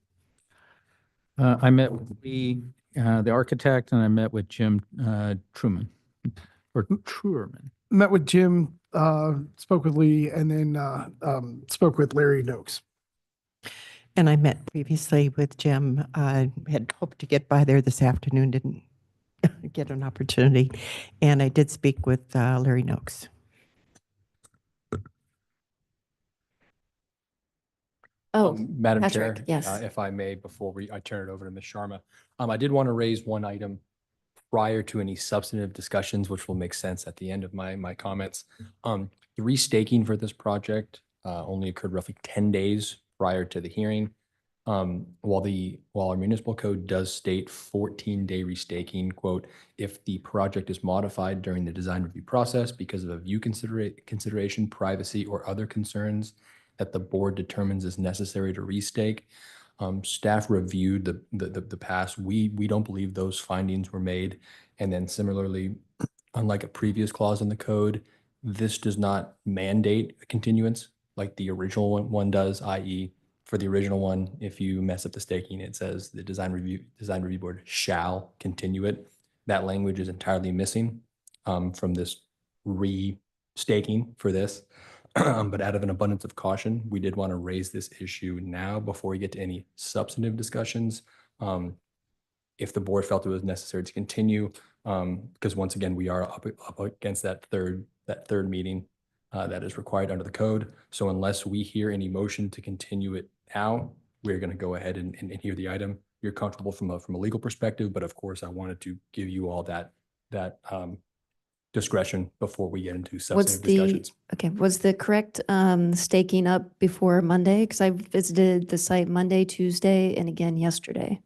I met with the architect, and I met with Jim Truman, or Truerman. Met with Jim, spoke with Lee, and then spoke with Larry Noakes. And I met previously with Jim. I had hoped to get by there this afternoon, didn't get an opportunity. And I did speak with Larry Noakes. Oh, Madam Patrick, Chair, yes. if I may, before I turn it over to Ms. Sharma, I did want to raise one item prior to any substantive discussions, which will make sense at the end of my comments. The restaking for this project only occurred roughly 10 days prior to the hearing. While our municipal code does state 14-day restaking, quote, if the project is modified during the design review process because of a view consideration, privacy, or other concerns that the board determines is necessary to restake. Staff reviewed the past. We don't believe those findings were made. And then similarly, unlike a previous clause in the code, this does not mandate a continuance like the original one does, i.e. for the original one, if you mess up the staking, it says the design review board shall continue it. That language is entirely missing from this restaking for this. But out of an abundance of caution, we did want to raise this issue now before we get to any substantive discussions. If the board felt it was necessary to continue, because once again, we are up against that third meeting that is required under the code. So unless we hear any motion to continue it now, we're going to go ahead and hear the item. You're comfortable from a legal perspective, but of course, I wanted to give you all that discretion before we get into substantive discussions. Was the correct staking up before Monday? Because I visited the site Monday, Tuesday, and again yesterday.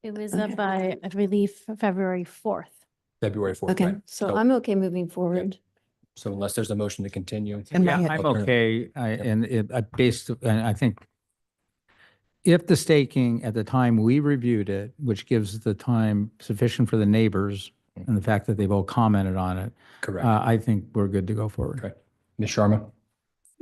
It was up by, I believe, February 4th. February 4th. Okay, right? so I'm okay moving forward. So unless there's a motion to continue. And Yeah, I'm okay. I think if the staking at the time we reviewed it, which gives the time sufficient for the neighbors and the fact that they've all commented on it. Correct. I think we're good to go forward. Correct. Ms. Sharma?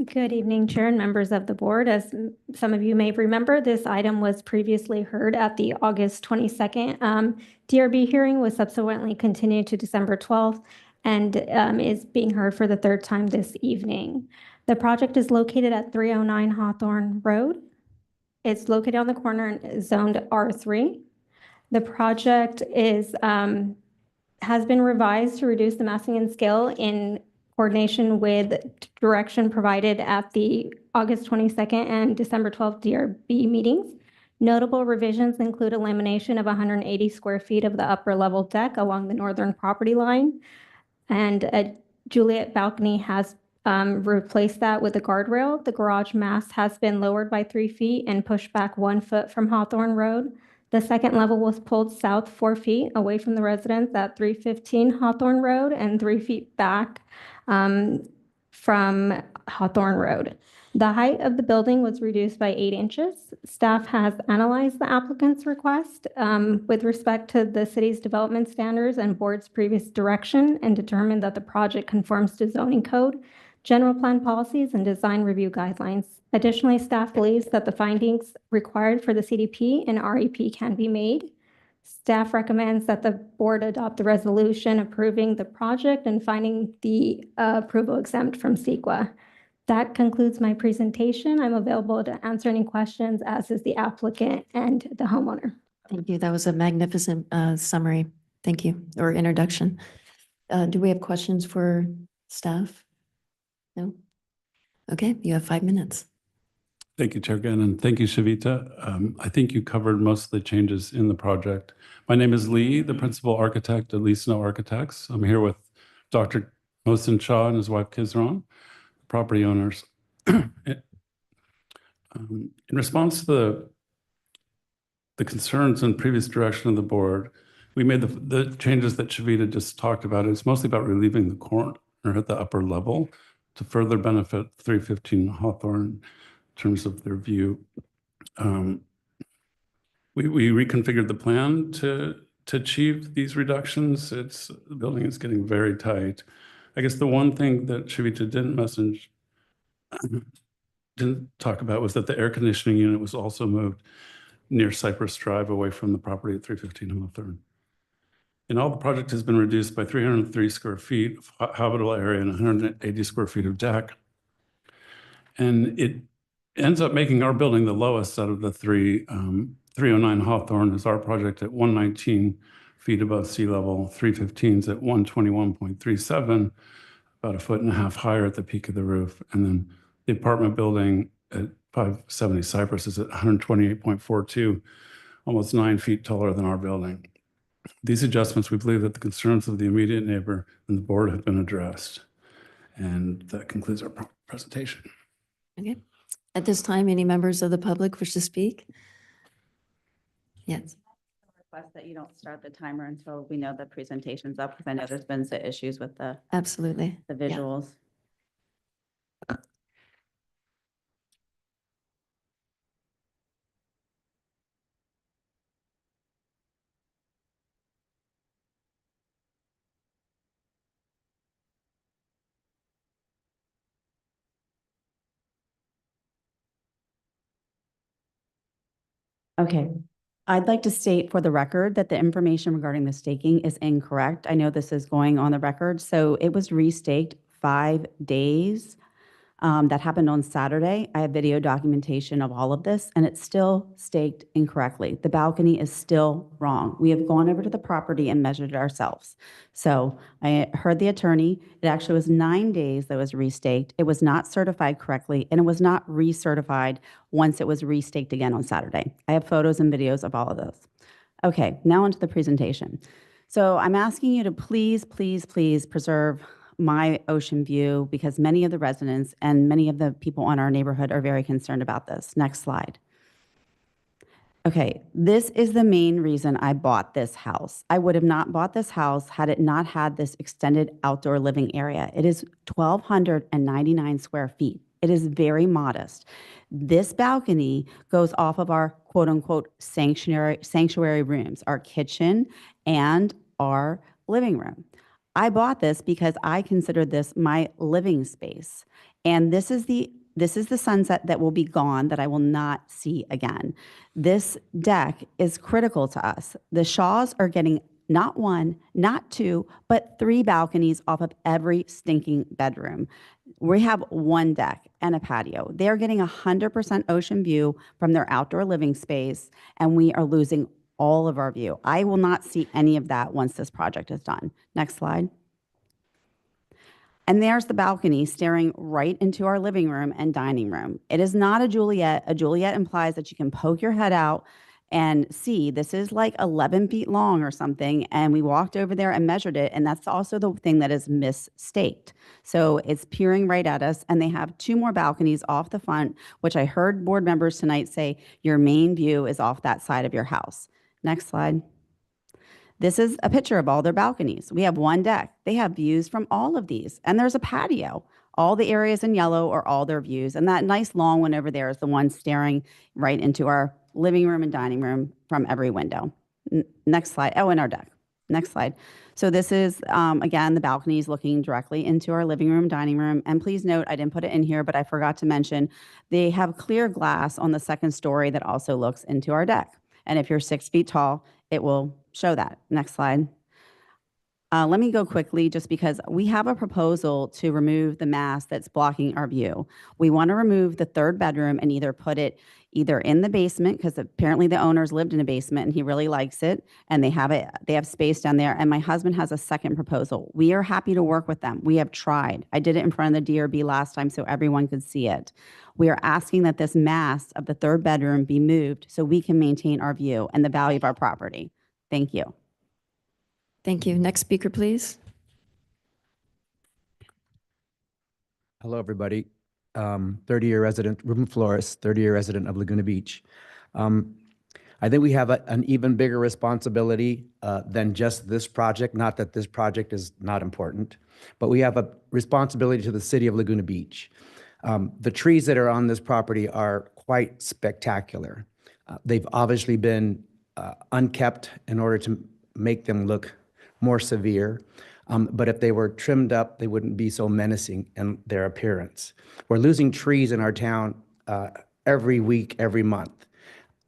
Good evening, Chair and members of the board. As some of you may remember, this item was previously heard at the August 22nd DRB hearing, was subsequently continued to December 12th, and is being heard for the third time this evening. The project is located at 309 Hawthorne Road. It's located on the corner and is zoned R3. The project has been revised to reduce the massing and scale in coordination with direction provided at the August 22nd and December 12th DRB meetings. Notable revisions include elimination of 180 square feet of the upper level deck along the northern property line, and a Juliet balcony has replace that with a guardrail. The garage mast has been lowered by 3 feet and pushed back 1 foot from Hawthorne Road. The second level was pulled south 4 feet away from the residence at 315 Hawthorne Road and 3 feet back from Hawthorne Road. The height of the building was reduced by 8 inches. Staff has analyzed the applicant's request with respect to the city's development standards and board's previous direction and determined that the project conforms to zoning code, general plan policies, and design review guidelines. Additionally, staff believes that the findings required for the CDP and REP can be made. Staff recommends that the board adopt the resolution approving the project and finding the approval exempt from CEQA. That concludes my presentation. I'm available to answer any questions, as is the applicant and the homeowner. Thank you. That was a magnificent summary. Thank you, or introduction. Do we have questions for staff? No? Okay, you have 5 minutes. Thank you, Chair Gannon. Thank you, Shavita. I think you covered most of the changes in the project. My name is Lee, the principal architect at Lee Snow Architects. I'm here with Dr. Mohsen Shah and his wife Kizran, property owners. In response to the concerns and previous direction of the board, we made the changes that Shavita just talked about. It's mostly about relieving the corner at the upper level to further benefit 315 Hawthorne in terms of their view. We reconfigured the plan to achieve these reductions. The building is getting very tight. I guess the one thing that Shavita didn't talk about was that the air conditioning unit was also moved near Cypress Drive away from the property at 315 Hawthorne. And all the project has been reduced by 303 square feet of habitable area and 180 square feet of deck. And it ends up making our building the lowest out of the three. 309 Hawthorne is our project at 119 feet above sea level. 315 is at 121.37, about 1.5 feet higher at the peak of the roof. And then the apartment building at 570 Cypress is at 128.42, almost 9 feet taller than our building. These adjustments, we believe that the concerns of the immediate neighbor and the board have been addressed. And that concludes our presentation. Okay. At this time, any members of the public wish to speak? Yes. Request that you don't start the timer until we know the presentation's up, because I know there's been some issues with the Absolutely. the visuals. Okay. I'd like to state for the record that the information regarding the staking is incorrect. I know this is going on the record. So it was restaked 5 days. That happened on Saturday. I have video documentation of all of this, and it's still staked incorrectly. The balcony is still wrong. We have gone over to the property and measured it ourselves. So I heard the attorney. It actually was 9 days that was restaked. It was not certified correctly, and it was not recertified once it was restaked again on Saturday. I have photos and videos of all of those. Okay, now onto the presentation. So I'm asking you to please, please, please preserve my ocean view, because many of the residents and many of the people in our neighborhood are very concerned about this. Next slide. Okay, this is the main reason I bought this house. I would have not bought this house had it not had this extended outdoor living area. It is 1,299 square feet. It is very modest. This balcony goes off of our quote unquote sanctuary rooms, our kitchen and our living room. I bought this because I consider this my living space. And this is the sunset that will be gone, that I will not see again. This deck is critical to us. The Shaws are getting not 1, not 2, but 3 balconies off of every stinking bedroom. We have 1 deck and a patio. They're getting 100% ocean view from their outdoor living space, and we are losing all of our view. I will not see any of that once this project is done. Next slide. And there's the balcony staring right into our living room and dining room. It is not a Juliet. A Juliet implies that you can poke your head out and see, this is like 11 feet long or something. And we walked over there and measured it. And that's also the thing that is misstaked. So it's peering right at us. And they have 2 more balconies off the front, which I heard board members tonight say, your main view is off that side of your house. Next slide. This is a picture of all their balconies. We have 1 deck. They have views from all of these. And there's a patio. All the areas in yellow are all their views. And that nice long one over there is the one staring right into our living room and dining room from every window. Next slide. Oh, and our deck. Next slide. So this is, again, the balconies looking directly into our living room, dining room. And please note, I didn't put it in here, but I forgot to mention, they have clear glass on the 2nd story that also looks into our deck. And if you're 6 feet tall, it will show that. Next slide. Let me go quickly just because we have a proposal to remove the mast that's blocking our view. We want to remove the 3rd bedroom and either put it either in the basement, because apparently the owners lived in a basement and he really likes it, and they have space down there. And my husband has a 2nd proposal. We are happy to work with them. We have tried. I did it in front of the DRB last time so everyone could see it. We are asking that this mast of the 3rd bedroom be moved so we can maintain our view and the value of our property. Thank you. Thank you. Next speaker, please. Hello, everybody. 30-year resident, Ruben Flores, 30-year resident of Laguna Beach. I think we have an even bigger responsibility than just this project. Not that this project is not important, but we have a responsibility to the city of Laguna Beach. The trees that are on this property are quite spectacular. They've obviously been unkept in order to make them look more severe. But if they were trimmed up, they wouldn't be so menacing in their appearance. We're losing trees in our town every week, every month.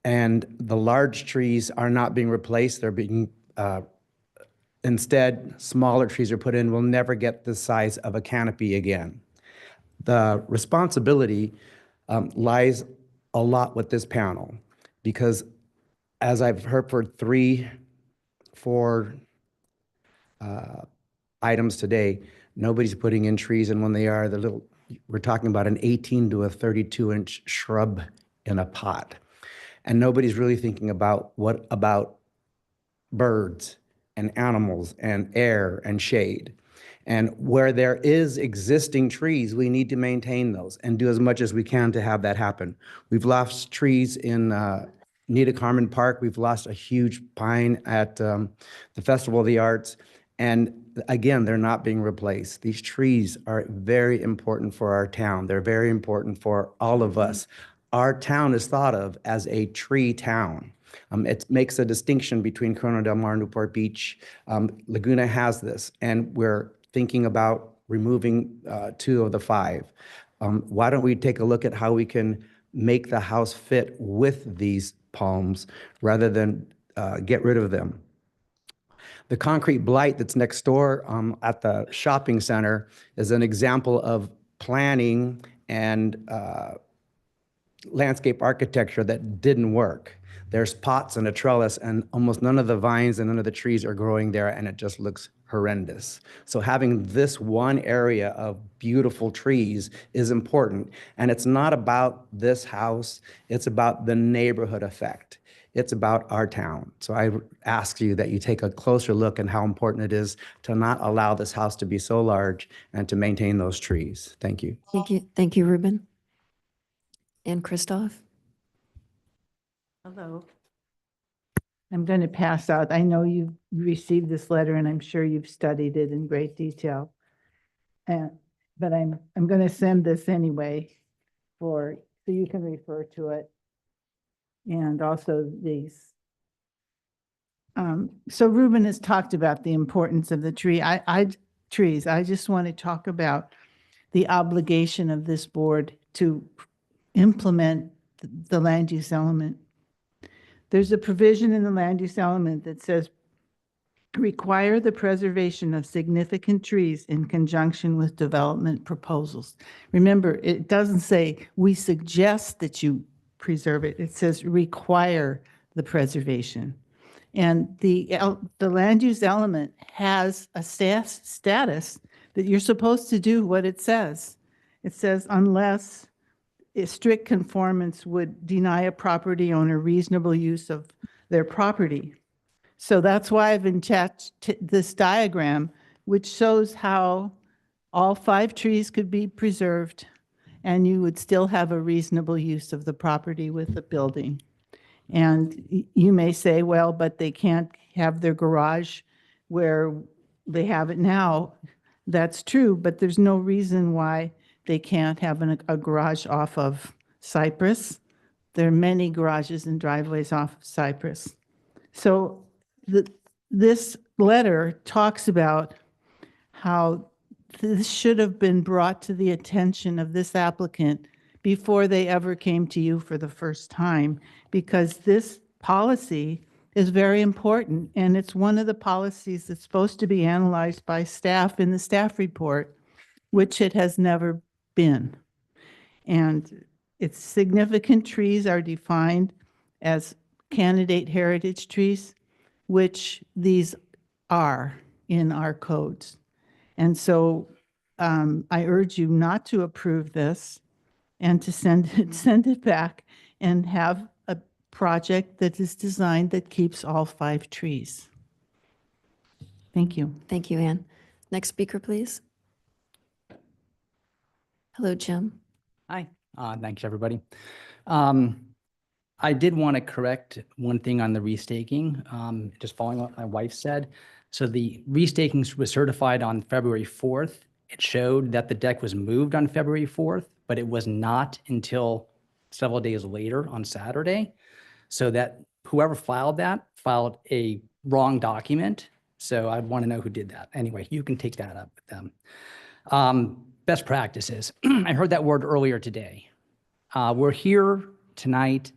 And the large trees are not being replaced. They're being, instead, smaller trees are put in. We'll never get the size of a canopy again. The responsibility lies a lot with this panel because as I've heard for 4 items today, nobody's putting in trees, and when they are, we're talking about an 18 to a 32-inch shrub in a pot. And nobody's really thinking about what about birds and animals and air and shade. And where there is existing trees, we need to maintain those and do as much as we can to have that happen. We've lost trees in Nita Carmen Park. We've lost a huge pine at the Festival of the Arts. And again, they're not being replaced. These trees are very important for our town. They're very important for all of us. Our town is thought of as a tree town. It makes a distinction between Corona del Mar and Newport Beach. Laguna has this, and we're thinking about removing 2 of the 5. Why don't we take a look at how we can make the house fit with these palms rather than get rid of them? The concrete blight that's next door at the shopping center is an example of planning and landscape architecture that didn't work. There's pots and a trellis, and almost none of the vines and none of the trees are growing there, and it just looks horrendous. So having this one area of beautiful trees is important. And it's not about this house, it's about the neighborhood effect. It's about our town. So I ask you that you take a closer look at how important it is to not allow this house to be so large and to maintain those trees. Thank you. Thank you. Thank you, Ruben. And Christoph? Hello. I'm going to pass out. I know you've received this letter and I'm sure you've studied it in great detail. But I'm going to send this anyway so you can refer to it. And also these. So Ruben has talked about the importance of the trees. I just want to talk about the obligation of this board to implement the land use element. There's a provision in the land use element that says require the preservation of significant trees in conjunction with development proposals. Remember, it doesn't say we suggest that you preserve it. It says require the preservation. And the land use element has a status that you're supposed to do what it says. It says unless strict conformance would deny a property owner reasonable use of their property. So that's why I've attached this diagram, which shows how all 5 trees could be preserved and you would still have a reasonable use of the property with the building. And you may say, well, but they can't have their garage where they have it now. That's true, but there's no reason why they can't have a garage off of Cypress. There are many garages and driveways off of Cypress. So this letter talks about how this should have been brought to the attention of this applicant before they ever came to you for the first time, because this policy is very important, and it's one of the policies that's supposed to be analyzed by staff in the staff report, which it has never been. And its significant trees are defined as candidate heritage trees, which these are in our codes. And so I urge you not to approve this and to send it back and have a project that is designed that keeps all 5 trees. Thank you. Thank you, Ann. Next speaker, please. Hello, Jim. Hi, thanks, everybody. I did want to correct one thing on the restaking, just following what my wife said. So the restaking was certified on February 4th. It showed that the deck was moved on February 4th, but it was not until several days later on Saturday. So that whoever filed that filed a wrong document. So I'd want to know who did that. Anyway, you can take that up with them. Best practices. I heard that word earlier today. We're here tonight,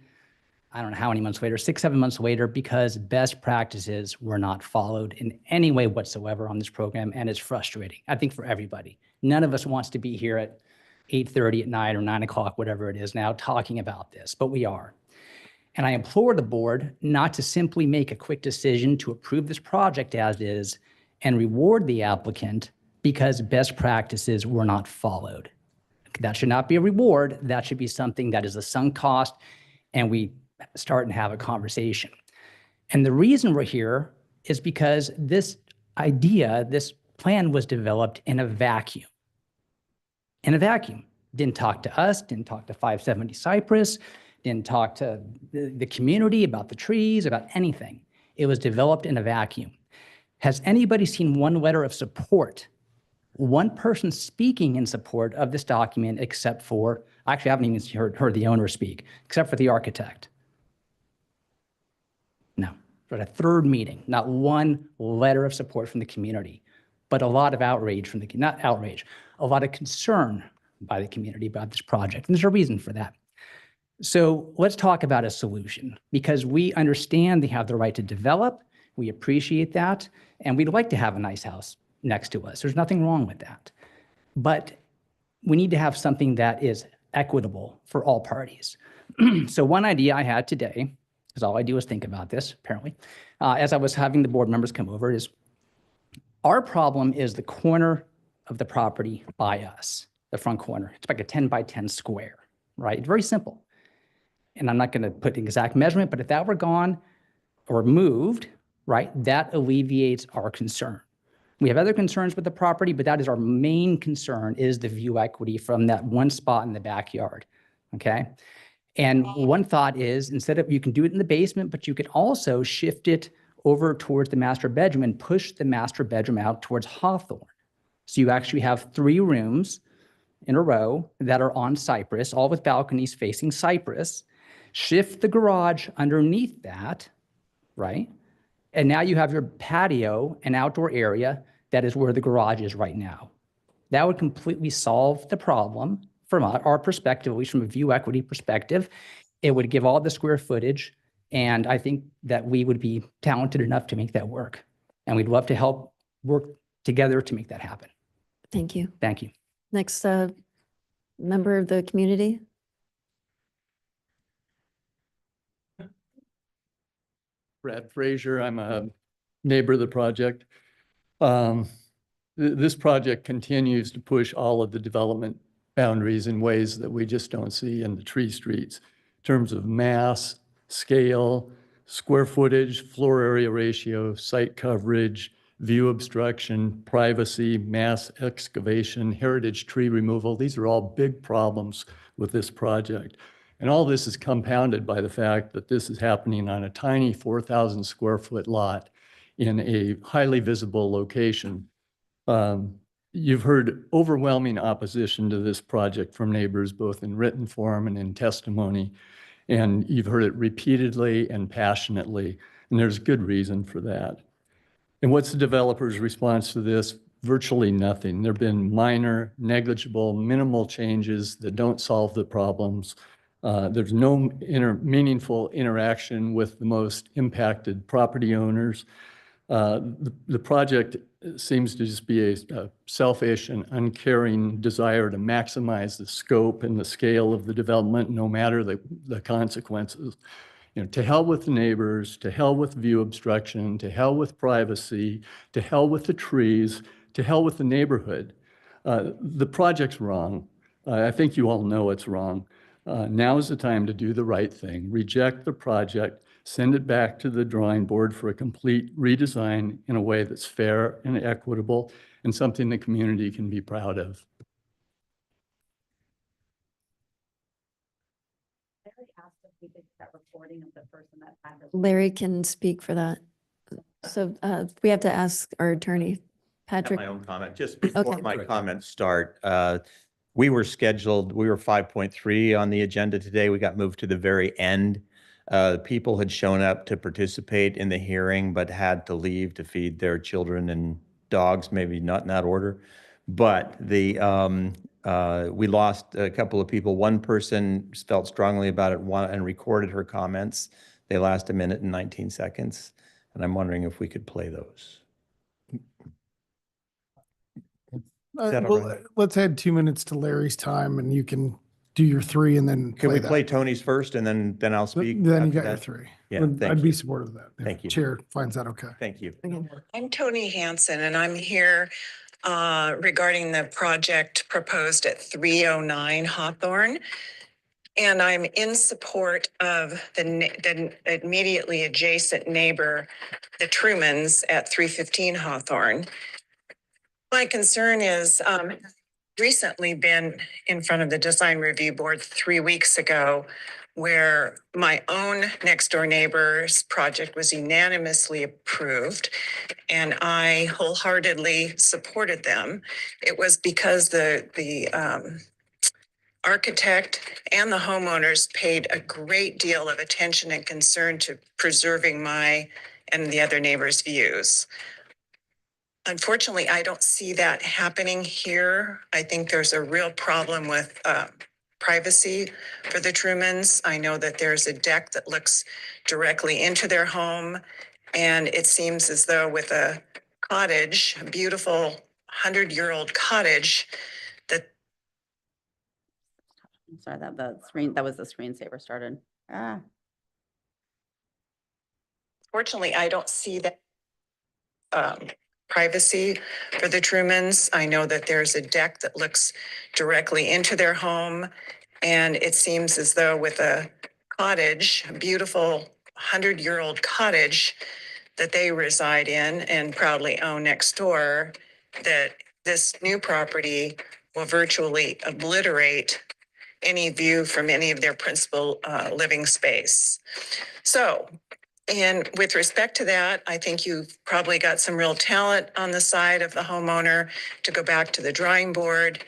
I don't know how many months later, 6, 7 months later, because best practices were not followed in any way whatsoever on this program, and it's frustrating, I think, for everybody. None of us wants to be here at 8:30 at night or 9 o'clock, whatever it is now, talking about this, but we are. And I implore the board not to simply make a quick decision to approve this project as is and reward the applicant because best practices were not followed. That should not be a reward. That should be something that is a sunk cost, and we start and have a conversation. And the reason we're here is because this idea, this plan was developed in a vacuum. In a vacuum. Didn't talk to us, didn't talk to 570 Cypress, didn't talk to the community about the trees, about anything. It was developed in a vacuum. Has anybody seen one letter of support, one person speaking in support of this document except for, actually I haven't even heard the owner speak, except for the architect? No, for a third meeting, not one letter of support from the community, but a lot of outrage from the, not outrage, a lot of concern by the community about this project. And there's a reason for that. So let's talk about a solution, because we understand they have the right to develop. We appreciate that. And we'd like to have a nice house next to us. There's nothing wrong with that. But we need to have something that is equitable for all parties. So one idea I had today, because all I do is think about this, apparently, as I was having the board members come over, is our problem is the corner of the property by us, the front corner. It's like a 10 by 10 square, right? Very simple. And I'm not going to put the exact measurement, but if that were gone or moved, right, that alleviates our concern. We have other concerns with the property, but that is our main concern, is the view equity from that one spot in the backyard, okay? And one thought is, instead of, you can do it in the basement, but you could also shift it over towards the master bedroom and push the master bedroom out towards Hawthorne. So you actually have 3 rooms in a row that are on Cypress, all with balconies facing Cypress. Shift the garage underneath that, right? And now you have your patio and outdoor area that is where the garage is right now. That would completely solve the problem from our perspective, at least from a view equity perspective. It would give all the square footage, and I think that we would be talented enough to make that work. And we'd love to help work together to make that happen. Thank you. Thank you. Next member of the community. Brad Frazier. I'm a neighbor of the project. This project continues to push all of the development boundaries in ways that we just don't see in the tree streets, in terms of mass, scale, square footage, floor area ratio, site coverage, view obstruction, privacy, mass excavation, heritage tree removal. These are all big problems with this project. And all this is compounded by the fact that this is happening on a tiny 4,000 square foot lot in a highly visible location. You've heard overwhelming opposition to this project from neighbors, both in written form and in testimony. And you've heard it repeatedly and passionately, and there's good reason for that. And what's the developer's response to this? Virtually nothing. There have been minor, negligible, minimal changes that don't solve the problems. There's no meaningful interaction with the most impacted property owners. The project seems to just be a selfish and uncaring desire to maximize the scope and the scale of the development, no matter the consequences. You know, to hell with the neighbors, to hell with view obstruction, to hell with privacy, to hell with the trees, to hell with the neighborhood. The project's wrong. I think you all know it's wrong. Now is the time to do the right thing. Reject the project, send it back to the drawing board for a complete redesign in a way that's fair and equitable and something the community can be proud of. Larry can speak for that. So we have to ask our attorney, Patrick. My own comment, just before Okay. my comments start, we were 5.3 on the agenda today. We got moved to the very end. People had shown up to participate in the hearing, but had to leave to feed their children and dogs, maybe not in that order. But we lost a couple of people. One person felt strongly about it and recorded her comments. They last 1 minute and 19 seconds. And I'm wondering if we could play those. Is that all right? Let's add 2 minutes to Larry's time and you can do your 3 and then Can we that. play Tony's first and then I'll speak? Then you after got your that? 3. Yeah, I'd thank be you. supportive of that. if Thank you. Chair finds that okay. Thank you. I'm Tony Hansen, and I'm here regarding the project proposed at 309 Hawthorne. And I'm in support of the immediately adjacent neighbor, the Trumans at 315 Hawthorne. My concern is recently been in front of the Design Review Board 3 weeks ago, where my own next door neighbor's project was unanimously approved, and I wholeheartedly supported them. It was because the architect and the homeowners paid a great deal of attention and concern to preserving my and the other neighbors' views. Unfortunately, I don't see that happening here. I think there's a real problem with privacy for the Trumans. I know that there's a deck that looks directly into their home, and it seems as though with a cottage, a beautiful 100-year-old cottage, that I'm sorry, that was the screensaver started. fortunately, I don't see that privacy for the Trumans. I know that there's a deck that looks directly into their home, and it seems as though with a cottage, a beautiful 100-year-old cottage that they reside in and proudly own next door, that this new property will virtually obliterate any view from any of their principal living space. So, and with respect to that, I think you've probably got some real talent on the side of the homeowner to go back to the drawing board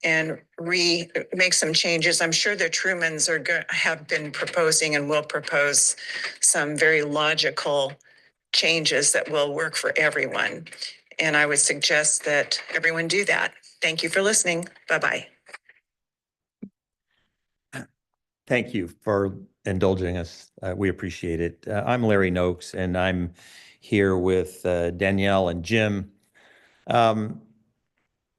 and make some changes. I'm sure the Trumans have been proposing and will propose some very logical changes that will work for everyone. And I would suggest that everyone do that. Thank you for listening. Bye-bye. Thank you for indulging us. We appreciate it. I'm Larry Noakes, and I'm here with Danielle and Jim.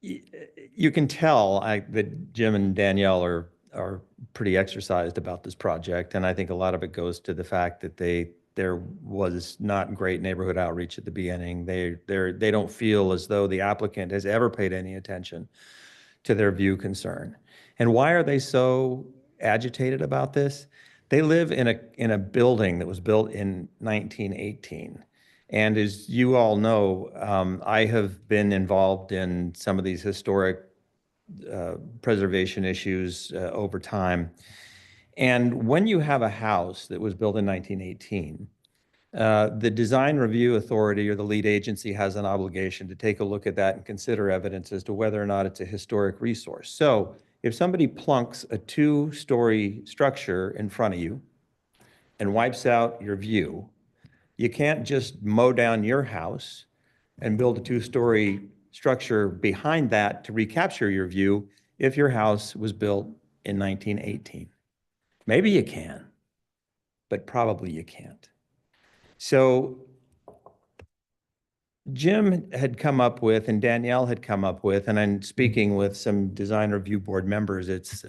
You can tell that Jim and Danielle are pretty exercised about this project, and I think a lot of it goes to the fact that there was not great neighborhood outreach at the beginning. They don't feel as though the applicant has ever paid any attention to their view concern. And why are they so agitated about this? They live in a building that was built in 1918. And as you all know, I have been involved in some of these historic preservation issues over time. And when you have a house that was built in 1918, the Design Review Authority or the lead agency has an obligation to take a look at that and consider evidence as to whether or not it's a historic resource. So if somebody plunks a 2-story structure in front of you and wipes out your view, you can't just mow down your house and build a 2-story structure behind that to recapture your view if your house was built in 1918. Maybe you can, but probably you can't. So Jim had come up with, and Danielle had come up with, and I'm speaking with some design review board members, it's,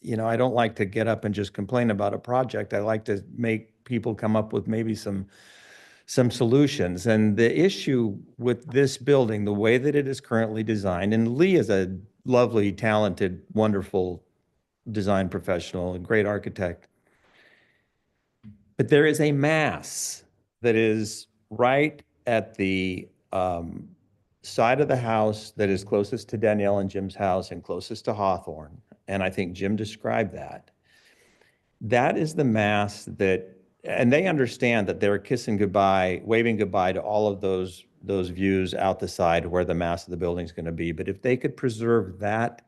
you know, I don't like to get up and just complain about a project. I like to make people come up with maybe some solutions. And the issue with this building, the way that it is currently designed, and Lee is a lovely, talented, wonderful design professional, a great architect, but there is a mass that is right at the side of the house that is closest to Danielle and Jim's house and closest to Hawthorne. And I think Jim described that. That is the mass that, and they understand that they're kissing goodbye, waving goodbye to all of those views out the side where the mass of the building is going to be. But if they could preserve that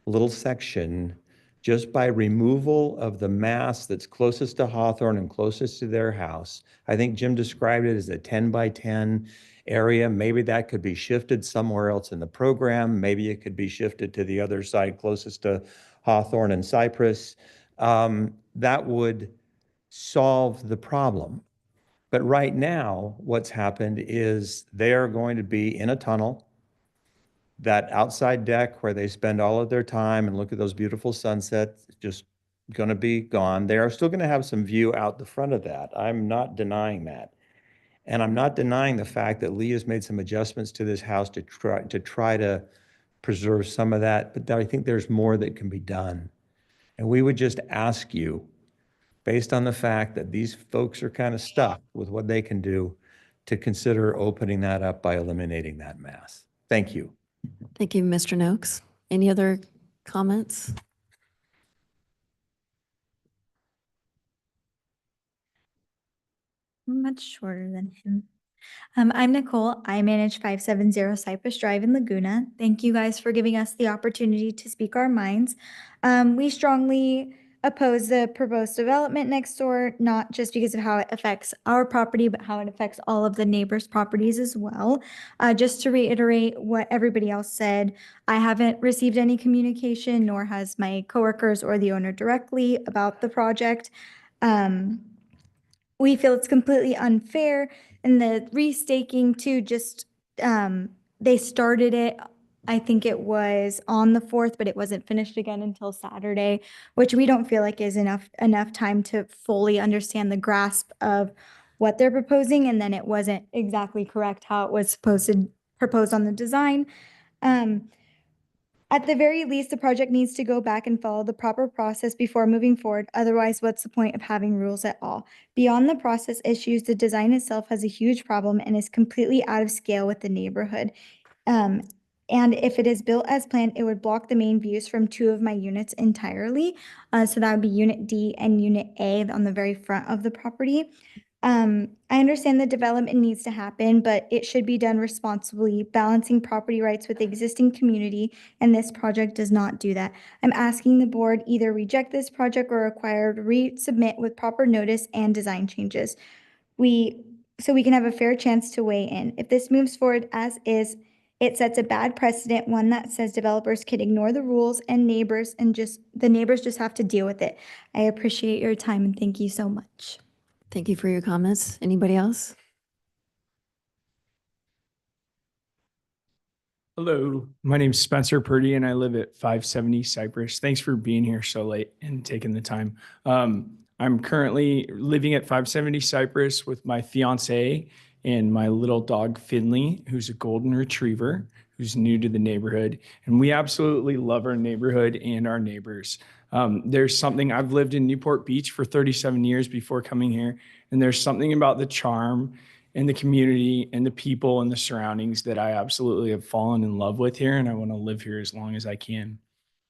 little section just by removal of the mass that's closest to Hawthorne and closest to their house, I think Jim described it as a 10 by 10 area. Maybe that could be shifted somewhere else in the program. Maybe it could be shifted to the other side closest to Hawthorne and Cypress. That would solve the problem. But right now, what's happened is they are going to be in a tunnel. That outside deck where they spend all of their time and look at those beautiful sunsets, just going to be gone. They are still going to have some view out the front of that. I'm not denying that. And I'm not denying the fact that Lee has made some adjustments to this house to try to preserve some of that, but I think there's more that can be done. And we would just ask you, based on the fact that these folks are kind of stuck with what they can do, to consider opening that up by eliminating that mass. Thank you. Thank you, Mr. Noakes. Any other comments? Much shorter than him. I'm Nicole. I manage 570 Cypress Drive in Laguna. Thank you guys for giving us the opportunity to speak our minds. We strongly oppose the proposed development next door, not just because of how it affects our property, but how it affects all of the neighbors' properties as well. Just to reiterate what everybody else said, I haven't received any communication, nor has my coworkers or the owner directly about the project. We feel it's completely unfair, and the restaking too, just, they started it, I think it was on the 4th, but it wasn't finished again until Saturday, which we don't feel like is enough time to fully understand the grasp of what they're proposing, and then it wasn't exactly correct how it was proposed on the design. At the very least, the project needs to go back and follow the proper process before moving forward. Otherwise, what's the point of having rules at all? Beyond the process issues, the design itself has a huge problem and is completely out of scale with the neighborhood. And if it is built as planned, it would block the main views from 2 of my units entirely. So that would be Unit D and Unit A on the very front of the property. I understand the development needs to happen, but it should be done responsibly, balancing property rights with the existing community, and this project does not do that. I'm asking the board either reject this project or require to resubmit with proper notice and design changes. So we can have a fair chance to weigh in. If this moves forward as is, it sets a bad precedent, one that says developers can ignore the rules and neighbors, and the neighbors just have to deal with it. I appreciate your time and thank you so much. Thank you for your comments. Anybody else? Hello, my name's Spencer Purdy and I live at 570 Cypress. Thanks for being here so late and taking the time. I'm currently living at 570 Cypress with my fiance and my little dog Finley, who's a golden retriever. who's new to the neighborhood. And we absolutely love our neighborhood and our neighbors. There's something, I've lived in Newport Beach for 37 years before coming here, and there's something about the charm and the community and the people and the surroundings that I absolutely have fallen in love with here, and I want to live here as long as I can.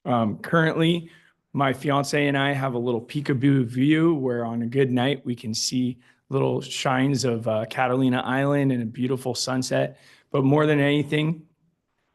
Currently, my fiance and I have a little peekaboo view where on a good night we can see little shines of Catalina Island and a beautiful sunset. But more than anything,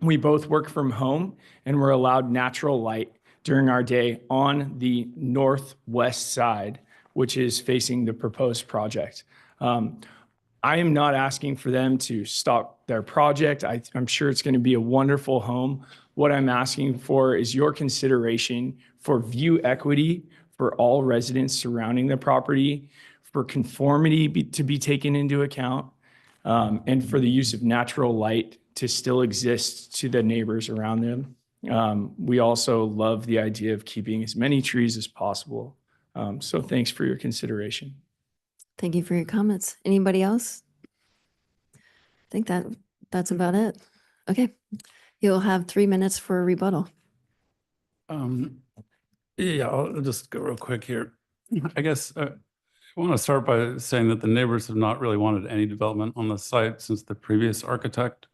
we both work from home and we're allowed natural light during our day on the northwest side, which is facing the proposed project. I am not asking for them to stop their project. I'm sure it's going to be a wonderful home. What I'm asking for is your consideration for view equity for all residents surrounding the property, for conformity to be taken into account, and for the use of natural light to still exist to the neighbors around them. We also love the idea of keeping as many trees as possible. So thanks for your consideration. Thank you for your comments. Anybody else? I think that's about it. Okay. You'll have 3 minutes for a rebuttal. Yeah, I'll just go real quick here. I guess I want to start by saying that the neighbors have not really wanted any development on the site since the previous architect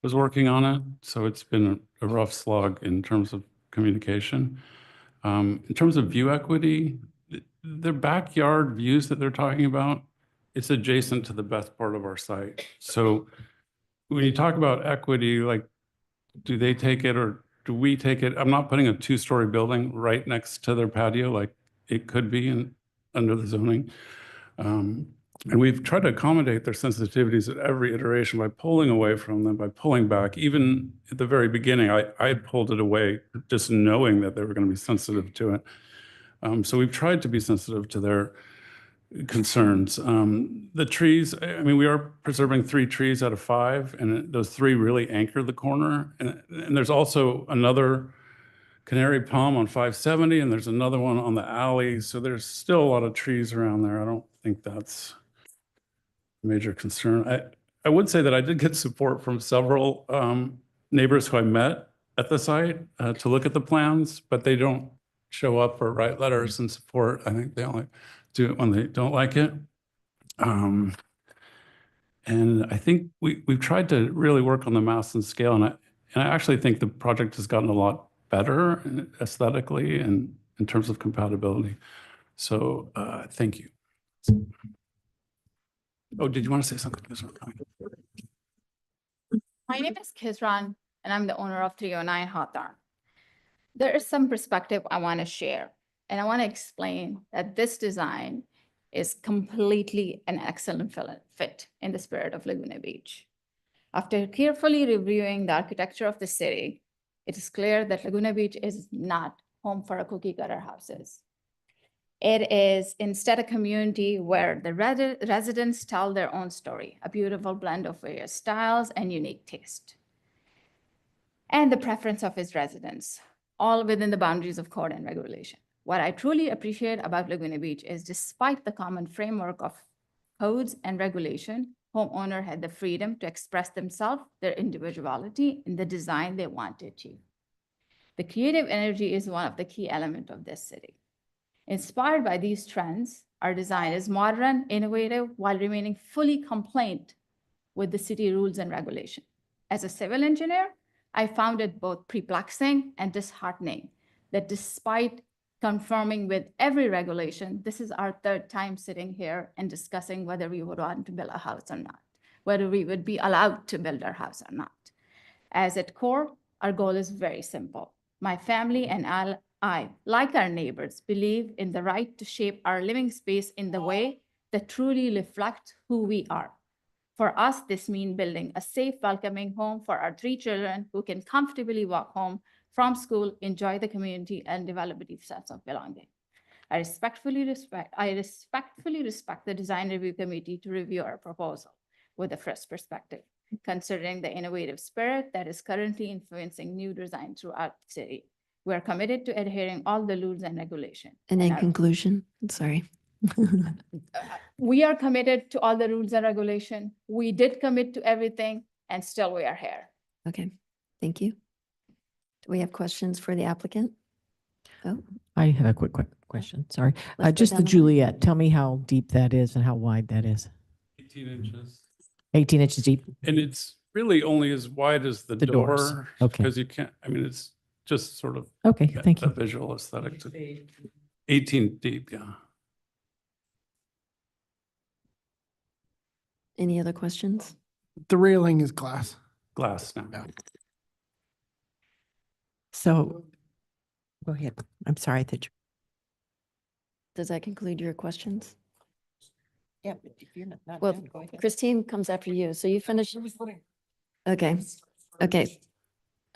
was working on it. So it's been a rough slog in terms of communication. In terms of view equity, their backyard views that they're talking about, it's adjacent to the best part of our site. So when you talk about equity, like, do they take it or do we take it? I'm not putting a 2-story building right next to their patio like it could be under the zoning. And we've tried to accommodate their sensitivities at every iteration by pulling away from them, by pulling back. Even at the very beginning, I had pulled it away just knowing that they were going to be sensitive to it. So we've tried to be sensitive to their concerns. The trees, I mean, we are preserving 3 trees out of 5, and those 3 really anchor the corner. And there's also another canary palm on 570, and there's another one on the alley. So there's still a lot of trees around there. I don't think that's a major concern. I would say that I did get support from several neighbors who I met at the site to look at the plans, but they don't show up or write letters in support. I think they only do it when they don't like it. And I think we've tried to really work on the mass and scale, and I actually think the project has gotten a lot better aesthetically and in terms of compatibility. So thank you. Oh, did you want to say something? My name is Kizran, and I'm the owner of 309 Hawthorne. There is some perspective I want to share, and I want to explain that this design is completely an excellent fit in the spirit of Laguna Beach. After carefully reviewing the architecture of the city, it is clear that Laguna Beach is not home for a cookie cutter houses. It is instead a community where the residents tell their own story, a beautiful blend of various styles and unique taste, and the preference of its residents, all within the boundaries of code and regulation. What I truly appreciate about Laguna Beach is despite the common framework of codes and regulation, homeowner had the freedom to express themselves, their individuality in the design they wanted to. The creative energy is one of the key elements of this city. Inspired by these trends, our design is modern, innovative, while remaining fully compliant with the city rules and regulation. As a civil engineer, I found it both perplexing and disheartening that despite conforming with every regulation, this is our 3rd time sitting here and discussing whether we would want to build a house or not, whether we would be allowed to build our house or not. As at core, our goal is very simple. My family and I, like our neighbors, believe in the right to shape our living space in the way that truly reflects who we are. For us, this means building a safe, welcoming home for our 3 children who can comfortably walk home from school, enjoy the community, and develop a deep sense of belonging. I respectfully respect the design review committee to review our proposal with a fresh perspective, considering the innovative spirit that is currently influencing new design throughout the city. We are committed to adhering all the rules and regulations. And in conclusion, sorry. We are committed to all the rules and regulation. We did commit to everything, and still we are here. Okay. Thank you. Do we have questions for the applicant? Oh, I have a quick question. Sorry. Let's go Just the down the line. Juliet. Tell me how deep that is and how wide that is. 18 inches. 18 inches deep. And it's really only as wide as the doors. door. Okay. Because you can't, I mean, it's just sort of. Okay, thank a you. visual aesthetic. 18 deep, yeah. any other questions? The railing is glass. Glass now. So, go ahead. I'm sorry that you. Does that conclude your questions? Yeah, but if you're not Well, done, go ahead. Christine comes after you, so you finish. Okay, okay.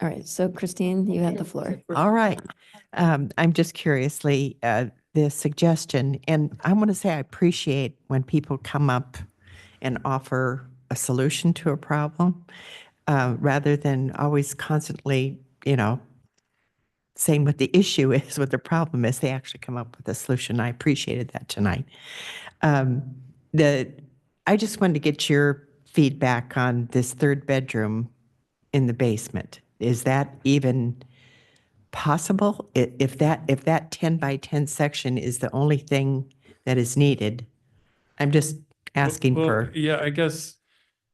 All right, so Christine, you have the floor. All right. I'm just curiously, the suggestion, and I want to say I appreciate when people come up and offer a solution to a problem, rather than always constantly, saying what the issue is, what the problem is. They actually come up with a solution. I appreciated that tonight. I just wanted to get your feedback on this third bedroom in the basement. Is that even possible? If that 10 by 10 section is the only thing that is needed, I'm just asking Well, for. yeah, I guess,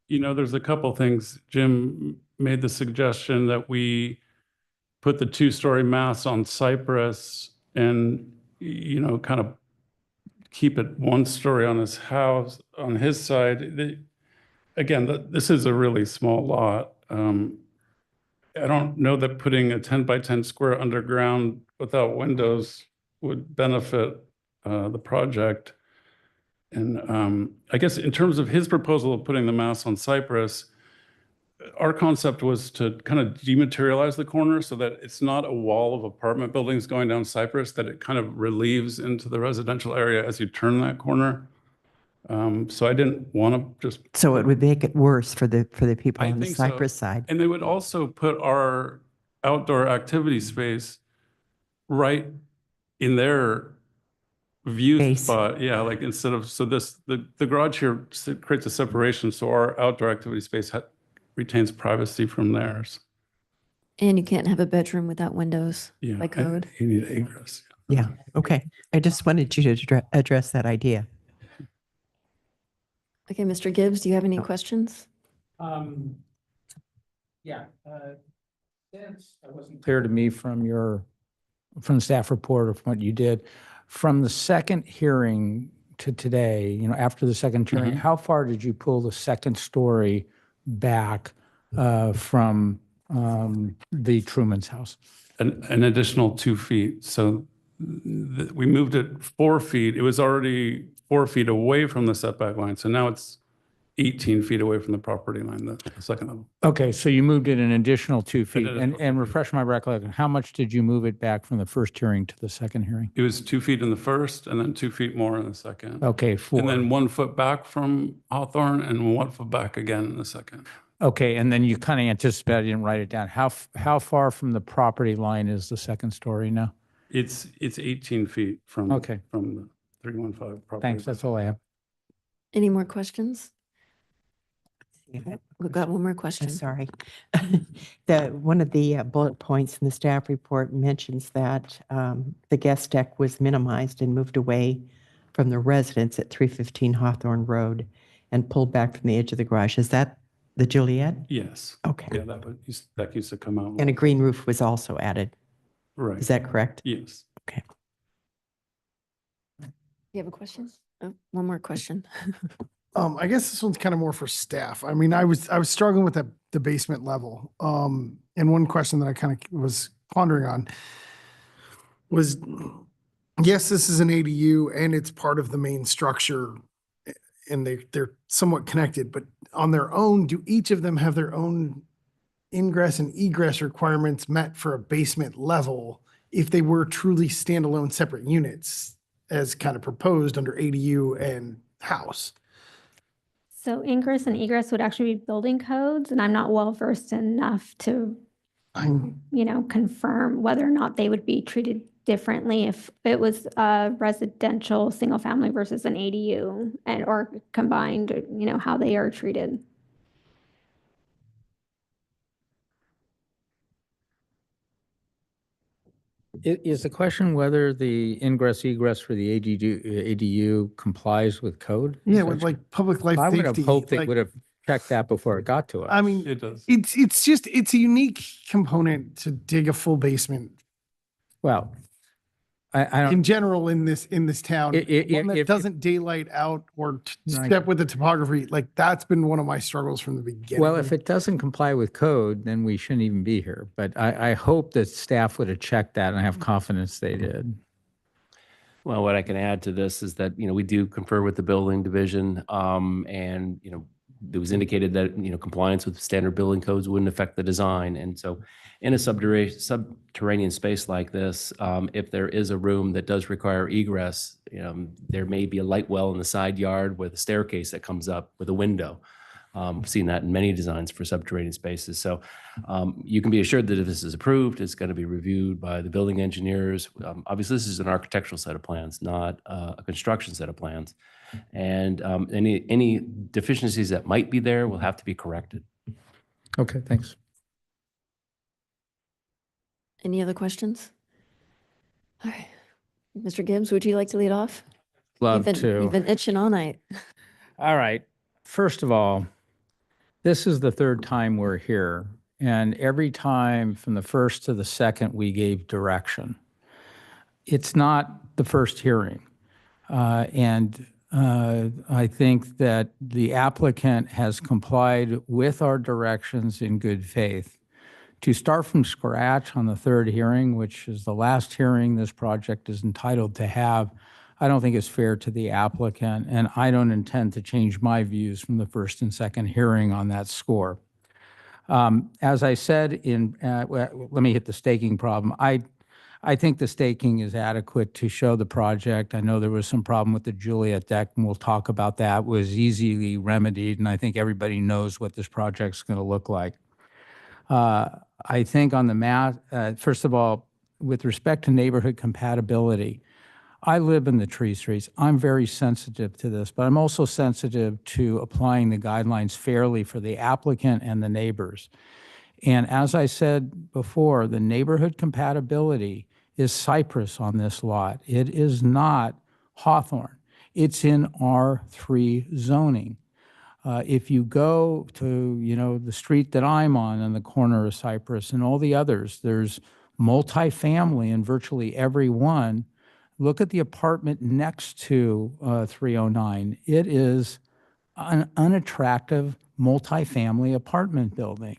there's a couple things. Jim made the suggestion that we put the 2-story mass on Cypress and, kind of keep it 1 story on his house, on his side. Again, this is a really small lot. I don't know that putting a 10 by 10 square underground without windows would benefit the project. And I guess in terms of his proposal of putting the mass on Cypress, our concept was to kind of dematerialize the corner so that it's not a wall of apartment buildings going down Cypress, that it kind of relieves into the residential area as you turn that corner. So I didn't want to just. So it would make it worse for the people I on the think so. Cypress side. And they would also put our outdoor activity space right in their view Base. spot. Yeah, like instead of, so the garage here creates a separation, so our outdoor activity space retains privacy from theirs. And you can't have a bedroom without windows Yeah, by code. You need egress. Yeah, okay. I just wanted you to address that idea. Okay, Mr. Gibbs, do you have any questions? Yeah. Since it wasn't clear to me from the staff report of what you did, from the second hearing to today, after the second hearing, how far did you pull the second story back from the Truman's house? An additional 2 feet. So we moved it 4 feet. It was already 4 feet away from the setback line. So now it's 18 feet away from the property line, the second level. Okay, so you moved it an additional 2 feet. additional And refresh my recollection, how much did you move it back from the first hearing to the second hearing? It was 2 feet in the first and then 2 feet more in the second. Okay, And then 1 foot back from Hawthorne and 1 foot back again in the second. Okay, and then you kind of anticipated, I didn't write it down. How far from the property line is the second story now? It's 18 feet from the 315 property. Thanks, that's all I have. Any more questions? We've got one more question. I'm sorry. One of the bullet points in the staff report mentions that the guest deck was minimized and moved away from the residence at 315 Hawthorne Road and pulled back from the edge of the garage. Is that the Juliet? Yes. Okay. Yeah, that used to come out. And a green roof was also added. Right. Is that correct? Yes. Okay. You have a question? Oh, one more question. I guess this one's kind of more for staff. I mean, I was struggling with the basement level. And one question that I kind of was pondering on was, yes, this is an ADU and it's part of the main structure and they're somewhat connected, but on their own, do each of them have their own ingress and egress requirements met for a basement level if they were truly standalone separate units as kind of proposed under ADU and house? So ingress and egress would actually be building codes, and I'm not well versed enough to, confirm whether or not they would be treated differently if it was a residential single family versus an ADU or combined, how they are treated. Is the question whether the ingress egress for the ADU complies with code? Yeah, with like public life I would safety. have hoped they like- would have checked that before it got to us. I mean, It does. it's a unique component to dig a full basement Well, I don't. in general in this town. One One that doesn't daylight out or Right. step with the topography. Like that's been one of my struggles from the beginning. Well, if it doesn't comply with code, then we shouldn't even be here. But I hope that staff would have checked that, and I have confidence they did. Well, what I can add to this is that, we do confer with the building division, and, it was indicated that, compliance with standard building codes wouldn't affect the design. And so in a subterranean space like this, if there is a room that does require egress, there may be a light well in the side yard with a staircase that comes up with a window. We've seen that in many designs for subterranean spaces. So you can be assured that if this is approved, it's going to be reviewed by the building engineers. Obviously, this is an architectural set of plans, not a construction set of plans. And any deficiencies that might be there will have to be corrected. Okay, thanks. Any other questions? All right. Mr. Gibbs, would you like to lead off? Love You've to. been itching all night. All right. First of all, this is the third time we're here. And every time from the first to the second, we gave direction. It's not the first hearing. I think that the applicant has complied with our directions in good faith. To start from scratch on the third hearing, which is the last hearing this project is entitled to have, I don't think is fair to the applicant, and I don't intend to change my views from the first and second hearing on that score. As I said let me hit the staking problem. I think the staking is adequate to show the project. I know there was some problem with the Juliet deck, and we'll talk about that. It was easily remedied, and I think everybody knows what this project's going to look like. I think on the math, first of all, with respect to neighborhood compatibility, I live in the tree streets. I'm very sensitive to this, but I'm also sensitive to applying the guidelines fairly for the applicant and the neighbors. And as I said before, the neighborhood compatibility is Cypress on this lot. It is not Hawthorne. It's in R3 zoning. If you go to, the street that I'm on the corner of Cypress and all the others, there's multifamily in virtually every one. Look at the apartment next to 309. It is an unattractive multifamily apartment building.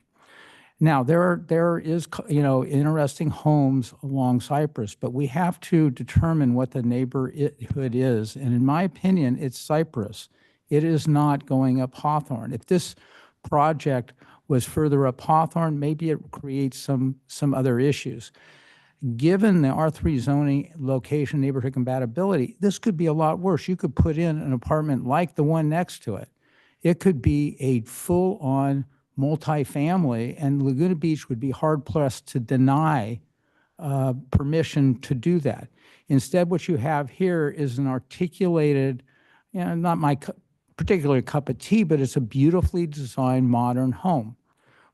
Now, there is, interesting homes along Cypress, but we have to determine what the neighborhood is. And in my opinion, it's Cypress. It is not going up Hawthorne. If this project was further up Hawthorne, maybe it creates some other issues. Given the R3 zoning location, neighborhood compatibility, this could be a lot worse. You could put in an apartment like the one next to it. It could be a full-on multifamily, and Laguna Beach would be hard-pressed to deny permission to do that. Instead, what you have here is an articulated, not my particular cup of tea, but it's a beautifully designed modern home.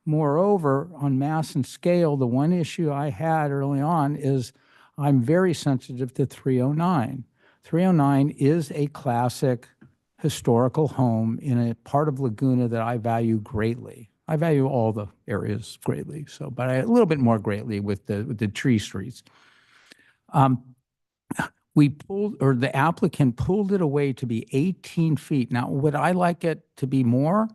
Moreover, on mass and scale, the one issue I had early on is I'm very sensitive to 309. 309 is a classic historical home in a part of Laguna that I value greatly. I value all the areas greatly, but a little bit more greatly with the tree streets. The applicant pulled it away to be 18 feet. Now, would I like it to be more?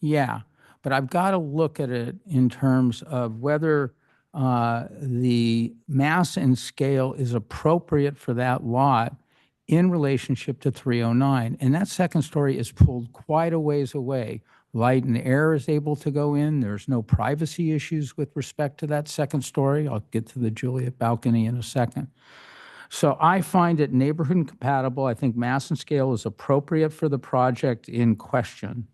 Yeah, but I've got to look at it in terms of whether the mass and scale is appropriate for that lot in relationship to 309. And that second story is pulled quite a ways away. Light and air is able to go in. There's no privacy issues with respect to that second story. I'll get to the Juliet balcony in a second. So I find it neighborhood compatible. I think mass and scale is appropriate for the project in question.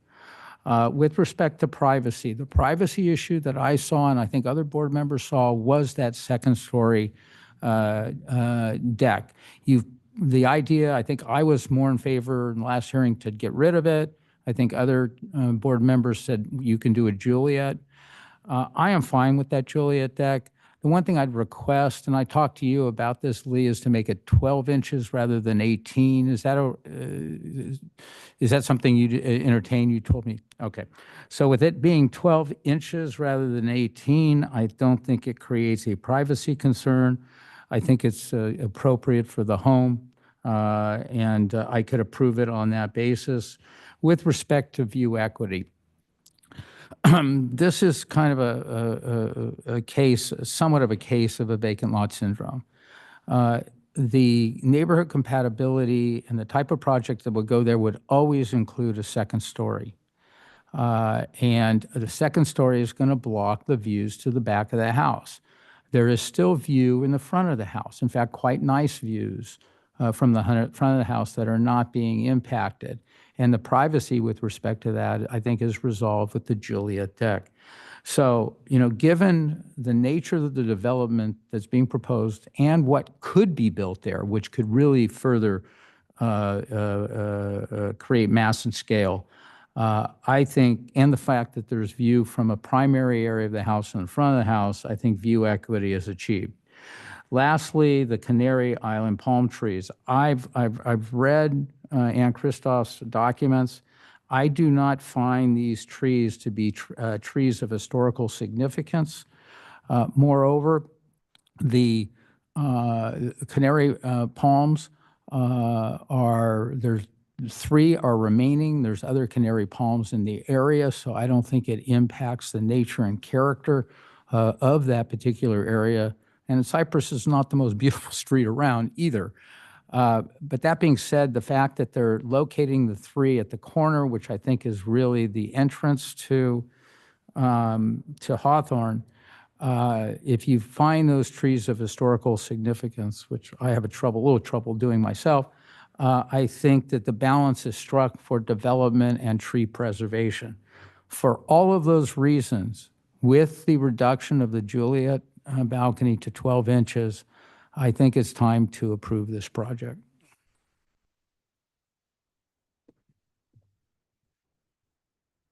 With respect to privacy, the privacy issue that I saw and I think other board members saw was that second story deck. The idea, I think I was more in favor in the last hearing to get rid of it. I think other board members said you can do a Juliet. I am fine with that Juliet deck. the one thing I'd request, and I talked to you about this, Lee, is to make it 12 inches rather than 18. Is that something you'd entertain? You told me. Okay. So with it being 12 inches rather than 18, I don't think it creates a privacy concern. I think it's appropriate for the home, and I could approve it on that basis. With respect to view equity, this is kind of a case, somewhat of a case of a vacant lot syndrome. The neighborhood compatibility and the type of project that would go there would always include a second story. And the second story is going to block the views to the back of the house. There is still view in the front of the house. In fact, quite nice views from the front of the house that are not being impacted. And the privacy with respect to that, I think, is resolved with the Juliet deck. So, given the nature of the development that's being proposed and what could be built there, which could really further create mass and scale, I think, and the fact that there's view from a primary area of the house and in front of the house, I think view equity is achieved. Lastly, the Canary Island palm trees. I've read Ann Christoph's documents. I do not find these trees to be trees of historical significance. Moreover, the canary palms there's 3 are remaining. There's other canary palms in the area, so I don't think it impacts the nature and character of that particular area. And Cypress is not the most beautiful street around either. But that being said, the fact that they're locating the 3 at the corner, which I think is really the entrance to Hawthorne, if you find those trees of historical significance, which I have a little trouble doing myself, I think that the balance is struck for development and tree preservation. For all of those reasons, with the reduction of the Juliet balcony to 12 inches, I think it's time to approve this project.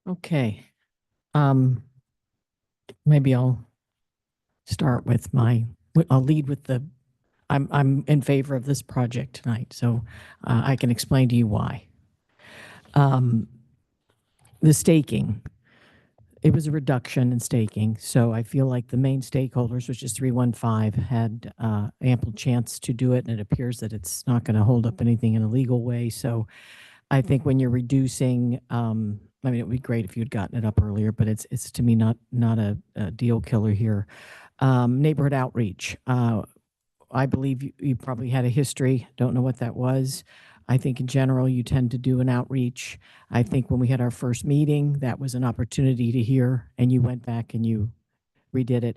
Okay. Maybe I'll start with I'll lead with I'm in favor of this project tonight, so I can explain to you why. The staking. It was a reduction in staking, so I feel like the main stakeholders, which is 315, had ample chance to do it, and it appears that it's not going to hold up anything in a legal way. So I think when you're reducing, it would be great if you had gotten it up earlier, but it's to me not a deal killer here. Neighborhood outreach. I believe you probably had a history. Don't know what that was. I think in general, you tend to do an outreach. I think when we had our first meeting, that was an opportunity to hear, and you went back and you redid it.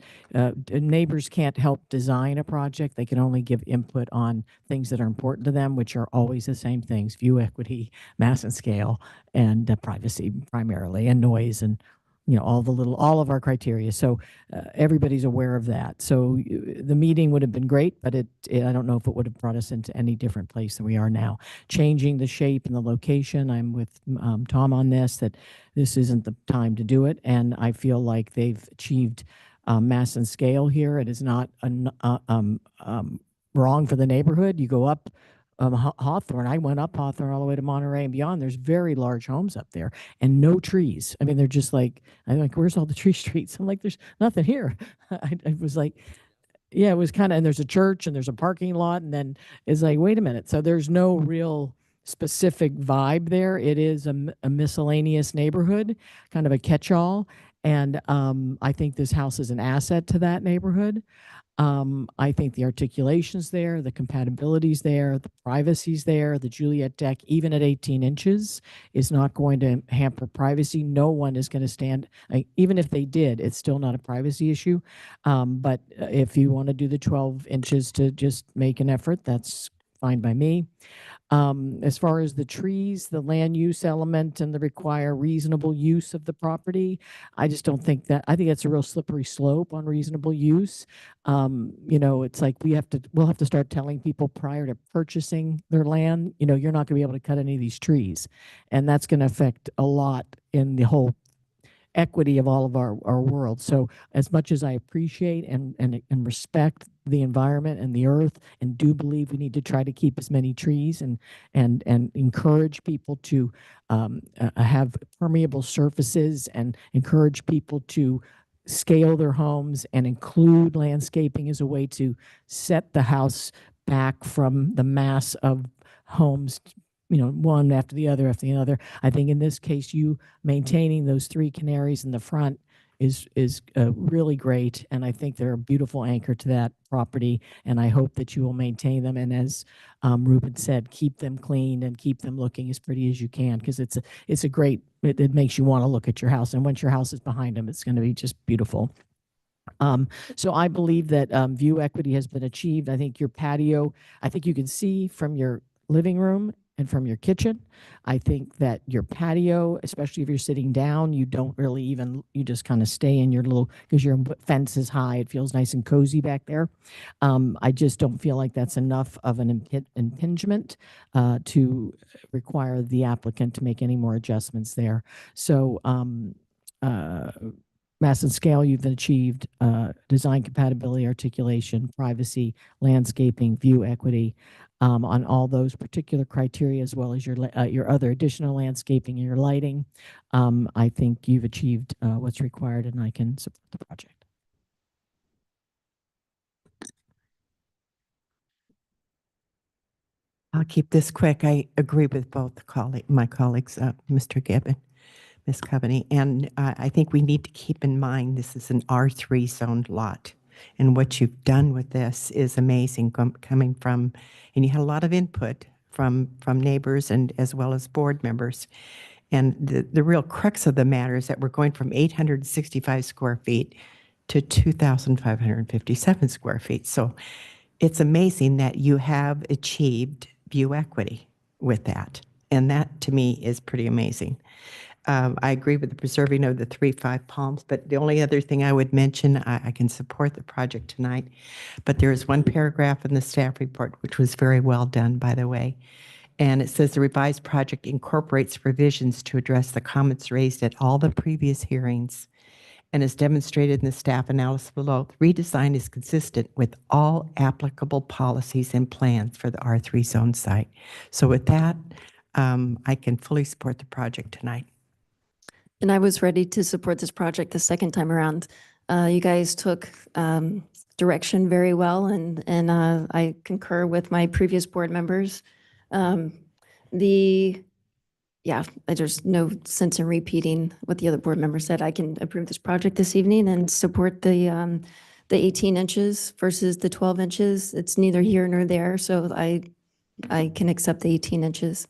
Neighbors can't help design a project. They can only give input on things that are important to them, which are always the same things: view equity, mass and scale, and privacy primarily, and noise, and all of our criteria. So everybody's aware of that. So the meeting would have been great, but I don't know if it would have brought us into any different place than we are now. Changing the shape and the location, I'm with Tom on this, that this isn't the time to do it. And I feel like they've achieved mass and scale here. It is not wrong for the neighborhood. You go up Hawthorne. I went up Hawthorne all the way to Monterey and beyond. There's very large homes up there and no trees. I mean, they're just like, I'm like, where's all the tree streets? I'm like, there's nothing here. I was like, yeah, it was kind of, and there's a church and there's a parking lot. And then it's like, wait a minute. So there's no real specific vibe there. It is a miscellaneous neighborhood, kind of a catch-all. And I think this house is an asset to that neighborhood. I think the articulation's there, the compatibility's there, the privacy's there. The Juliet deck, even at 18 inches, is not going to hamper privacy. No one is going to stand, even if they did, it's still not a privacy issue. But if you want to do the 12 inches to just make an effort, that's fine by me. As far as the trees, the land use element and the require reasonable use of the property, I just don't think that, I think that's a real slippery slope on reasonable use. It's like we'll have to start telling people prior to purchasing their land, you're not going to be able to cut any of these trees. And that's going to affect a lot in the whole equity of all of our world. So as much as I appreciate and respect the environment and the earth, and do believe we need to try to keep as many trees and encourage people to have permeable surfaces and encourage people to scale their homes and include landscaping as a way to set the house back from the mass of homes, one after the other after the other. I think in this case, you maintaining those 3 canaries in the front is really great, and I think they're a beautiful anchor to that property, and I hope that you will maintain them, and as Ruben said, keep them clean and keep them looking as pretty as you can, because it's a great, it makes you want to look at your house, and once your house is behind them, it's going to be just beautiful. So I believe that view equity has been achieved. I think your patio, I think you can see from your living room and from your kitchen. I think that your patio, especially if you're sitting down, you don't really you just kind of stay in your little, because your fence is high. It feels nice and cozy back there. I just don't feel like that's enough of an impingement to require the applicant to make any more adjustments there. So, mass and scale, you've achieved design compatibility, articulation, privacy, landscaping, view equity on all those particular criteria, as well as your other additional landscaping and your lighting. I think you've achieved what's required, and I can support the project. I'll keep this quick. I agree with both my colleagues, Mr. Gibbon, Ms. Coveney, and I think we need to keep in mind this is an R3 zoned lot, and what you've done with this is amazing, coming from, and you had a lot of input from neighbors and as well as board members. And the real crux of the matter is that we're going from 865 square feet to 2,557 square feet. So it's amazing that you have achieved view equity with that. And that to me is pretty amazing. I agree with the preserving of the 3-5 palms, but the only other thing I would mention, I can support the project tonight, but there is one paragraph in the staff report, which was very well done, by the way. And it says the revised project incorporates revisions to address the comments raised at all the previous hearings, and as demonstrated in the staff analysis below, the redesign is consistent with all applicable policies and plans for the R3 zone site. So with that, I can fully support the project tonight. And I was ready to support this project the second time around. You guys took direction very well, and I concur with my previous board members. There's no sense in repeating what the other board members said. I can approve this project this evening and support the 18 inches versus the 12 inches. It's neither here nor there, so I can accept the 18 inches.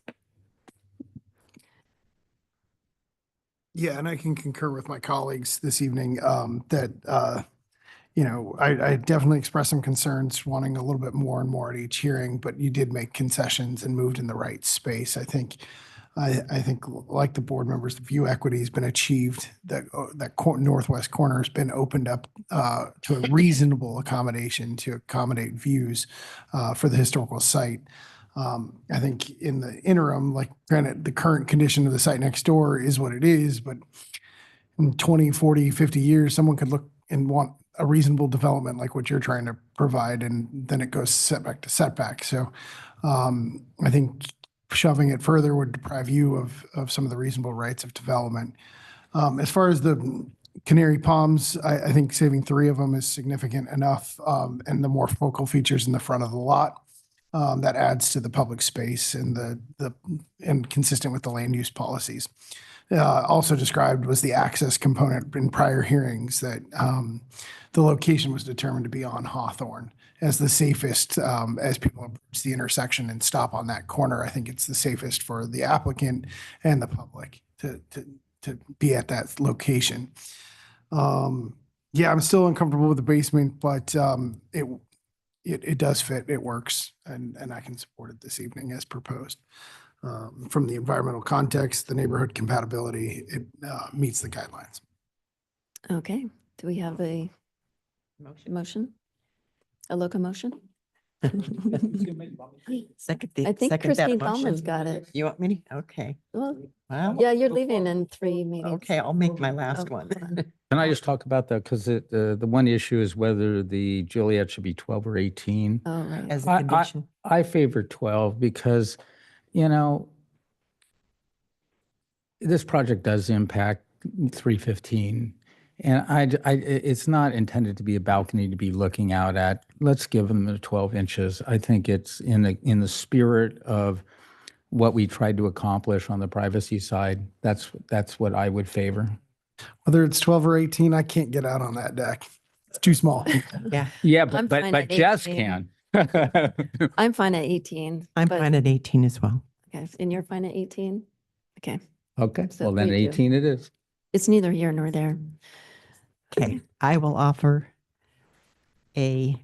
Yeah, and I can concur with my colleagues this evening that, I definitely expressed some concerns wanting a little bit more and more at each hearing, but you did make concessions and moved in the right space. I think like the board members, the view equity has been achieved. That northwest corner has been opened up to a reasonable accommodation to accommodate views for the historical site. I think in the interim, like granted, the current condition of the site next door is what it is, but in 20, 40, 50 years, someone could look and want a reasonable development like what you're trying to provide, and then it goes setback to setback. So I think shoving it further would deprive you of some of the reasonable rights of development. As far as the canary palms, I think saving 3 of them is significant enough, and the more focal features in the front of the lot. That adds to the public space and and consistent with the land use policies. Also described was the access component in prior hearings that the location was determined to be on Hawthorne as the safest as people approach the intersection and stop on that corner. I think it's the safest for the applicant and the public to be at that location. Yeah, I'm still uncomfortable with the basement, but it does fit, it works, and I can support it this evening as proposed. From the environmental context, the neighborhood compatibility, it meets the guidelines. Okay, do we have a motion? A locomotion? Second, I think second that Christine motion. Bauman's got it. You want me to? Okay. Well, Well, yeah, you're leaving in 3 meetings. okay, I'll make my last Oh, one. hold on. Can I just talk about that? Because the one issue is whether the Juliet should be 12 or 18. Oh, right. As a condition. I favor 12 because, you know, this project does impact 315. And it's not intended to be a balcony to be looking out at. Let's give them the 12 inches. I think it's in the spirit of what we tried to accomplish on the privacy side. That's what I would favor. Whether it's 12 or 18, I can't get out on that deck. It's too small. Yeah, Yeah, I'm fine but at Jess 18. can. I'm fine at 18. I'm but- fine at 18 as well. Okay, and you're fine at 18? Okay, Okay, So well then we do. 18 it is. it's neither here nor there. Okay, I will offer a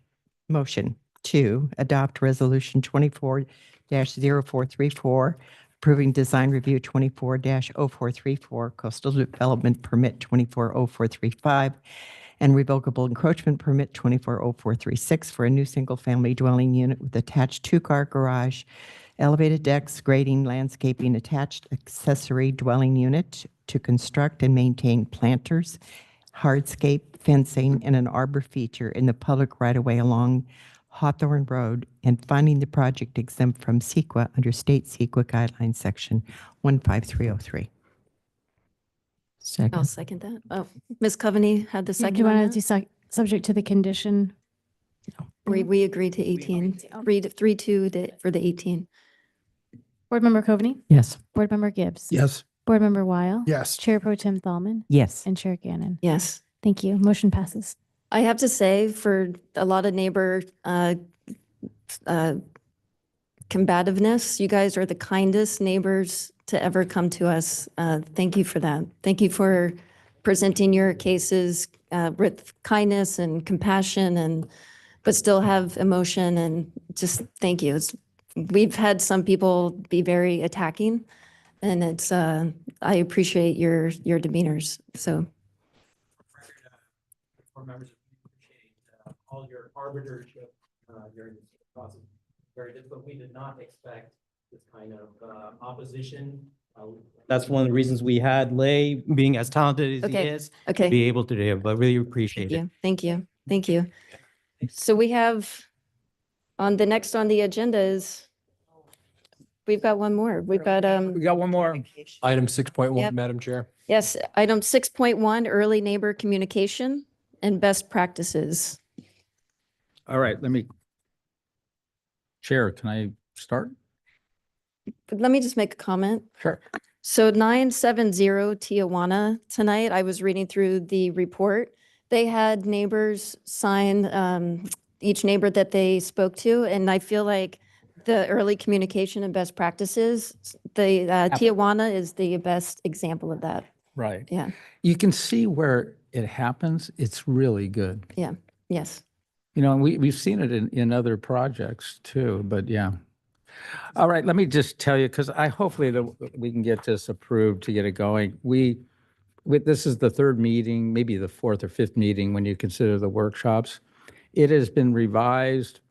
motion to adopt Resolution 24-0434, approving design review 24-0434, coastal development permit 24-0435, and revocable encroachment permit 24-0436 for a new single-family dwelling unit with attached two-car garage, elevated decks, grading, landscaping, attached accessory dwelling unit to construct and maintain planters, hardscape fencing, and an arbor feature in the public right-of-way along Hawthorne Road, and finding the project exempt from CEQA under State CEQA Guidelines Section 15303. I'll second that. Oh, Ms. Coveney had the Do second you on want to that? do subject to the condition? We agreed to 18. 3-2 for the 18. Board Member Coveney? Yes. Board Member Gibbs? Yes. Board Member Weil? Yes. Chair Pro Tem Thalman? Yes. And Chair Gannon? Yes. Thank you. Motion passes. I have to say, for a lot of neighbor combativeness, you guys are the kindest neighbors to ever come to us. Thank you for that. Thank you for presenting your cases with kindness and compassion, but still have emotion, and just thank you. We've had some people be very attacking, and I appreciate your demeanors. So. Board members, we appreciate all your arbitrarship during this process. Very difficult. We did not expect this kind of opposition. That's one of the reasons we had Lay, being as talented as he Okay. is, Okay. be able to do it, but really appreciate Thank it. you. Thank you. Thank you. So we have next on the agenda is, we've got one more. We've got, We got one more. Item 6.1, Yep. Madam Chair. yes, item 6.1, early neighbor communication and best practices. All right, Chair, can I start? But let me just make a comment. Sure. So 970 Tijuana tonight, I was reading through the report. They had neighbors sign, each neighbor that they spoke to, and I feel like the early communication and best practices, the Tijuana is the best example of that. Right. Yeah, You can see where it happens. It's really good. yeah, yes. You know, and we've seen it in other projects too, but yeah. All right, let me just tell you, because hopefully we can get this approved to get it going. This is the third meeting, maybe the fourth or fifth meeting when you consider the workshops. It has been revised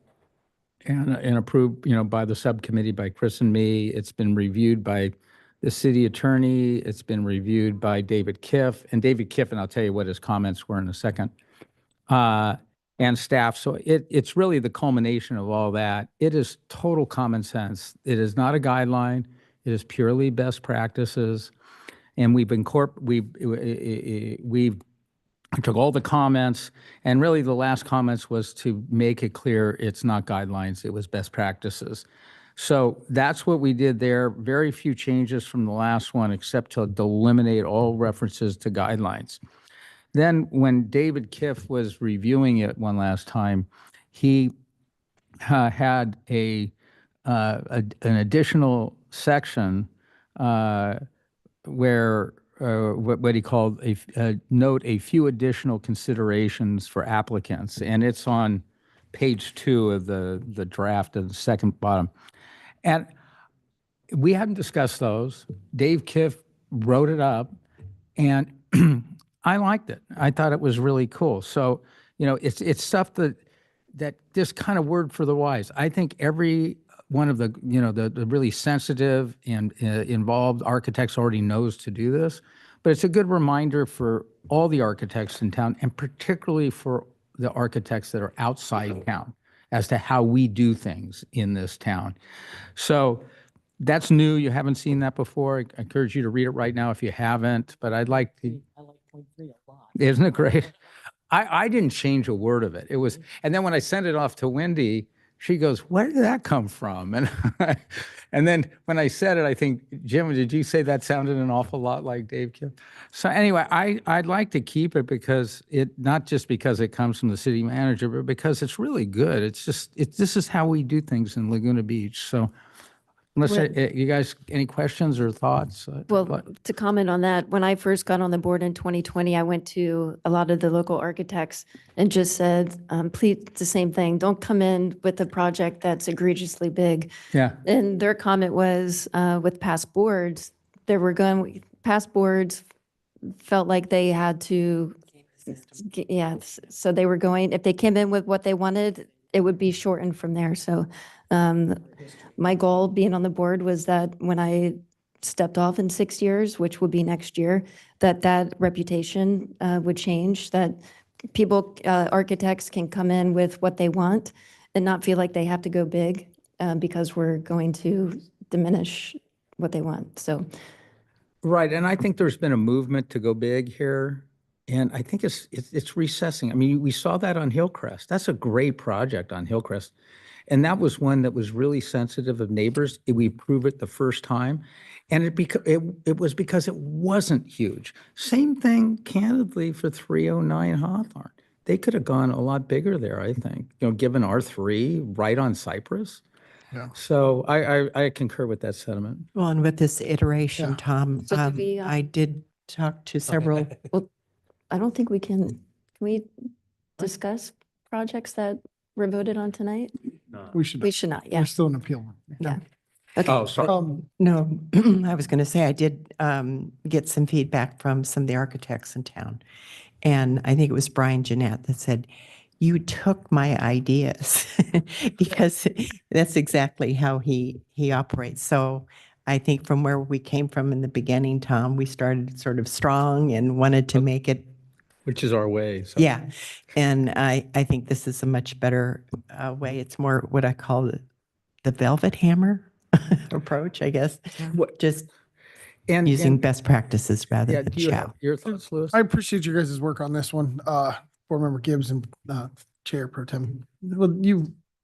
and approved, by the subcommittee, by Chris and me. It's been reviewed by the city attorney. It's been reviewed by David Kiff, and I'll tell you what his comments were in a second. And staff. So it's really the culmination of all that. It is total common sense. It is not a guideline. It is purely best practices. And we took all the comments, and really the last comments was to make it clear it's not guidelines, it was best practices. So that's what we did there. Very few changes from the last one, except to eliminate all references to guidelines. Then when David Kiff was reviewing it one last time, he had an additional section where what he called note a few additional considerations for applicants, and it's on page 2 of the draft of the second bottom. And we hadn't discussed those. Dave Kiff wrote it up, and I liked it. I thought it was really cool. So, it's stuff that that this kind of word for the wise. I think every one of the, the really sensitive and involved architects already knows to do this, but it's a good reminder for all the architects in town, and particularly for the architects that are outside town, as to how we do things in this town. So that's new. You haven't seen that before. I encourage you to read it right now if you haven't, but I'd like to. I like point 3 a lot. Isn't it great? I didn't change a word of it. It was, and then when I sent it off to Wendy, she goes, "Where did that come from?" And and then when I said it, I think, Jim, did you say that sounded an awful lot like Dave Kim? So anyway, I'd like to keep it because not just because it comes from the city manager, but because it's really good. It's just, this is how we do things in Laguna Beach. So unless you guys, any questions or thoughts? Well, to comment on that, when I first got on the board in 2020, I went to a lot of the local architects and just said, please, the same thing. Don't come in with a project that's egregiously big. Yeah. And their comment was, with past boards, past boards felt like they had to, so they were going, if they came in with what they wanted, it would be shortened from there. So my goal being on the board was that when I stepped off in 6 years, which will be next year, that reputation would change, that people, architects can come in with what they want and not feel like they have to go big because we're going to diminish what they want. So. Right, and I think there's been a movement to go big here, and I think it's recessing. I mean, we saw that on Hillcrest. That's a great project on Hillcrest, and that was one that was really sensitive of neighbors. We approved it the first time, and it was because it wasn't huge. Same thing, candidly, for 309 Hawthorne. They could have gone a lot bigger there, I think. Given R3 right on Cypress. Yeah. So I concur with that sentiment. Well, and with this iteration, Tom, So do we, I did talk to several. Well, I don't think can we discuss projects that were voted on tonight? We should. We should not, yeah. We're still in appeal. Yeah. Oh, sorry. No, I was going to say I did get some feedback from some of the architects in town. And I think it was Brian Jeanette that said, "You took my ideas," because that's exactly how he operates. So I think from where we came from in the beginning, Tom, we started sort of strong and wanted to make it. Which is our way. So. Yeah. And I think this is a much better way. It's more what I call the velvet hammer approach, I guess. Just using best practices rather than do you have chow. your thoughts, Louis? I appreciate your guys' work on this one. Board Member Gibbs and Chair Pro Tem. Well,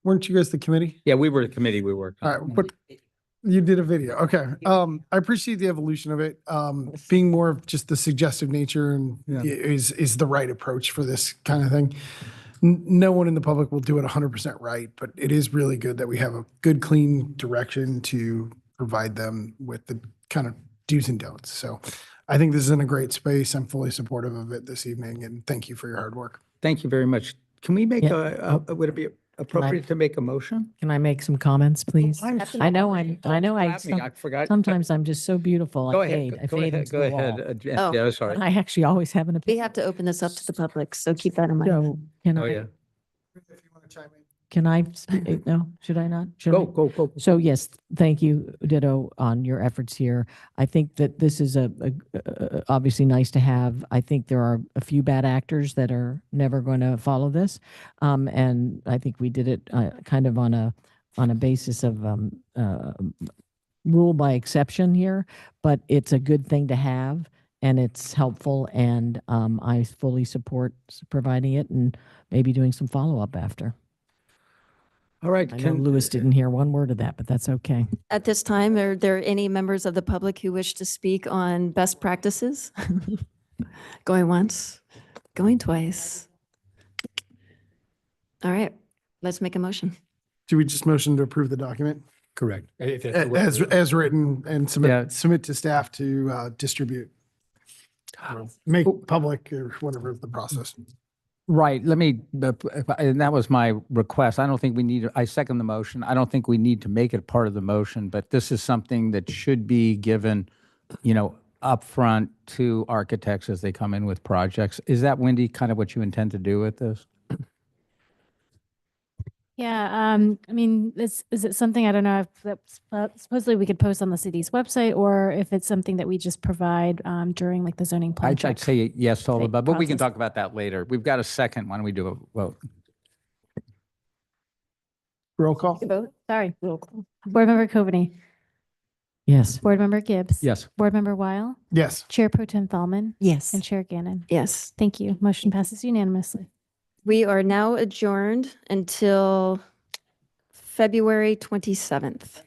weren't you guys the committee? Yeah, we were the committee we worked on. All right, but you did a video. Okay. I appreciate the evolution of it. Being more of just the suggestive nature and is the right approach for this kind of thing. No one in the public will do it 100% right, but it is really good that we have a good, clean direction to provide them with the kind of do's and don'ts. So I think this is in a great space. I'm fully supportive of it this evening, and thank you for your hard work. Thank you very much. Can we make would it be appropriate to make a motion? Can I make some comments, please? I'm I know I I forgot. sometimes I'm just so beautiful. Go I ahead. fade. I Go fade ahead. into Go the wall. ahead. Oh. Yeah, sorry. And I actually always have an We opinion. have to open this up to the public, so keep that in mind. So can Oh, I, yeah. If you want to chime in. can I speak? No, should I not? Should I? Go. So yes, thank you, Ditto, on your efforts here. I think that this is obviously nice to have. I think there are a few bad actors that are never going to follow this, and I think we did it kind of on a basis of rule by exception here. But it's a good thing to have, and it's helpful, and I fully support providing it and maybe doing some follow up after. All right. I know Louis didn't hear one word of that, but that's okay. At this time, are there any members of the public who wish to speak on best practices? Going once, going twice. All right, let's make a motion. Do we just motion to approve the document? Correct. As written and submit to staff to distribute? Make public or whatever the process. Right. Let me, and that was my request. I don't think we need, I second the motion. I don't think we need to make it part of the motion, but this is something that should be given, upfront to architects as they come in with projects. Is that, Wendy, kind of what you intend to do with this? Yeah, I mean, is it something, I don't know, if that's, supposedly we could post on the city's website, or if it's something that we just provide during like the zoning plan I'd check? say yes to all of that, but we can process. talk about that later. We've got a second. Why don't we do a vote? Roll call. Vote, sorry. Roll call. Board Member Coveney. Yes. Board Member Gibbs. Yes. Board Member Weil. Yes. Chair Pro Tem Thalman. Yes. And Chair Gannon. Yes. Thank you. Motion passes unanimously. We are now adjourned until February 27th.